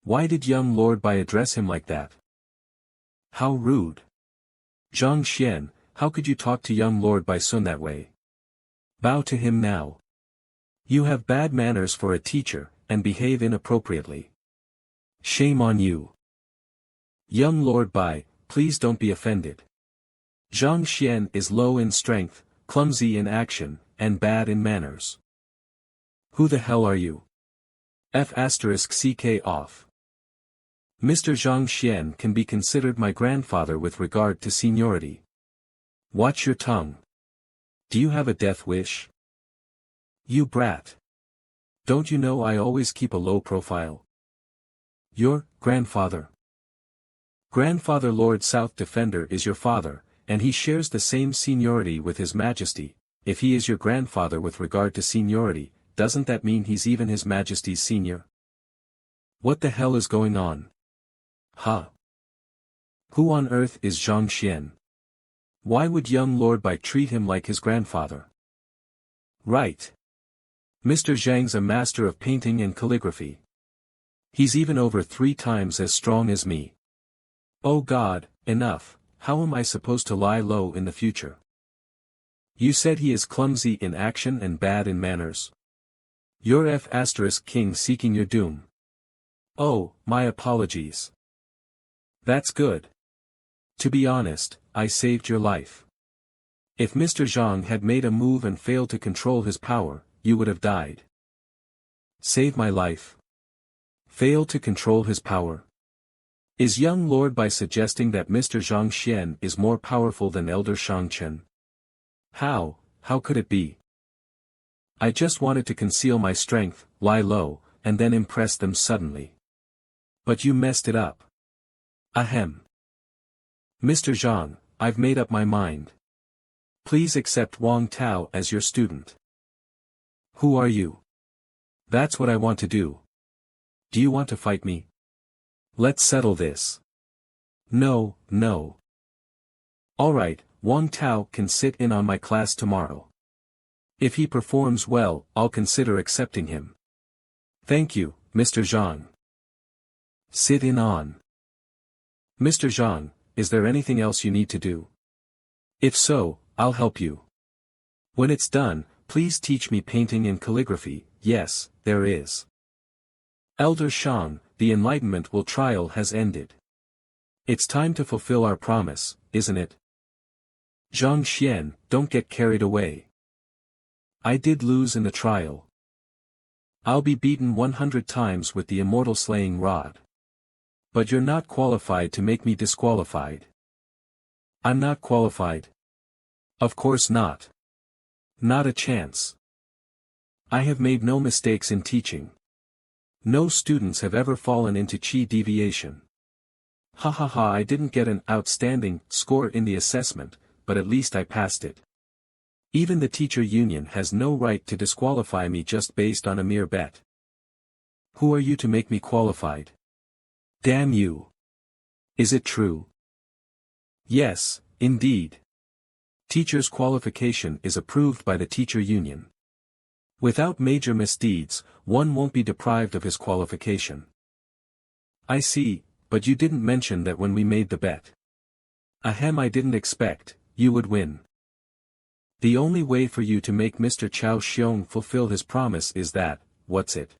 Speaker 1: Why did young Lord Bai address him like that? How rude. Zhang Xian, how could you talk to young Lord Bai Sun that way? Bow to him now. You have bad manners for a teacher, and behave inappropriately. Shame on you. Young Lord Bai, please don't be offended. Zhang Xian is low in strength, clumsy in action, and bad in manners. Who the hell are you? F***ck off. Mr. Zhang Xian can be considered my grandfather with regard to seniority. Watch your tongue. Do you have a death wish? You brat. Don't you know I always keep a low profile? Your grandfather. Grandfather Lord South Defender is your father, and he shares the same seniority with His Majesty. If he is your grandfather with regard to seniority, doesn't that mean he's even His Majesty's senior? What the hell is going on? Huh? Who on earth is Zhang Xian? Why would young Lord Bai treat him like his grandfather? Right. Mr. Zheng's a master of painting and calligraphy. He's even over 3 times as strong as me. Oh God, enough, how am I supposed to lie low in the future? You said he is clumsy in action and bad in manners. You're F***king seeking your doom. Oh, my apologies. That's good. To be honest, I saved your life. If Mr. Zhang had made a move and failed to control his power, you would have died. Save my life. Fail to control his power. Is young Lord Bai suggesting that Mr. Zhang Xian is more powerful than Elder Shang Chen? How could it be? I just wanted to conceal my strength, lie low, and then impress them suddenly. But you messed it up. Ahem. Mr. Zhang, I've made up my mind. Please accept Wang Tao as your student. Who are you? That's what I want to do. Do you want to fight me? Let's settle this. No, no. Alright, Wang Tao can sit in on my class tomorrow. If he performs well, I'll consider accepting him. Thank you, Mr. Zhang. Sit in on. Mr. Zhang, is there anything else you need to do? If so, I'll help you. When it's done, please teach me painting and calligraphy. Yes, there is. Elder Shang, the enlightenment trial has ended. It's time to fulfill our promise, isn't it? Zhang Xian, don't get carried away. I did lose in the trial. I'll be beaten 100 times with the immortal slaying rod. But you're not qualified to make me disqualified. I'm not qualified. Of course not. Not a chance. I have made no mistakes in teaching. No students have ever fallen into chi deviation. Ha ha ha, I didn't get an outstanding score in the assessment, but at least I passed it. Even the teacher union has no right to disqualify me just based on a mere bet. Who are you to make me qualified? Damn you. Is it true? Yes, indeed. Teacher's qualification is approved by the teacher union. Without major misdeeds, one won't be deprived of his qualification. I see, but you didn't mention that when we made the bet. Ahem, I didn't expect you would win. The only way for you to make Mr. Chao Xiong fulfill his promise is that, what's it?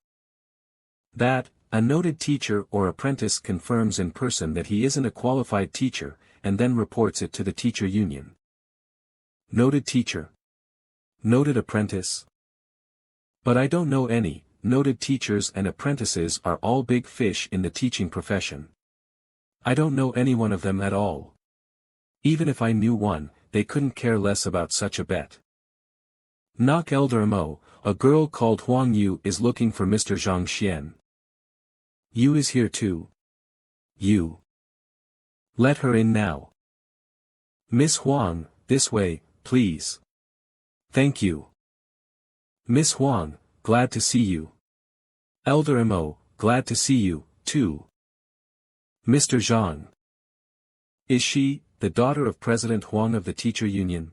Speaker 1: That, a noted teacher or apprentice confirms in person that he isn't a qualified teacher, and then reports it to the teacher union. Noted teacher. Noted apprentice. But I don't know any. Noted teachers and apprentices are all big fish in the teaching profession. I don't know any one of them at all. Even if I knew one, they couldn't care less about such a bet. Knock Elder Mo, a girl called Huang Yu is looking for Mr. Zhang Xian. Yu is here too. Yu. Let her in now. Miss Huang, this way, please. Thank you. Miss Huang, glad to see you. Elder Mo, glad to see you, too. Mr. Zhang. Is she, the daughter of President Huang of the teacher union?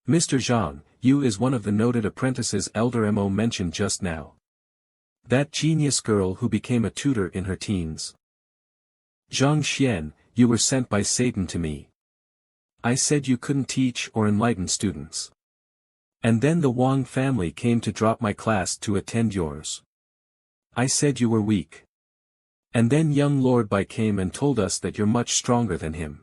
Speaker 1: Mr. Zhang, Yu is one of the noted apprentices Elder Mo mentioned just now. That genius girl who became a tutor in her teens. Zhang Xian, you were sent by Satan to me. I said you couldn't teach or enlighten students. And then the Wang family came to drop my class to attend yours. I said you were weak. And then young Lord Bai came and told us that you're much stronger than him.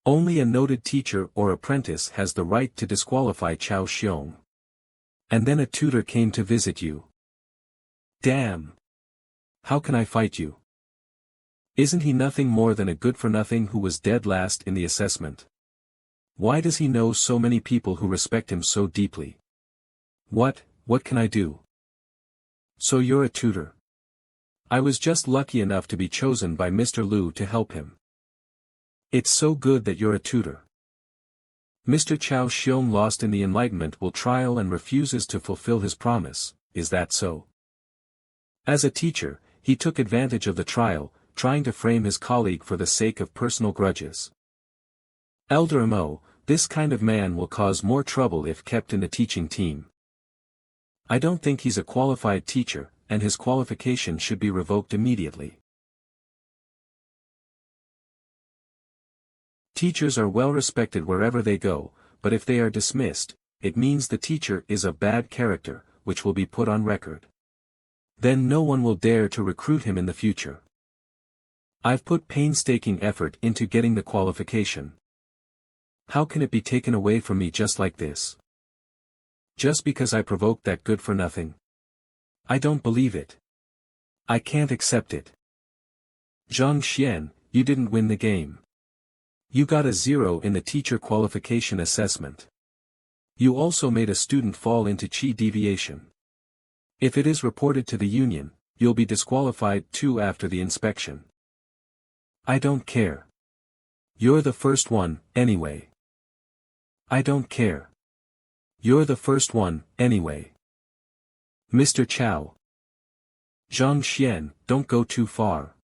Speaker 1: Only a noted teacher or apprentice has the right to disqualify Chao Xiong. And then a tutor came to visit you. Damn! How can I fight you? Isn't he nothing more than a good-for-nothing who was dead last in the assessment? Why does he know so many people who respect him so deeply? What can I do? So you're a tutor. I was just lucky enough to be chosen by Mr. Liu to help him. It's so good that you're a tutor. Mr. Chao Xiong lost in the enlightenment trial and refuses to fulfill his promise, is that so? As a teacher, he took advantage of the trial, trying to frame his colleague for the sake of personal grudges. Elder Mo, this kind of man will cause more trouble if kept in the teaching team. I don't think he's a qualified teacher, and his qualification should be revoked immediately. Teachers are well respected wherever they go, but if they are dismissed, it means the teacher is of bad character, which will be put on record. Then no one will dare to recruit him in the future. I've put painstaking effort into getting the qualification. How can it be taken away from me just like this? Just because I provoked that good-for-nothing? I don't believe it. I can't accept it. Zhang Xian, you didn't win the game. You got a 0 in the teacher qualification assessment. You also made a student fall into chi deviation. If it is reported to the union, you'll be disqualified too after the inspection. I don't care. You're the first one, anyway. I don't care. You're the first one, anyway. Mr. Chao. Zhang Xian, don't go too far.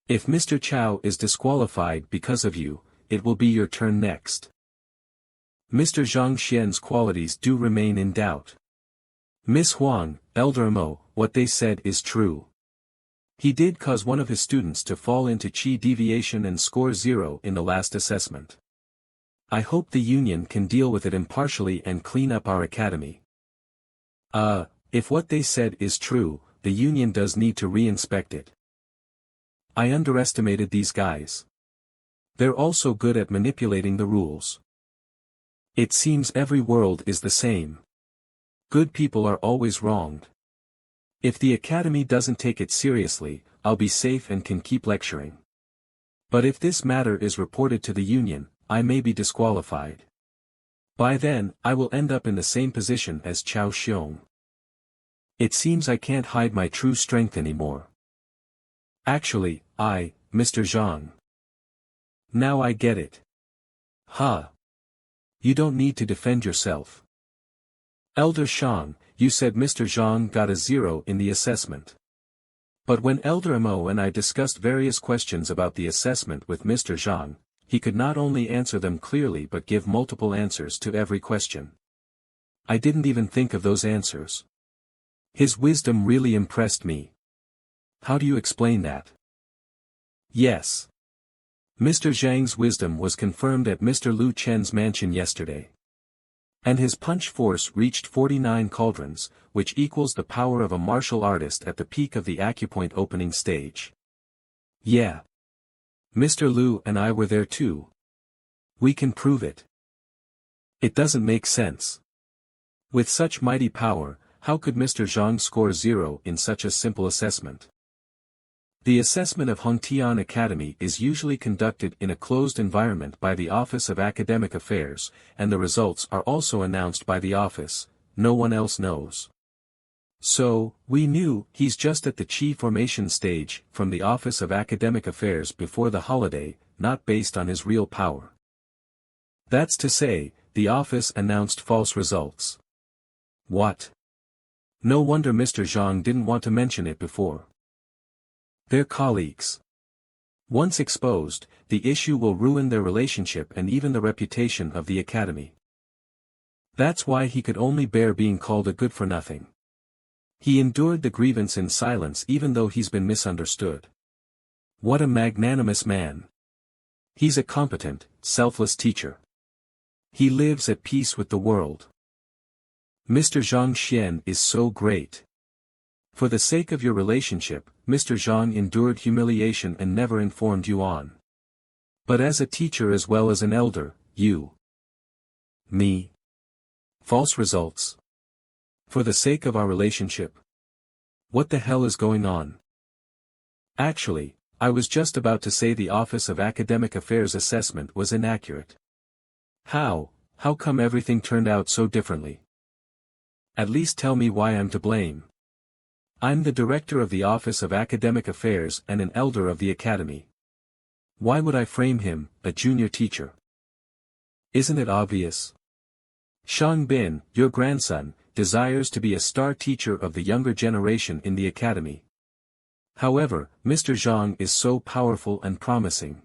Speaker 1: If Mr. Chow is disqualified because of you, it will be your turn next. Mr. Zhang Xian's qualities do remain in doubt. Miss Huang, Elder Mo, what they said is true. He did cause one of his students to fall into chi deviation and score 0 in the last assessment. I hope the union can deal with it impartially and clean up our academy. If what they said is true, the union does need to re-inspect it. I underestimated these guys. They're also good at manipulating the rules. It seems every world is the same. Good people are always wronged. If the academy doesn't take it seriously, I'll be safe and can keep lecturing. But if this matter is reported to the union, I may be disqualified. By then, I will end up in the same position as Chao Xiong. It seems I can't hide my true strength anymore. Actually, Mr. Zhang. Now I get it. You don't need to defend yourself. Elder Shang, you said Mr. Zhang got a 0 in the assessment. But when Elder Mo and I discussed various questions about the assessment with Mr. Zhang, he could not only answer them clearly but give multiple answers to every question. I didn't even think of those answers. His wisdom really impressed me. How do you explain that? Yes. Mr. Zhang's wisdom was confirmed at Mr. Lu Chen's mansion yesterday. And his punch force reached 49 cauldrons, which equals the power of a martial artist at the peak of the acupoint opening stage. Yeah. Mr. Lu and I were there too. We can prove it. It doesn't make sense. With such mighty power, how could Mr. Zhang score 0 in such a simple assessment? The assessment of Hongtian Academy is usually conducted in a closed environment by the Office of Academic Affairs, and the results are also announced by the office. No one else knows. So, we knew he's just at the Chi formation stage from the Office of Academic Affairs before the holiday, not based on his real power. That's to say, the office announced false results. What? No wonder Mr. Zhang didn't want to mention it before. They're colleagues. Once exposed, the issue will ruin their relationship and even the reputation of the academy. That's why he could only bear being called a good-for-nothing. He endured the grievance in silence even though he's been misunderstood. What a magnanimous man. He's a competent, selfless teacher. He lives at peace with the world. Mr. Zhang Xian is so great. For the sake of your relationship, Mr. Zhang endured humiliation and never informed you on. But as a teacher as well as an elder, you. Me. False results. For the sake of our relationship. What the hell is going on? Actually, I was just about to say the Office of Academic Affairs assessment was inaccurate. How come everything turned out so differently? At least tell me why I'm to blame. I'm the director of the Office of Academic Affairs and an elder of the academy. Why would I frame him, a junior teacher? Isn't it obvious? Shang Bin, your grandson, desires to be a star teacher of the younger generation in the academy. However, Mr. Zhang is so powerful and promising.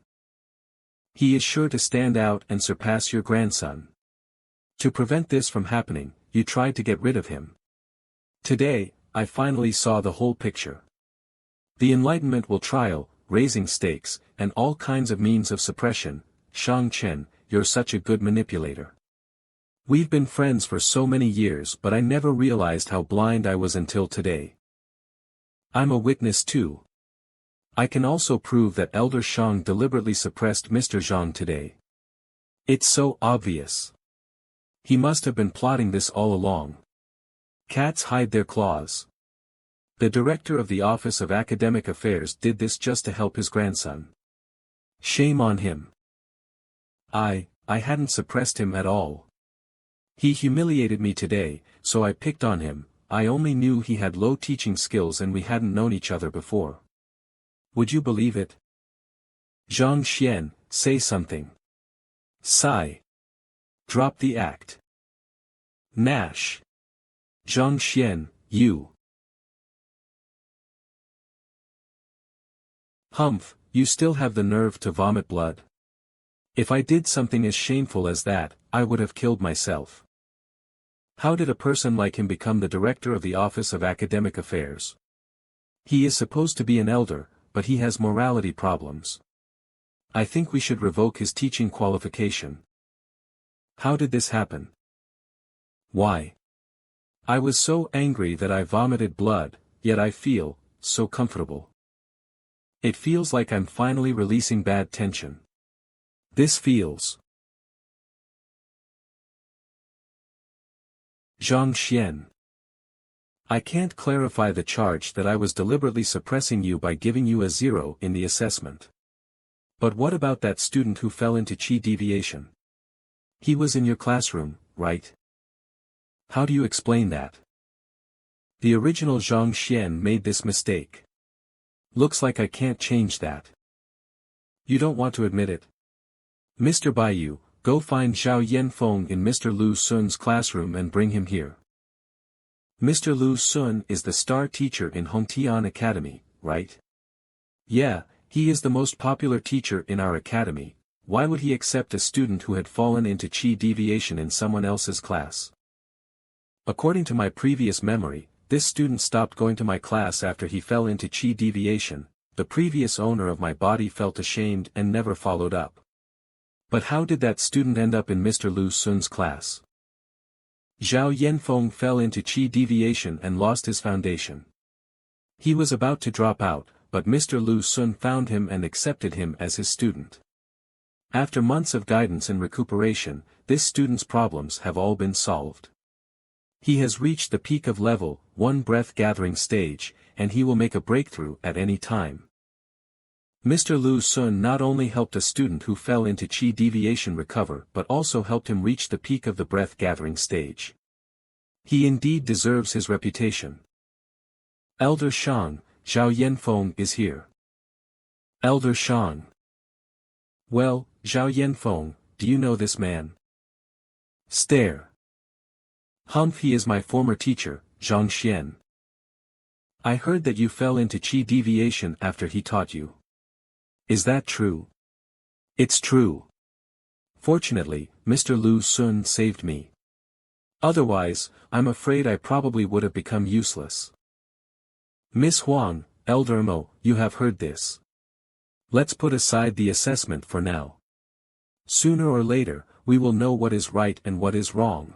Speaker 1: He is sure to stand out and surpass your grandson. To prevent this from happening, you tried to get rid of him. Today, I finally saw the whole picture. The enlightenment will trial, raising stakes, and all kinds of means of suppression. Shang Chen, you're such a good manipulator. We've been friends for so many years but I never realized how blind I was until today. I'm a witness too. I can also prove that Elder Shang deliberately suppressed Mr. Zhang today. It's so obvious. He must have been plotting this all along. Cats hide their claws. The director of the Office of Academic Affairs did this just to help his grandson. Shame on him. I hadn't suppressed him at all. He humiliated me today, so I picked on him. I only knew he had low teaching skills and we hadn't known each other before. Would you believe it? Zhang Xian, say something. Sigh. Drop the act. Nash. Zhang Xian, you. Humph, You still have the nerve to vomit blood? If I did something as shameful as that, I would have killed myself. How did a person like him become the director of the Office of Academic Affairs? He is supposed to be an elder, but he has morality problems. I think we should revoke his teaching qualification. How did this happen? Why? I was so angry that I vomited blood, yet I feel so comfortable. It feels like I'm finally releasing bad tension. This feels. Zhang Xian. I can't clarify the charge that I was deliberately suppressing you by giving you a 0 in the assessment. But what about that student who fell into chi deviation? He was in your classroom, right? How do you explain that? The original Zhang Xian made this mistake. Looks like I can't change that. You don't want to admit it? Mr. Baiyu, go find Zhao Yanfeng in Mr. Lu Sun's classroom and bring him here. Mr. Lu Sun is the star teacher in Hongtian Academy, right? Yeah, he is the most popular teacher in our academy. Why would he accept a student who had fallen into chi deviation in someone else's class? According to my previous memory, this student stopped going to my class after he fell into chi deviation. The previous owner of my body felt ashamed and never followed up. But how did that student end up in Mr. Lu Sun's class? Zhao Yanfeng fell into chi deviation and lost his foundation. He was about to drop out, but Mr. Lu Sun found him and accepted him as his student. After months of guidance and recuperation, this student's problems have all been solved. He has reached the peak of level 1 breath-gathering stage, and he will make a breakthrough at any time. Mr. Lu Sun not only helped a student who fell into chi deviation recover but also helped him reach the peak of the breath-gathering stage. He indeed deserves his reputation. Elder Shang, Zhao Yanfeng is here. Elder Shang. Well, Zhao Yanfeng, do you know this man? Stare. Humph, he is my former teacher, Zhang Xian. I heard that you fell into chi deviation after he taught you. Is that true? It's true. Fortunately, Mr. Lu Sun saved me. Otherwise, I'm afraid I probably would have become useless. Miss Huang, Elder Mo, you have heard this. Let's put aside the assessment for now. Sooner or later, we will know what is right and what is wrong.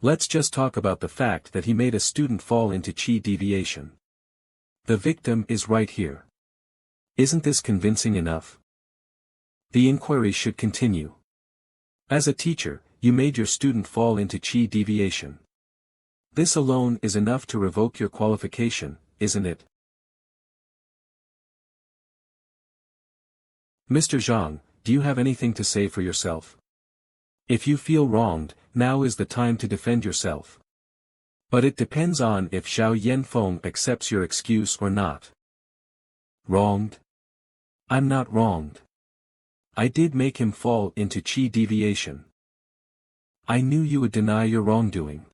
Speaker 1: Let's just talk about the fact that he made a student fall into chi deviation. The victim is right here. Isn't this convincing enough? The inquiry should continue. As a teacher, you made your student fall into chi deviation. This alone is enough to revoke your qualification, isn't it? Mr. Zhang, do you have anything to say for yourself? If you feel wronged, now is the time to defend yourself. But it depends on if Zhao Yanfeng accepts your excuse or not. Wronged? I'm not wronged. I did make him fall into chi deviation. I knew you would deny your wrongdoing.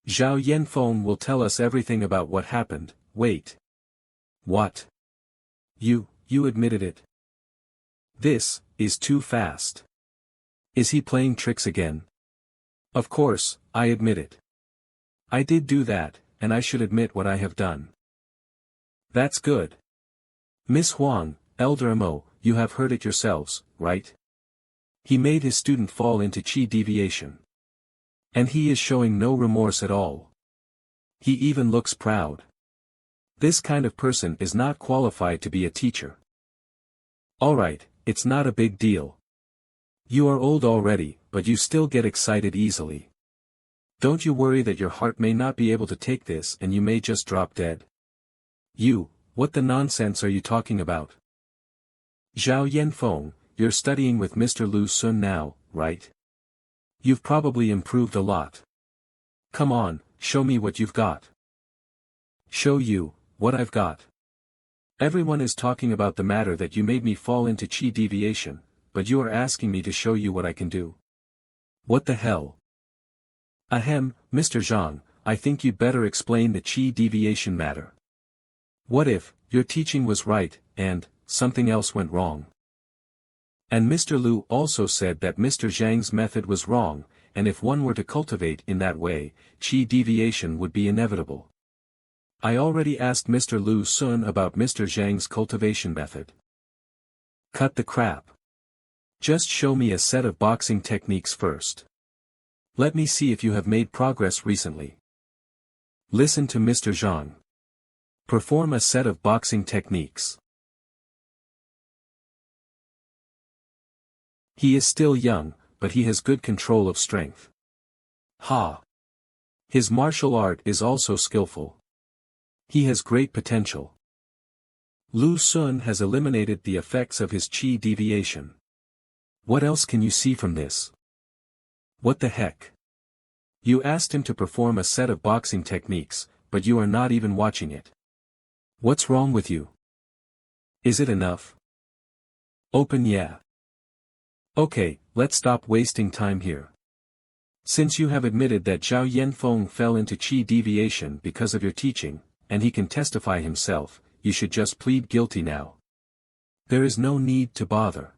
Speaker 1: Zhao Yanfeng will tell us everything about what happened. Wait. What? You admitted it. This is too fast. Is he playing tricks again? Of course, I admit it. I did do that, and I should admit what I have done. That's good. Miss Huang, Elder Mo, you have heard it yourselves, right? He made his student fall into chi deviation. And he is showing no remorse at all. He even looks proud. This kind of person is not qualified to be a teacher. Alright, it's not a big deal. You are old already, but you still get excited easily. Don't you worry that your heart may not be able to take this and you may just drop dead. What the nonsense are you talking about? Zhao Yanfeng, you're studying with Mr. Lu Sun now, right? You've probably improved a lot. Come on, show me what you've got. Show you, what I've got. Everyone is talking about the matter that you made me fall into chi deviation, but you are asking me to show you what I can do. What the hell? Ahem, Mr. Zhang, I think you'd better explain the chi deviation matter. What if, your teaching was right, and, something else went wrong. And Mr. Lu also said that Mr. Zheng's method was wrong, and if one were to cultivate in that way, qi deviation would be inevitable. I already asked Mr. Lu Sun about Mr. Zheng's cultivation method. Cut the crap. Just show me a set of boxing techniques first. Let me see if you have made progress recently. Listen to Mr. Zheng. Perform a set of boxing techniques. He is still young, but he has good control of strength. Ha! His martial art is also skillful. He has great potential. Lu Sun has eliminated the effects of his qi deviation. What else can you see from this? What the heck? You asked him to perform a set of boxing techniques, but you are not even watching it. What's wrong with you? Is it enough? Open yeah. Okay, let's stop wasting time here. Since you have admitted that Zhao Yanfeng fell into qi deviation because of your teaching, and he can testify himself, you should just plead guilty now. There is no need to bother.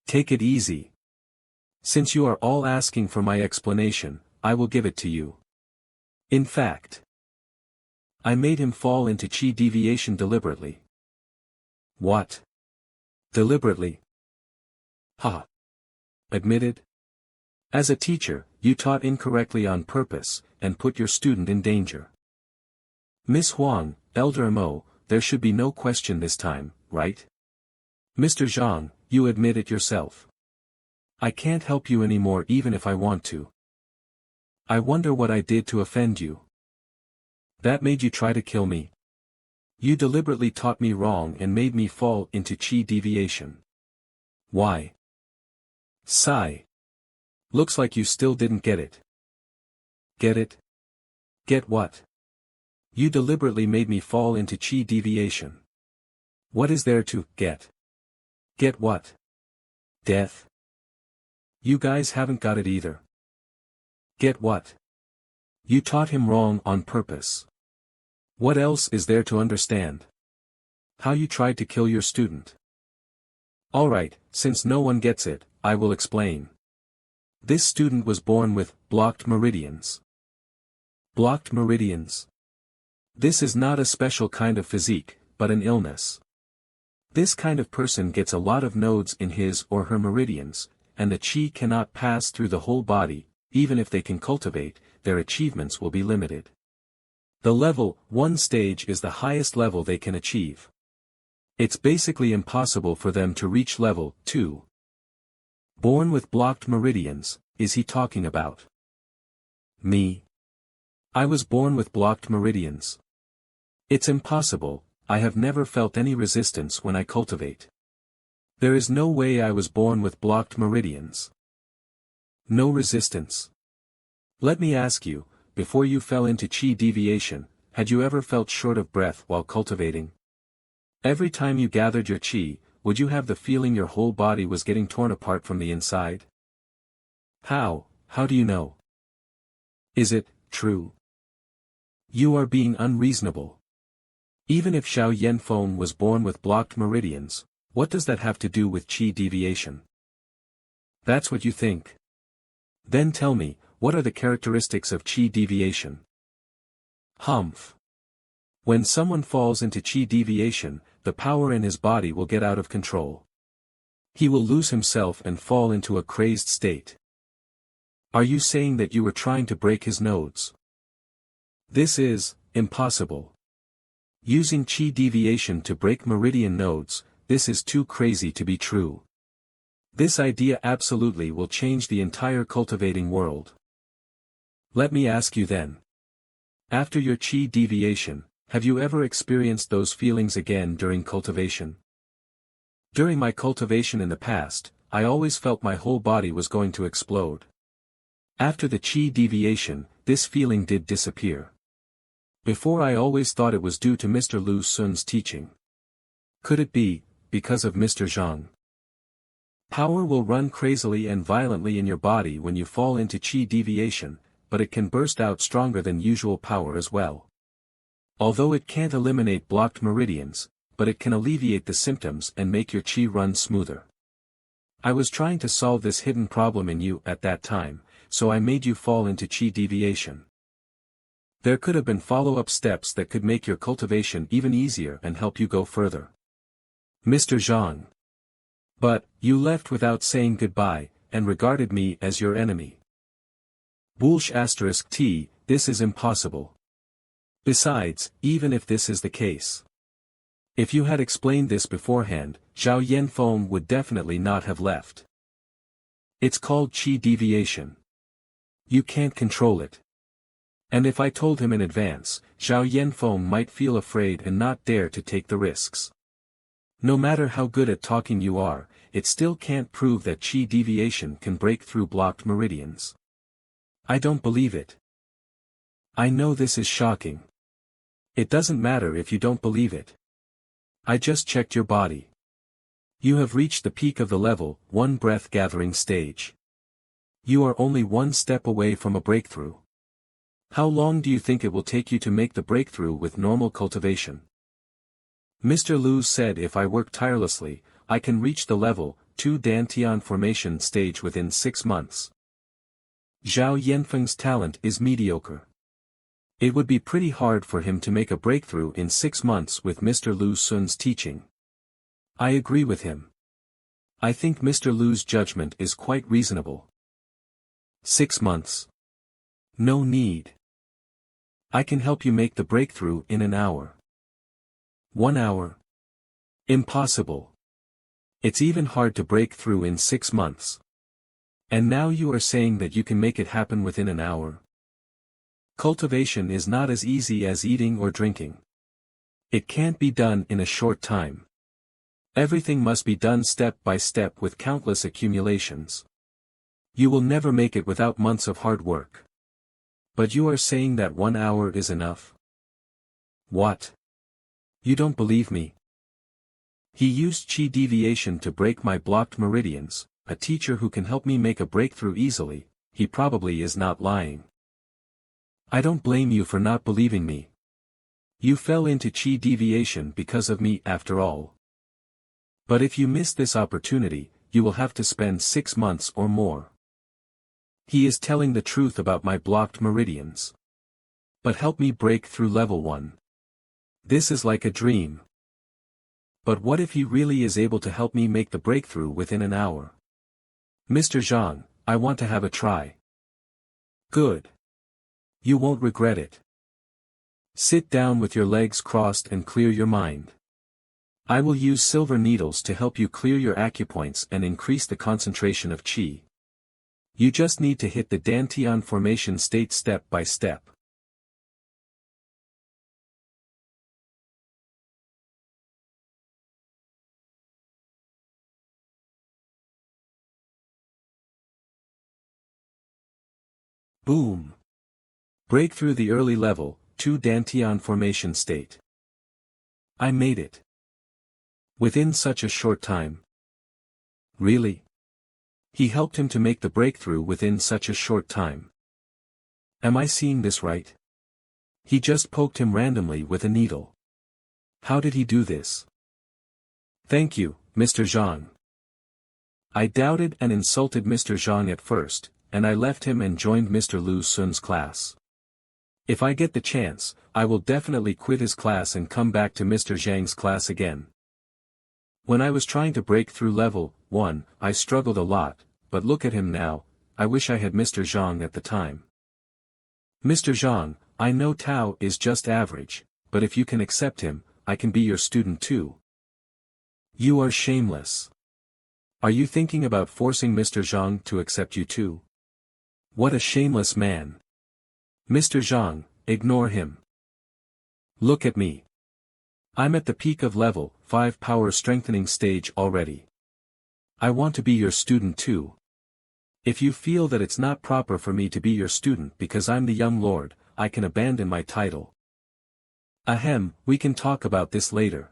Speaker 1: Take it easy. Since you are all asking for my explanation, I will give it to you. In fact, I made him fall into qi deviation deliberately. What? Deliberately? Ha! Admitted? As a teacher, you taught incorrectly on purpose, and put your student in danger. Miss Huang, Elder Mo, there should be no question this time, right? Mr. Zhang, you admit it yourself. I can't help you anymore even if I want to. I wonder what I did to offend you. That made you try to kill me. You deliberately taught me wrong and made me fall into qi deviation. Why? Sigh. Looks like you still didn't get it. Get it? Get what? You deliberately made me fall into qi deviation. What is there to get? Get what? Death? You guys haven't got it either. Get what? You taught him wrong on purpose. What else is there to understand? How you tried to kill your student. Alright, since no one gets it, I will explain. This student was born with blocked meridians. Blocked meridians. This is not a special kind of physique, but an illness. This kind of person gets a lot of nodes in his or her meridians, and the qi cannot pass through the whole body. Even if they can cultivate, their achievements will be limited. The level 1 stage is the highest level they can achieve. It's basically impossible for them to reach level 2. Born with blocked meridians, is he talking about? Me? I was born with blocked meridians. It's impossible, I have never felt any resistance when I cultivate. There is no way I was born with blocked meridians. No resistance. Let me ask you, before you fell into qi deviation, had you ever felt short of breath while cultivating? Every time you gathered your qi, would you have the feeling your whole body was getting torn apart from the inside? How do you know? Is it true? You are being unreasonable. Even if Zhao Yanfeng was born with blocked meridians, what does that have to do with qi deviation? That's what you think. Then tell me, what are the characteristics of qi deviation? Humph. When someone falls into qi deviation, the power in his body will get out of control. He will lose himself and fall into a crazed state. Are you saying that you were trying to break his nodes? This is impossible. Using qi deviation to break meridian nodes, this is too crazy to be true. This idea absolutely will change the entire cultivating world. Let me ask you then. After your qi deviation, have you ever experienced those feelings again during cultivation? During my cultivation in the past, I always felt my whole body was going to explode. After the qi deviation, this feeling did disappear. Before I always thought it was due to Mr. Lu Sun's teaching. Could it be, because of Mr. Zheng? Power will run crazily and violently in your body when you fall into qi deviation, but it can burst out stronger than usual power as well. Although it can't eliminate blocked meridians, but it can alleviate the symptoms and make your qi run smoother. I was trying to solve this hidden problem in you at that time, so I made you fall into qi deviation. There could have been follow-up steps that could make your cultivation even easier and help you go further. Mr. Zheng. But, you left without saying goodbye, and regarded me as your enemy. Bulsh *t, this is impossible. Besides, even if this is the case. If you had explained this beforehand, Zhao Yanfeng would definitely not have left. It's called qi deviation. You can't control it. And if I told him in advance, Zhao Yanfeng might feel afraid and not dare to take the risks. No matter how good at talking you are, it still can't prove that qi deviation can break through blocked meridians. I don't believe it. I know this is shocking. It doesn't matter if you don't believe it. I just checked your body. You have reached the peak of the level 1 breath gathering stage. You are only one step away from a breakthrough. How long do you think it will take you to make the breakthrough with normal cultivation? Mr. Lu said if I work tirelessly, I can reach the level 2 Dantian formation stage within 6 months. Zhao Yanfeng's talent is mediocre. It would be pretty hard for him to make a breakthrough in 6 months with Mr. Lu Sun's teaching. I agree with him. I think Mr. Lu's judgment is quite reasonable. 6 months. No need. I can help you make the breakthrough in an hour. 1 hour. Impossible. It's even hard to break through in 6 months. And now you are saying that you can make it happen within an hour. Cultivation is not as easy as eating or drinking. It can't be done in a short time. Everything must be done step by step with countless accumulations. You will never make it without months of hard work. But you are saying that 1 hour is enough? What? You don't believe me? He used qi deviation to break my blocked meridians. A teacher who can help me make a breakthrough easily, he probably is not lying. I don't blame you for not believing me. You fell into qi deviation because of me after all. But if you miss this opportunity, you will have to spend 6 months or more. He is telling the truth about my blocked meridians. But help me break through level 1. This is like a dream. But what if he really is able to help me make the breakthrough within an hour? Mr. Zheng, I want to have a try. Good. You won't regret it. Sit down with your legs crossed and clear your mind. I will use silver needles to help you clear your acupoints and increase the concentration of qi. You just need to hit the Dantian formation state step by step. Boom. Break through the early level, 2 Dantian formation state. I made it. Within such a short time. Really? He helped him to make the breakthrough within such a short time. Am I seeing this right? He just poked him randomly with a needle. How did he do this? Thank you, Mr. Zheng. I doubted and insulted Mr. Zheng at first, and I left him and joined Mr. Lu Sun's class. If I get the chance, I will definitely quit his class and come back to Mr. Zheng's class again. When I was trying to break through level 1, I struggled a lot, but look at him now. I wish I had Mr. Zheng at the time. Mr. Zheng, I know Tao is just average, but if you can accept him, I can be your student too. You are shameless. Are you thinking about forcing Mr. Zheng to accept you too? What a shameless man. Mr. Zheng, ignore him. Look at me. I'm at the peak of level 5 power strengthening stage already. I want to be your student too. If you feel that it's not proper for me to be your student because I'm the young lord, I can abandon my title. Ahem, we can talk about this later.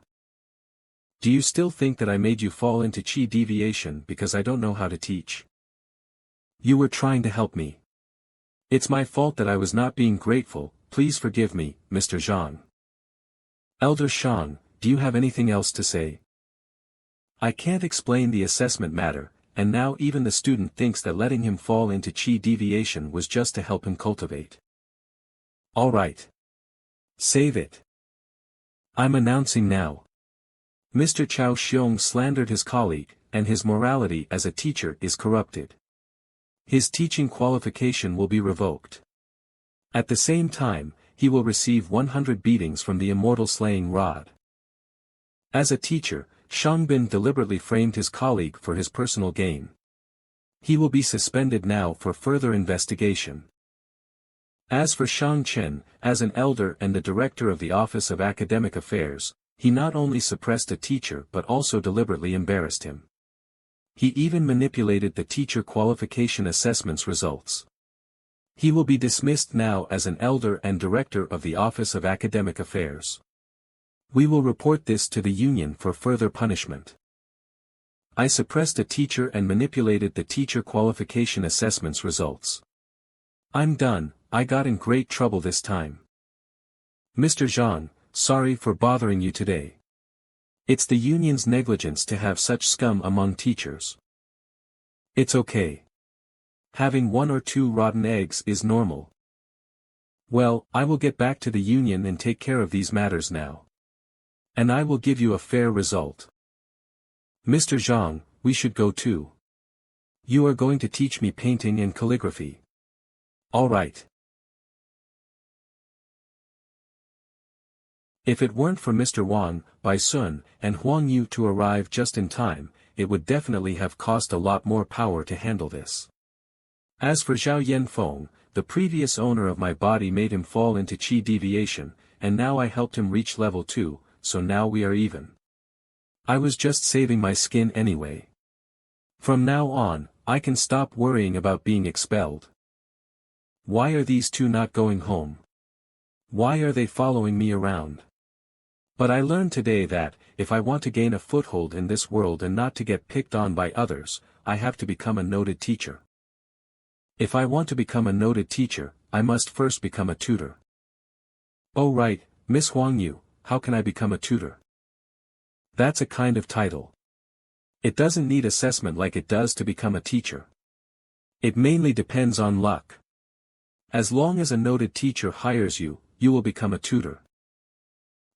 Speaker 1: Do you still think that I made you fall into qi deviation because I don't know how to teach? You were trying to help me. It's my fault that I was not being grateful, please forgive me, Mr. Zheng. Elder Shang, do you have anything else to say? I can't explain the assessment matter, and now even the student thinks that letting him fall into chi deviation was just to help him cultivate. Alright. Save it. I'm announcing now. Mr. Chao Xiong slandered his colleague, and his morality as a teacher is corrupted. His teaching qualification will be revoked. At the same time, he will receive 100 beatings from the immortal slaying rod. As a teacher, Shangbin deliberately framed his colleague for his personal gain. He will be suspended now for further investigation. As for Shang Chen, as an elder and the director of the Office of Academic Affairs, he not only suppressed a teacher but also deliberately embarrassed him. He even manipulated the teacher qualification assessment's results. He will be dismissed now as an elder and director of the Office of Academic Affairs. We will report this to the union for further punishment. I suppressed a teacher and manipulated the teacher qualification assessment's results. I'm done, I got in great trouble this time. Mr. Zhang, sorry for bothering you today. It's the union's negligence to have such scum among teachers. It's okay. Having 1 or 2 rotten eggs is normal. Well, I will get back to the union and take care of these matters now. And I will give you a fair result. Mr. Zhang, we should go too. You are going to teach me painting and calligraphy. All right. If it weren't for Mr. Wang, Bai Sun, and Huang Yu to arrive just in time, it would definitely have cost a lot more power to handle this. As for Zhao Yanfeng, the previous owner of my body made him fall into chi deviation, and now I helped him reach level 2, so now we are even. I was just saving my skin anyway. From now on, I can stop worrying about being expelled. Why are these two not going home? Why are they following me around? But I learned today that, if I want to gain a foothold in this world and not to get picked on by others, I have to become a noted teacher. If I want to become a noted teacher, I must first become a tutor. Oh right, Miss Huang Yu, how can I become a tutor? That's a kind of title. It doesn't need assessment like it does to become a teacher. It mainly depends on luck. As long as a noted teacher hires you, you will become a tutor.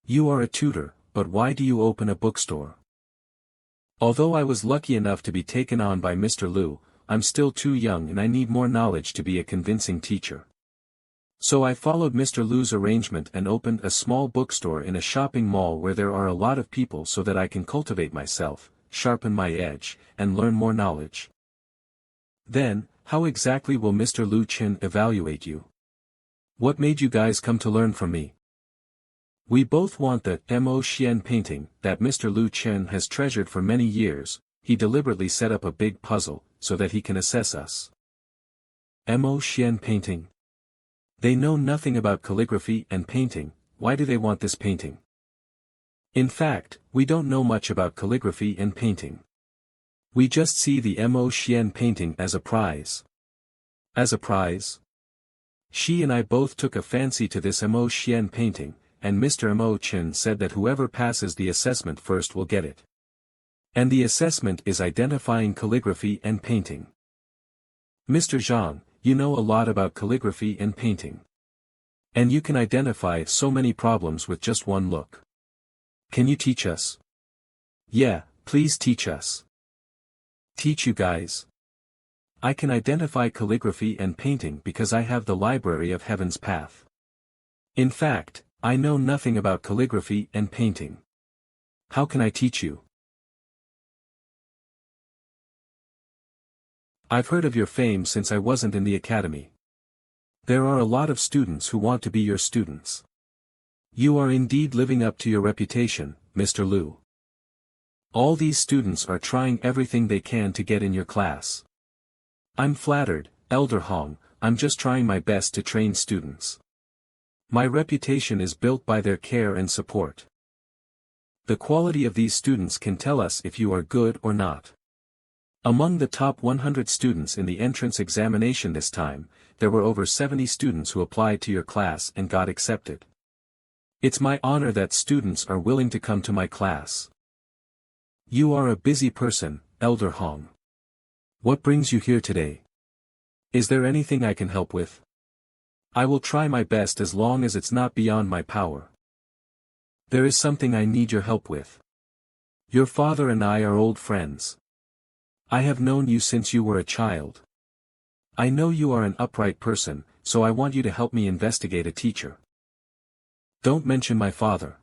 Speaker 1: You are a tutor, but why do you open a bookstore? Although I was lucky enough to be taken on by Mr. Liu, I'm still too young and I need more knowledge to be a convincing teacher. So I followed Mr. Liu's arrangement and opened a small bookstore in a shopping mall where there are a lot of people so that I can cultivate myself, sharpen my edge, and learn more knowledge. Then, how exactly will Mr. Liu Chen evaluate you? What made you guys come to learn from me? We both want the Mo Xian painting that Mr. Liu Chen has treasured for many years. He deliberately set up a big puzzle, so that he can assess us. Mo Xian painting. They know nothing about calligraphy and painting, why do they want this painting? In fact, we don't know much about calligraphy and painting. We just see the Mo Xian painting as a prize. As a prize? She and I both took a fancy to this Mo Xian painting, and Mr. Mo Chen said that whoever passes the assessment first will get it. And the assessment is identifying calligraphy and painting. Mr. Zhang, you know a lot about calligraphy and painting. And you can identify so many problems with just one look. Can you teach us? Yeah, please teach us. Teach you guys. I can identify calligraphy and painting because I have the Library of Heaven's Path. In fact, I know nothing about calligraphy and painting. How can I teach you? I've heard of your fame since I wasn't in the academy. There are a lot of students who want to be your students. You are indeed living up to your reputation, Mr. Liu. All these students are trying everything they can to get in your class. I'm flattered, Elder Hong, I'm just trying my best to train students. My reputation is built by their care and support. The quality of these students can tell us if you are good or not. Among the top 100 students in the entrance examination this time, there were over 70 students who applied to your class and got accepted. It's my honor that students are willing to come to my class. You are a busy person, Elder Hong. What brings you here today? Is there anything I can help with? I will try my best as long as it's not beyond my power. There is something I need your help with. Your father and I are old friends. I have known you since you were a child. I know you are an upright person, so I want you to help me investigate a teacher. Don't mention my father.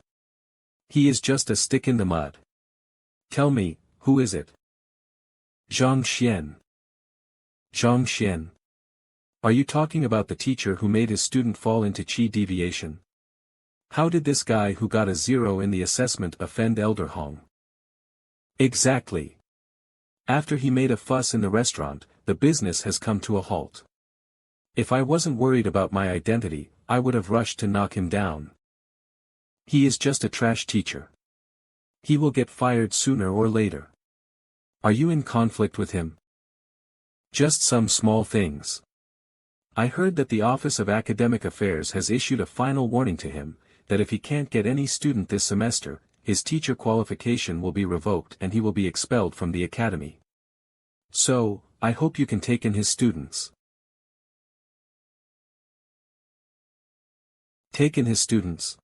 Speaker 1: He is just a stick in the mud. Tell me, who is it? Zhang Xian. Zhang Xian. Are you talking about the teacher who made his student fall into qi deviation? How did this guy who got a 0 in the assessment offend Elder Hong? Exactly. After he made a fuss in the restaurant, the business has come to a halt. If I wasn't worried about my identity, I would have rushed to knock him down. He is just a trash teacher. He will get fired sooner or later. Are you in conflict with him? Just some small things. I heard that the Office of Academic Affairs has issued a final warning to him, that if he can't get any student this semester, his teacher qualification will be revoked and he will be expelled from the academy. So, I hope you can take in his students. Take in his students?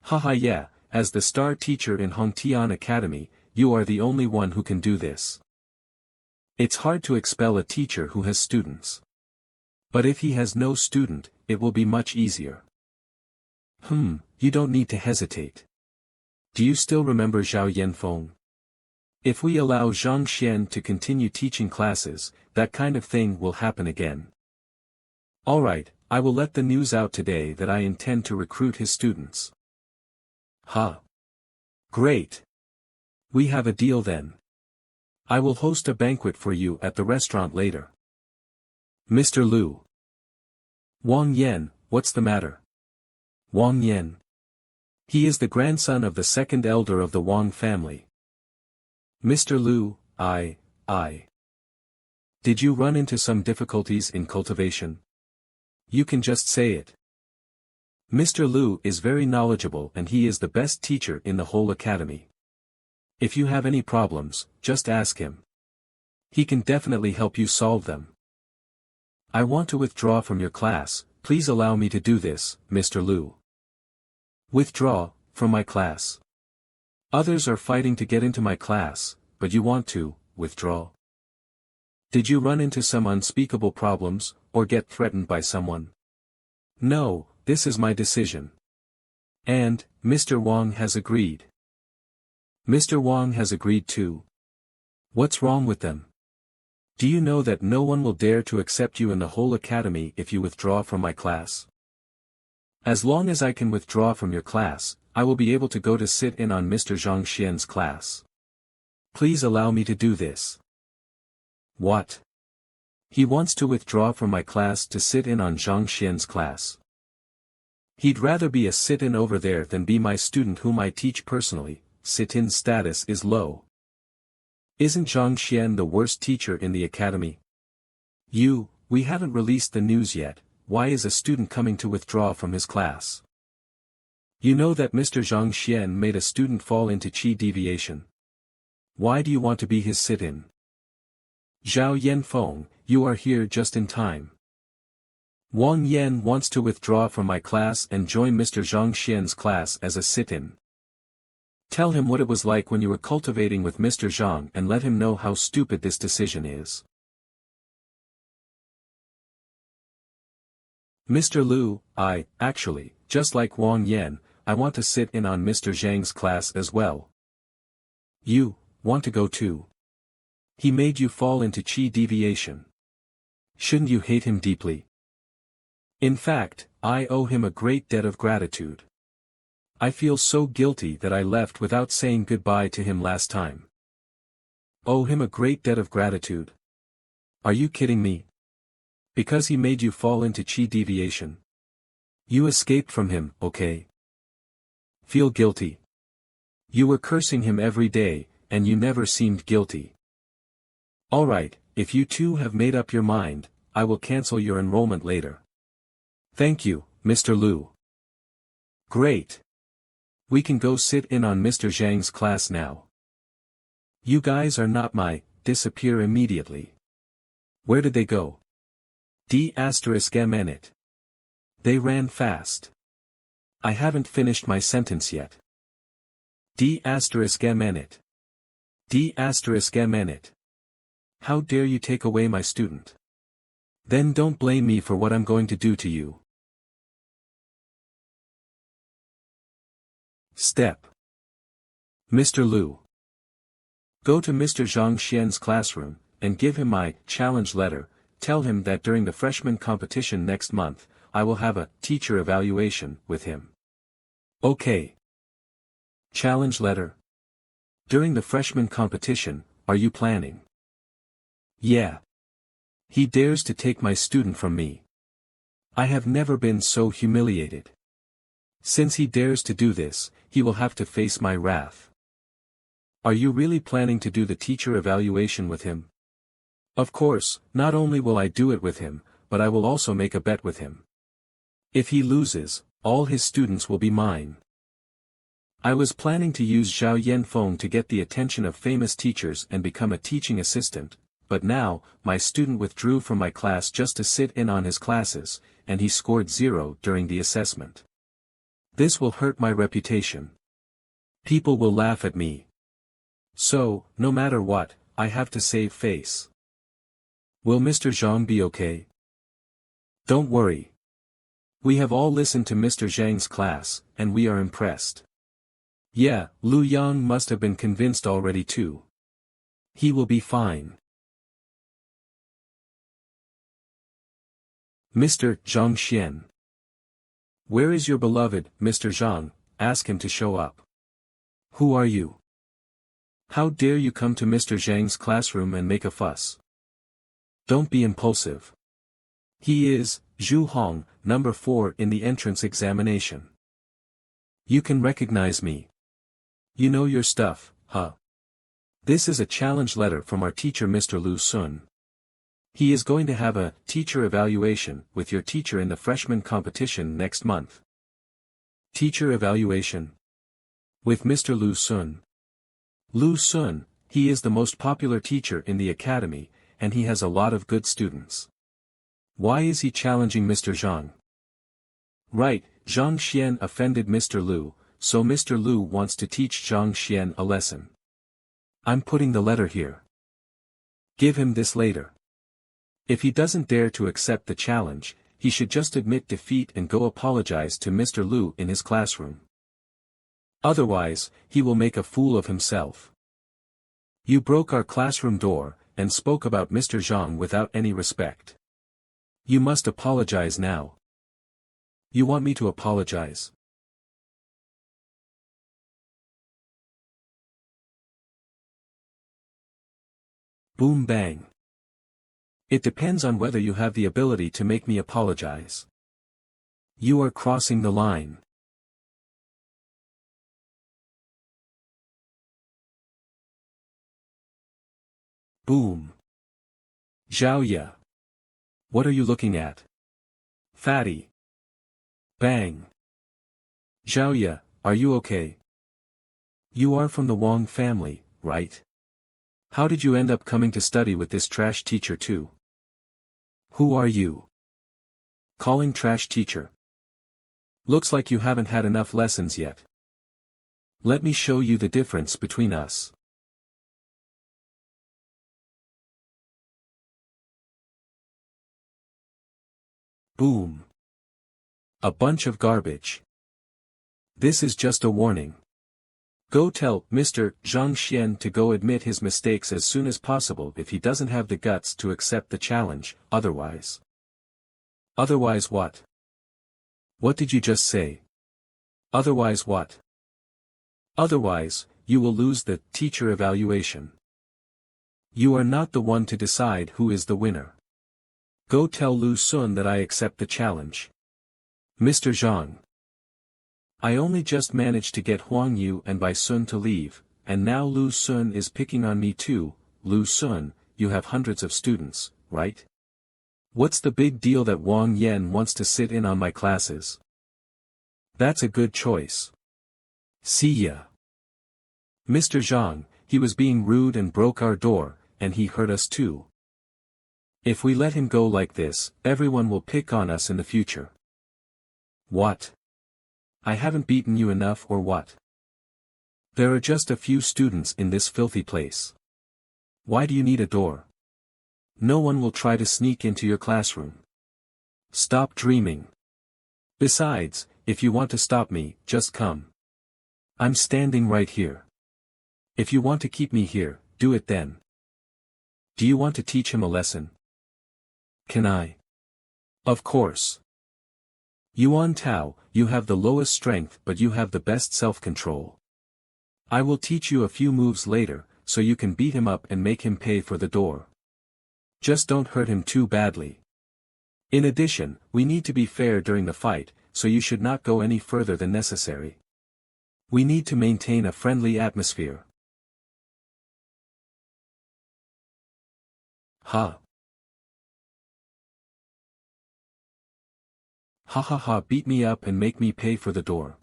Speaker 1: Haha, yeah, as the star teacher in Hongtian Academy, you are the only one who can do this. It's hard to expel a teacher who has students. But if he has no student, it will be much easier. You don't need to hesitate. Do you still remember Zhao Yanfeng? If we allow Zhang Xian to continue teaching classes, that kind of thing will happen again. Alright, I will let the news out today that I intend to recruit his students. Great. We have a deal then. I will host a banquet for you at the restaurant later. Mr. Liu. Wang Yan, what's the matter? Wang Yan. He is the grandson of the second elder of the Wang family. Mr. Liu, Did you run into some difficulties in cultivation? You can just say it. Mr. Liu is very knowledgeable and he is the best teacher in the whole academy. If you have any problems, just ask him. He can definitely help you solve them. I want to withdraw from your class, please allow me to do this, Mr. Liu. Withdraw, from my class. Others are fighting to get into my class, but you want to, withdraw. Did you run into some unspeakable problems, or get threatened by someone? No, this is my decision. And, Mr. Wang has agreed. Mr. Wang has agreed too. What's wrong with them? Do you know that no one will dare to accept you in the whole academy if you withdraw from my class? As long as I can withdraw from your class, I will be able to go to sit in on Mr. Zhang Xian's class. Please allow me to do this. What? He wants to withdraw from my class to sit in on Zhang Xian's class. He'd rather be a sit-in over there than be my student whom I teach personally. Sit-in status is low. Isn't Zhang Xian the worst teacher in the academy? We haven't released the news yet. Why is a student coming to withdraw from his class? You know that Mr. Zhang Xian made a student fall into qi deviation. Why do you want to be his sit-in? Zhao Yanfeng, you are here just in time. Wang Yan wants to withdraw from my class and join Mr. Zhang Xian's class as a sit-in. Tell him what it was like when you were cultivating with Mr. Zhang and let him know how stupid this decision is. Mr. Liu, actually, just like Wang Yan, I want to sit in on Mr. Zhang's class as well. You, want to go too? He made you fall into qi deviation. Shouldn't you hate him deeply? In fact, I owe him a great debt of gratitude. I feel so guilty that I left without saying goodbye to him last time. Owe him a great debt of gratitude? Are you kidding me? Because he made you fall into qi deviation. You escaped from him, okay? Feel guilty. You were cursing him every day, and you never seemed guilty. Alright, if you two have made up your mind, I will cancel your enrollment later. Thank you, Mr. Liu. Great. We can go sit in on Mr. Zheng's class now. You guys are not my, disappear immediately. Where did they go? D***it. They ran fast. I haven't finished my sentence yet. D***it. D***it. How dare you take away my student? Then don't blame me for what I'm going to do to you. Step. Mr. Lu. Go to Mr. Zhang Xian's classroom, and give him my challenge letter. Tell him that during the freshman competition next month, I will have a teacher evaluation with him. Okay. Challenge letter. During the freshman competition, are you planning? Yeah. He dares to take my student from me. I have never been so humiliated. Since he dares to do this, he will have to face my wrath. Are you really planning to do the teacher evaluation with him? Of course, not only will I do it with him, but I will also make a bet with him. If he loses, all his students will be mine. I was planning to use Zhao Yanfeng to get the attention of famous teachers and become a teaching assistant, but now, my student withdrew from my class just to sit in on his classes, and he scored 0 during the assessment. This will hurt my reputation. People will laugh at me. So, no matter what, I have to save face. Will Mr. Zhang be okay? Don't worry. We have all listened to Mr. Zhang's class, and we are impressed. Yeah, Lu Yang must have been convinced already too. He will be fine. Mr. Zhang Xian. Where is your beloved, Mr. Zhang? Ask him to show up. Who are you? How dare you come to Mr. Zhang's classroom and make a fuss? Don't be impulsive. He is, Zhu Hong, number 4 in the entrance examination. You can recognize me. You know your stuff, huh? This is a challenge letter from our teacher Mr. Lu Sun. He is going to have a teacher evaluation with your teacher in the freshman competition next month. Teacher evaluation? With Mr. Lu Sun. Lu Sun, he is the most popular teacher in the academy, and he has a lot of good students. Why is he challenging Mr. Zhang? Right, Zhang Xian offended Mr. Lu, so Mr. Lu wants to teach Zhang Xian a lesson. I'm putting the letter here. Give him this later. If he doesn't dare to accept the challenge, he should just admit defeat and go apologize to Mr. Lu in his classroom. Otherwise, he will make a fool of himself. You broke our classroom door, and spoke about Mr. Zhang without any respect. You must apologize now. You want me to apologize? Boom bang. It depends on whether you have the ability to make me apologize. You are crossing the line. Boom. Zhao Ya. What are you looking at? Fatty. Bang. Zhao Ya, are you okay? You are from the Wang family, right? How did you end up coming to study with this trash teacher too? Who are you? Calling trash teacher. Looks like you haven't had enough lessons yet. Let me show you the difference between us. Boom. A bunch of garbage. This is just a warning. Go tell Mr. Zhang Xian to go admit his mistakes as soon as possible if he doesn't have the guts to accept the challenge, otherwise. Otherwise what? What did you just say? Otherwise what? Otherwise, you will lose the teacher evaluation. You are not the one to decide who is the winner. Go tell Lu Sun that I accept the challenge. Mr. Zhang. I only just managed to get Huang Yu and Bai Sun to leave, and now Lu Sun is picking on me too. Lu Sun, you have hundreds of students, right? What's the big deal that Wang Yan wants to sit in on my classes? That's a good choice. See ya. Mr. Zhang, he was being rude and broke our door, and he hurt us too. If we let him go like this, everyone will pick on us in the future. What? I haven't beaten you enough or what? There are just a few students in this filthy place. Why do you need a door? No one will try to sneak into your classroom. Stop dreaming. Besides, if you want to stop me, just come. I'm standing right here. If you want to keep me here, do it then. Do you want to teach him a lesson? Can I? Of course. Yuan Tao, you have the lowest strength but you have the best self-control. I will teach you a few moves later, so you can beat him up and make him pay for the door. Just don't hurt him too badly. In addition, we need to be fair during the fight, so you should not go any further than necessary. We need to maintain a friendly atmosphere. Ha. Ha ha ha, beat me up and make me pay for the door.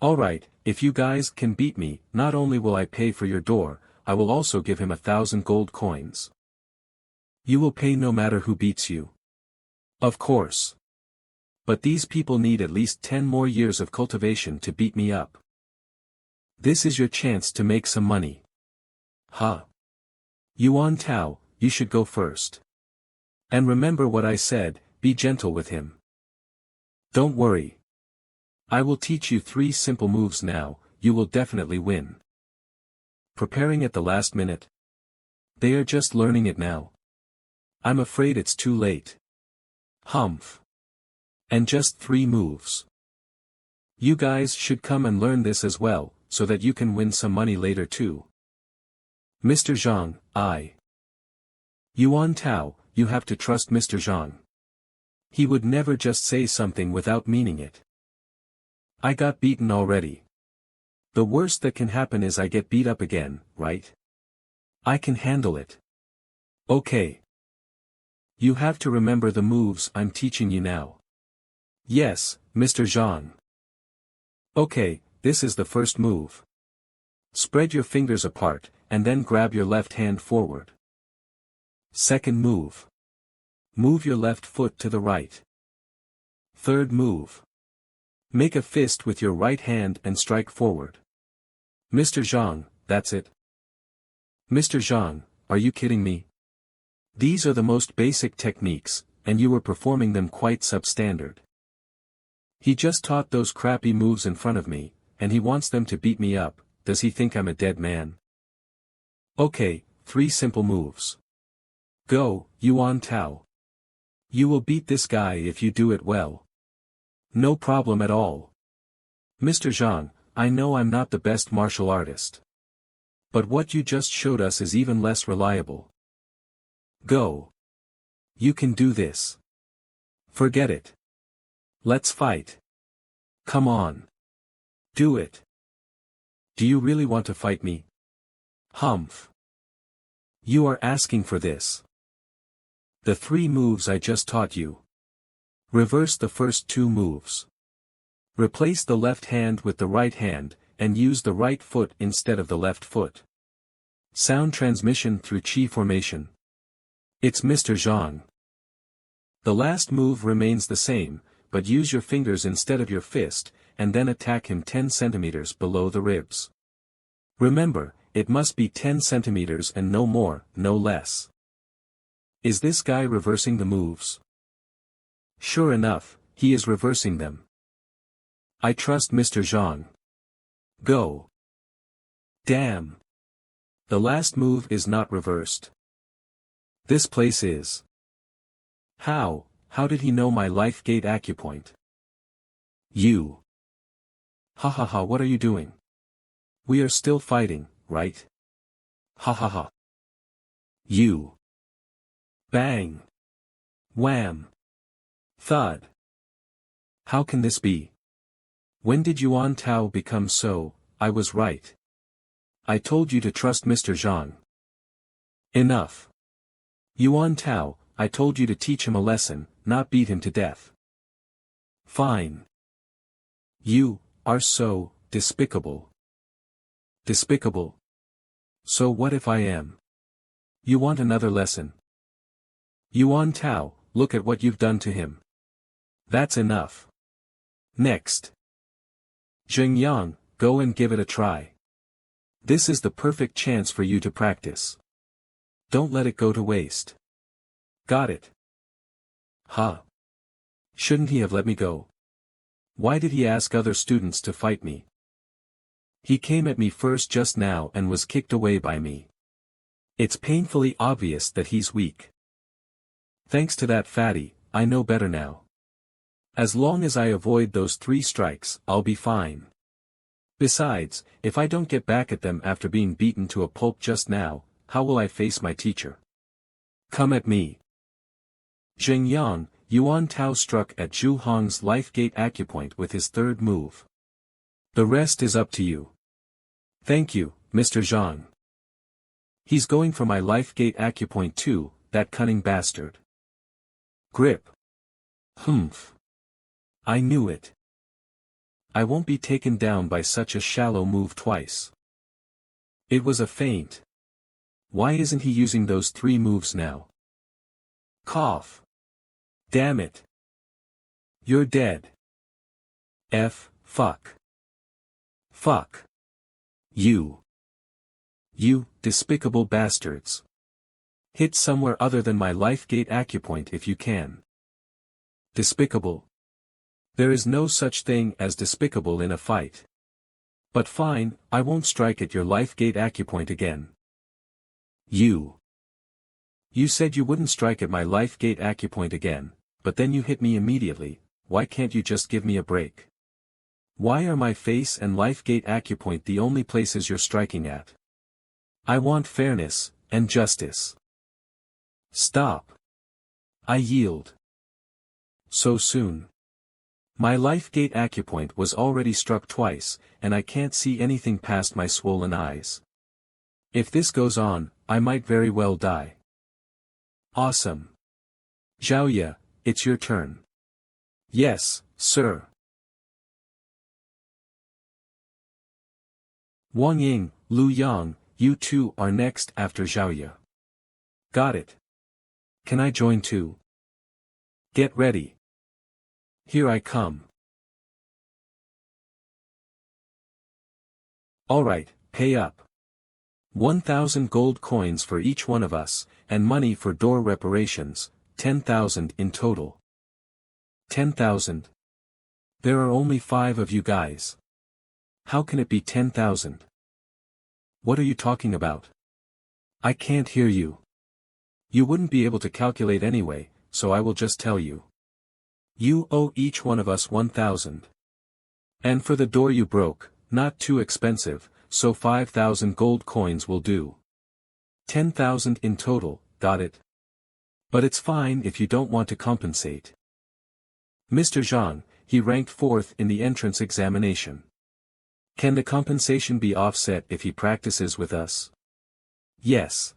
Speaker 1: Alright, if you guys can beat me, not only will I pay for your door, I will also give him 1,000 gold coins. You will pay no matter who beats you. Of course. But these people need at least 10 more years of cultivation to beat me up. This is your chance to make some money. Ha. Yuan Tao, you should go first. And remember what I said, be gentle with him. Don't worry. I will teach you 3 simple moves now, you will definitely win. Preparing at the last minute? They are just learning it now. I'm afraid it's too late. Humph. And just 3 moves. You guys should come and learn this as well, so that you can win some money later too. Mr. Zhang, Yuan Tao, you have to trust Mr. Zhang. He would never just say something without meaning it. I got beaten already. The worst that can happen is I get beat up again, right? I can handle it. Okay. You have to remember the moves I'm teaching you now. Yes, Mr. Zhang. Okay, this is the first move. Spread your fingers apart, and then grab your left hand forward. Second move. Move your left foot to the right. Third move. Make a fist with your right hand and strike forward. Mr. Zhang, that's it. Mr. Zhang, are you kidding me? These are the most basic techniques, and you were performing them quite substandard. He just taught those crappy moves in front of me, and he wants them to beat me up. Does he think I'm a dead man? Okay, 3 simple moves. Go, Yuan Tao. You will beat this guy if you do it well. No problem at all. Mr. Zhang, I know I'm not the best martial artist. But what you just showed us is even less reliable. Go. You can do this. Forget it. Let's fight. Come on. Do it. Do you really want to fight me? Humph. You are asking for this. The 3 moves I just taught you. Reverse the first 2 moves. Replace the left hand with the right hand, and use the right foot instead of the left foot. Sound transmission through chi formation. It's Mr. Zhang. The last move remains the same, but use your fingers instead of your fist, and then attack him 10 centimeters below the ribs. Remember, it must be 10 centimeters and no more, no less. Is this guy reversing the moves? Sure enough, he is reversing them. I trust Mr. Zhang. Go. Damn. The last move is not reversed. This place is. How did he know my life gate acupoint? You. Ha ha ha, what are you doing? We are still fighting, right? Ha ha ha. You. Bang. Wham. Thud. How can this be? When did Yuan Tao become so? I was right. I told you to trust Mr. Zhang. Enough. Yuan Tao, I told you to teach him a lesson, not beat him to death. Fine. You are so despicable. Despicable. So what if I am? You want another lesson? Yuan Tao, look at what you've done to him. That's enough. Next. Zheng Yang, go and give it a try. This is the perfect chance for you to practice. Don't let it go to waste. Got it. Huh. Shouldn't he have let me go? Why did he ask other students to fight me? He came at me first just now and was kicked away by me. It's painfully obvious that he's weak. Thanks to that fatty, I know better now. As long as I avoid those 3 strikes, I'll be fine. Besides, if I don't get back at them after being beaten to a pulp just now, how will I face my teacher? Come at me. Zheng Yang, Yuan Tao struck at Zhu Hong's life gate acupoint with his 3rd move. The rest is up to you. Thank you, Mr. Zhang. He's going for my life gate acupoint too, that cunning bastard. Grip. Humph. I knew it. I won't be taken down by such a shallow move twice. It was a feint. Why isn't he using those 3 moves now? Cough. Damn it. You're dead. Fuck. Fuck. You despicable bastards. Hit somewhere other than my life gate acupoint if you can. Despicable. There is no such thing as despicable in a fight. But fine, I won't strike at your life gate acupoint again. You said you wouldn't strike at my life gate acupoint again, but then you hit me immediately. Why can't you just give me a break? Why are my face and life gate acupoint the only places you're striking at? I want fairness and justice. Stop. I yield. So soon. My life gate acupoint was already struck twice, and I can't see anything past my swollen eyes. If this goes on, I might very well die. Awesome. Zhao Ya, it's your turn. Yes, sir. Wang Ying, Lu Yang, you 2 are next after Zhao Ya. Got it. Can I join too? Get ready. Here I come. Alright, pay up. 1,000 gold coins for each one of us, and money for door reparations, 10,000 in total. 10,000. There are only 5 of you guys. How can it be 10,000? What are you talking about? I can't hear you. You wouldn't be able to calculate anyway, so I will just tell you. You owe each one of us 1,000. And for the door you broke, not too expensive, so 5,000 gold coins will do. 10,000 in total, got it? But it's fine if you don't want to compensate. Mr. Zhang, he ranked 4th in the entrance examination. Can the compensation be offset if he practices with us? Yes.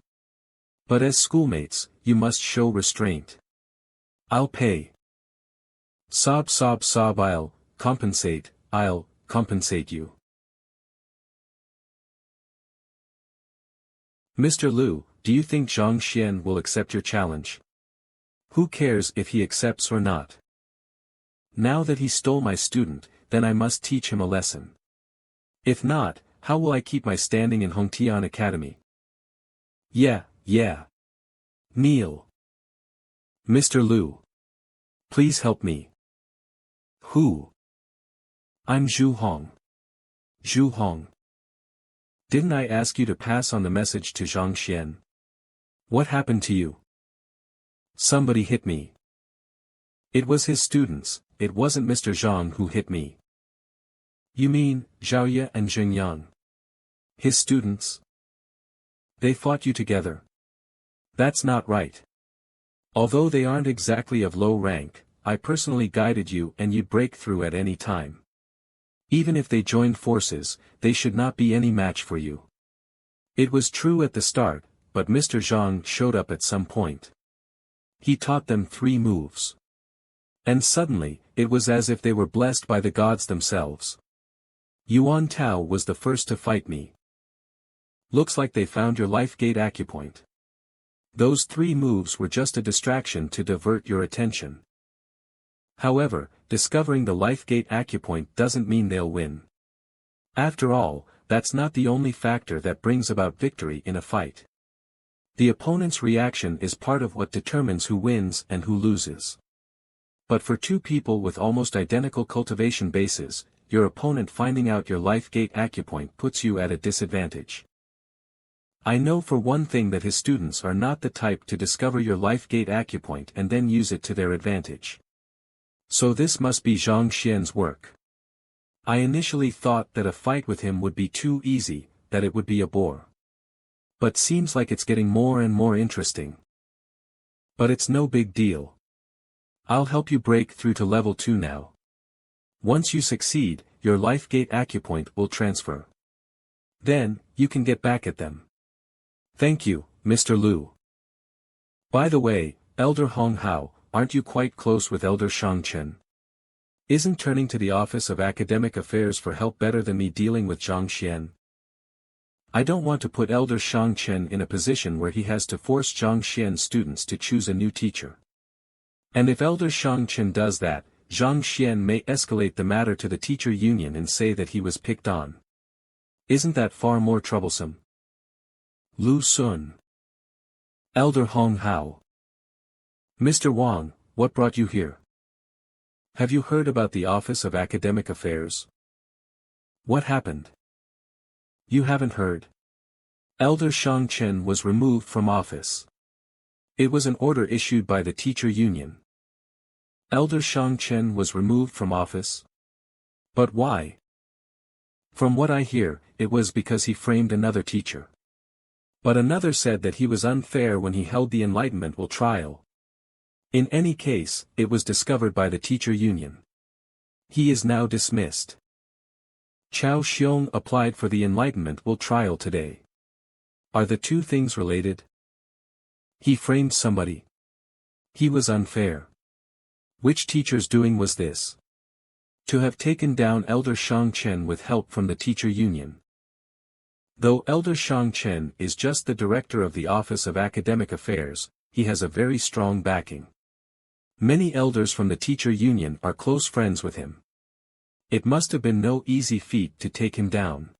Speaker 1: But as schoolmates, you must show restraint. I'll pay. Sob sob sob, I'll compensate you. Mr. Liu, do you think Zhang Xian will accept your challenge? Who cares if he accepts or not? Now that he stole my student, then I must teach him a lesson. If not, how will I keep my standing in Hongtian Academy? Yeah. Kneel. Mr. Liu. Please help me. Who? I'm Zhu Hong. Zhu Hong. Didn't I ask you to pass on the message to Zhang Xian? What happened to you? Somebody hit me. It was his students, it wasn't Mr. Zhang who hit me. You mean, Zhao Ya and Zheng Yang? His students? They fought you together. That's not right. Although they aren't exactly of low rank, I personally guided you and you'd break through at any time. Even if they joined forces, they should not be any match for you. It was true at the start, but Mr. Zhang showed up at some point. He taught them 3 moves. And suddenly, it was as if they were blessed by the gods themselves. Yuan Tao was the first to fight me. Looks like they found your life gate acupoint. Those 3 moves were just a distraction to divert your attention. However, discovering the life gate acupoint doesn't mean they'll win. After all, that's not the only factor that brings about victory in a fight. The opponent's reaction is part of what determines who wins and who loses. But for 2 people with almost identical cultivation bases, your opponent finding out your life gate acupoint puts you at a disadvantage. I know for one thing that his students are not the type to discover your life gate acupoint and then use it to their advantage. So this must be Zhang Xian's work. I initially thought that a fight with him would be too easy, that it would be a bore. But seems like it's getting more and more interesting. But it's no big deal. I'll help you break through to level 2 now. Once you succeed, your life gate acupoint will transfer. Then, you can get back at them. Thank you, Mr. Liu. By the way, Elder Hong Hao, aren't you quite close with Elder Shang Chen? Isn't turning to the Office of Academic Affairs for help better than me dealing with Zhang Xian? I don't want to put Elder Shang Chen in a position where he has to force Zhang Xian's students to choose a new teacher. And if Elder Shang Chen does that, Zhang Xian may escalate the matter to the teacher union and say that he was picked on. Isn't that far more troublesome? Lu Sun. Elder Hong Hao. Mr. Wang, what brought you here? Have you heard about the Office of Academic Affairs? What happened? You haven't heard. Elder Shang Chen was removed from office. It was an order issued by the teacher union. Elder Shang Chen was removed from office? But why? From what I hear, it was because he framed another teacher. But another said that he was unfair when he held the enlightenment trial. In any case, it was discovered by the teacher union. He is now dismissed. Chao Xiong applied for the enlightenment trial today. Are the 2 things related? He framed somebody. He was unfair. Which teacher's doing was this? To have taken down Elder Shang Chen with help from the teacher union. Though Elder Shang Chen is just the director of the Office of Academic Affairs, he has a very strong backing. Many elders from the teacher union are close friends with him. It must have been no easy feat to take him down.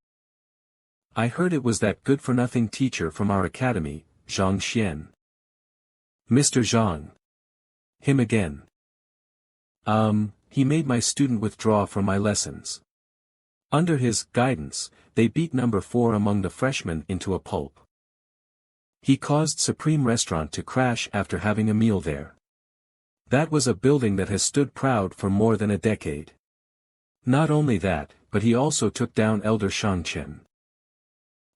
Speaker 1: I heard it was that good-for-nothing teacher from our academy, Zhang Xian. Mr. Zhang. Him again. He made my student withdraw from my lessons. Under his guidance, they beat number 4 among the freshmen into a pulp. He caused Supreme Restaurant to crash after having a meal there. That was a building that has stood proud for more than a decade. Not only that, but he also took down Elder Shang Chen.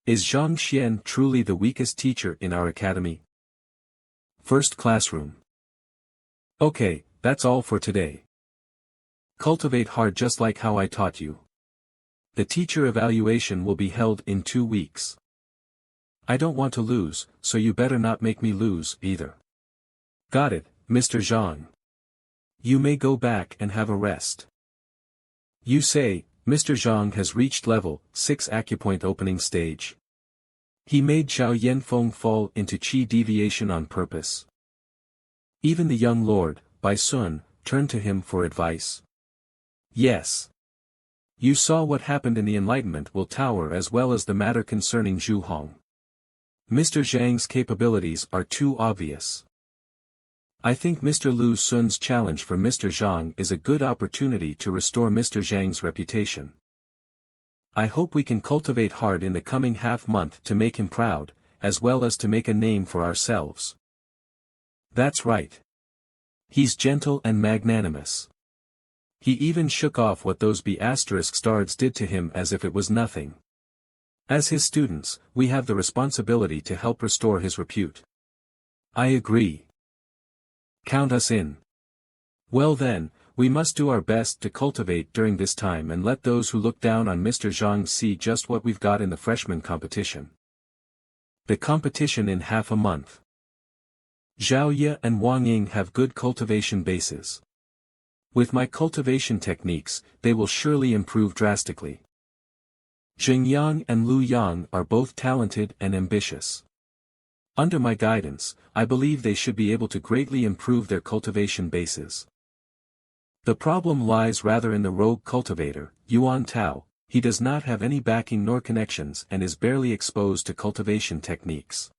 Speaker 1: Is Zhang Xian truly the weakest teacher in our academy? First classroom. Okay, that's all for today. Cultivate hard just like how I taught you. The teacher evaluation will be held in 2 weeks. I don't want to lose, so you better not make me lose either. Got it, Mr. Zhang. You may go back and have a rest. You say, Mr. Zhang has reached level 6 acupoint opening stage. He made Zhao Yanfeng fall into qi deviation on purpose. Even the young lord, Bai Sun, turned to him for advice. Yes. You saw what happened in the Enlightenment Tower as well as the matter concerning Zhu Hong. Mr. Zhang's capabilities are too obvious. I think Mr. Lu Sun's challenge for Mr. Zhang is a good opportunity to restore Mr. Zhang's reputation. I hope we can cultivate hard in the coming half-month to make him proud, as well as to make a name for ourselves. That's right. He's gentle and magnanimous. He even shook off what those B*****stards did to him as if it was nothing. As his students, we have the responsibility to help restore his repute. I agree. Count us in. Well then, we must do our best to cultivate during this time and let those who look down on Mr. Zhang see just what we've got in the freshman competition. The competition in half a month. Zhao Ya and Wang Ying have good cultivation bases. With my cultivation techniques, they will surely improve drastically. Zheng Yang and Lu Yang are both talented and ambitious. Under my guidance, I believe they should be able to greatly improve their cultivation bases. The problem lies rather in the rogue cultivator, Yuan Tao. He does not have any backing nor connections and is barely exposed to cultivation techniques.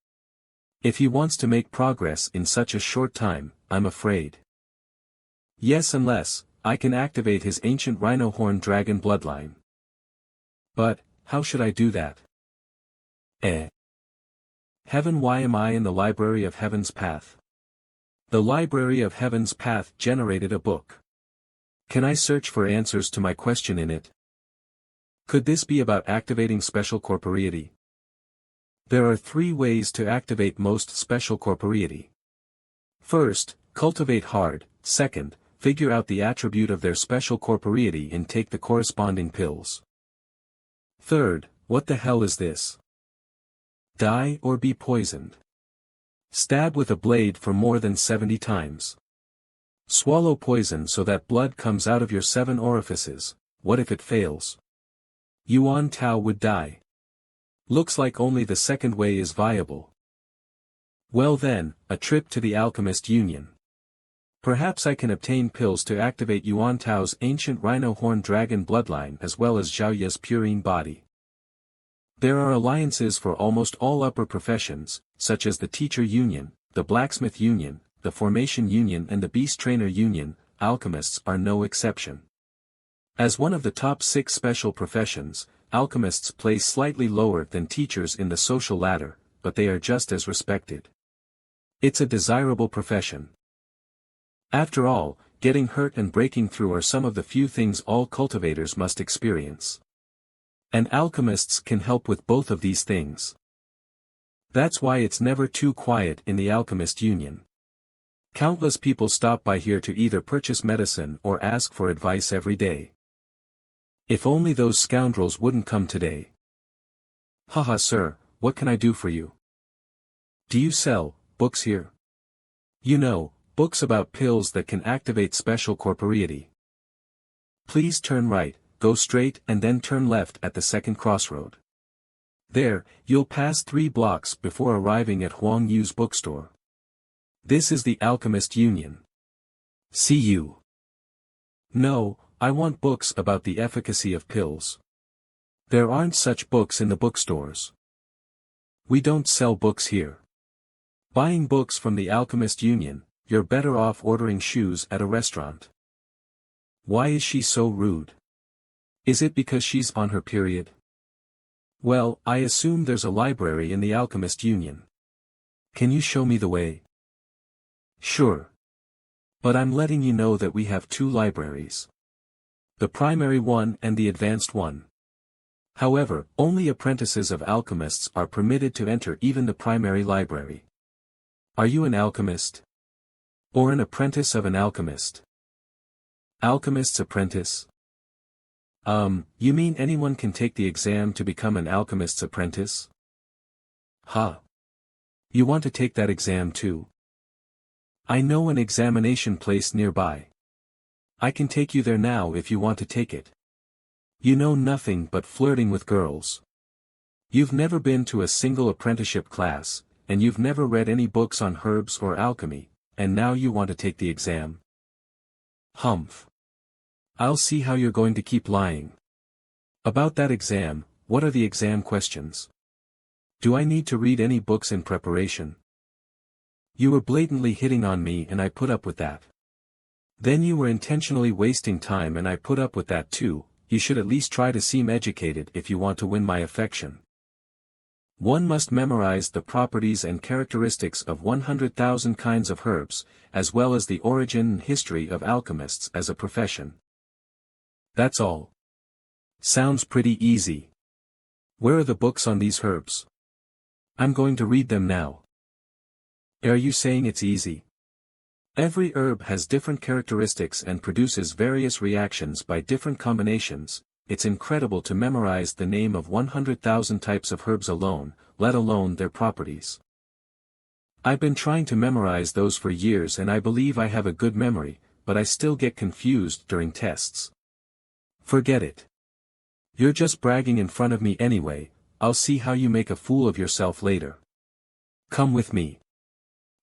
Speaker 1: If he wants to make progress in such a short time, I'm afraid. Yes, unless I can activate his ancient rhino horn dragon bloodline. But how should I do that? Heaven, why am I in the Library of Heaven's Path? The Library of Heaven's Path generated a book. Can I search for answers to my question in it? Could this be about activating special corporeity? There are 3 ways to activate most special corporeity. First, cultivate hard. Second, figure out the attribute of their special corporeity and take the corresponding pills. Third, what the hell is this? Die or be poisoned. Stab with a blade for more than 70 times. Swallow poison so that blood comes out of your 7 orifices. What if it fails? Yuan Tao would die. Looks like only the second way is viable. Well then, a trip to the Alchemist Union. Perhaps I can obtain pills to activate Yuan Tao's ancient rhino horn dragon bloodline as well as Zhao Ya's purine body. There are alliances for almost all upper professions, such as the Teacher Union, the Blacksmith Union, the Formation Union and the Beast Trainer Union. Alchemists are no exception. As one of the top 6 special professions, alchemists place slightly lower than teachers in the social ladder, but they are just as respected. It's a desirable profession. After all, getting hurt and breaking through are some of the few things all cultivators must experience. And alchemists can help with both of these things. That's why it's never too quiet in the Alchemist Union. Countless people stop by here to either purchase medicine or ask for advice every day. If only those scoundrels wouldn't come today. Haha, sir, what can I do for you? Do you sell books here? You know, books about pills that can activate special corporeity. Please turn right, go straight and then turn left at the second crossroad. There, you'll pass 3 blocks before arriving at Huang Yu's bookstore. This is the Alchemist Union. See you. No, I want books about the efficacy of pills. There aren't such books in the bookstores. We don't sell books here. Buying books from the Alchemist Union, you're better off ordering shoes at a restaurant. Why is she so rude? Is it because she's on her period? Well, I assume there's a library in the Alchemist Union. Can you show me the way? Sure. But I'm letting you know that we have 2 libraries. The primary one and the advanced one. However, only apprentices of alchemists are permitted to enter even the primary library. Are you an alchemist? Or an apprentice of an alchemist? Alchemist's apprentice? You mean anyone can take the exam to become an alchemist's apprentice? Huh. You want to take that exam too? I know an examination place nearby. I can take you there now if you want to take it. You know nothing but flirting with girls. You've never been to a single apprenticeship class, and you've never read any books on herbs or alchemy, and now you want to take the exam? Humph. I'll see how you're going to keep lying. About that exam, what are the exam questions? Do I need to read any books in preparation? You were blatantly hitting on me and I put up with that. Then you were intentionally wasting time and I put up with that too. You should at least try to seem educated if you want to win my affection. One must memorize the properties and characteristics of 100,000 kinds of herbs, as well as the origin and history of alchemists as a profession. That's all. Sounds pretty easy. Where are the books on these herbs? I'm going to read them now. Are you saying it's easy? Every herb has different characteristics and produces various reactions by different combinations. It's incredible to memorize the name of 100,000 types of herbs alone, let alone their properties. I've been trying to memorize those for years and I believe I have a good memory, but I still get confused during tests. Forget it. You're just bragging in front of me anyway. I'll see how you make a fool of yourself later. Come with me.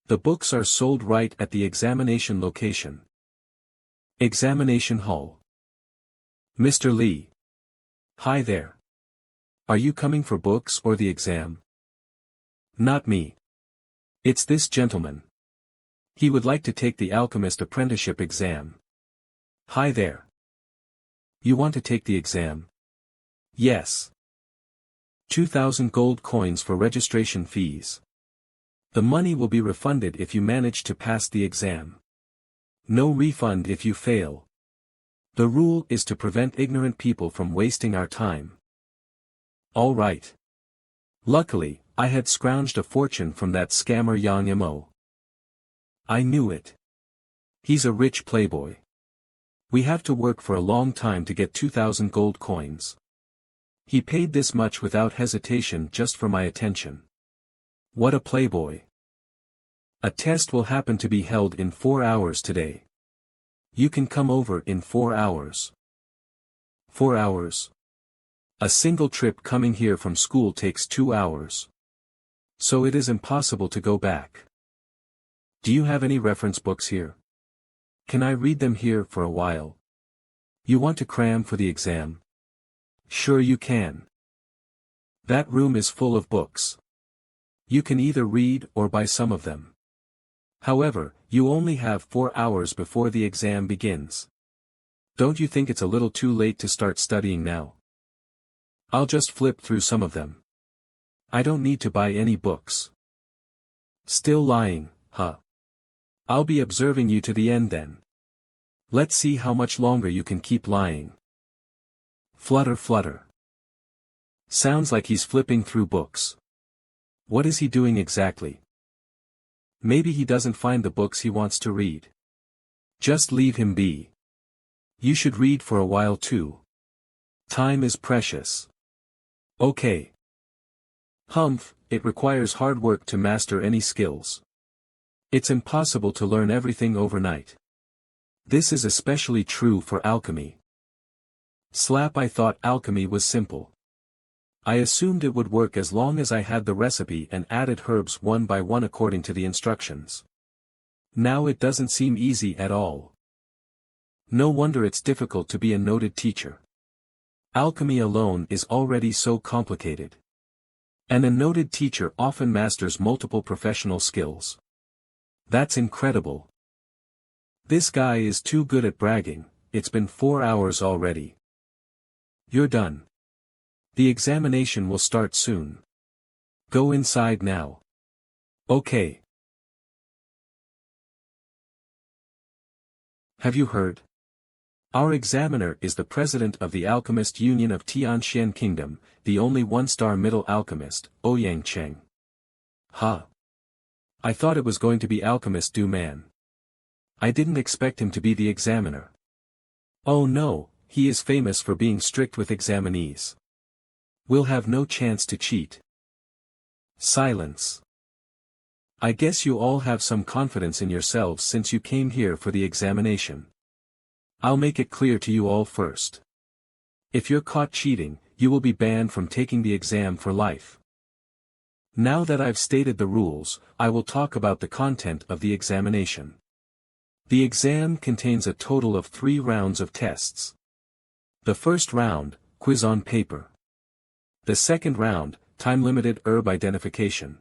Speaker 1: The books are sold right at the examination location. Examination hall. Mr. Lee. Hi there. Are you coming for books or the exam? Not me. It's this gentleman. He would like to take the Alchemist apprenticeship exam. Hi there. You want to take the exam? Yes. 2,000 gold coins for registration fees. The money will be refunded if you manage to pass the exam. No refund if you fail. The rule is to prevent ignorant people from wasting our time. All right. Luckily, I had scrounged a fortune from that scammer Yang Mo. I knew it. He's a rich playboy. We have to work for a long time to get 2,000 gold coins. He paid this much without hesitation just for my attention. What a playboy. A test will happen to be held in 4 hours today. You can come over in 4 hours. 4 hours. A single trip coming here from school takes 2 hours. So it is impossible to go back. Do you have any reference books here? Can I read them here for a while? You want to cram for the exam? Sure you can. That room is full of books. You can either read or buy some of them. However, you only have 4 hours before the exam begins. Don't you think it's a little too late to start studying now? I'll just flip through some of them. I don't need to buy any books. Still lying, huh? I'll be observing you to the end then. Let's see how much longer you can keep lying. Flutter flutter. Sounds like he's flipping through books. What is he doing exactly? Maybe he doesn't find the books he wants to read. Just leave him be. You should read for a while too. Time is precious. Okay. Humph, it requires hard work to master any skills. It's impossible to learn everything overnight. This is especially true for alchemy. Slap. I thought alchemy was simple. I assumed it would work as long as I had the recipe and added herbs one by one according to the instructions. Now it doesn't seem easy at all. No wonder it's difficult to be a noted teacher. Alchemy alone is already so complicated. And a noted teacher often masters multiple professional skills. That's incredible. This guy is too good at bragging. It's been 4 hours already. You're done. The examination will start soon. Go inside now. Okay. Have you heard? Our examiner is the president of the Alchemist Union of Tianxian Kingdom, the only one-star middle alchemist, Ouyang Cheng. Huh. I thought it was going to be Alchemist Du Man. I didn't expect him to be the examiner. Oh no, he is famous for being strict with examinees. We'll have no chance to cheat. Silence. I guess you all have some confidence in yourselves since you came here for the examination. I'll make it clear to you all first. If you're caught cheating, you will be banned from taking the exam for life. Now that I've stated the rules, I will talk about the content of the examination. The exam contains a total of 3 rounds of tests. The first round, quiz on paper. The second round, time-limited herb identification.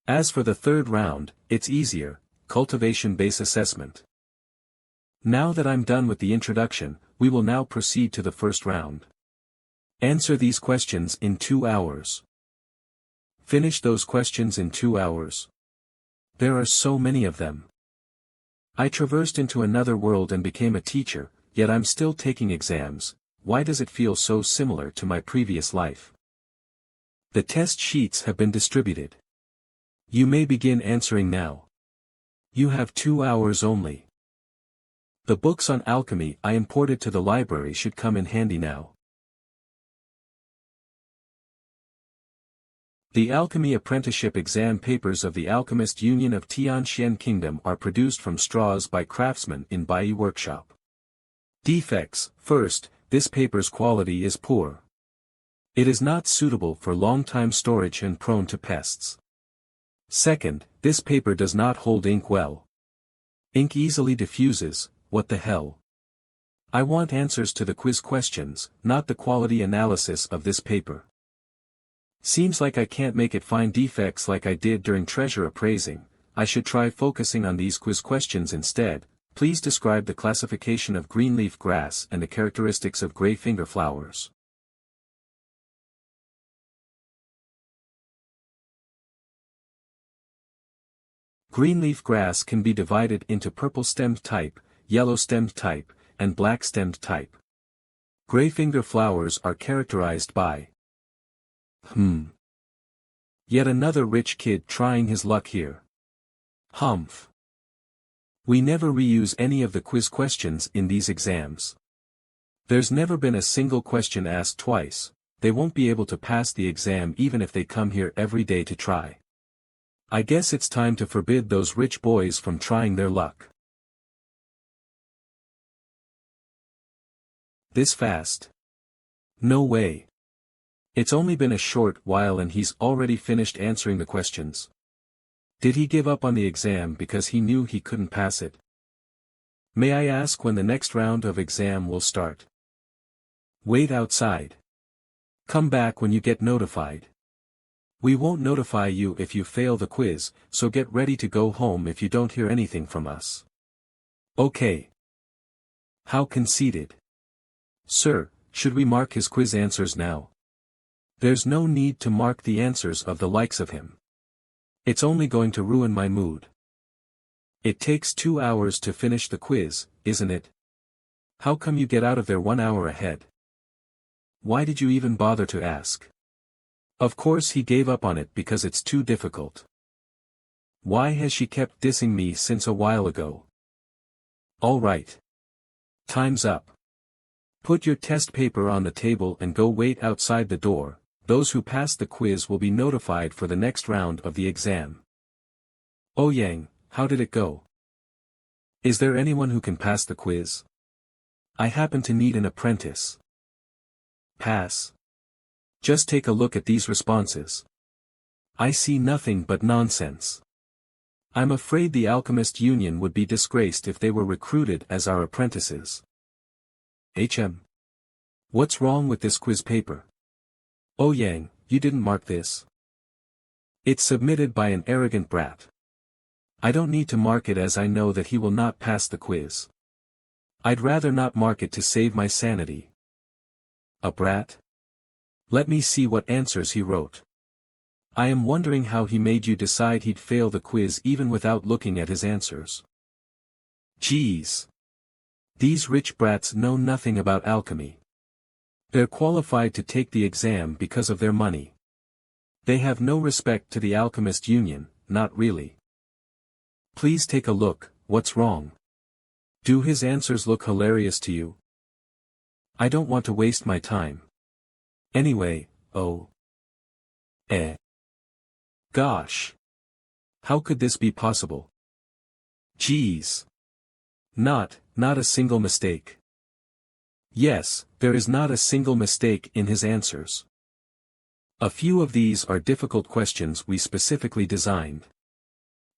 Speaker 1: As for the third round, it's easier, cultivation-based assessment. Now that I'm done with the introduction, we will now proceed to the first round. Answer these questions in 2 hours. Finish those questions in 2 hours. There are so many of them. I traversed into another world and became a teacher, yet I'm still taking exams. Why does it feel so similar to my previous life? The test sheets have been distributed. You may begin answering now. You have 2 hours only. The books on alchemy I imported to the library should come in handy now. The Alchemy Apprenticeship Exam Papers of the Alchemist Union of Tianxian Kingdom are produced from straws by craftsmen in Bai Workshop. Defects: First, this paper's quality is poor. It is not suitable for long-time storage and prone to pests. Second, this paper does not hold ink well. Ink easily diffuses. What the hell? I want answers to the quiz questions, not the quality analysis of this paper. Seems like I can't make it find defects like I did during treasure appraising. I should try focusing on these quiz questions instead. Please describe the classification of greenleaf grass and the characteristics of gray finger flowers. Greenleaf grass can be divided into purple-stemmed type, yellow-stemmed type, and black-stemmed type. Gray finger flowers are characterized by Yet another rich kid trying his luck here. Humph. We never reuse any of the quiz questions in these exams. There's never been a single question asked twice. They won't be able to pass the exam even if they come here every day to try. I guess it's time to forbid those rich boys from trying their luck. This fast? No way. It's only been a short while and he's already finished answering the questions. Did he give up on the exam because he knew he couldn't pass it? May I ask when the next round of exam will start? Wait outside. Come back when you get notified. We won't notify you if you fail the quiz, so get ready to go home if you don't hear anything from us. Okay. How conceited. Sir, should we mark his quiz answers now? There's no need to mark the answers of the likes of him. It's only going to ruin my mood. It takes 2 hours to finish the quiz, isn't it? How come you get out of there 1 hour ahead? Why did you even bother to ask? Of course he gave up on it because it's too difficult. Why has she kept dissing me since a while ago? All right. Time's up. Put your test paper on the table and go wait outside the door. Those who pass the quiz will be notified for the next round of the exam. Oh Yang, how did it go? Is there anyone who can pass the quiz? I happen to need an apprentice. Pass. Just take a look at these responses. I see nothing but nonsense. I'm afraid the Alchemist Union would be disgraced if they were recruited as our apprentices. What's wrong with this quiz paper? Oh Yang, you didn't mark this. It's submitted by an arrogant brat. I don't need to mark it as I know that he will not pass the quiz. I'd rather not mark it to save my sanity. A brat? Let me see what answers he wrote. I am wondering how he made you decide he'd fail the quiz even without looking at his answers. Geez. These rich brats know nothing about alchemy. They're qualified to take the exam because of their money. They have no respect to the Alchemist Union, not really. Please take a look. What's wrong? Do his answers look hilarious to you? I don't want to waste my time. Anyway, Gosh. How could this be possible? Geez. Not a single mistake. Yes, there is not a single mistake in his answers. A few of these are difficult questions we specifically designed.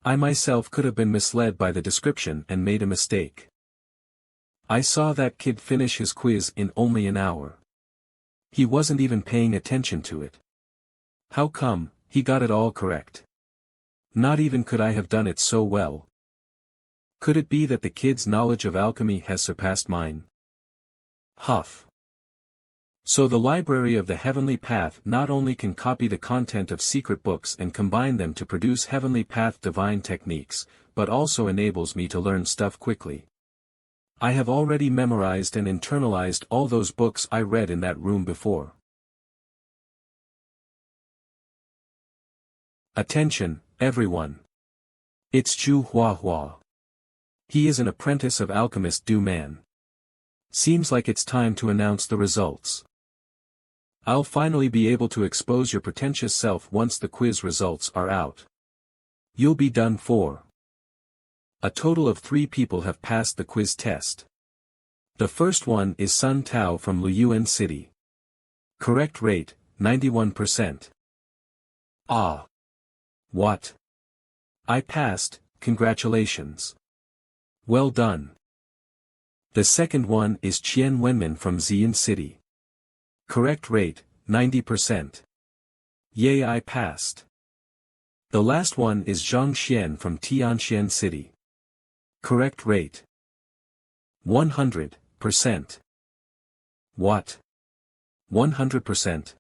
Speaker 1: I myself could have been misled by the description and made a mistake. I saw that kid finish his quiz in only an hour. He wasn't even paying attention to it. How come he got it all correct? Not even could I have done it so well. Could it be that the kid's knowledge of alchemy has surpassed mine? Huff. So the Library of the Heavenly Path not only can copy the content of secret books and combine them to produce Heavenly Path divine techniques, but also enables me to learn stuff quickly. I have already memorized and internalized all those books I read in that room before. Attention, everyone. It's Zhu Huahua. He is an apprentice of Alchemist Du Man. Seems like it's time to announce the results. I'll finally be able to expose your pretentious self once the quiz results are out. You'll be done for. A total of 3 people have passed the quiz test. The first one is Sun Tao from Luyuan City. Correct rate, 91%. Ah. What? I passed, congratulations. Well done. The second one is Qian Wenmin from Xi'an City. Correct rate, 90%. Yay, I passed. The last one is Zhang Xian from Tianxian City. Correct rate, 100%. What? 100%.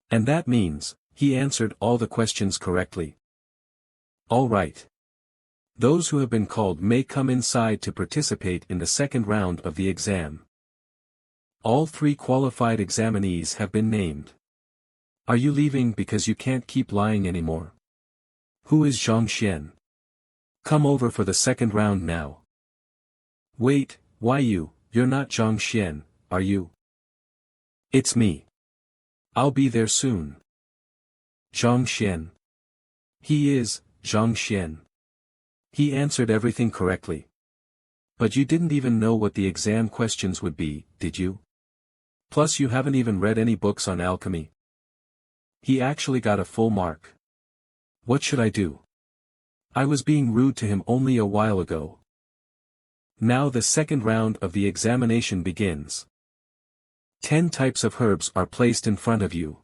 Speaker 1: And that means, he answered all the questions correctly. All right. Those who have been called may come inside to participate in the second round of the exam. All 3 qualified examinees have been named. Are you leaving because you can't keep lying anymore? Who is Zhang Xian? Come over for the second round now. Wait, why you're not Zhang Xian, are you? It's me. I'll be there soon. Zhang Xian. He is, Zhang Xian. He answered everything correctly. But you didn't even know what the exam questions would be, did you? Plus you haven't even read any books on alchemy. He actually got a full mark. What should I do? I was being rude to him only a while ago. Now the second round of the examination begins. 10 types of herbs are placed in front of you.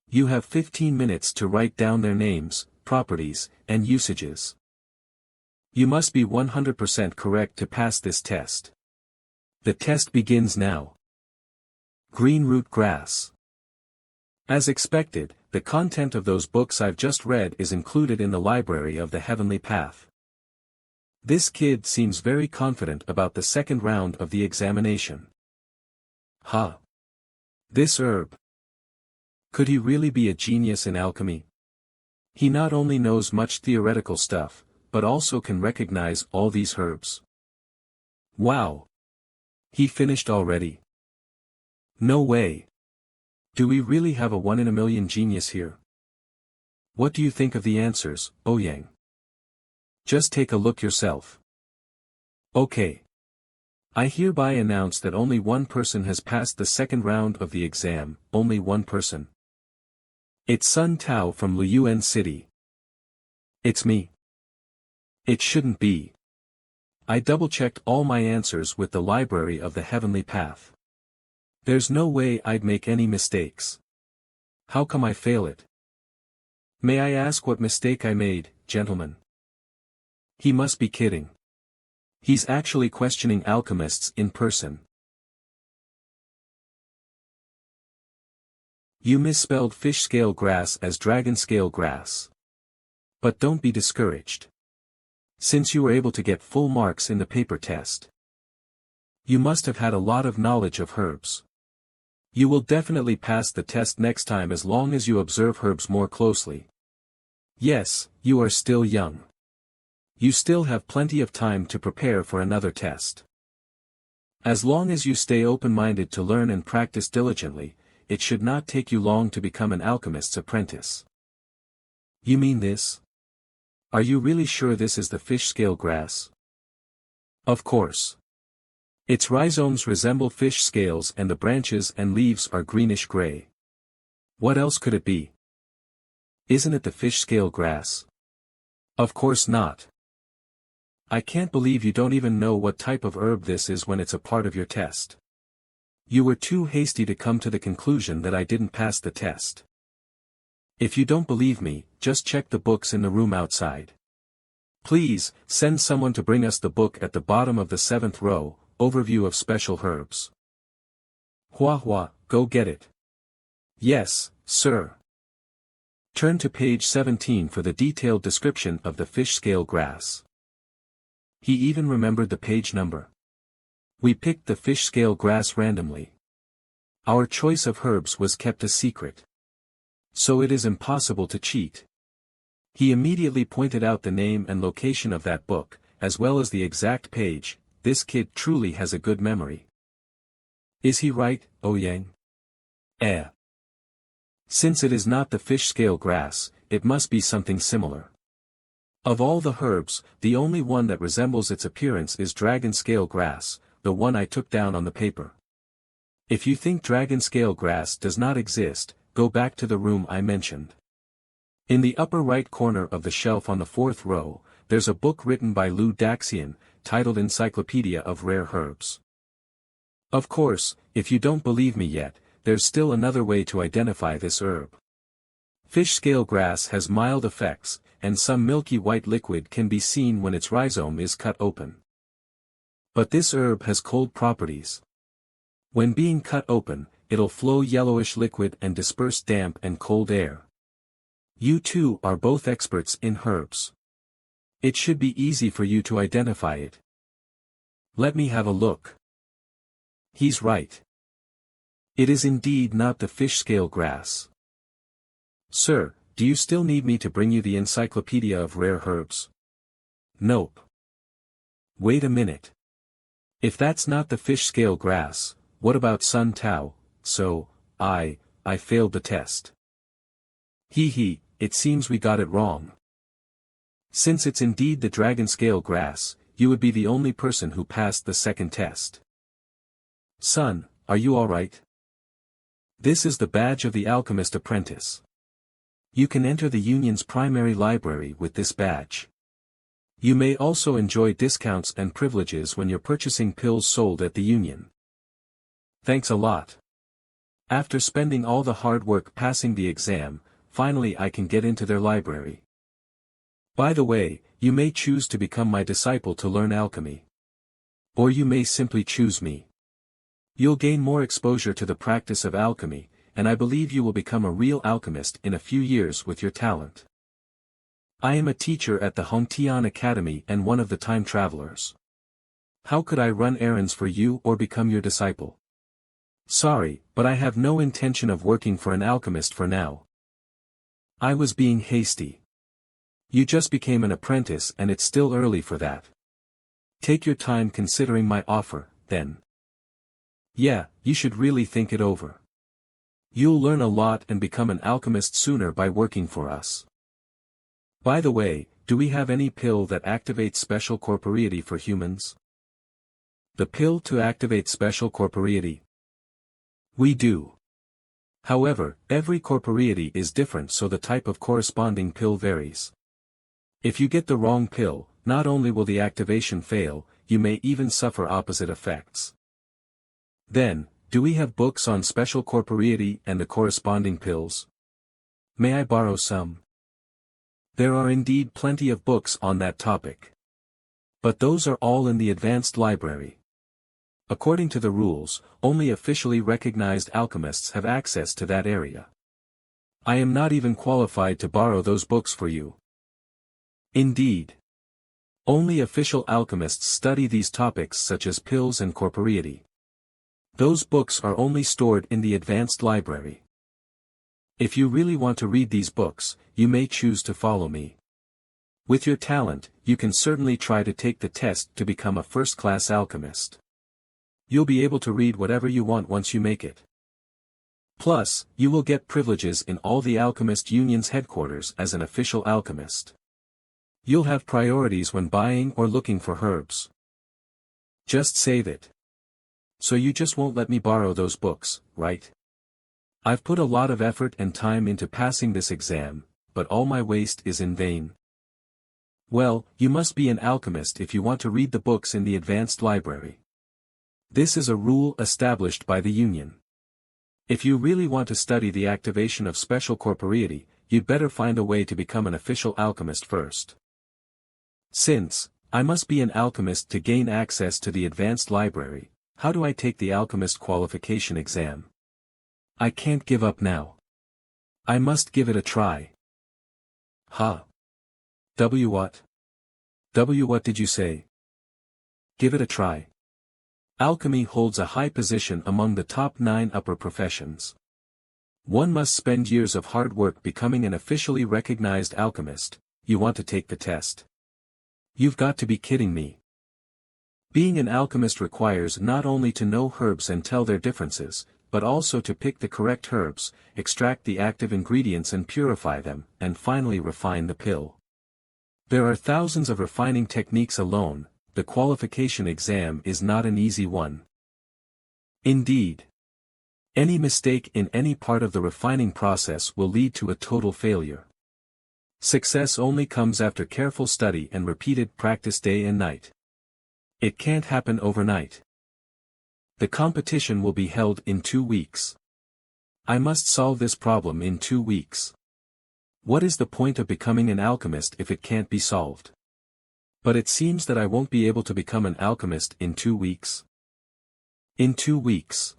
Speaker 1: You have 15 minutes to write down their names, properties, and usages. You must be 100% correct to pass this test. The test begins now. Green root grass. As expected, the content of those books I've just read is included in the library of the Heavenly Path. This kid seems very confident about the second round of the examination. Huh. This herb. Could he really be a genius in alchemy? He not only knows much theoretical stuff, but also can recognize all these herbs. Wow. He finished already. No way. Do we really have a 1 in a million genius here? What do you think of the answers, Ouyang? Just take a look yourself. Okay. I hereby announce that only one person has passed the second round of the exam, only one person. It's Sun Tao from Luyuan City. It's me. It shouldn't be. I double-checked all my answers with the library of the Heavenly Path. There's no way I'd make any mistakes. How come I fail it? May I ask what mistake I made, gentlemen? He must be kidding. He's actually questioning alchemists in person. You misspelled fish scale grass as dragon scale grass. But don't be discouraged. Since you were able to get full marks in the paper test, you must have had a lot of knowledge of herbs. You will definitely pass the test next time as long as you observe herbs more closely. Yes, you are still young. You still have plenty of time to prepare for another test. As long as you stay open-minded to learn and practice diligently, it should not take you long to become an alchemist's apprentice. You mean this? Are you really sure this is the fish scale grass? Of course. Its rhizomes resemble fish scales and the branches and leaves are greenish-gray. What else could it be? Isn't it the fish scale grass? Of course not. I can't believe you don't even know what type of herb this is when it's a part of your test. You were too hasty to come to the conclusion that I didn't pass the test. If you don't believe me, just check the books in the room outside. Please, send someone to bring us the book at the bottom of the 7th row, Overview of Special Herbs. Hua, go get it. Yes, sir. Turn to page 17 for the detailed description of the fish scale grass. He even remembered the page number. We picked the fish scale grass randomly. Our choice of herbs was kept a secret. So it is impossible to cheat. He immediately pointed out the name and location of that book, as well as the exact page. This kid truly has a good memory. Is he right, Ouyang? Since it is not the fish scale grass, it must be something similar. Of all the herbs, the only one that resembles its appearance is dragon scale grass, the one I took down on the paper. If you think dragon scale grass does not exist, go back to the room I mentioned. In the upper right corner of the shelf on the fourth row, there's a book written by Lou Daxian, titled Encyclopedia of Rare Herbs. Of course, if you don't believe me yet, there's still another way to identify this herb. Fish scale grass has mild effects, and some milky white liquid can be seen when its rhizome is cut open. But this herb has cold properties. When being cut open, it'll flow yellowish liquid and disperse damp and cold air. You two are both experts in herbs. It should be easy for you to identify it. Let me have a look. He's right. It is indeed not the fish scale grass. Sir, do you still need me to bring you the Encyclopedia of Rare Herbs? Nope. Wait a minute. If that's not the fish scale grass, what about Sun Tao? So, I failed the test. It seems we got it wrong. Since it's indeed the dragon scale grass, you would be the only person who passed the second test. Son, are you alright? This is the badge of the Alchemist apprentice. You can enter the Union's primary library with this badge. You may also enjoy discounts and privileges when you're purchasing pills sold at the Union. Thanks a lot. After spending all the hard work passing the exam, finally I can get into their library. By the way, you may choose to become my disciple to learn alchemy. Or you may simply choose me. You'll gain more exposure to the practice of alchemy, and I believe you will become a real alchemist in a few years with your talent. I am a teacher at the Hongtian Academy and one of the time travelers. How could I run errands for you or become your disciple? Sorry, but I have no intention of working for an alchemist for now. I was being hasty. You just became an apprentice and it's still early for that. Take your time considering my offer, then. Yeah, you should really think it over. You'll learn a lot and become an alchemist sooner by working for us. By the way, do we have any pill that activates special corporeity for humans? The pill to activate special corporeity? We do. However, every corporeity is different, so the type of corresponding pill varies. If you get the wrong pill, not only will the activation fail, you may even suffer opposite effects. Then, do we have books on special corporeity and the corresponding pills? May I borrow some? There are indeed plenty of books on that topic. But those are all in the advanced library. According to the rules, only officially recognized alchemists have access to that area. I am not even qualified to borrow those books for you. Indeed. Only official alchemists study these topics such as pills and corporeity. Those books are only stored in the advanced library. If you really want to read these books, you may choose to follow me. With your talent, you can certainly try to take the test to become a first-class alchemist. You'll be able to read whatever you want once you make it. Plus, you will get privileges in all the Alchemist Union's headquarters as an official alchemist. You'll have priorities when buying or looking for herbs. Just save it. So you just won't let me borrow those books, right? I've put a lot of effort and time into passing this exam, but all my waste is in vain. Well, you must be an alchemist if you want to read the books in the advanced library. This is a rule established by the Union. If you really want to study the activation of special corporeity, you'd better find a way to become an official alchemist first. Since I must be an alchemist to gain access to the advanced library, how do I take the alchemist qualification exam? I can't give up now. I must give it a try. What? What did you say? Give it a try. Alchemy holds a high position among the top 9 upper professions. One must spend years of hard work becoming an officially recognized alchemist. You want to take the test? You've got to be kidding me. Being an alchemist requires not only to know herbs and tell their differences, but also to pick the correct herbs, extract the active ingredients and purify them, and finally refine the pill. There are thousands of refining techniques alone. The qualification exam is not an easy one. Indeed, any mistake in any part of the refining process will lead to a total failure. Success only comes after careful study and repeated practice day and night. It can't happen overnight. The competition will be held in 2 weeks. I must solve this problem in 2 weeks. What is the point of becoming an alchemist if it can't be solved? But it seems that I won't be able to become an alchemist in 2 weeks. In 2 weeks.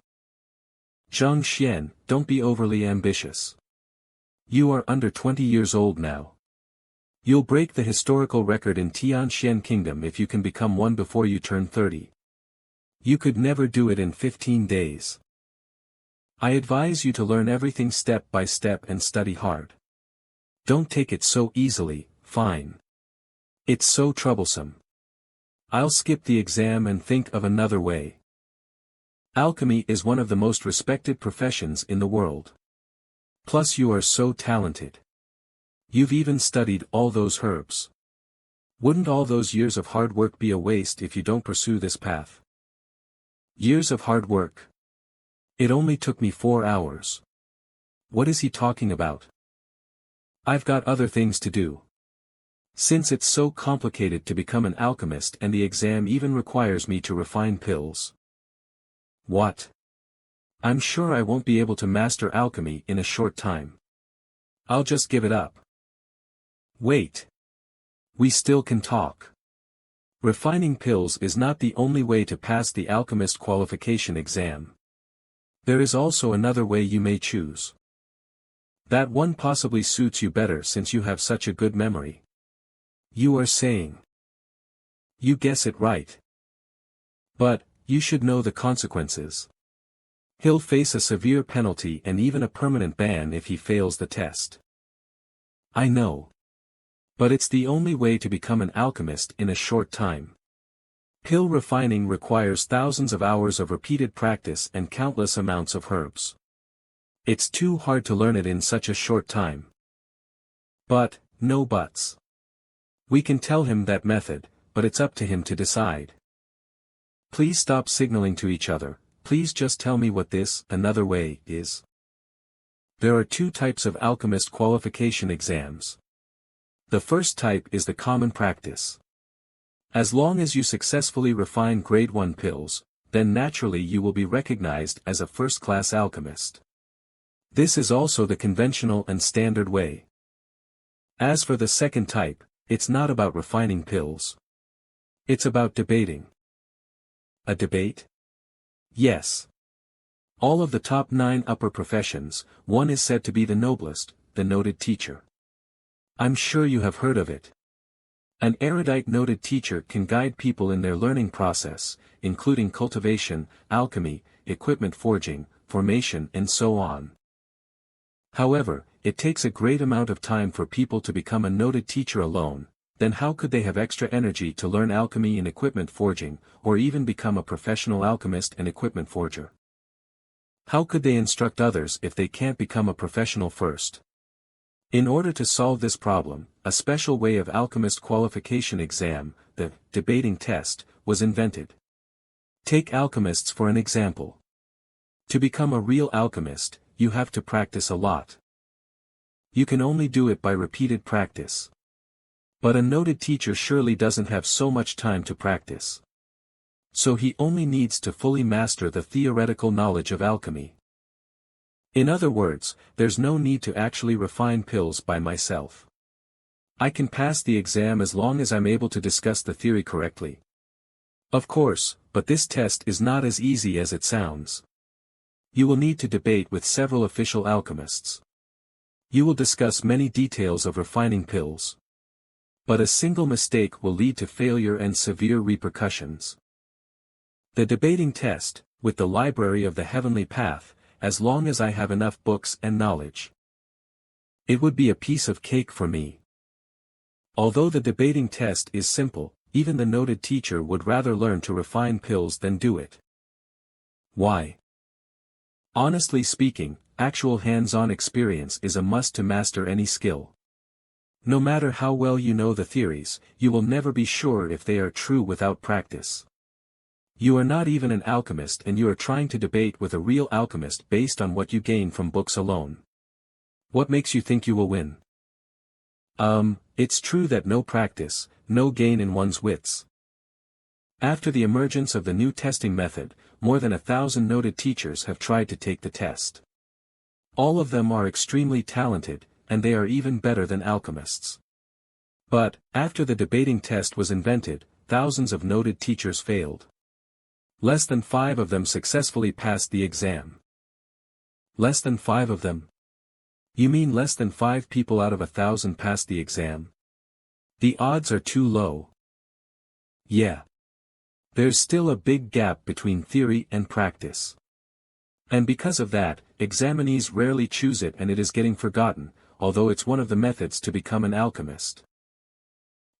Speaker 1: Zheng Xian, don't be overly ambitious. You are under 20 years old now. You'll break the historical record in Tianxian Kingdom if you can become one before you turn 30. You could never do it in 15 days. I advise you to learn everything step by step and study hard. Don't take it so easily, fine. It's so troublesome. I'll skip the exam and think of another way. Alchemy is one of the most respected professions in the world. Plus you are so talented. You've even studied all those herbs. Wouldn't all those years of hard work be a waste if you don't pursue this path? Years of hard work. It only took me 4 hours. What is he talking about? I've got other things to do. Since it's so complicated to become an alchemist and the exam even requires me to refine pills. What? I'm sure I won't be able to master alchemy in a short time. I'll just give it up. Wait. We still can talk. Refining pills is not the only way to pass the alchemist qualification exam. There is also another way you may choose. That one possibly suits you better since you have such a good memory. You are saying. You guess it right. But, you should know the consequences. He'll face a severe penalty and even a permanent ban if he fails the test. I know. But it's the only way to become an alchemist in a short time. Pill refining requires thousands of hours of repeated practice and countless amounts of herbs. It's too hard to learn it in such a short time. But, no buts. We can tell him that method, but it's up to him to decide. Please stop signaling to each other, please just tell me what this, another way, is. There are 2 types of alchemist qualification exams. The first type is the common practice. As long as you successfully refine grade 1 pills, then naturally you will be recognized as a first-class alchemist. This is also the conventional and standard way. As for the second type, it's not about refining pills. It's about debating. A debate? Yes. All of the top 9 upper professions, one is said to be the noblest, the noted teacher. I'm sure you have heard of it. An erudite noted teacher can guide people in their learning process, including cultivation, alchemy, equipment forging, formation and so on. However, it takes a great amount of time for people to become a noted teacher alone, then how could they have extra energy to learn alchemy and equipment forging, or even become a professional alchemist and equipment forger? How could they instruct others if they can't become a professional first? In order to solve this problem, a special way of alchemist qualification exam, the debating test, was invented. Take alchemists for an example. To become a real alchemist, you have to practice a lot. You can only do it by repeated practice. But a noted teacher surely doesn't have so much time to practice. So he only needs to fully master the theoretical knowledge of alchemy. In other words, there's no need to actually refine pills by myself. I can pass the exam as long as I'm able to discuss the theory correctly. Of course, but this test is not as easy as it sounds. You will need to debate with several official alchemists. You will discuss many details of refining pills. But a single mistake will lead to failure and severe repercussions. The debating test, with the library of the heavenly path, as long as I have enough books and knowledge. It would be a piece of cake for me. Although the debating test is simple, even the noted teacher would rather learn to refine pills than do it. Why? Honestly speaking, actual hands-on experience is a must to master any skill. No matter how well you know the theories, you will never be sure if they are true without practice. You are not even an alchemist and you are trying to debate with a real alchemist based on what you gain from books alone. What makes you think you will win? It's true that no practice, no gain in one's wits. After the emergence of the new testing method, more than 1,000 noted teachers have tried to take the test. All of them are extremely talented, and they are even better than alchemists. But, after the debating test was invented, thousands of noted teachers failed. Less than 5 of them successfully passed the exam. Less than 5 of them? You mean less than 5 people out of 1,000 passed the exam? The odds are too low. Yeah. There's still a big gap between theory and practice. And because of that, examinees rarely choose it and it is getting forgotten, although it's one of the methods to become an alchemist.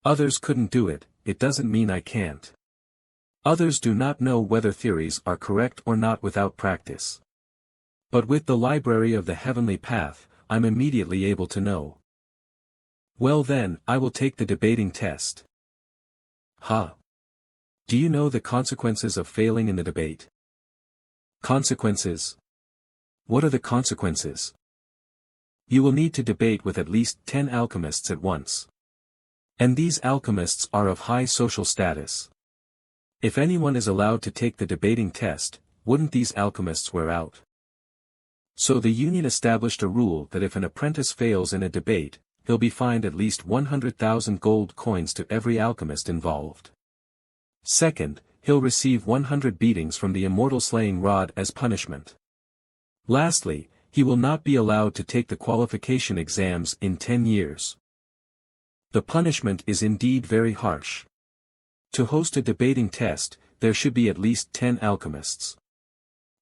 Speaker 1: Others couldn't do it, it doesn't mean I can't. Others do not know whether theories are correct or not without practice. But with the library of the heavenly path, I'm immediately able to know. Well then, I will take the debating test. Ha! Do you know the consequences of failing in the debate? Consequences? What are the consequences? You will need to debate with at least 10 alchemists at once. And these alchemists are of high social status. If anyone is allowed to take the debating test, wouldn't these alchemists wear out? So the union established a rule that if an apprentice fails in a debate, he'll be fined at least 100,000 gold coins to every alchemist involved. Second, he'll receive 100 beatings from the immortal slaying rod as punishment. Lastly, he will not be allowed to take the qualification exams in 10 years. The punishment is indeed very harsh. To host a debating test, there should be at least 10 alchemists.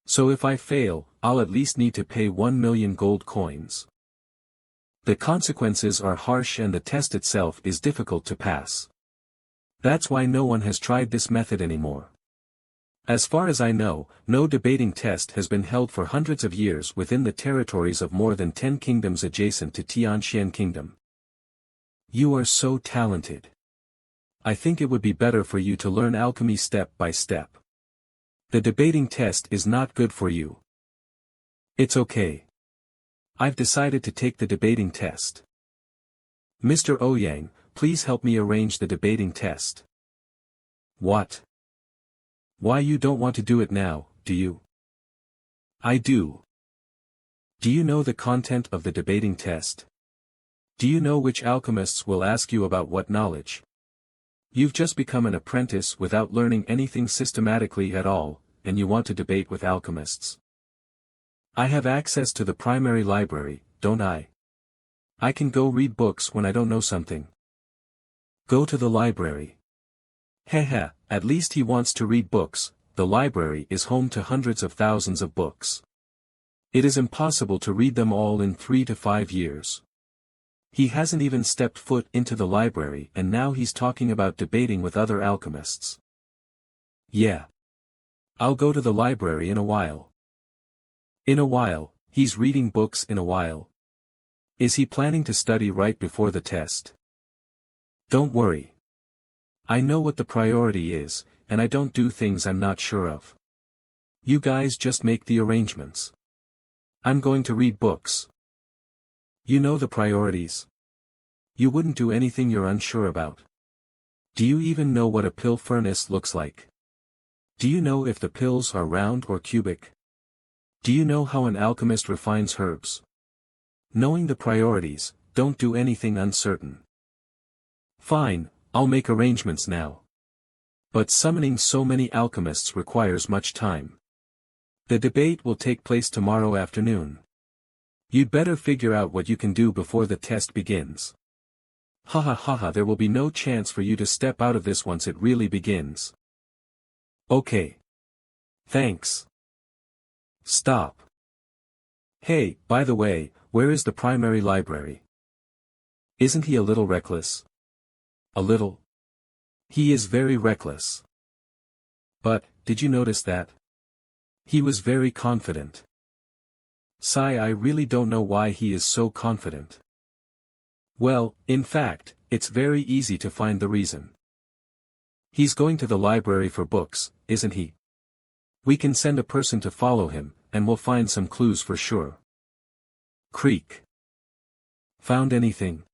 Speaker 1: So if I fail, I'll at least need to pay 1 million gold coins. The consequences are harsh and the test itself is difficult to pass. That's why no one has tried this method anymore. As far as I know, no debating test has been held for hundreds of years within the territories of more than 10 kingdoms adjacent to Tianxian Kingdom. You are so talented. I think it would be better for you to learn alchemy step by step. The debating test is not good for you. It's okay. I've decided to take the debating test. Mr. Ouyang, please help me arrange the debating test. What? Why you don't want to do it now, do you? I do. Do you know the content of the debating test? Do you know which alchemists will ask you about what knowledge? You've just become an apprentice without learning anything systematically at all, and you want to debate with alchemists. I have access to the primary library, don't I? I can go read books when I don't know something. Go to the library. Heh, at least he wants to read books. The library is home to hundreds of thousands of books. It is impossible to read them all in 3 to 5 years. He hasn't even stepped foot into the library and now he's talking about debating with other alchemists. Yeah. I'll go to the library in a while. In a while, he's reading books in a while. Is he planning to study right before the test? Don't worry. I know what the priority is, and I don't do things I'm not sure of. You guys just make the arrangements. I'm going to read books. You know the priorities. You wouldn't do anything you're unsure about. Do you even know what a pill furnace looks like? Do you know if the pills are round or cubic? Do you know how an alchemist refines herbs? Knowing the priorities, don't do anything uncertain. Fine, I'll make arrangements now. But summoning so many alchemists requires much time. The debate will take place tomorrow afternoon. You'd better figure out what you can do before the test begins. Ha, there will be no chance for you to step out of this once it really begins. Okay. Thanks. Stop. Hey, by the way, where is the primary library? Isn't he a little reckless? A little? He is very reckless. But, did you notice that? He was very confident. Sigh, I really don't know why he is so confident. Well, in fact, it's very easy to find the reason. He's going to the library for books, isn't he? We can send a person to follow him, and we'll find some clues for sure. Creak. Found anything?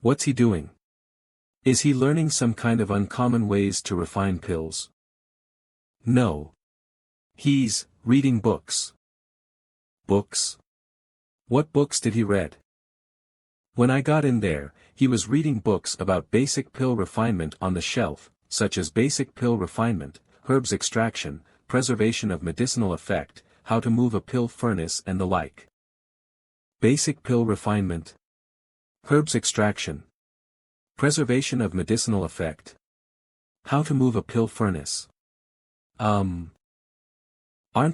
Speaker 1: What's he doing? Is he learning some kind of uncommon ways to refine pills? No. He's reading books. Books? What books did he read? When I got in there, he was reading books about basic pill refinement on the shelf, such as basic pill refinement, herbs extraction, preservation of medicinal effect, how to move a pill furnace and the like. Basic pill refinement. Herbs extraction. Preservation of medicinal effect. How to move a pill furnace. Aren't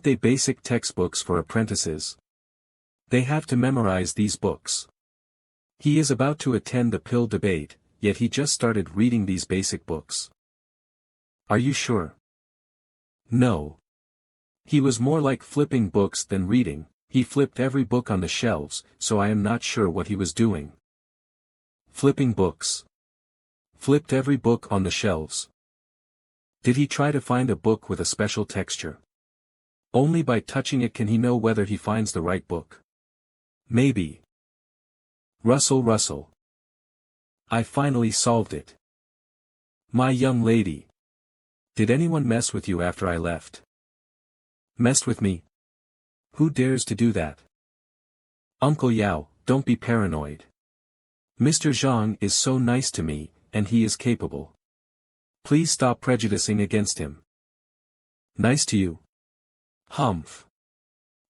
Speaker 1: they basic textbooks for apprentices? They have to memorize these books. He is about to attend the pill debate, yet he just started reading these basic books. Are you sure? No. He was more like flipping books than reading. He flipped every book on the shelves, so I am not sure what he was doing. Flipping books. Flipped every book on the shelves. Did he try to find a book with a special texture? Only by touching it can he know whether he finds the right book. Maybe. Rustle. I finally solved it. My young lady. Did anyone mess with you after I left? Messed with me? Who dares to do that? Uncle Yao, don't be paranoid. Mr. Zheng is so nice to me, and he is capable. Please stop prejudicing against him. Nice to you? Humph.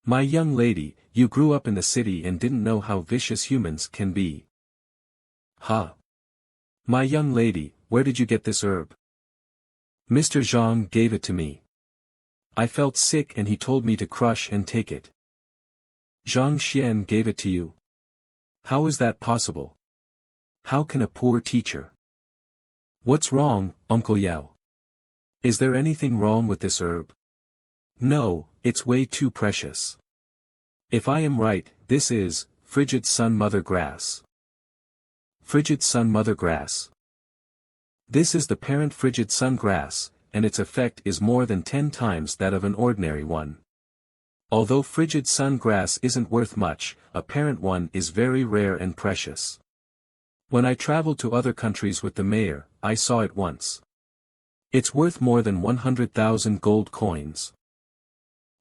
Speaker 1: My young lady, you grew up in the city and didn't know how vicious humans can be. Ha. My young lady, where did you get this herb? Mr. Zheng gave it to me. I felt sick and he told me to crush and take it. Zhang Xian gave it to you. How is that possible? How can a poor teacher? What's wrong, Uncle Yao? Is there anything wrong with this herb? No, it's way too precious. If I am right, this is frigid sun mother grass. Frigid sun mother grass. This is the parent frigid sun grass, and its effect is more than 10 times that of an ordinary one. Although frigid sun grass isn't worth much, a parent one is very rare and precious. When I traveled to other countries with the mayor, I saw it once. It's worth more than 100,000 gold coins.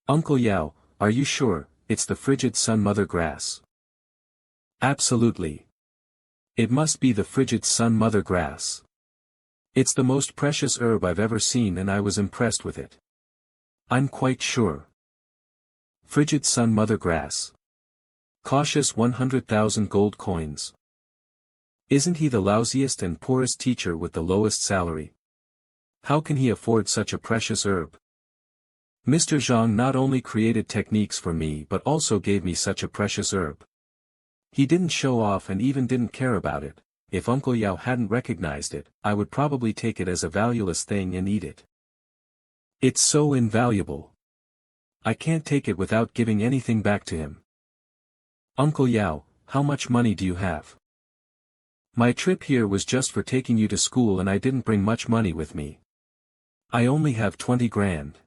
Speaker 1: Uncle Yao, are you sure it's the frigid sun mother grass? Absolutely. It must be the frigid sun mother grass. It's the most precious herb I've ever seen and I was impressed with it. I'm quite sure. Frigid sun mother grass. Cautious 100,000 gold coins. Isn't he the lousiest and poorest teacher with the lowest salary? How can he afford such a precious herb? Mr. Zheng not only created techniques for me but also gave me such a precious herb. He didn't show off and even didn't care about it. If Uncle Yao hadn't recognized it, I would probably take it as a valueless thing and eat it. It's so invaluable. I can't take it without giving anything back to him. Uncle Yao, how much money do you have? My trip here was just for taking you to school and I didn't bring much money with me. I only have 20 grand.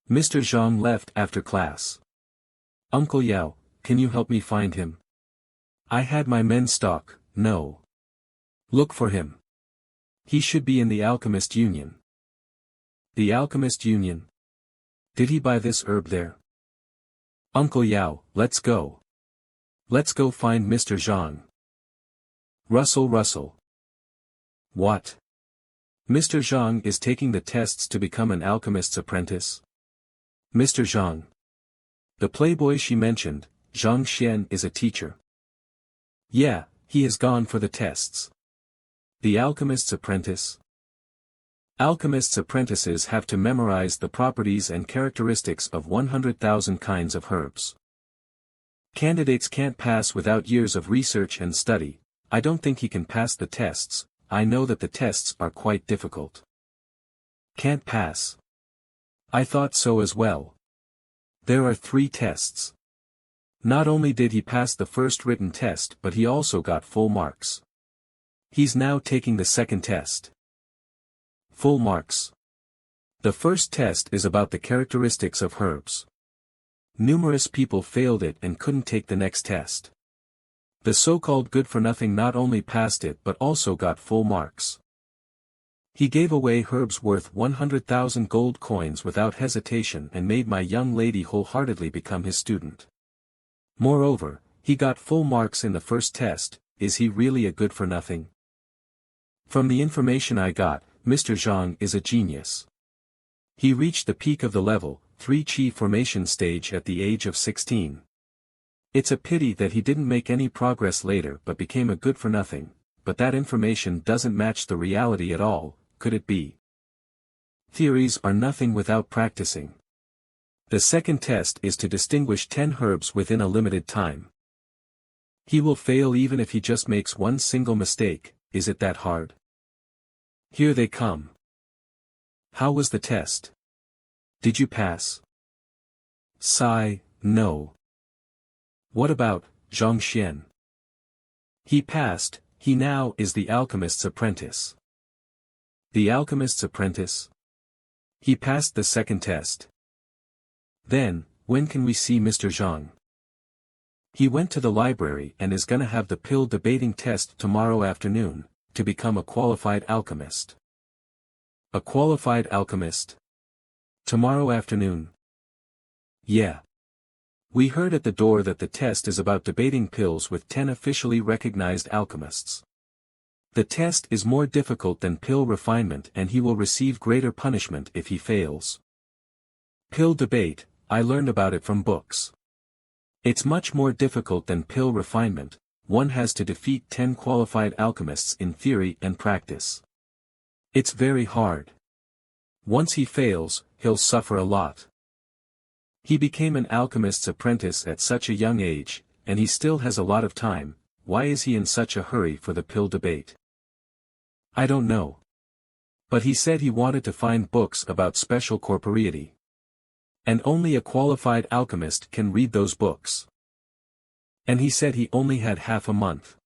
Speaker 1: Mr. Zheng left after class. Uncle Yao, can you help me find him? I had my men stalk, no. Look for him. He should be in the Alchemist Union. The Alchemist Union? Did he buy this herb there? Uncle Yao, let's go. Let's go find Mr. Zheng. Rustle. What? Mr. Zheng is taking the tests to become an alchemist's apprentice? Mr. Zheng. The playboy she mentioned, Zhang Xian is a teacher. Yeah, he has gone for the tests. The alchemist's apprentice? Alchemists' apprentices have to memorize the properties and characteristics of 100,000 kinds of herbs. Candidates can't pass without years of research and study. I don't think he can pass the tests. I know that the tests are quite difficult. Can't pass. I thought so as well. There are 3 tests. Not only did he pass the first written test but he also got full marks. He's now taking the second test. Full marks. The first test is about the characteristics of herbs. Numerous people failed it and couldn't take the next test. The so-called good-for-nothing not only passed it but also got full marks. He gave away herbs worth 100,000 gold coins without hesitation and made my young lady wholeheartedly become his student. Moreover, he got full marks in the first test. Is he really a good-for-nothing? From the information I got, Mr. Zheng is a genius. He reached the peak of the level 3 Qi formation stage at the age of 16. It's a pity that he didn't make any progress later but became a good-for-nothing, but that information doesn't match the reality at all, could it be? Theories are nothing without practicing. The second test is to distinguish 10 herbs within a limited time. He will fail even if he just makes one single mistake. Is it that hard? Here they come. How was the test? Did you pass? Sigh, no. What about Zhang Xian? He passed. He now is the alchemist's apprentice. The alchemist's apprentice? He passed the second test. Then, when can we see Mr. Zheng? He went to the library and is gonna have the pill debating test tomorrow afternoon, to become a qualified alchemist. A qualified alchemist? Tomorrow afternoon? Yeah. We heard at the door that the test is about debating pills with 10 officially recognized alchemists. The test is more difficult than pill refinement and he will receive greater punishment if he fails. Pill debate, I learned about it from books. It's much more difficult than pill refinement. One has to defeat 10 qualified alchemists in theory and practice. It's very hard. Once he fails, he'll suffer a lot. He became an alchemist's apprentice at such a young age, and he still has a lot of time. Why is he in such a hurry for the pill debate? I don't know. But he said he wanted to find books about special corporeity. And only a qualified alchemist can read those books. And he said he only had half a month.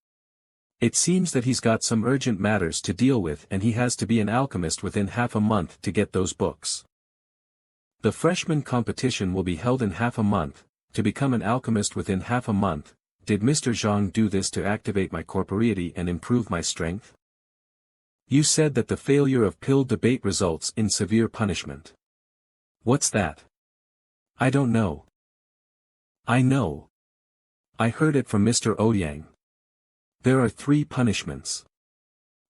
Speaker 1: It seems that he's got some urgent matters to deal with and he has to be an alchemist within half a month to get those books. The freshman competition will be held in half a month. To become an alchemist within half a month. Did Mr. Zheng do this to activate my corporeity and improve my strength? You said that the failure of pill debate results in severe punishment. What's that? I don't know. I know. I heard it from Mr. Ouyang. There are 3 punishments.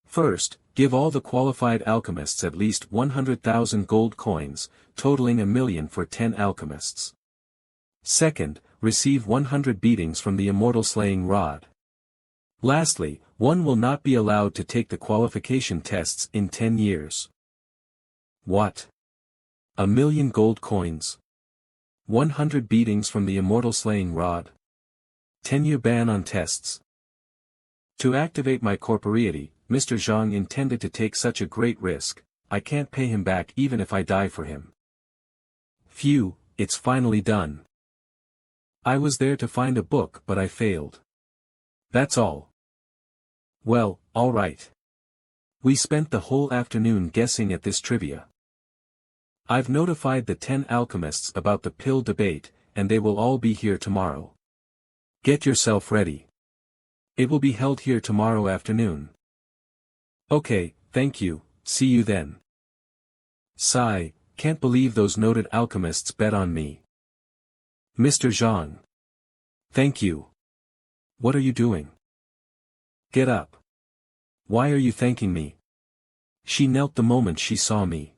Speaker 1: First, give all the qualified alchemists at least 100,000 gold coins, totaling 1 million for 10 alchemists. Second, receive 100 beatings from the immortal slaying rod. Lastly, one will not be allowed to take the qualification tests in 10 years. What? 1 million gold coins? 100 beatings from the immortal slaying rod? 10-year ban on tests. To activate my corporeity, Mr. Zheng intended to take such a great risk. I can't pay him back even if I die for him. Phew, it's finally done. I was there to find a book but I failed. That's all. Well, all right. We spent the whole afternoon guessing at this trivia. I've notified the 10 alchemists about the pill debate, and they will all be here tomorrow. Get yourself ready. It will be held here tomorrow afternoon. Okay, thank you, see you then. Sigh, can't believe those noted alchemists bet on me. Mr. Zheng. Thank you. What are you doing? Get up. Why are you thanking me? She knelt the moment she saw me.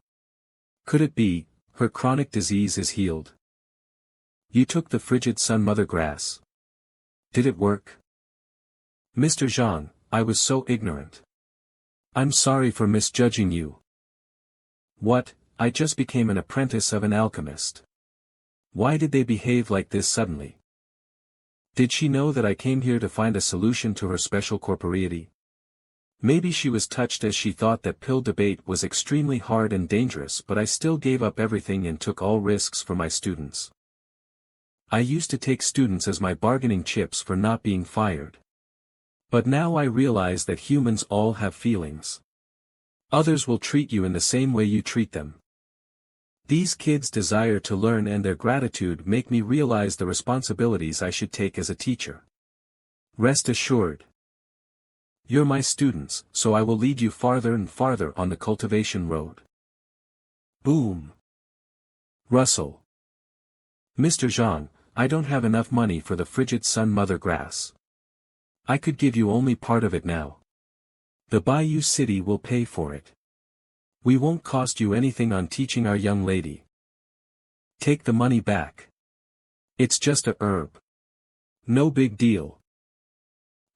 Speaker 1: Could it be, her chronic disease is healed? You took the frigid sun mother grass. Did it work? Mr. Zheng, I was so ignorant. I'm sorry for misjudging you. What, I just became an apprentice of an alchemist. Why did they behave like this suddenly? Did she know that I came here to find a solution to her special corporeity? Maybe she was touched as she thought that pill debate was extremely hard and dangerous but I still gave up everything and took all risks for my students. I used to take students as my bargaining chips for not being fired. But now I realize that humans all have feelings. Others will treat you in the same way you treat them. These kids' desire to learn and their gratitude make me realize the responsibilities I should take as a teacher. Rest assured. You're my students, so I will lead you farther and farther on the cultivation road. Boom. Russell. Mr. Zheng, I don't have enough money for the frigid sun mother grass. I could give you only part of it now. The Bayou City will pay for it. We won't cost you anything on teaching our young lady. Take the money back. It's just a herb. No big deal.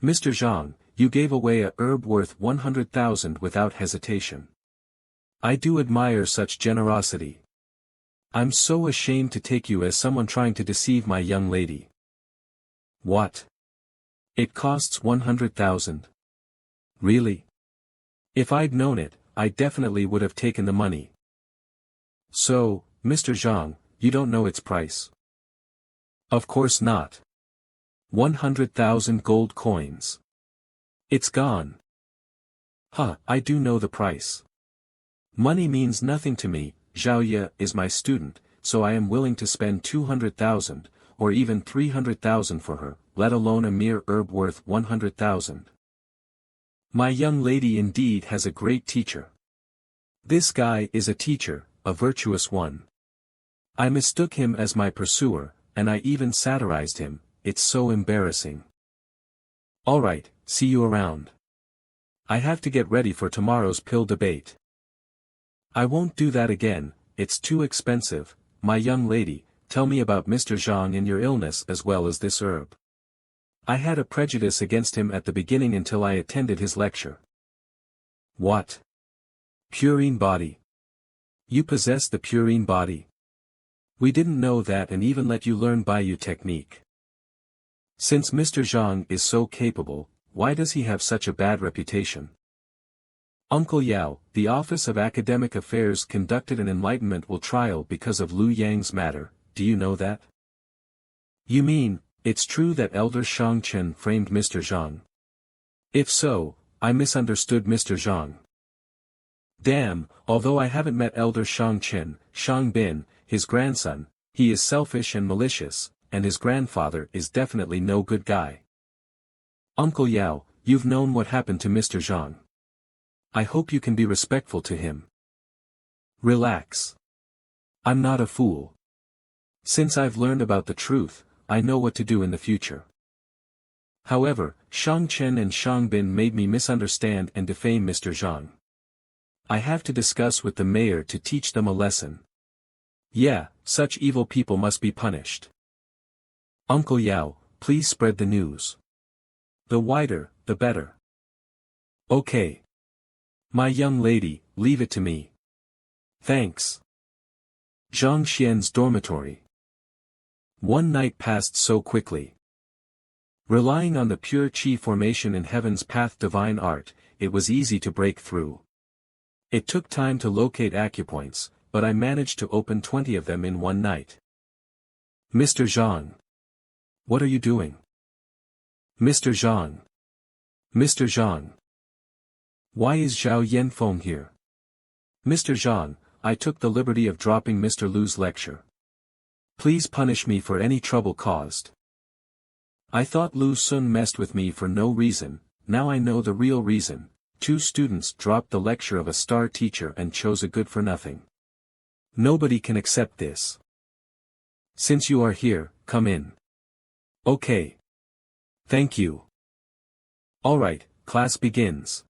Speaker 1: Mr. Zheng, you gave away a herb worth 100,000 without hesitation. I do admire such generosity. I'm so ashamed to take you as someone trying to deceive my young lady. What? It costs 100,000. Really? If I'd known it, I definitely would have taken the money. So, Mr. Zheng, you don't know its price? Of course not. 100,000 gold coins. It's gone. Huh, I do know the price. Money means nothing to me. Zhao Ya is my student, so I am willing to spend 200,000, or even 300,000 for her, let alone a mere herb worth 100,000. My young lady indeed has a great teacher. This guy is a teacher, a virtuous one. I mistook him as my pursuer, and I even satirized him. It's so embarrassing. Alright, see you around. I have to get ready for tomorrow's pill debate. I won't do that again, it's too expensive. My young lady, tell me about Mr. Zheng and your illness as well as this herb. I had a prejudice against him at the beginning until I attended his lecture. What? Purine body. You possess the purine body. We didn't know that and even let you learn Bayou technique. Since Mr. Zheng is so capable, why does he have such a bad reputation? Uncle Yao, the Office of Academic Affairs conducted an enlightenment trial because of Lu Yang's matter, do you know that? You mean, it's true that Elder Shang-Chen framed Mr. Zheng? If so, I misunderstood Mr. Zheng. Damn, although I haven't met Elder Shang-Chen, Shang-Bin, his grandson, he is selfish and malicious, and his grandfather is definitely no good guy. Uncle Yao, you've known what happened to Mr. Zheng. I hope you can be respectful to him. Relax. I'm not a fool. Since I've learned about the truth, I know what to do in the future. However, Shang Chen and Shang Bin made me misunderstand and defame Mr. Zheng. I have to discuss with the mayor to teach them a lesson. Yeah, such evil people must be punished. Uncle Yao, please spread the news. The wider, the better. Okay. My young lady, leave it to me. Thanks. Zhang Xian's dormitory. One night passed so quickly. Relying on the pure chi formation in heaven's path divine art, it was easy to break through. It took time to locate acupoints, but I managed to open 20 of them in one night. Mr. Zheng. What are you doing? Mr. Zheng. Mr. Zheng. Why is Zhao Yanfeng here? Mr. Zheng, I took the liberty of dropping Mr. Lu's lecture. Please punish me for any trouble caused. I thought Lu Sun messed with me for no reason, now I know the real reason. 2 students dropped the lecture of a star teacher and chose a good-for-nothing. Nobody can accept this. Since you are here, come in. Okay. Thank you. Alright, class begins.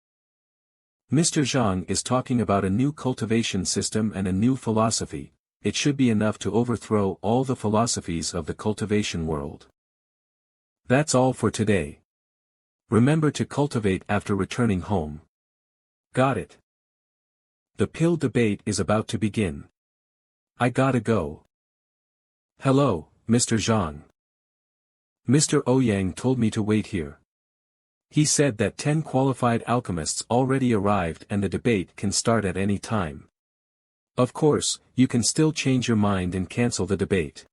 Speaker 1: Mr. Zheng is talking about a new cultivation system and a new philosophy. It should be enough to overthrow all the philosophies of the cultivation world. That's all for today. Remember to cultivate after returning home. Got it. The pill debate is about to begin. I gotta go. Hello, Mr. Zheng. Mr. Ouyang told me to wait here. He said that 10 qualified alchemists already arrived and the debate can start at any time. Of course, you can still change your mind and cancel the debate.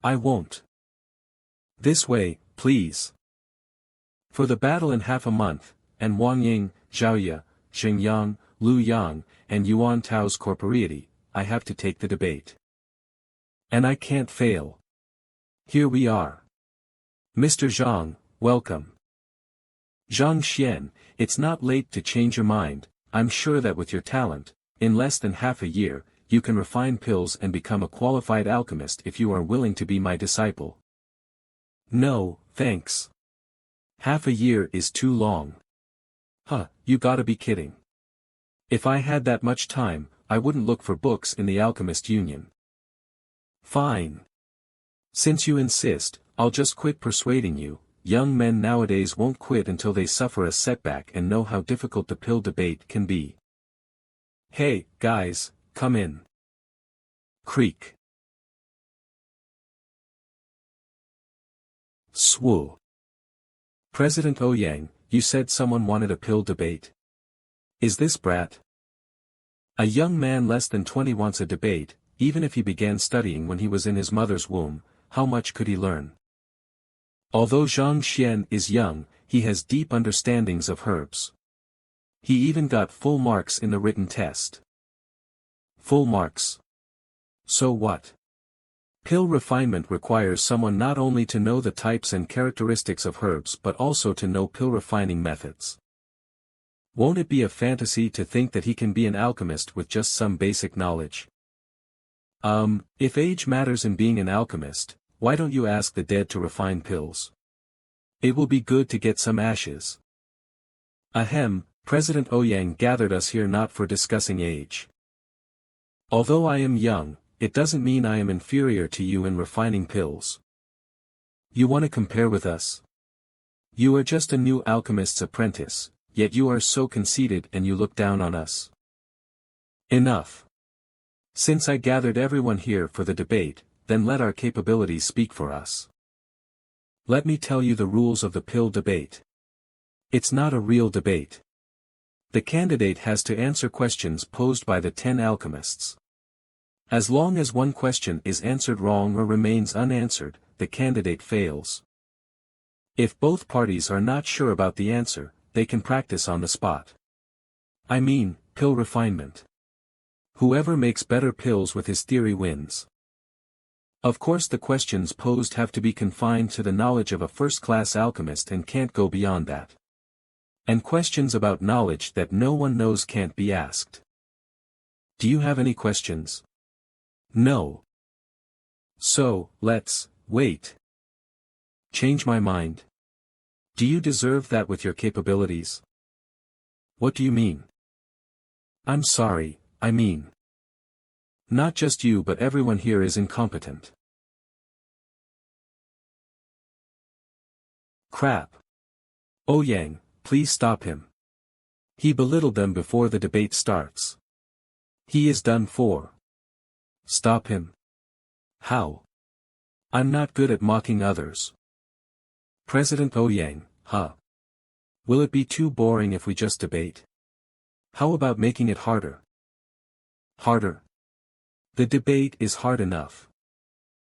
Speaker 1: I won't. This way, please. For the battle in half a month, and Wang Ying, Zhao Ya, Zheng Yang, Lu Yang, and Yuan Tao's corporeity, I have to take the debate. And I can't fail. Here we are. Mr. Zhang, welcome. Zhang Xian, it's not late to change your mind. I'm sure that with your talent, in less than half a year, you can refine pills and become a qualified alchemist if you are willing to be my disciple. No, thanks. Half a year is too long. Huh, you gotta be kidding. If I had that much time, I wouldn't look for books in the Alchemist Union. Fine. Since you insist, I'll just quit persuading you. Young men nowadays won't quit until they suffer a setback and know how difficult the pill debate can be. Hey, guys, come in. Creak. Swoo. President Ouyang, you said someone wanted a pill debate. Is this brat? A young man less than 20 wants a debate, even if he began studying when he was in his mother's womb, how much could he learn? Although Zhang Xian is young, he has deep understandings of herbs. He even got full marks in the written test. Full marks. So what? Pill refinement requires someone not only to know the types and characteristics of herbs but also to know pill refining methods. Won't it be a fantasy to think that he can be an alchemist with just some basic knowledge? If age matters in being an alchemist, why don't you ask the dead to refine pills? It will be good to get some ashes. Ahem, President Ouyang gathered us here not for discussing age. Although I am young, it doesn't mean I am inferior to you in refining pills. You want to compare with us? You are just a new alchemist's apprentice, yet you are so conceited and you look down on us. Enough. Since I gathered everyone here for the debate, then let our capabilities speak for us. Let me tell you the rules of the pill debate. It's not a real debate. The candidate has to answer questions posed by the 10 alchemists. As long as one question is answered wrong or remains unanswered, the candidate fails. If both parties are not sure about the answer, they can practice on the spot. I mean, pill refinement. Whoever makes better pills with his theory wins. Of course the questions posed have to be confined to the knowledge of a first-class alchemist and can't go beyond that. And questions about knowledge that no one knows can't be asked. Do you have any questions? No. So, let's wait. Change my mind. Do you deserve that with your capabilities? What do you mean? I'm sorry, I mean. Not just you but everyone here is incompetent. Crap. Ouyang, please stop him. He belittled them before the debate starts. He is done for. Stop him. How? I'm not good at mocking others. President Ouyang, huh? Will it be too boring if we just debate? How about making it harder? Harder? The debate is hard enough.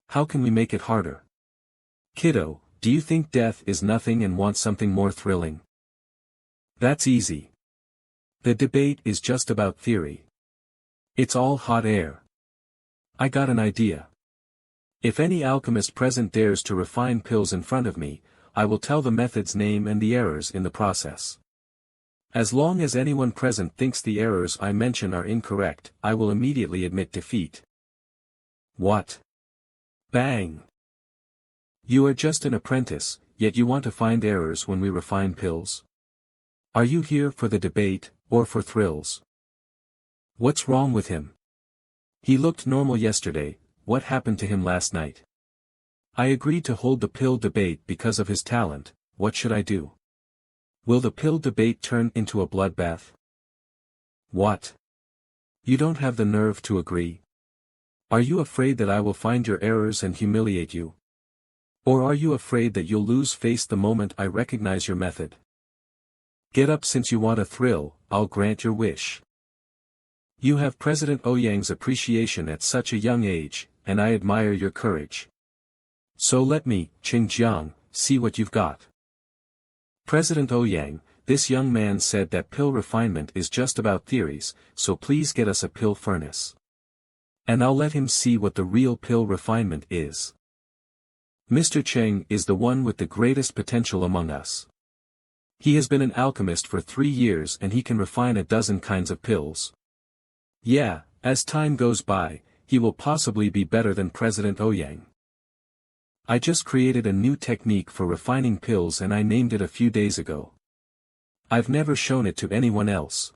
Speaker 1: How can we make it harder? Kiddo, do you think death is nothing and want something more thrilling? That's easy. The debate is just about theory. It's all hot air. I got an idea. If any alchemist present dares to refine pills in front of me, I will tell the method's name and the errors in the process. As long as anyone present thinks the errors I mention are incorrect, I will immediately admit defeat. What? Bang! You are just an apprentice, yet you want to find errors when we refine pills? Are you here for the debate, or for thrills? What's wrong with him? He looked normal yesterday, what happened to him last night? I agreed to hold the pill debate because of his talent, what should I do? Will the pill debate turn into a bloodbath? What? You don't have the nerve to agree? Are you afraid that I will find your errors and humiliate you? Or are you afraid that you'll lose face the moment I recognize your method? Get up since you want a thrill, I'll grant your wish. You have President Ouyang's appreciation at such a young age, and I admire your courage. So let me, Xinjiang, see what you've got. President Ouyang, this young man said that pill refinement is just about theories, so please get us a pill furnace. And I'll let him see what the real pill refinement is. Mr. Zheng is the one with the greatest potential among us. He has been an alchemist for 3 years and he can refine a dozen kinds of pills. Yeah, as time goes by, he will possibly be better than President Ouyang. I just created a new technique for refining pills and I named it a few days ago. I've never shown it to anyone else.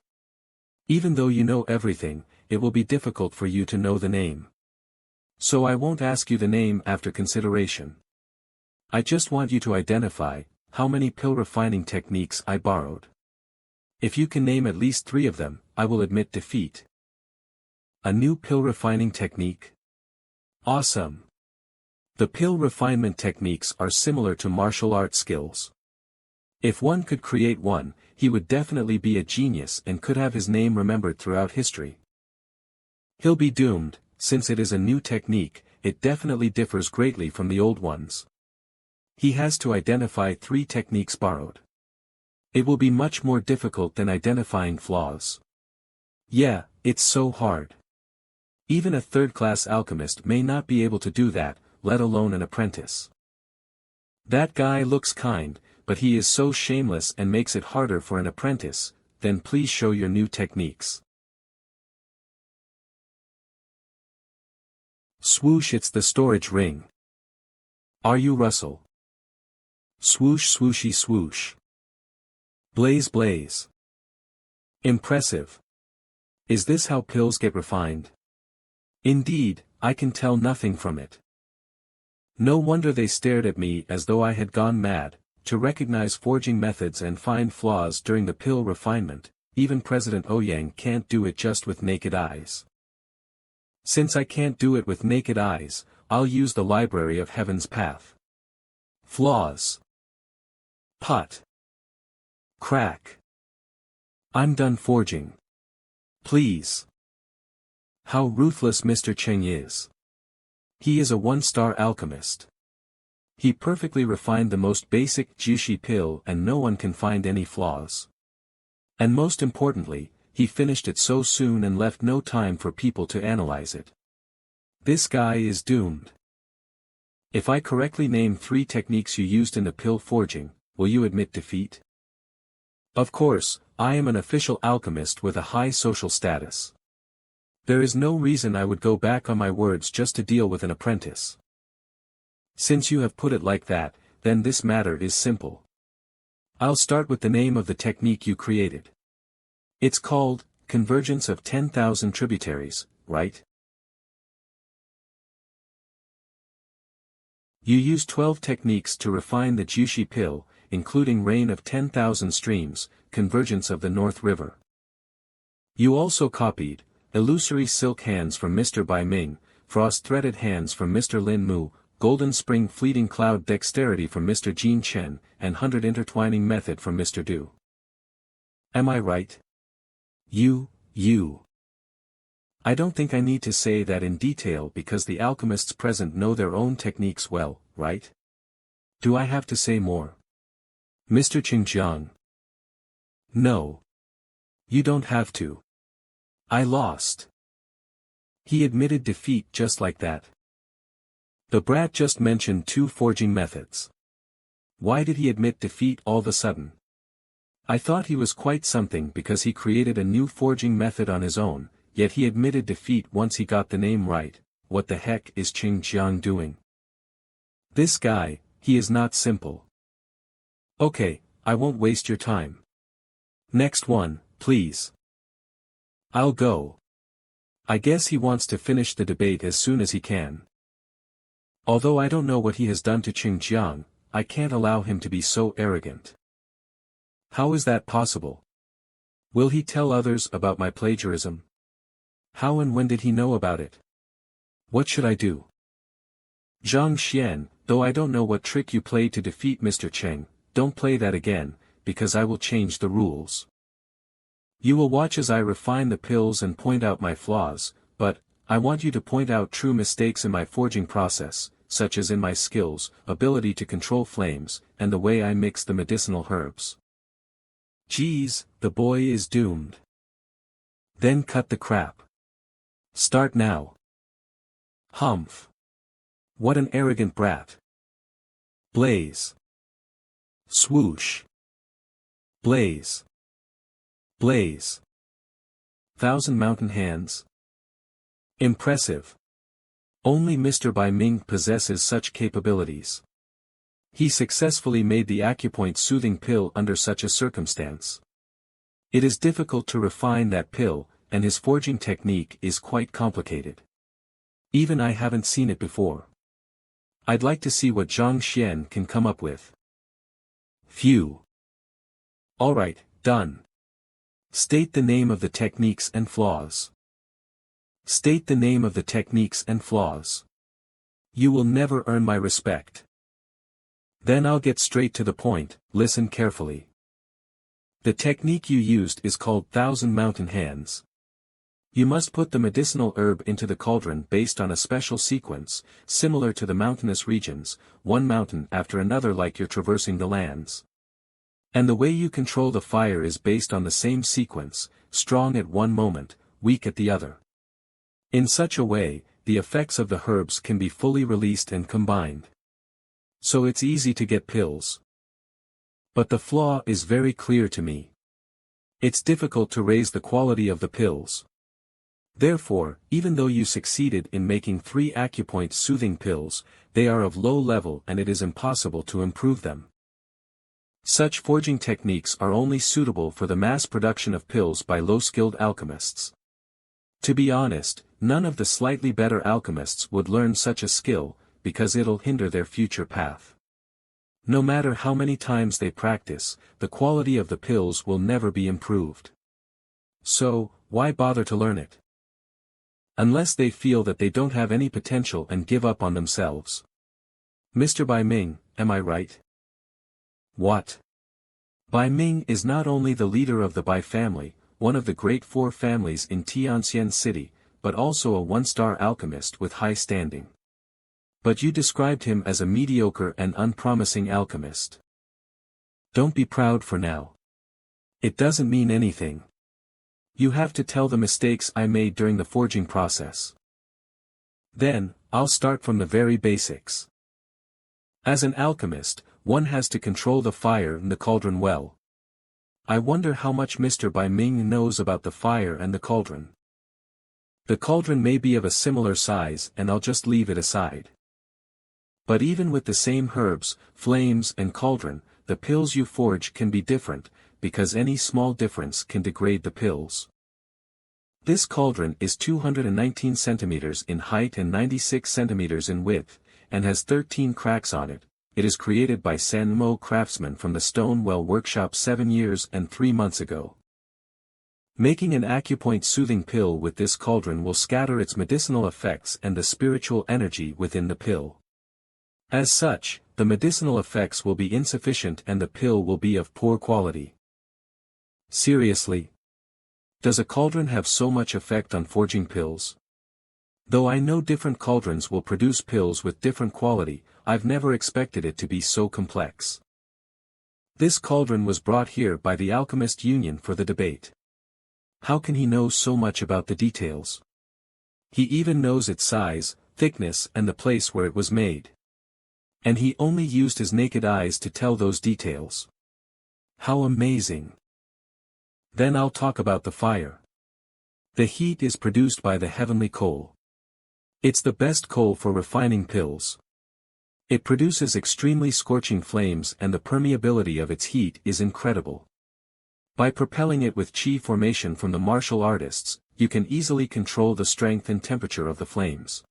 Speaker 1: Even though you know everything, it will be difficult for you to know the name. So I won't ask you the name after consideration. I just want you to identify how many pill refining techniques I borrowed. If you can name at least 3 of them, I will admit defeat. A new pill refining technique? Awesome. The pill refinement techniques are similar to martial arts skills. If one could create one, he would definitely be a genius and could have his name remembered throughout history. He'll be doomed, since it is a new technique, it definitely differs greatly from the old ones. He has to identify 3 techniques borrowed. It will be much more difficult than identifying flaws. Yeah, it's so hard. Even a third-class alchemist may not be able to do that, let alone an apprentice. That guy looks kind, but he is so shameless and makes it harder for an apprentice. Then please show your new techniques. Swoosh, it's the storage ring. Are you Russell? Swoosh swooshy swoosh. Blaze blaze. Impressive. Is this how pills get refined? Indeed, I can tell nothing from it. No wonder they stared at me as though I had gone mad. To recognize forging methods and find flaws during the pill refinement, even President Ouyang can't do it just with naked eyes. Since I can't do it with naked eyes, I'll use the Library of Heaven's Path. Flaws. Put. Crack. I'm done forging. Please. How ruthless Mr. Zheng is. He is a 1-star alchemist. He perfectly refined the most basic jushi pill and no one can find any flaws. And most importantly, he finished it so soon and left no time for people to analyze it. This guy is doomed. If I correctly name 3 techniques you used in the pill forging, will you admit defeat? Of course, I am an official alchemist with a high social status. There is no reason I would go back on my words just to deal with an apprentice. Since you have put it like that, then this matter is simple. I'll start with the name of the technique you created. It's called, Convergence of 10,000 Tributaries, right? You use 12 techniques to refine the Jushi pill, including Rain of 10,000 Streams, Convergence of the North River. You also copied, Illusory Silk Hands from Mr. Bai Ming, Frost-Threaded Hands from Mr. Lin Mu, Golden Spring Fleeting Cloud Dexterity from Mr. Jin Chen, and 100 Intertwining Method from Mr. Du. Am I right? You. I don't think I need to say that in detail because the alchemists present know their own techniques well, right? Do I have to say more? Mr. Xinjiang. No. You don't have to. I lost. He admitted defeat just like that. The brat just mentioned 2 forging methods. Why did he admit defeat all of a sudden? I thought he was quite something because he created a new forging method on his own, yet he admitted defeat once he got the name right. What the heck is Xinjiang doing? This guy, he is not simple. Okay, I won't waste your time. Next one, please. I'll go. I guess he wants to finish the debate as soon as he can. Although I don't know what he has done to Xinjiang, I can't allow him to be so arrogant. How is that possible? Will he tell others about my plagiarism? How and when did he know about it? What should I do? Zhang Xian, though I don't know what trick you played to defeat Mr. Zheng, don't play that again, because I will change the rules. You will watch as I refine the pills and point out my flaws, but, I want you to point out true mistakes in my forging process, such as in my skills, ability to control flames, and the way I mix the medicinal herbs. Geez, the boy is doomed. Then cut the crap. Start now. Humph. What an arrogant brat. Blaze. Swoosh. Blaze. Blaze. 1,000 mountain hands. Impressive. Only Mr. Bai Ming possesses such capabilities. He successfully made the acupoint soothing pill under such a circumstance. It is difficult to refine that pill, and his forging technique is quite complicated. Even I haven't seen it before. I'd like to see what Zhang Xian can come up with. Phew. Alright, done. State the name of the techniques and flaws. State the name of the techniques and flaws. You will never earn my respect. Then I'll get straight to the point, listen carefully. The technique you used is called 1,000 mountain hands. You must put the medicinal herb into the cauldron based on a special sequence, similar to the mountainous regions, one mountain after another like you're traversing the lands. And the way you control the fire is based on the same sequence, strong at one moment, weak at the other. In such a way, the effects of the herbs can be fully released and combined. So it's easy to get pills. But the flaw is very clear to me. It's difficult to raise the quality of the pills. Therefore, even though you succeeded in making 3 acupoint soothing pills, they are of low level and it is impossible to improve them. Such forging techniques are only suitable for the mass production of pills by low-skilled alchemists. To be honest, none of the slightly better alchemists would learn such a skill, because it'll hinder their future path. No matter how many times they practice, the quality of the pills will never be improved. So, why bother to learn it? Unless they feel that they don't have any potential and give up on themselves. Mr. Bai Ming, am I right? What? Bai Ming is not only the leader of the Bai family, one of the great 4 families in Tianxian City, but also a 1-star alchemist with high standing. But you described him as a mediocre and unpromising alchemist. Don't be proud for now. It doesn't mean anything. You have to tell the mistakes I made during the forging process. Then, I'll start from the very basics. As an alchemist, one has to control the fire in the cauldron well. I wonder how much Mr. Bai Ming knows about the fire and the cauldron. The cauldron may be of a similar size and I'll just leave it aside. But even with the same herbs, flames and cauldron, the pills you forge can be different, because any small difference can degrade the pills. This cauldron is 219 centimeters in height and 96 centimeters in width, and has 13 cracks on it. It is created by San Mo craftsman from the Stone Well workshop 7 years and 3 months ago. Making an acupoint soothing pill with this cauldron will scatter its medicinal effects and the spiritual energy within the pill. As such, the medicinal effects will be insufficient and the pill will be of poor quality. Seriously? Does a cauldron have so much effect on forging pills? Though I know different cauldrons will produce pills with different quality, I've never expected it to be so complex. This cauldron was brought here by the Alchemist Union for the debate. How can he know so much about the details? He even knows its size, thickness and the place where it was made. And he only used his naked eyes to tell those details. How amazing! Then I'll talk about the fire. The heat is produced by the heavenly coal. It's the best coal for refining pills. It produces extremely scorching flames and the permeability of its heat is incredible. By propelling it with chi formation from the martial artists, you can easily control the strength and temperature of the flames.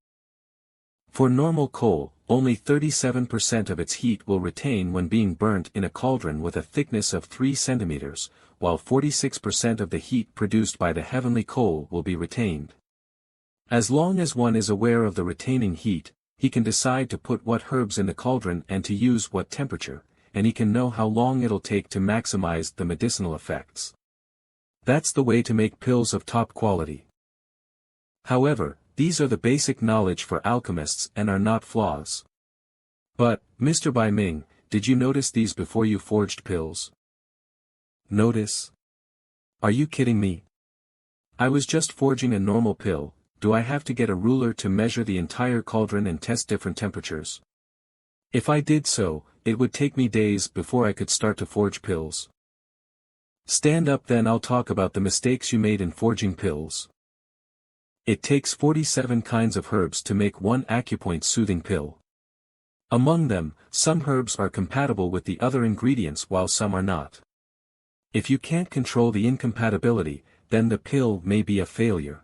Speaker 1: For normal coal, only 37% of its heat will retain when being burnt in a cauldron with a thickness of 3 centimeters, while 46% of the heat produced by the heavenly coal will be retained. As long as one is aware of the retaining heat, he can decide to put what herbs in the cauldron and to use what temperature, and he can know how long it'll take to maximize the medicinal effects. That's the way to make pills of top quality. However, These are the basic knowledge for alchemists and are not flaws. But, Mr. Bai Ming, did you notice these before you forged pills? Notice? Are you kidding me? I was just forging a normal pill. Do I have to get a ruler to measure the entire cauldron and test different temperatures? If I did so, it would take me days before I could start to forge pills. Stand up then, I'll talk about the mistakes you made in forging pills. It takes 47 kinds of herbs to make one acupoint soothing pill. Among them, some herbs are compatible with the other ingredients while some are not. If you can't control the incompatibility, then the pill may be a failure.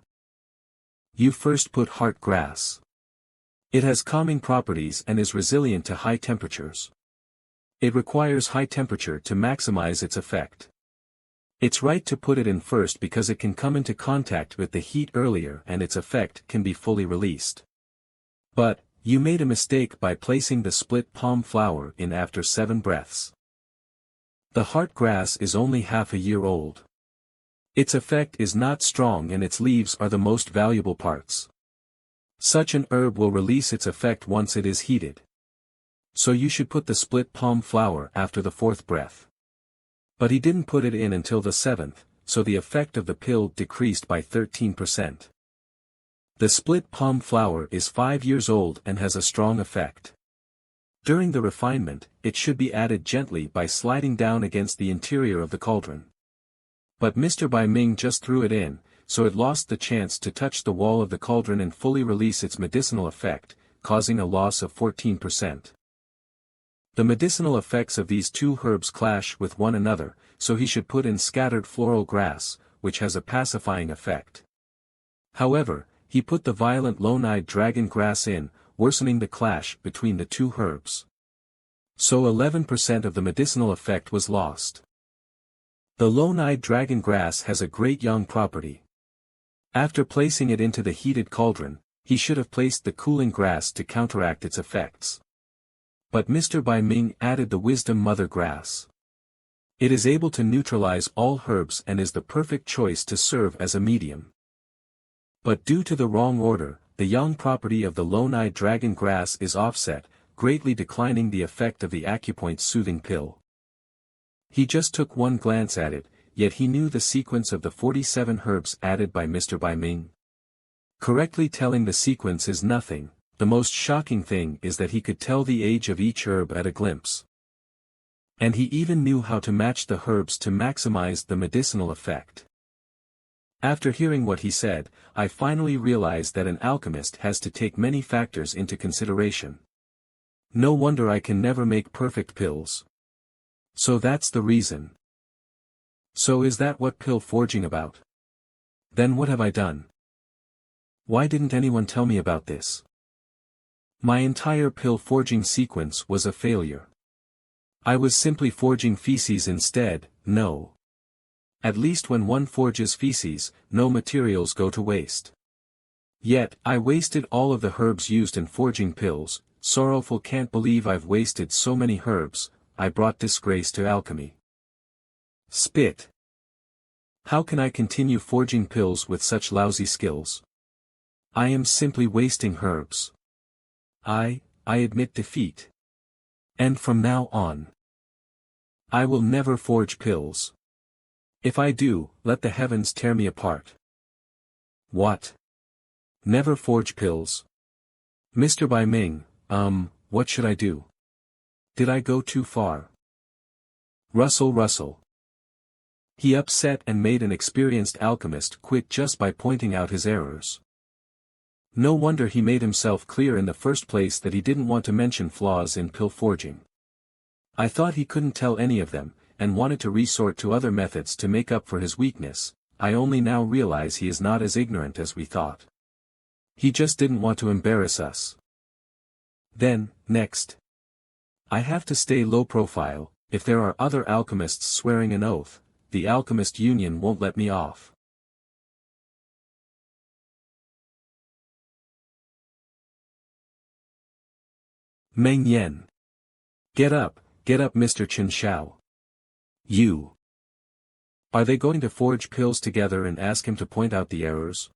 Speaker 1: You first put heart grass. It has calming properties and is resilient to high temperatures. It requires high temperature to maximize its effect. It's right to put it in first because it can come into contact with the heat earlier and its effect can be fully released. But, you made a mistake by placing the split palm flower in after 7 breaths. The heart grass is only half a year old. Its effect is not strong and its leaves are the most valuable parts. Such an herb will release its effect once it is heated. So you should put the split palm flower after the 4th breath. But he didn't put it in until the 7th, so the effect of the pill decreased by 13%. The split palm flower is 5 years old and has a strong effect. During the refinement, it should be added gently by sliding down against the interior of the cauldron. But Mr. Bai Ming just threw it in, so it lost the chance to touch the wall of the cauldron and fully release its medicinal effect, causing a loss of 14%. The medicinal effects of these two herbs clash with one another, so he should put in scattered floral grass, which has a pacifying effect. However, he put the violent lone-eyed dragon grass in, worsening the clash between the two herbs. So 11% of the medicinal effect was lost. The lone-eyed dragon grass has a great young property. After placing it into the heated cauldron, he should have placed the cooling grass to counteract its effects. But Mr. Bai Ming added the wisdom mother grass. It is able to neutralize all herbs and is the perfect choice to serve as a medium. But due to the wrong order, the young property of the lone-eyed dragon grass is offset, greatly declining the effect of the acupoint soothing pill. He just took one glance at it, yet he knew the sequence of the 47 herbs added by Mr. Bai Ming. Correctly telling the sequence is nothing, the most shocking thing is that he could tell the age of each herb at a glimpse. And he even knew how to match the herbs to maximize the medicinal effect. After hearing what he said, I finally realized that an alchemist has to take many factors into consideration. No wonder I can never make perfect pills. So that's the reason. So is that what pill forging about? Then what have I done? Why didn't anyone tell me about this? My entire pill forging sequence was a failure. I was simply forging feces instead, no. At least when one forges feces, no materials go to waste. Yet, I wasted all of the herbs used in forging pills, sorrowful, can't believe I've wasted so many herbs, I brought disgrace to alchemy. Spit. How can I continue forging pills with such lousy skills? I am simply wasting herbs. I admit defeat. And from now on, I will never forge pills. If I do, let the heavens tear me apart. What? Never forge pills? Mr. Bai Ming, what should I do? Did I go too far? Rustle. He upset and made an experienced alchemist quit just by pointing out his errors. No wonder he made himself clear in the first place that he didn't want to mention flaws in pill forging. I thought he couldn't tell any of them, and wanted to resort to other methods to make up for his weakness. I only now realize he is not as ignorant as we thought. He just didn't want to embarrass us. Then, next. I have to stay low profile. If there are other alchemists swearing an oath, the alchemist union won't let me off. Meng Yen. Get up, Mr. Chen Shao. You. Are they going to forge pills together and ask him to point out the errors?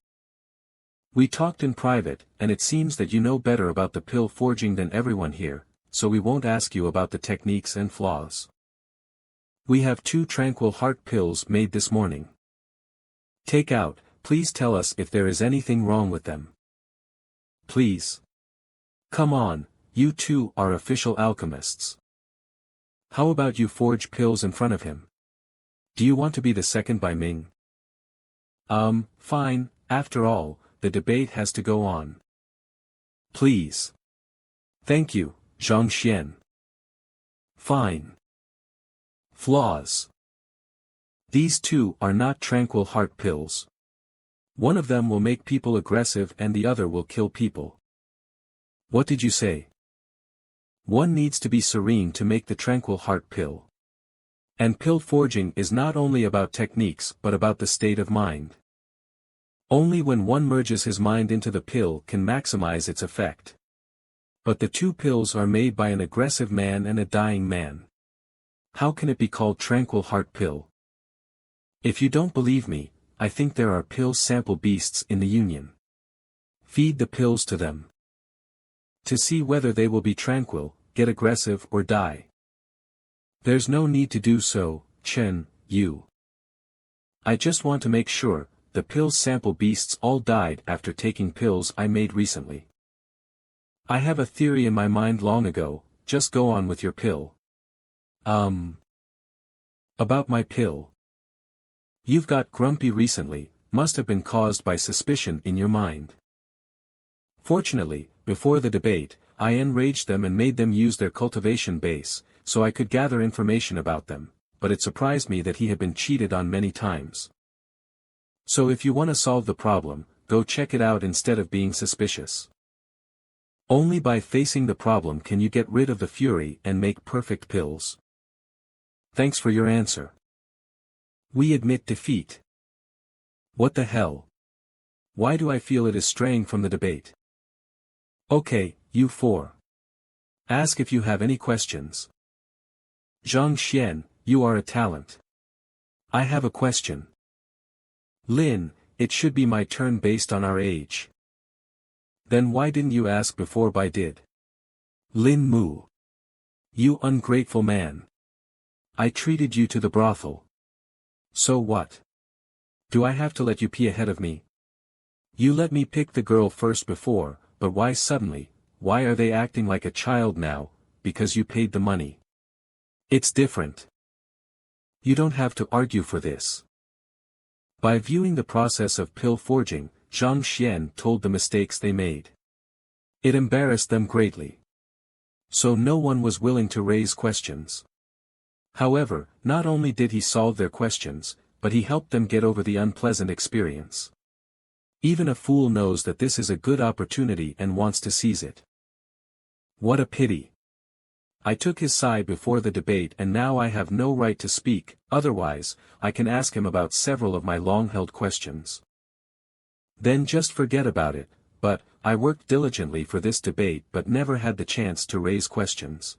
Speaker 1: We talked in private, and it seems that you know better about the pill forging than everyone here, so we won't ask you about the techniques and flaws. We have 2 tranquil heart pills made this morning. Take out, please tell us if there is anything wrong with them. Please. Come on, you 2 are official alchemists. How about you forge pills in front of him? Do you want to be the second by Ming? Fine, after all, the debate has to go on. Please. Thank you, Zhang Xian. Fine. Flaws. These 2 are not tranquil heart pills. One of them will make people aggressive and the other will kill people. What did you say? One needs to be serene to make the tranquil heart pill. And pill forging is not only about techniques but about the state of mind. Only when one merges his mind into the pill can maximize its effect. But the 2 pills are made by an aggressive man and a dying man. How can it be called tranquil heart pill? If you don't believe me, I think there are pill sample beasts in the Union. Feed the pills to them. To see whether they will be tranquil, get aggressive or die. There's no need to do so, Chen, you. I just want to make sure, the pill sample beasts all died after taking pills I made recently. I have a theory in my mind long ago, just go on with your pill. About my pill. You've got grumpy recently, must have been caused by suspicion in your mind. Fortunately, before the debate, I enraged them and made them use their cultivation base, so I could gather information about them, but it surprised me that he had been cheated on many times. So if you want to solve the problem, go check it out instead of being suspicious. Only by facing the problem can you get rid of the fury and make perfect pills. Thanks for your answer. We admit defeat. What the hell? Why do I feel it is straying from the debate? Okay, you 4. Ask if you have any questions. Zhang Xian, you are a talent. I have a question. Lin, it should be my turn based on our age. Then why didn't you ask before Bai did? Lin Mu. You ungrateful man. I treated you to the brothel. So what? Do I have to let you pee ahead of me? You let me pick the girl first before, but why suddenly, why are they acting like a child now, because you paid the money? It's different. You don't have to argue for this. By viewing the process of pill forging, Zhang Xian told the mistakes they made. It embarrassed them greatly. So no one was willing to raise questions. However, not only did he solve their questions, but he helped them get over the unpleasant experience. Even a fool knows that this is a good opportunity and wants to seize it. What a pity. I took his side before the debate and now I have no right to speak, otherwise, I can ask him about several of my long-held questions. Then just forget about it, but, I worked diligently for this debate but never had the chance to raise questions.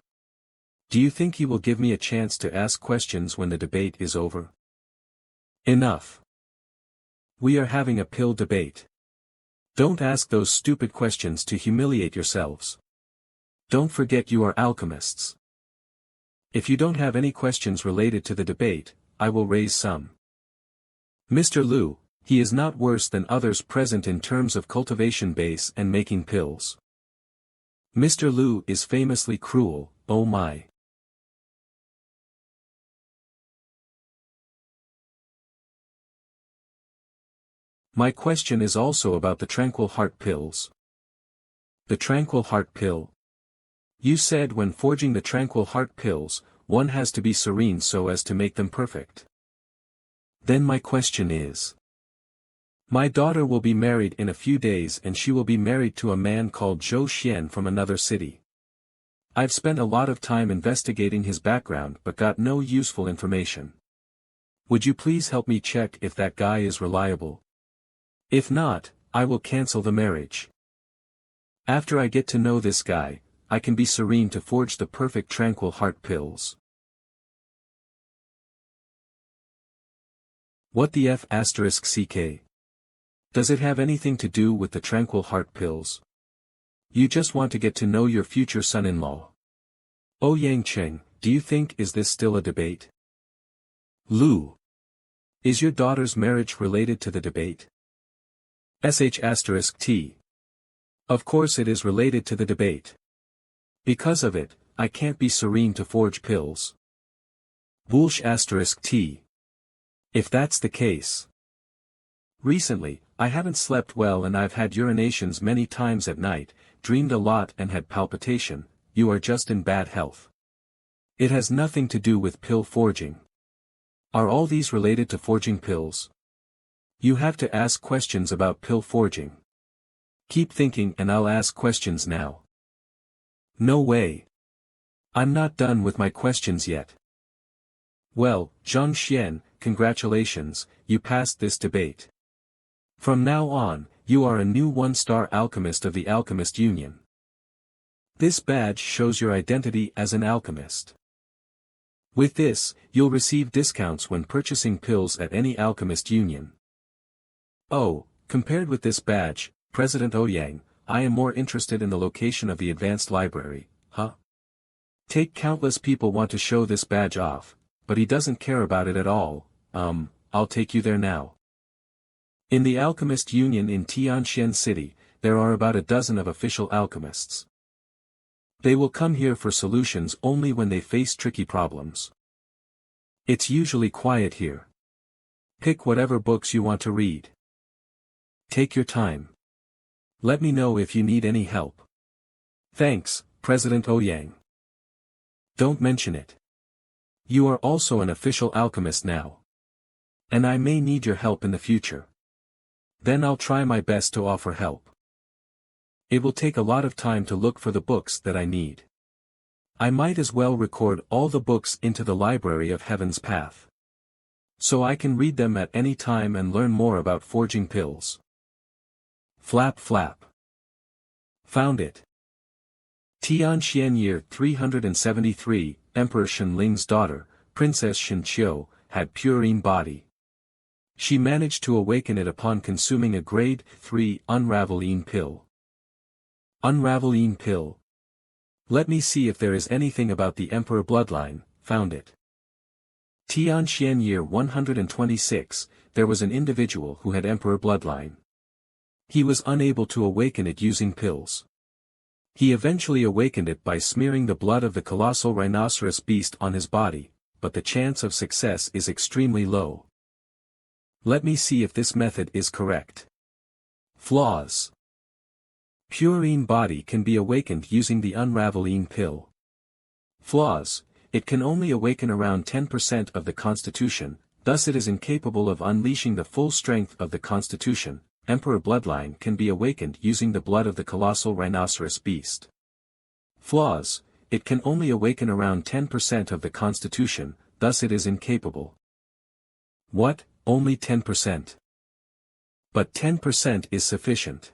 Speaker 1: Do you think he will give me a chance to ask questions when the debate is over? Enough. We are having a pill debate. Don't ask those stupid questions to humiliate yourselves. Don't forget you are alchemists. If you don't have any questions related to the debate, I will raise some. Mr. Liu, he is not worse than others present in terms of cultivation base and making pills. Mr. Liu is famously cruel, oh my. My question is also about the tranquil heart pills. The tranquil heart pill. You said when forging the tranquil heart pills, one has to be serene so as to make them perfect. Then my question is. My daughter will be married in a few days and she will be married to a man called Zhou Xian from another city. I've spent a lot of time investigating his background but got no useful information. Would you please help me check if that guy is reliable? If not, I will cancel the marriage. After I get to know this guy, I can be serene to forge the perfect tranquil heart pills. What the F***ck? Does it have anything to do with the tranquil heart pills? You just want to get to know your future son-in-law. Ouyang Cheng, do you think is this still a debate? Lu. Is your daughter's marriage related to the debate? *T. Of course it is related to the debate. Because of it, I can't be serene to forge pills. *T. If that's the case. Recently, I haven't slept well and I've had urinations many times at night, dreamed a lot and had palpitation. You are just in bad health. It has nothing to do with pill forging. Are all these related to forging pills? You have to ask questions about pill forging. Keep thinking and I'll ask questions now. No way. I'm not done with my questions yet. Well, Zhang Xian, congratulations, you passed this debate. From now on, you are a new one-star alchemist of the Alchemist Union. This badge shows your identity as an alchemist. With this, you'll receive discounts when purchasing pills at any Alchemist Union. Oh, compared with this badge, President Ouyang, I am more interested in the location of the advanced library, huh? Countless people want to show this badge off, but he doesn't care about it at all. I'll take you there now. In the Alchemist Union in Tianxian City, there are about a dozen of official alchemists. They will come here for solutions only when they face tricky problems. It's usually quiet here. Pick whatever books you want to read. Take your time. Let me know if you need any help. Thanks, President Ouyang. Don't mention it. You are also an official alchemist now. And I may need your help in the future. Then I'll try my best to offer help. It will take a lot of time to look for the books that I need. I might as well record all the books into the Library of Heaven's Path. So I can read them at any time and learn more about forging pills. Flap flap. Found it. Tianxian year 373, Emperor Shenling's daughter, Princess Shenqiu, had purine body. She managed to awaken it upon consuming a grade 3 unraveling pill. Unraveling pill. Let me see if there is anything about the Emperor bloodline. Found it. Tianxian year 126, there was an individual who had Emperor bloodline. He was unable to awaken it using pills. He eventually awakened it by smearing the blood of the colossal rhinoceros beast on his body, but the chance of success is extremely low. Let me see if this method is correct. Flaws. Purine body can be awakened using the unraveling pill. Flaws. It can only awaken around 10% of the constitution, thus it is incapable of unleashing the full strength of the constitution. Emperor bloodline can be awakened using the blood of the colossal rhinoceros beast. Flaws. It can only awaken around 10% of the constitution, thus it is incapable. What? Only 10%? But 10% is sufficient.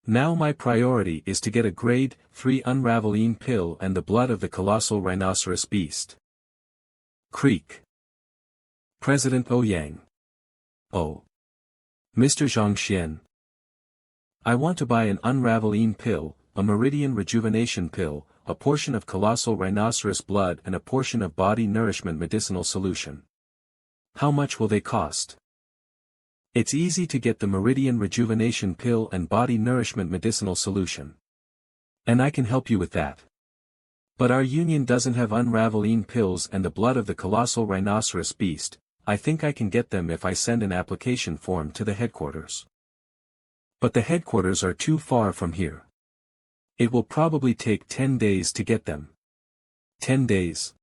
Speaker 1: Now my priority is to get a grade 3 unraveling pill and the blood of the colossal rhinoceros beast. Creek. President Ouyang. Oh. Mr. Zhangxian. I want to buy an unraveling pill, a meridian rejuvenation pill, a portion of colossal rhinoceros blood and a portion of body nourishment medicinal solution. How much will they cost? It's easy to get the meridian rejuvenation pill and body nourishment medicinal solution. And I can help you with that. But our union doesn't have unraveling pills and the blood of the colossal rhinoceros beast. I think I can get them if I send an application form to the headquarters. But the headquarters are too far from here. It will probably take 10 days to get them. 10 days.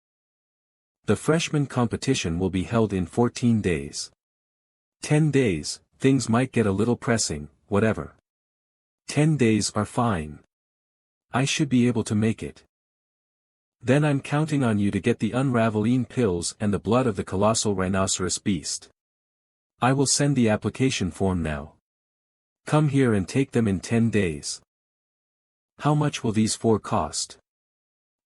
Speaker 1: The freshman competition will be held in 14 days. 10 days, things might get a little pressing, whatever. 10 days are fine. I should be able to make it. Then I'm counting on you to get the unraveling pills and the blood of the colossal rhinoceros beast. I will send the application form now. Come here and take them in 10 days. How much will these 4 cost?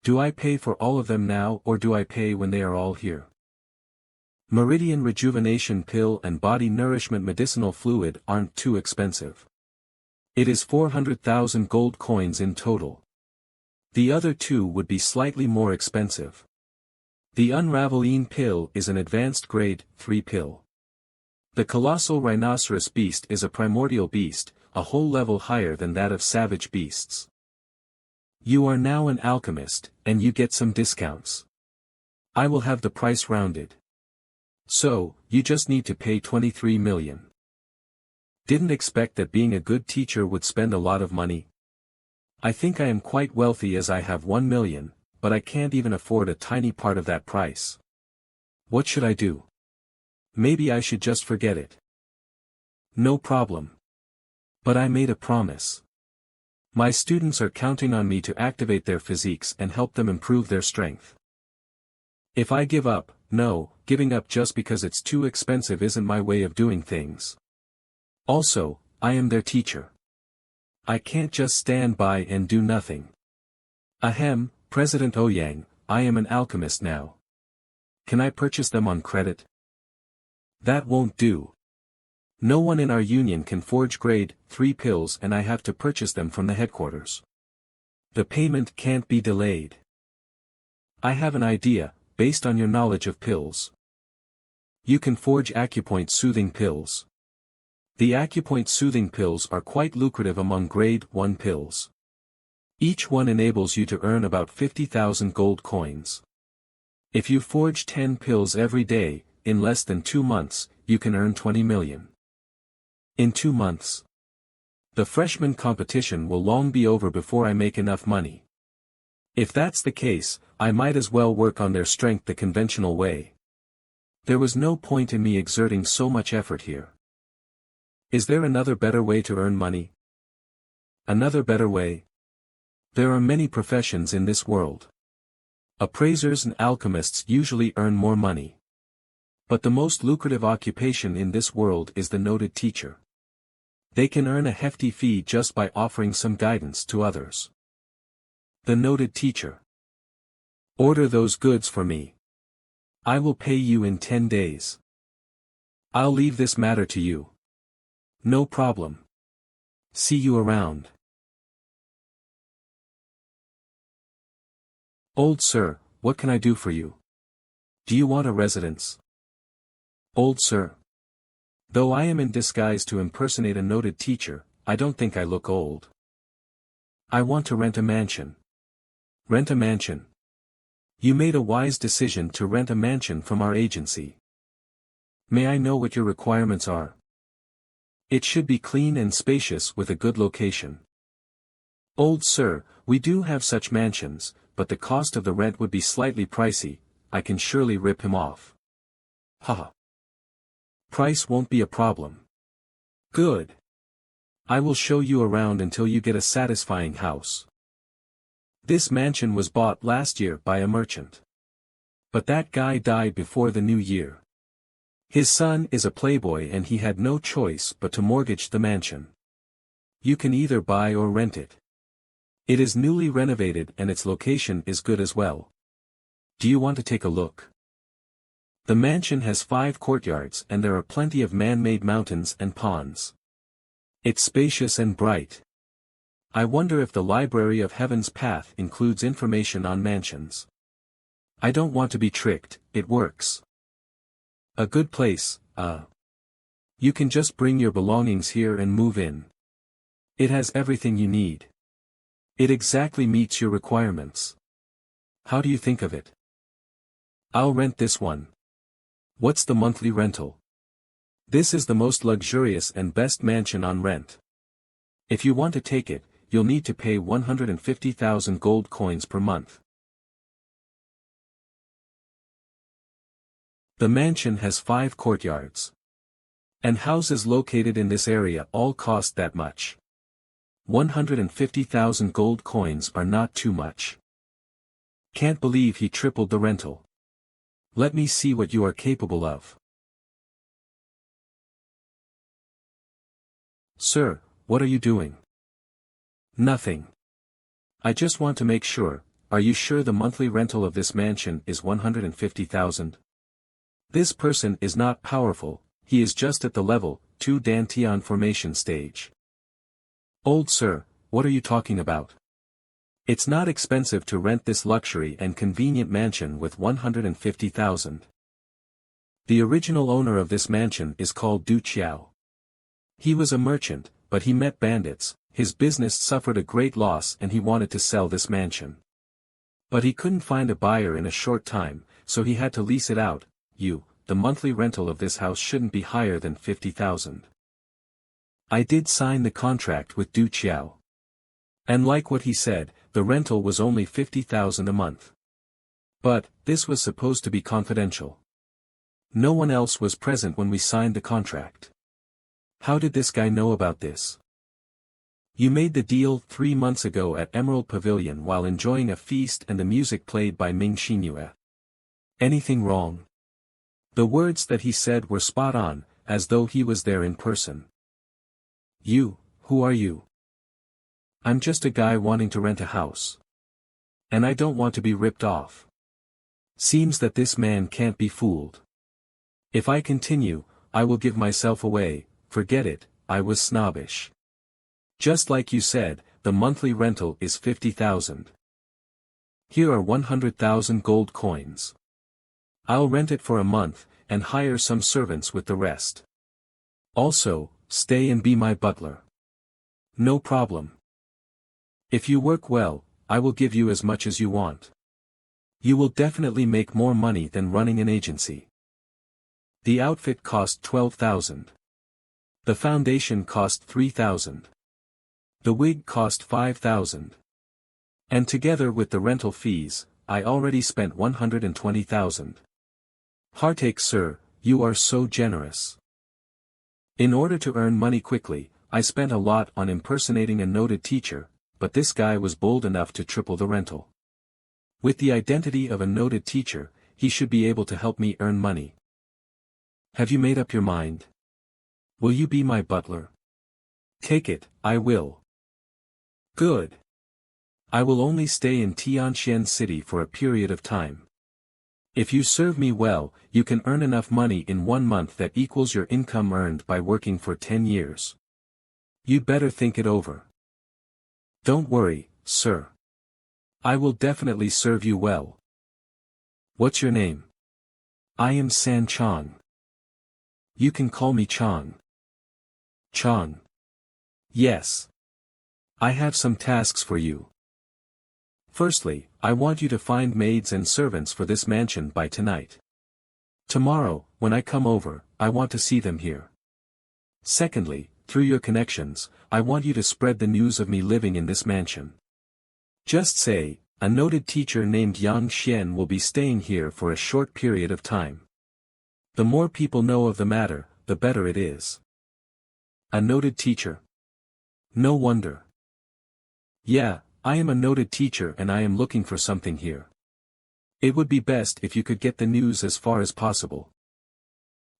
Speaker 1: Do I pay for all of them now or do I pay when they are all here? Meridian rejuvenation pill and body nourishment medicinal fluid aren't too expensive. It is 400,000 gold coins in total. The other two would be slightly more expensive. The Unraveling pill is an advanced grade 3 pill. The colossal rhinoceros beast is a primordial beast, a whole level higher than that of savage beasts. You are now an alchemist, and you get some discounts. I will have the price rounded. So, you just need to pay 23 million. Didn't expect that being a good teacher would spend a lot of money. I think I am quite wealthy as I have 1 million, but I can't even afford a tiny part of that price. What should I do? Maybe I should just forget it. No problem. But I made a promise. My students are counting on me to activate their physiques and help them improve their strength. If I give up, no, giving up just because it's too expensive isn't my way of doing things. Also, I am their teacher. I can't just stand by and do nothing. Ahem, President Ouyang, I am an alchemist now. Can I purchase them on credit? That won't do. No one in our union can forge grade 3 pills and I have to purchase them from the headquarters. The payment can't be delayed. I have an idea, based on your knowledge of pills. You can forge acupoint soothing pills. The acupoint soothing pills are quite lucrative among grade 1 pills. Each one enables you to earn about 50,000 gold coins. If you forge 10 pills every day, in less than 2 months, you can earn 20 million. In 2 months. The freshman competition will long be over before I make enough money. If that's the case, I might as well work on their strength the conventional way. There was no point in me exerting so much effort here. Is there another better way to earn money? Another better way? There are many professions in this world. Appraisers and alchemists usually earn more money. But the most lucrative occupation in this world is the noted teacher. They can earn a hefty fee just by offering some guidance to others. The noted teacher. Order those goods for me. I will pay you in 10 days. I'll leave this matter to you. No problem. See you around. Old sir, what can I do for you? Do you want a residence? Old sir. Though I am in disguise to impersonate a noted teacher, I don't think I look old. I want to rent a mansion. Rent a mansion. You made a wise decision to rent a mansion from our agency. May I know what your requirements are? It should be clean and spacious with a good location. Old sir, we do have such mansions, but the cost of the rent would be slightly pricey. I can surely rip him off. Haha. Price won't be a problem. Good. I will show you around until you get a satisfying house. This mansion was bought last year by a merchant. But that guy died before the new year. His son is a playboy and he had no choice but to mortgage the mansion. You can either buy or rent it. It is newly renovated and its location is good as well. Do you want to take a look? The mansion has 5 courtyards and there are plenty of man-made mountains and ponds. It's spacious and bright. I wonder if the Library of Heaven's Path includes information on mansions. I don't want to be tricked, it works. A good place, You can just bring your belongings here and move in. It has everything you need. It exactly meets your requirements. How do you think of it? I'll rent this one. What's the monthly rental? This is the most luxurious and best mansion on rent. If you want to take it, you'll need to pay 150,000 gold coins per month. The mansion has 5 courtyards. And houses located in this area all cost that much. 150,000 gold coins are not too much. Can't believe he tripled the rental. Let me see what you are capable of. Sir, what are you doing? Nothing. I just want to make sure, are you sure the monthly rental of this mansion is 150,000? This person is not powerful, he is just at the level 2 Dantian formation stage. Old sir, what are you talking about? It's not expensive to rent this luxury and convenient mansion with 150,000. The original owner of this mansion is called Du Qiao. He was a merchant, but he met bandits, his business suffered a great loss and he wanted to sell this mansion. But he couldn't find a buyer in a short time, so he had to lease it out. The monthly rental of this house shouldn't be higher than 50,000. I did sign the contract with Du Qiao. And like what he said, the rental was only 50,000 a month. But, this was supposed to be confidential. No one else was present when we signed the contract. How did this guy know about this? You made the deal 3 months ago at Emerald Pavilion while enjoying a feast and the music played by Ming Xinhue. Anything wrong? The words that he said were spot on, as though he was there in person. Who are you? I'm just a guy wanting to rent a house. And I don't want to be ripped off. Seems that this man can't be fooled. If I continue, I will give myself away. Forget it, I was snobbish. Just like you said, the monthly rental is 50,000. Here are 100,000 gold coins. I'll rent it for a month, and hire some servants with the rest. Also, stay and be my butler. No problem. If you work well, I will give you as much as you want. You will definitely make more money than running an agency. The outfit cost 12,000. The foundation cost 3,000. The wig cost 5,000. And together with the rental fees, I already spent 120,000. Heartache sir, you are so generous. In order to earn money quickly, I spent a lot on impersonating a noted teacher, but this guy was bold enough to triple the rental. With the identity of a noted teacher, he should be able to help me earn money. Have you made up your mind? Will you be my butler? Take it, I will. Good. I will only stay in Tianxian City for a period of time. If you serve me well, you can earn enough money in 1 month that equals your income earned by working for 10 years. You'd better think it over. Don't worry, sir. I will definitely serve you well. What's your name? I am San Chong. You can call me Chong. Chong. Yes. I have some tasks for you. Firstly, I want you to find maids and servants for this mansion by tonight. Tomorrow, when I come over, I want to see them here. Secondly, through your connections, I want you to spread the news of me living in this mansion. Just say, a noted teacher named Yang Xian will be staying here for a short period of time. The more people know of the matter, the better it is. A noted teacher? No wonder. Yeah, I am a noted teacher and I am looking for something here. It would be best if you could get the news as far as possible.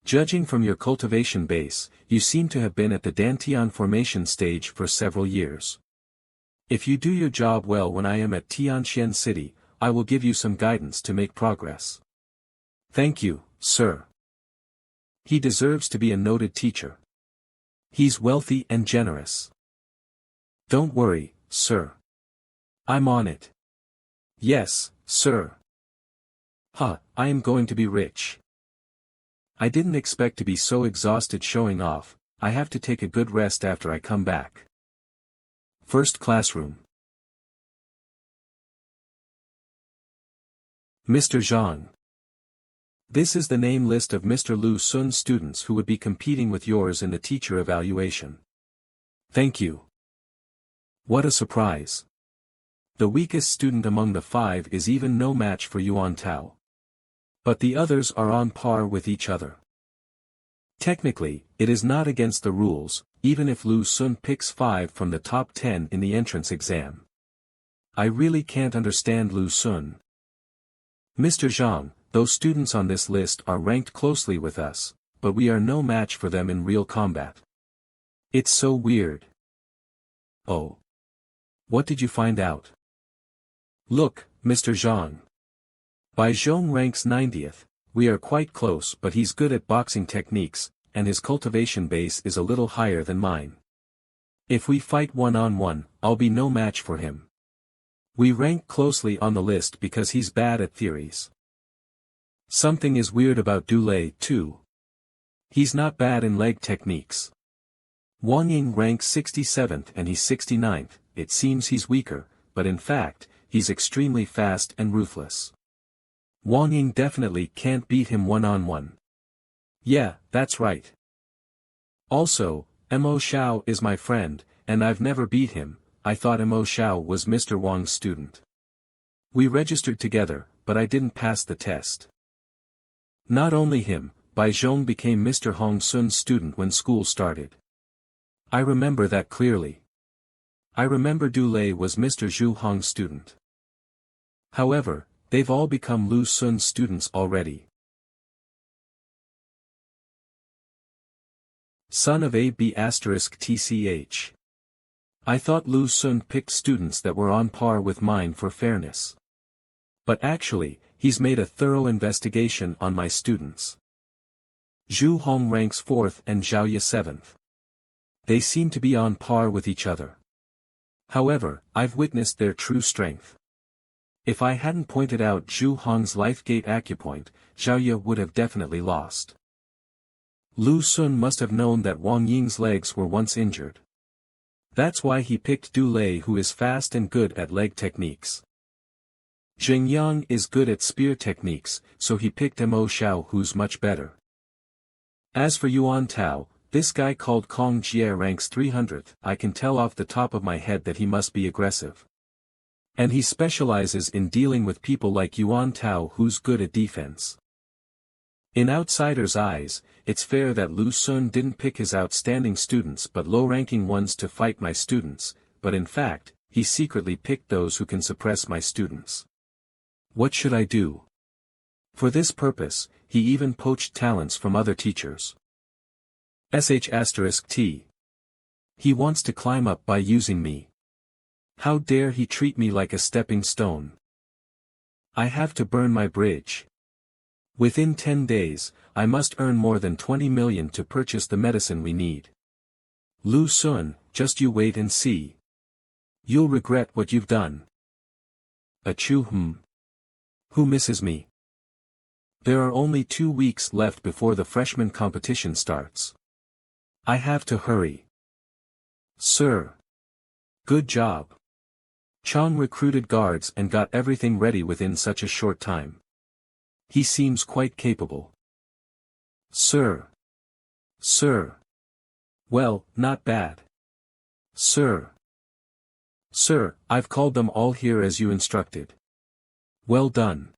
Speaker 1: Judging from your cultivation base, you seem to have been at the Dantian formation stage for several years. If you do your job well when I am at Tianxian City, I will give you some guidance to make progress. Thank you, sir. He deserves to be a noted teacher. He's wealthy and generous. Don't worry, sir. I'm on it. Yes, sir. I am going to be rich. I didn't expect to be so exhausted showing off. I have to take a good rest after I come back. First classroom. Mr. Zhang. This is the name list of Mr. Lu Sun's students who would be competing with yours in the teacher evaluation. Thank you. What a surprise. The weakest student among the 5 is even no match for Yuan Tao. But the others are on par with each other. Technically, it is not against the rules, even if Lu Sun picks 5 from the top 10 in the entrance exam. I really can't understand Lu Sun. Mr. Zhang, those students on this list are ranked closely with us, but we are no match for them in real combat. It's so weird. Oh. What did you find out? Look, Mr. Zhang. Bai Zhong ranks 90th, we are quite close, but he's good at boxing techniques, and his cultivation base is a little higher than mine. If we fight one-on-one, I'll be no match for him. We rank closely on the list because he's bad at theories. Something is weird about Dulé, too. He's not bad in leg techniques. Wang Ying ranks 67th and he's 69th, it seems he's weaker, but in fact, he's extremely fast and ruthless. Wang Ying definitely can't beat him one-on-one. Yeah, that's right. Also, Mo Xiao is my friend, and I've never beat him. I thought Mo Xiao was Mr. Wang's student. We registered together, but I didn't pass the test. Not only him, Bai Zhong became Mr. Hong Sun's student when school started. I remember that clearly. I remember Dulé was Mr. Zhu Hong's student. However, they've all become Lu Sun's students already. Son of AB*TCH. I thought Lu Sun picked students that were on par with mine for fairness. But actually, he's made a thorough investigation on my students. Zhu Hong ranks 4th and Zhao Ya 7th. They seem to be on par with each other. However, I've witnessed their true strength. If I hadn't pointed out Zhu Hong's Lifegate acupoint, Zhao Ya would have definitely lost. Lu Sun must have known that Wang Ying's legs were once injured. That's why he picked Dulé, who is fast and good at leg techniques. Zheng Yang is good at spear techniques, so he picked Mo Xiao, who's much better. As for Yuan Tao, this guy called Kong Jie ranks 300th, I can tell off the top of my head that he must be aggressive. And he specializes in dealing with people like Yuan Tao, who's good at defense. In outsiders' eyes, it's fair that Lu Sun didn't pick his outstanding students but low-ranking ones to fight my students, but in fact, he secretly picked those who can suppress my students. What should I do? For this purpose, he even poached talents from other teachers. **T. He wants to climb up by using me. How dare he treat me like a stepping stone? I have to burn my bridge. Within 10 days, I must earn more than 20 million to purchase the medicine we need. Lu Sun, just you wait and see. You'll regret what you've done. Achoo. Who misses me? There are only 2 weeks left before the freshman competition starts. I have to hurry. Sir. Good job. Chang recruited guards and got everything ready within such a short time. He seems quite capable. Sir. Sir. Well, not bad. Sir. Sir, I've called them all here as you instructed. Well done.